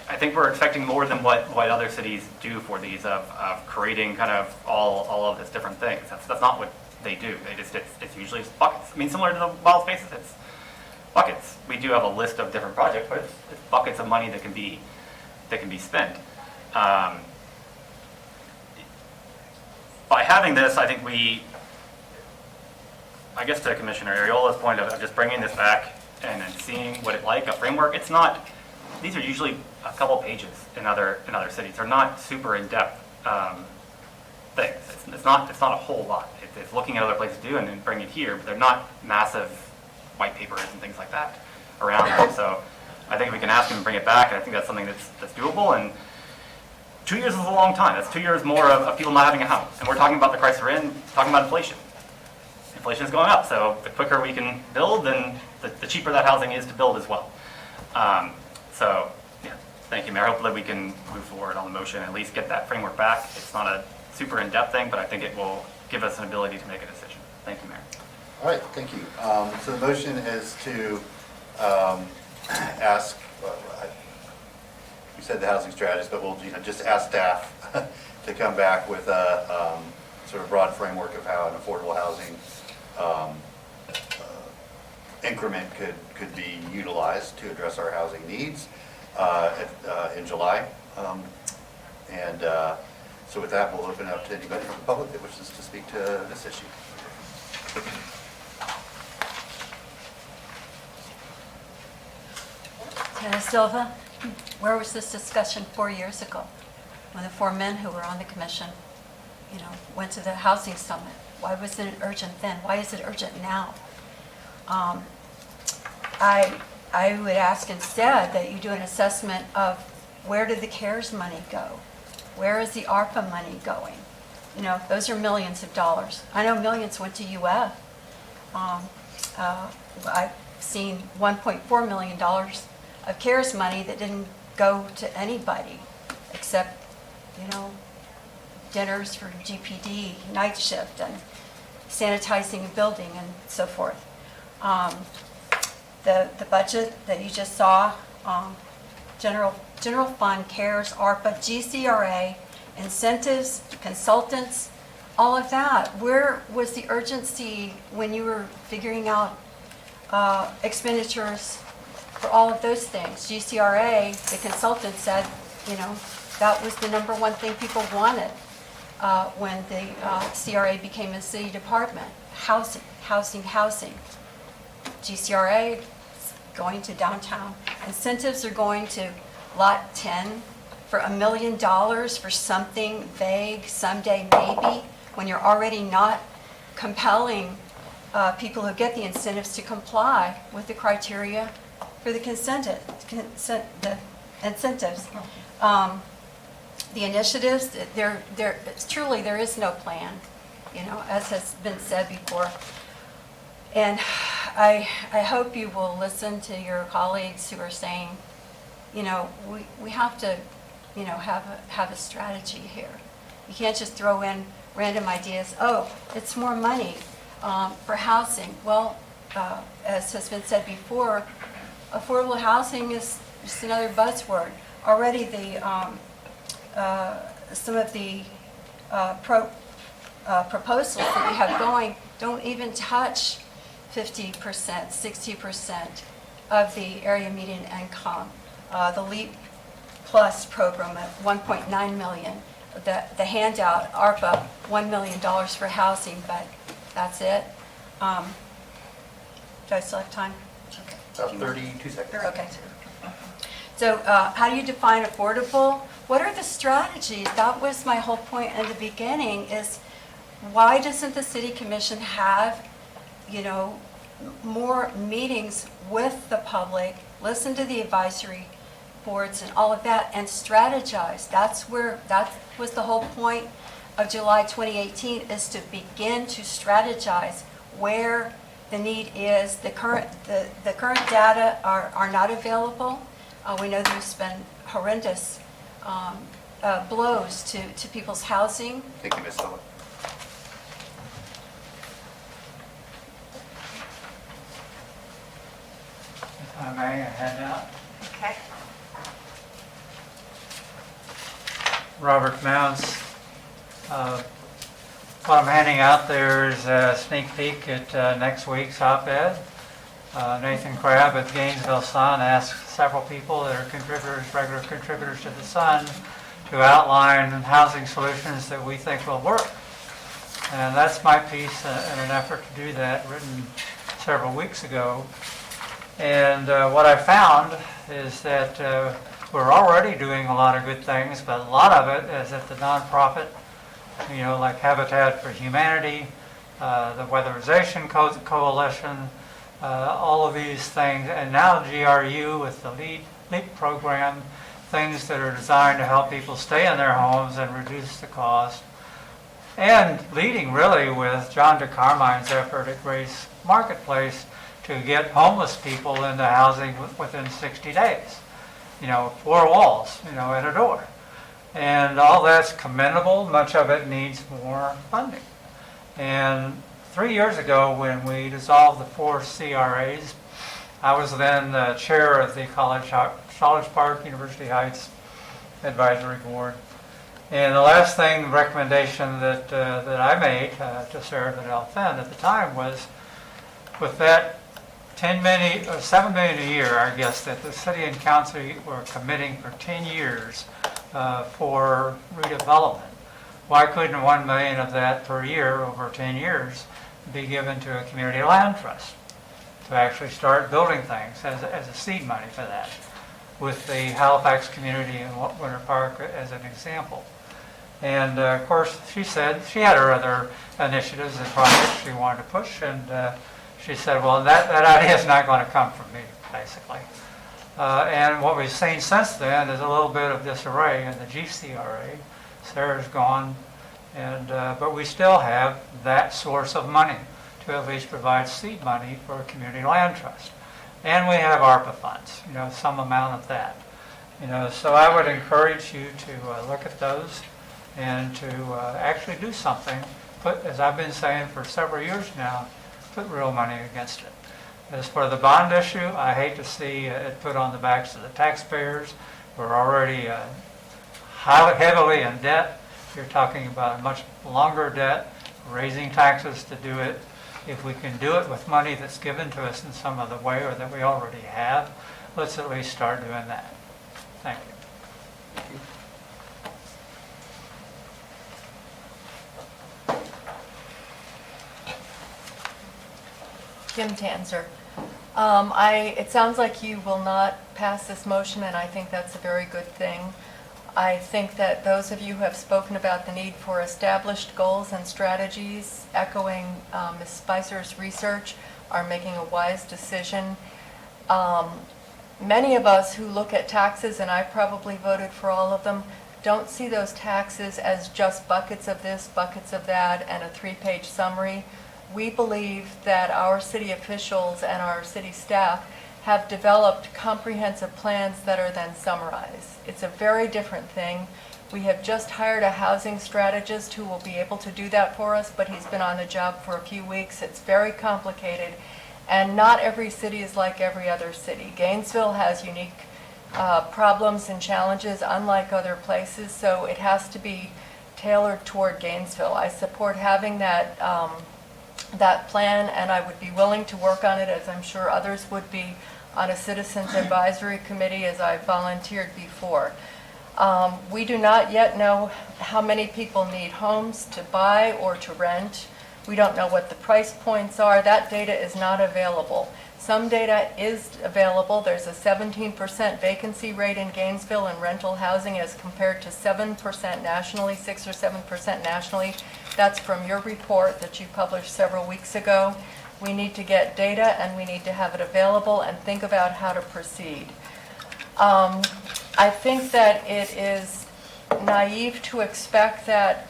I think we're expecting more than what other cities do for these of creating kind of all of these different things. That's not what they do. It's usually just buckets. I mean, similar to the wild spaces, it's buckets. We do have a list of different projects, but it's buckets of money that can be spent. By having this, I think I guess to Commissioner Ariola's point of just bringing this back and then seeing what it's like, a framework, these are usually a couple pages in other cities. They're not super in-depth things. It's not a whole lot. It's looking at other places to do and then bring it here, but they're not massive white papers and things like that around them. So I think we can ask them to bring it back, and I think that's something that's doable. And 2 years is a long time. That's 2 years more of people not having a house. And we're talking about the crisis we're in, talking about inflation. Inflation is going up, so the quicker we can build, then the cheaper that housing is to build as well. So, yeah, thank you, Mayor. Hopefully we can move forward on the motion and at least get that framework back. It's not a super in-depth thing, but I think it will give us an ability to make a decision. Thank you, Mayor. All right, thank you. So the motion is to ask, you said the housing strategist, but we'll just ask staff to come back with a sort of broad framework of how an affordable housing increment could be utilized to address our housing needs in July. So with that, we'll open up to anybody from the public that wishes to speak to this issue. Tana Silva, where was this discussion 4 years ago when the 4 men who were on the commission, went to the housing summit? Why was it urgent then? Why is it urgent now? I would ask instead that you do an assessment of where did the CARES money go? Where is the ARPA money going? Those are millions of dollars. I know millions went to UF. I've seen $1.4 million of CARES money that didn't go to anybody except, dinners for GPD, night shift, and sanitizing a building and so forth. The budget that you just saw, general fund, CARES, ARPA, GCRA, incentives, consultants, all of that. Where was the urgency when you were figuring out expenditures for all of those things? GCRA, the consultant said, that was the number one thing people wanted when the CRA became a city department. Housing. GCRA is going to downtown. Incentives are going to Lot 10 for $1 million for something vague, someday maybe, when you're already not compelling people who get the incentives to comply with the criteria for the the incentives. The initiatives, there is no plan, as has been said before. And I hope you will listen to your colleagues who are saying, we have to, have a strategy here. You can't just throw in random ideas. Oh, it's more money for housing. Well, as has been said before, affordable housing is just another buzzword. Already some of the proposals that we have going don't even touch 50%, 60% of the area median income. The LEAP Plus program at $1.9 million. The handout, ARPA, $1 million for housing, but that's it. Do I still have time? Okay. About 32 seconds. Okay. So how do you define affordable? What are the strategies? That was my whole point in the beginning, is why doesn't the city commission have, more meetings with the public, listen to the advisory boards and all of that, and strategize? That was the whole point of July 2018, is to begin to strategize where the need is. The current data are not available. We know there's been horrendous blows to people's housing. Thank you, Ms. Phillip. If I may, a handout. Okay. Robert Mounts. What I'm handing out there is a sneak peek at next week's op-ed. Nathan Crabb at Gainesville Sun asked several people that are contributors, regular contributors to the Sun, to outline housing solutions that we think will work. And that's my piece in an effort to do that, written several weeks ago. And what I found is that we're already doing a lot of good things, but a lot of it is at the nonprofit, like Habitat for Humanity, the Weatherization Coalition, all of these things, and now GRU with the LEAP program, things that are designed to help people stay in their homes and reduce the cost. And leading really with John DeCarmine's effort at Grace Marketplace to get homeless people into housing within 60 days. 4 walls, and a door. And all that's commendable. Much of it needs more funding. And 3 years ago, when we dissolved the 4 CRAs, I was then the chair of the College Park, University Heights Advisory Board. And the last recommendation that I made to Sarah Vidal Fenn at the time was, with that $7 million a year, I guess, that the city and council were committing for 10 years for redevelopment. Why couldn't $1 million of that per year over 10 years be given to a community land trust to actually start building things as a seed money for that, with the Halifax community and Winter Park as an example? And of course, she said she had her other initiatives and projects she wanted to push, and she said, well, that idea is not going to come from me, basically. And what we've seen since then is a little bit of disarray in the GCRA. Sarah's gone, but we still have that source of money to at least provide seed money for a community land trust. And we have ARPA funds, some amount of that. So I would encourage you to look at those and to actually do something. As I've been saying for several years now, put real money against it. As for the bond issue, I hate to see it put on the backs of the taxpayers. We're already heavily in debt. You're talking about a much longer debt, raising taxes to do it. If we can do it with money that's given to us in some other way or that we already have, let's at least start doing that. Thank you. Kim Tanzer. It sounds like you will not pass this motion, and I think that's a very good thing. I think that those of you who have spoken about the need for established goals and strategies, echoing Ms. Spicer's research, are making a wise decision. Many of us who look at taxes, and I probably voted for all of them, don't see those taxes as just buckets of this, buckets of that, and a 3-page summary. We believe that our city officials and our city staff have developed comprehensive plans that are then summarized. It's a very different thing. We have just hired a housing strategist who will be able to do that for us, but he's been on the job for a few weeks. It's very complicated, and not every city is like every other city. Gainesville has unique problems and challenges unlike other places, so it has to be tailored toward Gainesville. I support having that plan, and I would be willing to work on it, as I'm sure others would be, on a citizens advisory committee, as I volunteered before. We do not yet know how many people need homes to buy or to rent. We don't know what the price points are. That data is not available. Some data is available. There's a 17% vacancy rate in Gainesville in rental housing as compared to 7% nationally, 6 or 7% nationally. That's from your report that you published several weeks ago. We need to get data, and we need to have it available and think about how to proceed. I think that it is naive to expect that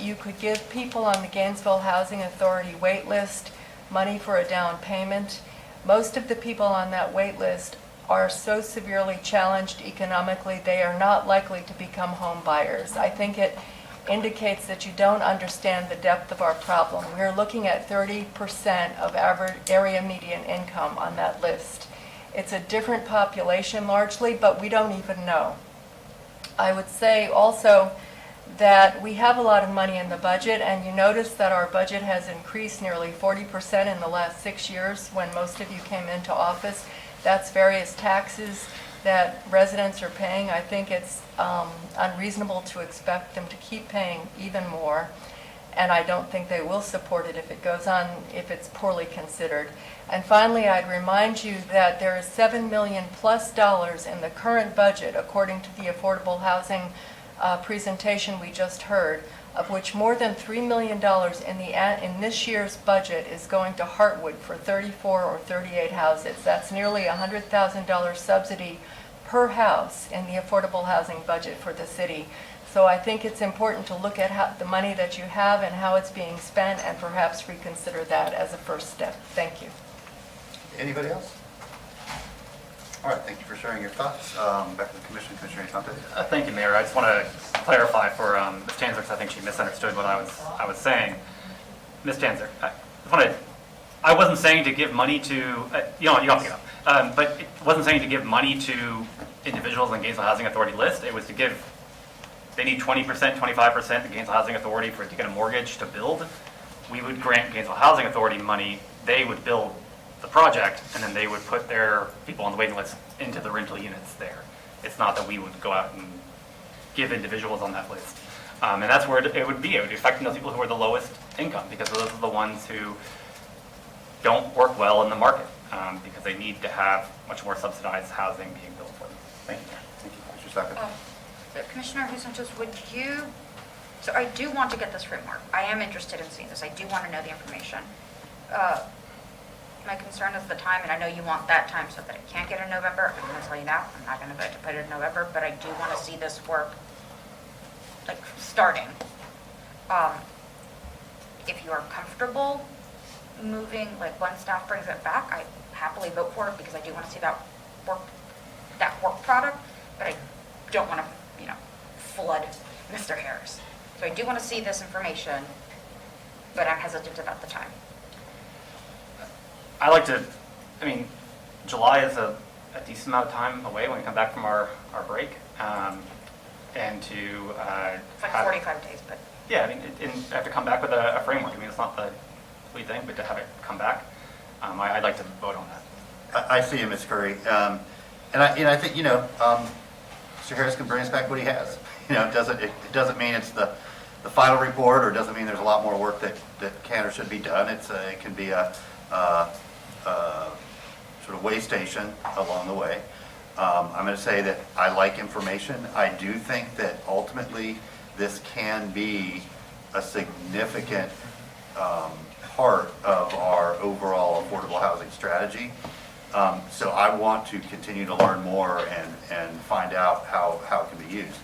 you could give people on the Gainesville Housing Authority wait list money for a down payment. Most of the people on that wait list are so severely challenged economically, they are not likely to become home buyers. I think it indicates that you don't understand the depth of our problem. We're looking at 30% of average area median income on that list. It's a different population largely, but we don't even know. I would say also that we have a lot of money in the budget, and you notice that our budget has increased nearly 40% in the last 6 years when most of you came into office. That's various taxes that residents are paying. I think it's unreasonable to expect them to keep paying even more, and I don't think they will support it if it goes on, if it's poorly considered. And finally, I'd remind you that there is $7 million plus in the current budget, according to the affordable housing presentation we just heard, of which more than $3 million in this year's budget is going to Heartwood for 34 or 38 houses. That's nearly $100,000 subsidy per house in the affordable housing budget for the city. So I think it's important to look at the money that you have and how it's being spent, and perhaps reconsider that as a first step. Thank you. Anybody else? All right, thank you for sharing your thoughts. Back to the commission, Commissioner Santos. Thank you, Mayor. I just want to clarify for Ms. Tanzer, because I think she misunderstood what I was saying. Ms. Tanzer, I wasn't saying to give money to, you don't have to get up, but it wasn't saying to give money to individuals in Gainesville Housing Authority list. It was to give, they need 20%, 25%, the Gainesville Housing Authority to get a mortgage to build. We would grant Gainesville Housing Authority money, they would build the project, and then they would put their people on the waiting list into the rental units there. It's not that we would go out and give individuals on that list. And that's where it would be. It would be affecting those people who are the lowest income, because those are the ones who don't work well in the market, because they need to have much more subsidized housing being built for them. Thank you. Thank you, Commissioner Saka. Commissioner Santos, would you, so I do want to get this framework. I am interested in seeing this. I do want to know the information. My concern is the time, and I know you want that time so that it can't get in November. I'm going to tell you now, I'm not going to vote to put it in November, but I do want to see this work, like, starting. If you are comfortable moving, like, when staff brings it back, I happily vote for it, because I do want to see that work product, but I don't want to, flood Mr. Harris. So I do want to see this information, but I'm hesitant about the time. July is a decent amount of time away when we come back from our break. And to it's like 45 days, but yeah, and have to come back with a framework. It's not the complete thing, but to have it come back, I'd like to vote on that. I see you, Ms. Curry. And I think, Mr. Harris can bring us back what he has. It doesn't mean it's the final report, or it doesn't mean there's a lot more work that can or should be done. It can be a sort of way station along the way. I'm going to say that I like information. I do think that ultimately this can be a significant part of our overall affordable housing strategy. So I want to continue to learn more and find out how it can be used.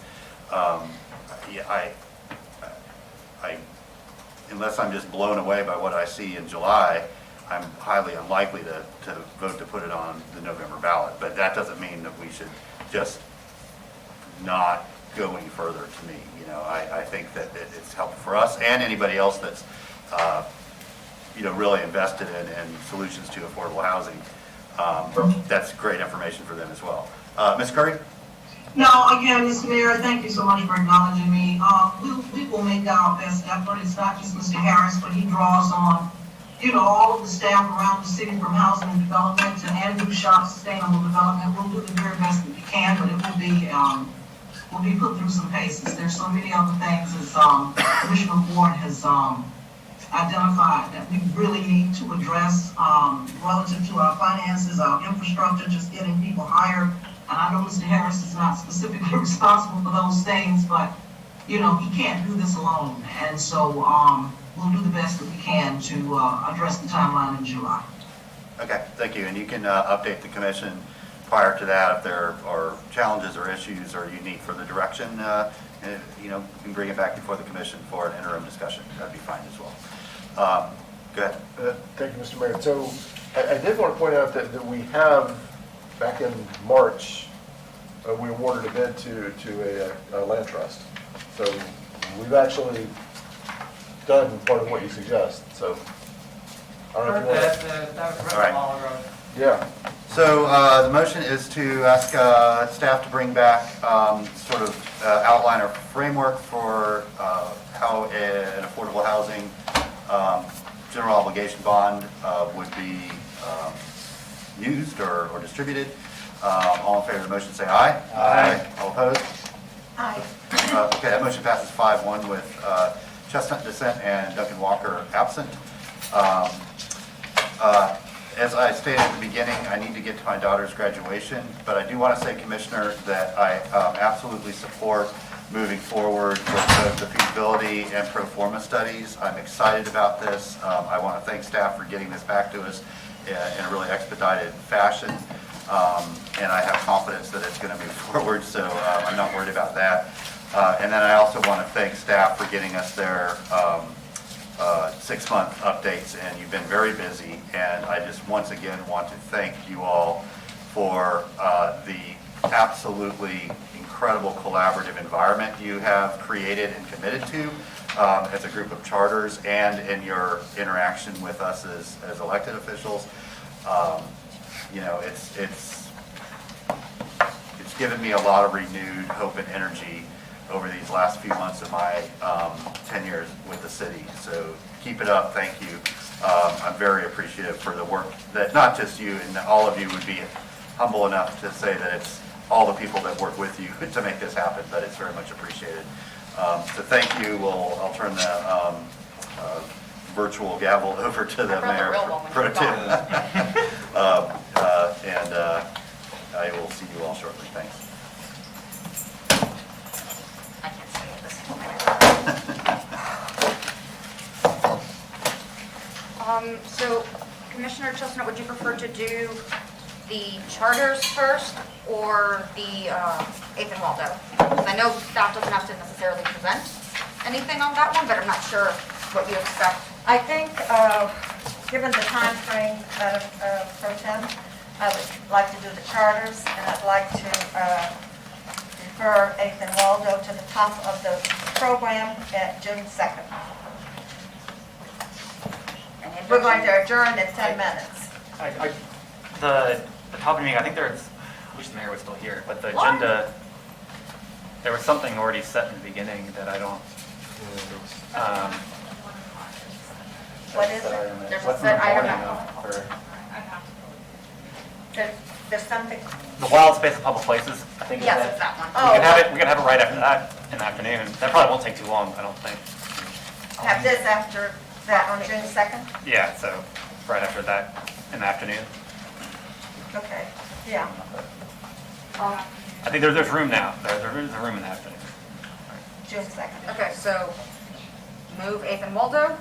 Unless I'm just blown away by what I see in July, I'm highly unlikely to vote to put it on the November ballot. But that doesn't mean that we should just not go any further, to me. I think that it's helpful for us and anybody else that's really invested in solutions to affordable housing. That's great information for them as well. Ms. Curry? Now, again, Mr. Mayor, thank you so much for acknowledging me. We will make our best effort. It's not just Mr. Harris, but he draws on, all of the staff around the city, from housing and development to Andrew Shop Sustainable Development. We'll do the very best that we can, but it will be put through some paces. There's so many other things, as Commissioner Ward has identified, that we really need to address relative to our finances, our infrastructure, just getting people hired. And I know Mr. Harris is not specifically responsible for those things, but, he can't do this alone. And so we'll do the best that we can to address the timeline in July. Okay, thank you. And you can update the commission prior to that if there are challenges or issues or you need further direction. You can bring it back before the commission for an interim discussion. That'd be fine as well. Go ahead. Thank you, Mr. Mayor. So I did want to point out that we have, back in March, we awarded a bid to a land trust. So we've actually done part of what you suggest, so. I don't know if you want That was All right. all around. Yeah. So the motion is to ask staff to bring back sort of outline or framework for how an affordable housing general obligation bond would be used or distributed. All in favor of the motion, say aye. Aye. All opposed? Aye. Okay, that motion passes 5-1 with Chestnut dissent and Duncan Walker absent. As I stated at the beginning, I need to get to my daughter's graduation, but I do want to say, Commissioner, that I absolutely support moving forward with both the feasibility and pro forma studies. I'm excited about this. I want to thank staff for getting this back to us in a really expedited fashion, and I have confidence that it's going to move forward, so I'm not worried about that. And then I also want to thank staff for getting us their 6-month updates, and you've been very busy, and I just once again want to thank you all for the absolutely incredible collaborative environment you have created and committed to as a group of charters and in your interaction with us as elected officials. You know, it's given me a lot of renewed hope and energy over these last few months of my tenure with the city. So keep it up. Thank you. I'm very appreciative for the work that not just you and all of you would be humble enough to say that it's all the people that work with you to make this happen, but it's very much appreciated. So thank you. I'll turn the virtual gavel over to the mayor pro tem. And I will see you all shortly. Thanks. I can't say it this So Commissioner Chestnut, would you prefer to do the charters first or the Eighth and Waldo? Because I know staff doesn't have to necessarily present anything on that one, but I'm not sure what you expect. I think, given the time frame, Madam Pro Tem, I would like to do the charters, and I'd like to refer Eighth and Waldo to the top of the program at June 2nd. We're going to adjourn in 10 minutes. The top of the meeting, I think there's, I wish the mayor was still here, but the agenda, there was something already set in the beginning that I don't. What is it? There's a What's in the set item. morning, There's something, The wild space of public places, I think. Yes, is it. it's that one. We can have it right after that in the afternoon. That probably won't take too long, I don't think. have this after that on June 2nd? Yeah, so right after that in the afternoon. Okay, yeah. I think there's room now. There's a room in the afternoon. June 2nd. Okay, so move Eighth and Waldo.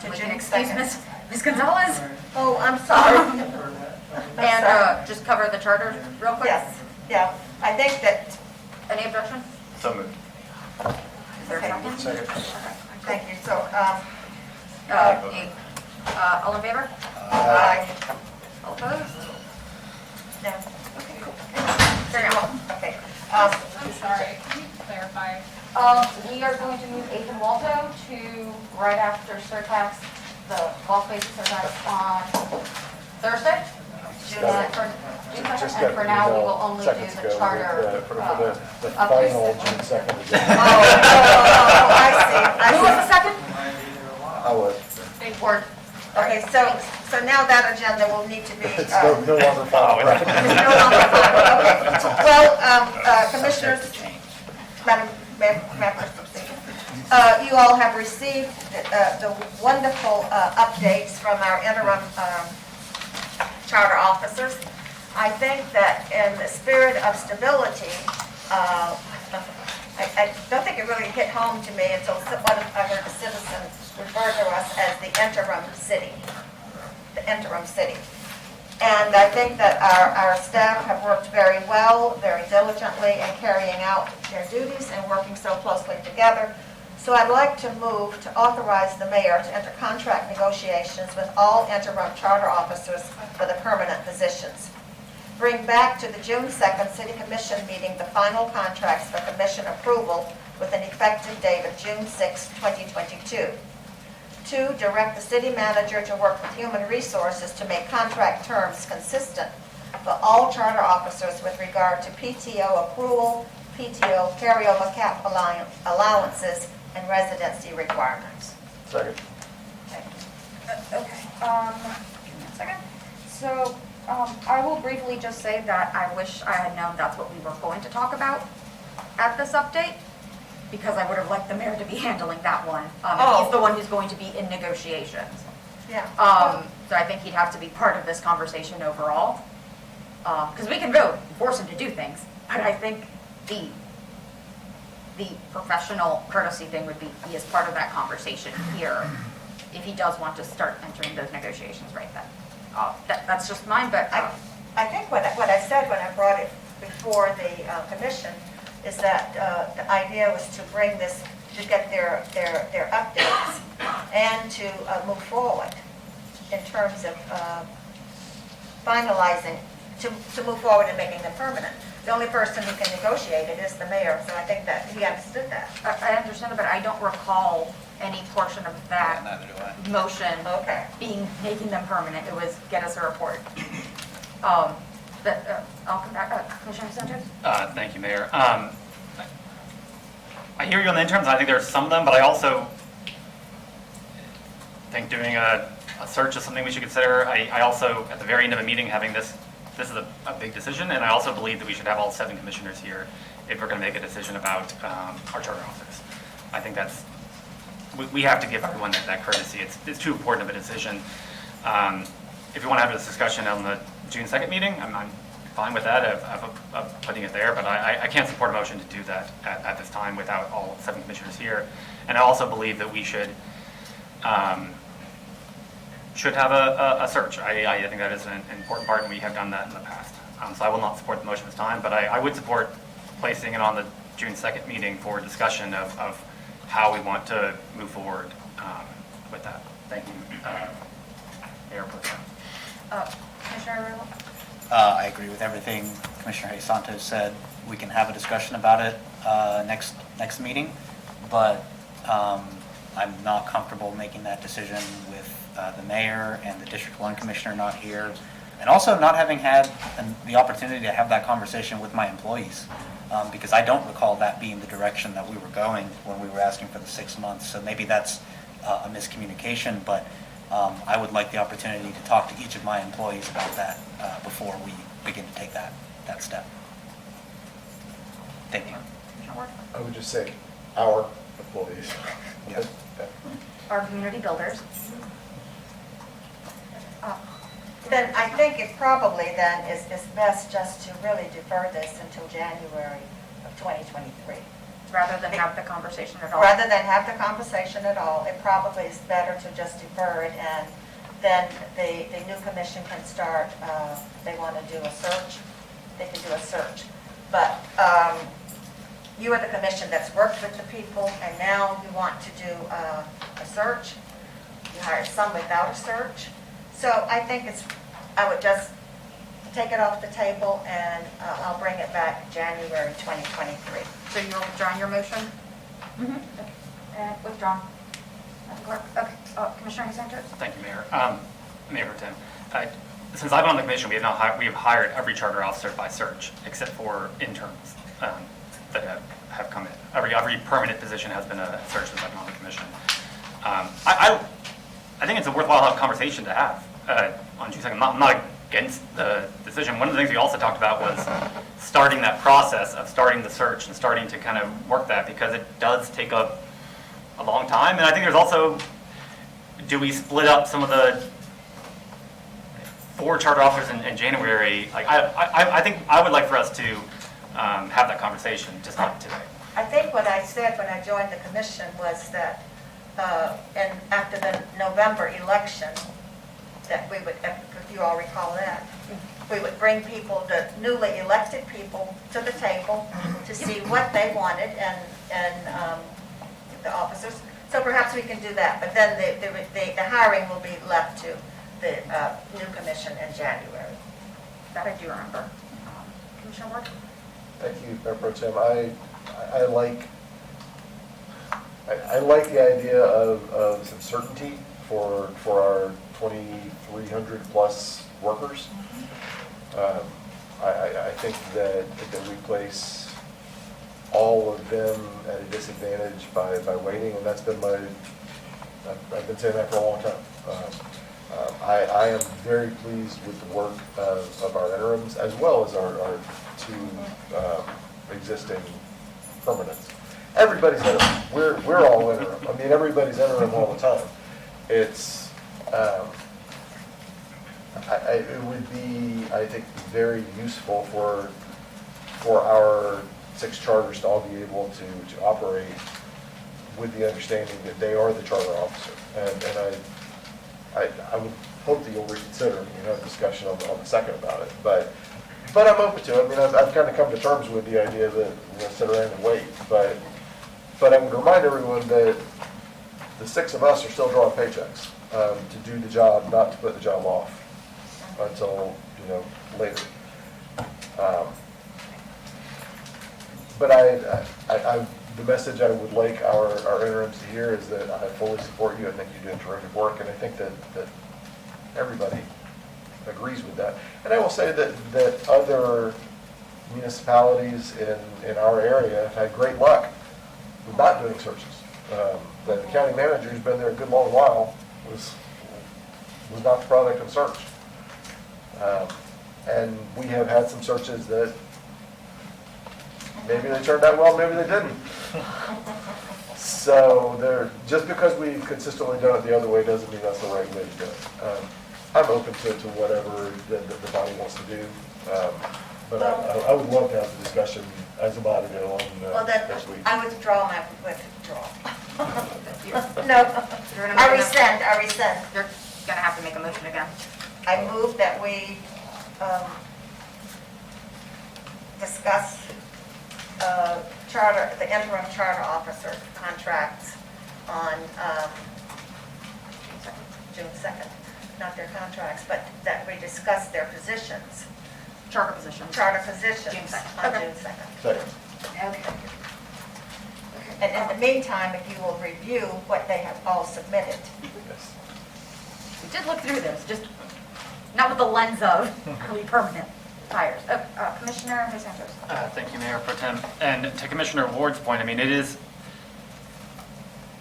To We June can excuse 2nd. Ms. Gonzalez. Oh, I'm sorry. And just cover the charter real quick. Yes, yeah. I think that, Any objection? So moved. Is there a second? thank you. So, All in favor? aye. All opposed? No. Okay, cool. There you go. Okay. I'm sorry, can you clarify? We are going to move Eighth and Waldo to right after surtax, the wall space surtax on Thursday. June 2nd. And for now, we will only do the charter. For the updates. final June 2nd. Oh, I see. Who was the second? I was. Word. Okay, so now that agenda will need to be, It's no longer final. it's no longer final. Okay. Well, Commissioners, Madam you all have received the wonderful updates from our interim charter officers. I think that in the spirit of stability, I don't think it really hit home to me until one of I heard a citizen refer to us as the interim city. The interim city. And I think that our staff have worked very well, very diligently in carrying out their duties and working so closely together. So I'd like to move to authorize the mayor to enter contract negotiations with all interim charter officers for the permanent positions. Bring back to the June 2nd City Commission meeting the final contracts for commission approval with an effective date of June 6, 2022. 2, direct the city manager to work with human resources to make contract terms consistent for all charter officers with regard to PTO accrual, PTO carryover cap allowances, and residency requirements. Second. Okay, give me a second. So, I will briefly just say that I wish I had known that's what we were going to talk about at this update, because I would have liked the mayor to be handling that one. He's the one who's going to be in negotiations. Yeah. So I think he'd have to be part of this conversation overall. Because we can vote, and force him to do things, but I think the professional courtesy thing would be, he is part of that conversation here, if he does want to start entering those negotiations right then. That's just mine, but. I think what I said when I brought it before the commission is that the idea was to bring this, to get their updates and to move forward in terms of finalizing, to move forward and making them permanent. The only person who can negotiate it is the mayor, so I think that he understood that. I understand it, but I don't recall any portion of that motion making them permanent. It was get us a report. I'll come back. Commissioner Sanchez? Thank you, Mayor. I hear you on the interns. I think there's some of them, but I also think doing a search is something we should consider. I also, at the very end of a meeting, having this is a big decision, and I also believe that we should have all 7 commissioners here if we're going to make a decision about our charter officers. I think that's, we have to give everyone that courtesy. It's too important of a decision. If you want to have this discussion on the June 2nd meeting, I'm fine with that, of putting it there, but I can't support a motion to do that at this time without all 7 commissioners here. And I also believe that we should have a search. I think that is an important part, and we have done that in the past. So I will not support the motion this time, but I would support placing it on the June 2nd meeting for discussion of how we want to move forward with that. Thank you, Mayor Pro Tem. Commissioner Arroyo? I agree with everything Commissioner Hayes Santos said. We can have a discussion about it next meeting, but I'm not comfortable making that decision with the mayor and the District 1 commissioner not here, and also not having had the opportunity to have that conversation with my employees, because I don't recall that being the direction that we were going when we were asking for the 6 months. So maybe that's a miscommunication, but I would like the opportunity to talk to each of my employees about that before we begin to take that step. Thank you. I would just say our employees. Yeah. Our community builders. Then I think it probably then is best just to really defer this until January of 2023. Rather than have the conversation at all. Rather than have the conversation at all, it probably is better to just defer it, and then the new commission can start, they want to do a search, they can do a search. But you are the commission that's worked with the people, and now you want to do a search. You hired some without a search. So I think I would just take it off the table, and I'll bring it back January 2023. So you're withdrawing your motion? Mm-hmm. Withdrawn. Madam Clerk? Okay. Commissioner Hayes Sanchez? Thank you, Mayor. Mayor Pro Tem. Since I've been on the commission, we have hired every charter officer by search, except for interns that have come in. Every permanent position has been a search since I've been on the commission. I think it's a worthwhile conversation to have on June 2nd. I'm not against the decision. One of the things we also talked about was starting that process of starting the search and starting to kind of work that, because it does take a long time. And I think there's also, do we split up some of the 4 charter officers in January? Like I think I would like for us to have that conversation, just not today. I think what I said when I joined the commission was that and after the November election, that we would, if you all recall that, we would bring people, the newly elected people, to the table to see what they wanted, and the officers. So perhaps we can do that, but then the hiring will be left to the new commission in January. That I do remember. Commissioner Ward? Thank you, Mayor Pro Tem. I like the idea of some certainty for our 2,300 plus workers. I think that we place all of them at a disadvantage by waiting, and that's been I've been saying that for a long time. I am very pleased with the work of our interims as well as our two existing permanents. Everybody's interim. We're all interim. I mean, everybody's interim all the time. It's it would be, I think, very useful for our 6 charters to all be able to operate with the understanding that they are the charter officer. And I would hope that you'll reconsider, discussion on the second about it. But I'm open to it. I mean, I've kind of come to terms with the idea that sit around and wait. But I would remind everyone that the 6 of us are still drawing paychecks to do the job, not to put the job off until later. But the message I would like our interims to hear is that I fully support you. I think you're doing terrific work, and I think that everybody agrees with that. And I will say that other municipalities in our our have had great luck with not doing searches. The county manager who's been there a good long while was not the product of search. And we have had some searches that maybe they turned out well, maybe they didn't. So just because we've consistently done it the other way doesn't mean that's the right way to do it. I'm open to whatever the body wants to do. But I would love to have the discussion as a body on next week. I withdraw my withdrawal. No, I rescind. You're gonna have to make a motion again. I move that we discuss the interim charter officer contracts on June 2nd. Not their contracts, but that we discuss their positions. Charter positions. Charter positions June 2nd. on Okay. June 2nd. Second. Okay. And in the meantime, if you will review what they have all submitted. Yes. We did look through this, just not with the lens of really permanent hires. Commissioner Santos. Thank you, Mayor Pro Tem. And to Commissioner Ward's point, I mean,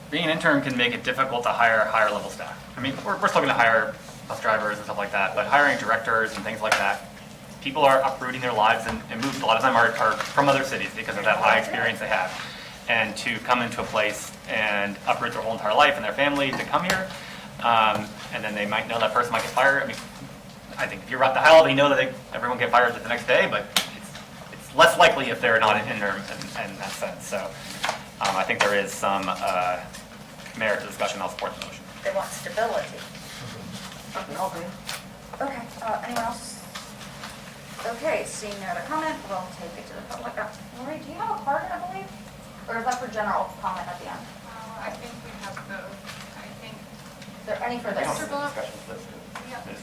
being an intern can make it difficult to hire higher level staff. I mean, we're still going to hire bus drivers and stuff like that, but hiring directors and things like that, people are uprooting their lives and moving. A lot of them are from other cities because of that high experience they have. And to come into a place and uproot their whole entire life and their family to come here, and then they might know that person might get fired. I mean, I think if you're at the hell, they know that everyone get fired the next day, but it's less likely if they're not an intern in that sense. So I think there is some merit to discussion. I'll support the motion. They want stability. Okay, anyone else? Okay, seeing no other comment, we'll take it to the public. Lori, do you have a card, I believe? Or is that for general comment at the end? I think we have both. I think. Is there any for this? Mr. Blunt?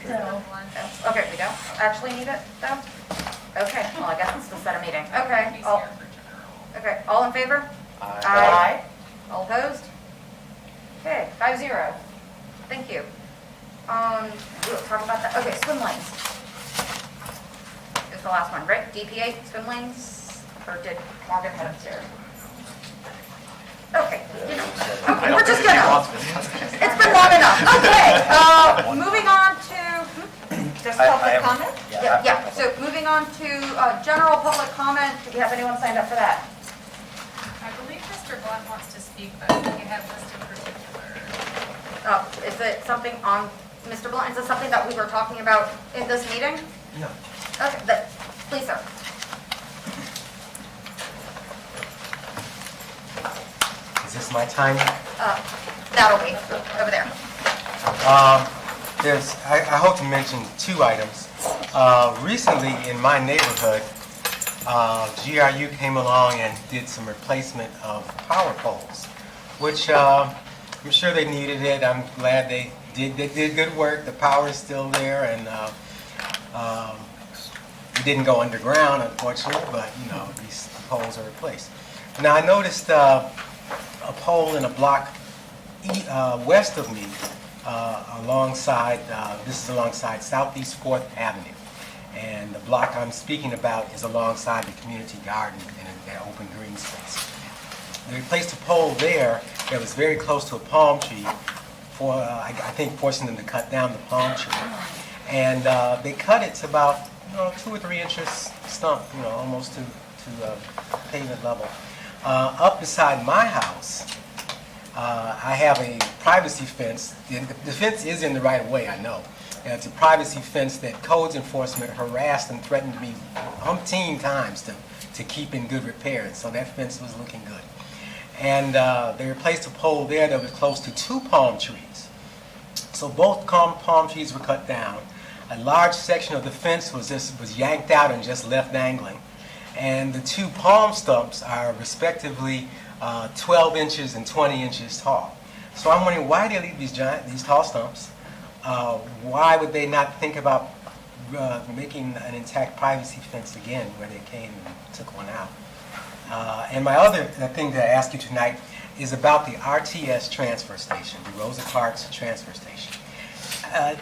No. Okay, we don't actually need it, though? Okay, well, I guess it's the set of meeting. Okay. Okay, all in favor? Aye. All opposed? Okay, 5-0. Thank you. We'll talk about that. Okay, swim lanes. Is the last one, right? DPA, swim lanes? Or did Morgan head upstairs? Okay, okay, we're just gonna, it's been long enough. Okay, moving on to, Just public comment? yeah, so moving on to general public comment. Do we have anyone signed up for that? I believe Mr. Blunt wants to speak, but you have listed particular. Is it something on, Mr. Blunt, is this something that we were talking about in this meeting? No. Okay, please, sir. Is this my time? That'll be over there. I hope to mention 2 items. Recently in my neighborhood, GRU came along and did some replacement of power poles. which I'm sure they needed it. I'm glad they did good work. The power is still there, and it didn't go underground, unfortunately, but these poles are replaced. Now I noticed a pole in a block west of me, alongside Southeast 4th Avenue. And the block I'm speaking about is alongside the community garden in an open green space. They replaced a pole there that was very close to a palm tree, I think forcing them to cut down the palm tree. And they cut it to about 2 or 3 inches stump, almost to pavement level. Up beside my house, I have a privacy fence. The fence is in the right of way, I know. And it's a privacy fence that codes enforcement harassed and threatened me umpteen times to keep in good repair. So that fence was looking good. And they replaced a pole there that was close to 2 palm trees. So both palm trees were cut down. A large section of the fence was yanked out and just left dangling. And the 2 palm stumps are respectively 12 inches and 20 inches tall. So I'm wondering, why they leave these tall stumps? Why would they not think about making an intact privacy fence again where they came and took one out? And my other thing to ask you tonight is about the RTS transfer station, the Rosa Parks transfer station.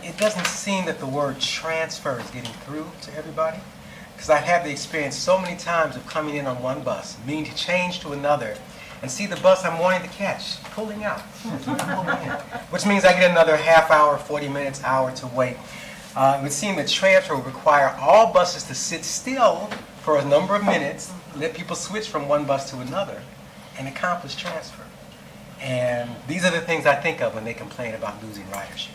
It doesn't seem that the word transfer is getting through to everybody, because I've had the experience so many times of coming in on one bus, meaning to change to another, and see the bus I'm wanting to catch pulling out, which means I get another half hour, 40 minutes, hour to wait. It would seem that transfer would require all buses to sit still for a number of minutes, let people switch from one bus to another, and accomplish transfer. And these are the things I think of when they complain about losing ridership.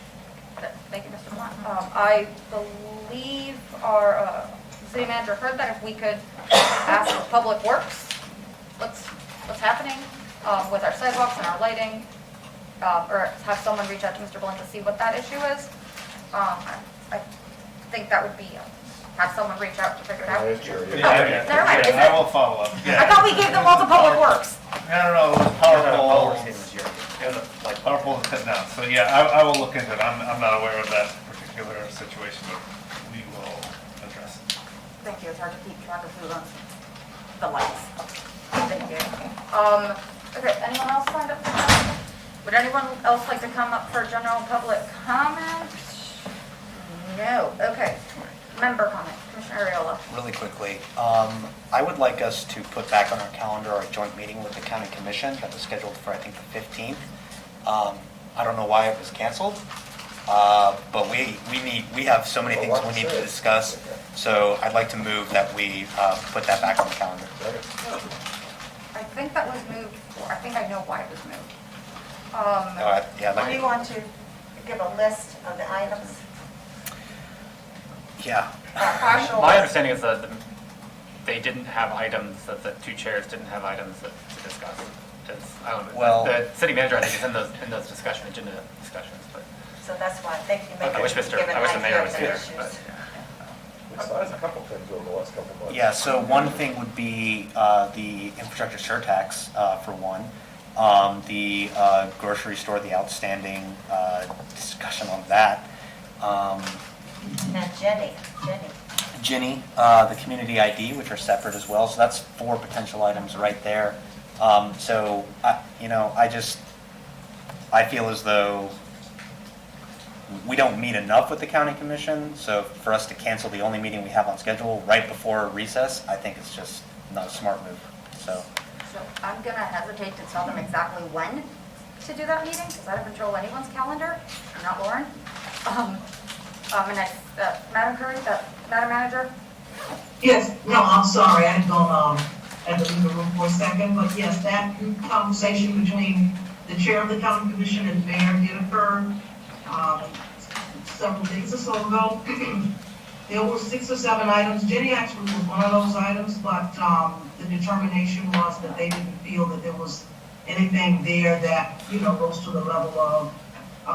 Thank you, Mr. Blunt. I believe our city manager heard that if we could ask Public Works what's happening with our sidewalks and our lighting, or have someone reach out to Mr. Blunt to see what that issue is. I think that would be, have someone reach out to figure it out. Never mind. I will follow up. I thought we gave them all to Public Works. No, it was power poles. Like power poles cut down. So yeah, I will look into it. I'm not aware of that particular situation, but we will address it. Thank you. It's hard to keep track of who runs the lights. Thank you. Okay, anyone else signed up for that? Would anyone else like to come up for general public comment? No. Okay. Member comment. Commissioner Ariola. Really quickly, I would like us to put back on our calendar our joint meeting with the county commission that was scheduled for, I think, the 15th. I don't know why it was canceled, but we have so many things we need to discuss. So I'd like to move that we put that back on the calendar. I think that was moved. I think I know why it was moved. Do you want to give a list of the items? Yeah. My understanding is that they didn't have items, that the 2 chairs didn't have items to discuss. I don't know. Well, the city manager, I think, is in those agenda discussions. But So that's why I think you may I wish the mayor was here. But, There's a couple things over the last couple months. Yeah, so one thing would be the infrastructure surtax, for one. The grocery store, the outstanding discussion on that. And Jenny. The community ID, which are separate as well. So that's 4 potential items right there. So, I feel as though we don't meet enough with the county commission. So for us to cancel the only meeting we have on schedule right before recess, I think it's just not a smart move. So I'm going to hesitate to tell them exactly when to do that meeting, because I don't control anyone's calendar. I'm not Lauren. Madam Curry, Madam Manager? Yes, no, I'm sorry, I had gone, had to leave the room for a second, but yes, that conversation between the chair of the county commission and the mayor did occur, several days or so ago. There were 6 or 7 items. Jenny actually was one of those items, but the determination was that they didn't feel that there was anything there that, rose to the level of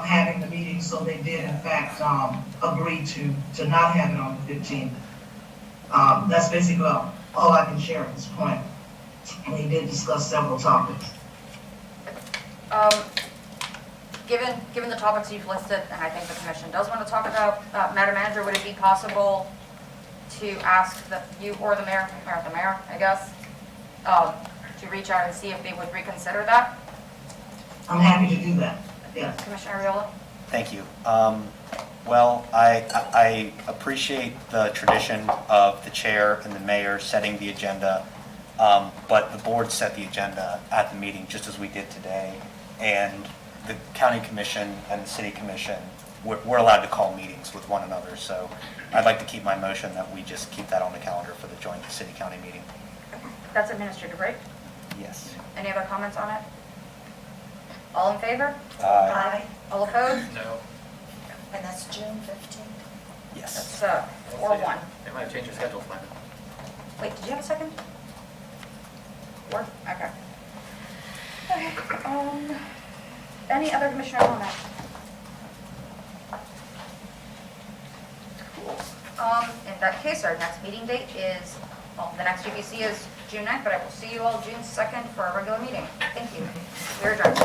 having the meeting, so they did in fact agree to not have it on the 15th. That's basically all I can share at this point. And they did discuss several topics. Given the topics you've listed, and I think the commission does want to talk about, Madam Manager, would it be possible to ask you or the mayor, I guess, to reach out and see if they would reconsider that? I'm happy to do that, yes. Commissioner Ariola? Thank you. Well, I appreciate the tradition of the chair and the mayor setting the agenda, but the board set the agenda at the meeting, just as we did today. And the county commission and the city commission, we're allowed to call meetings with one another. So I'd like to keep my motion that we just keep that on the calendar for the joint city-county meeting. That's administrative, right? Yes. Any other comments on it? All in favor? Aye. All opposed? No. And that's June 15th? Yes. That's 4-1. They might have changed their schedule slightly. Wait, did you have a second? 4? Okay. Okay, any other commissioner comments? Cool. In that case, our next meeting date is, well, the next GBC is June 9th, but I will see you all June 2nd for our regular meeting. Thank you. We're adjourned.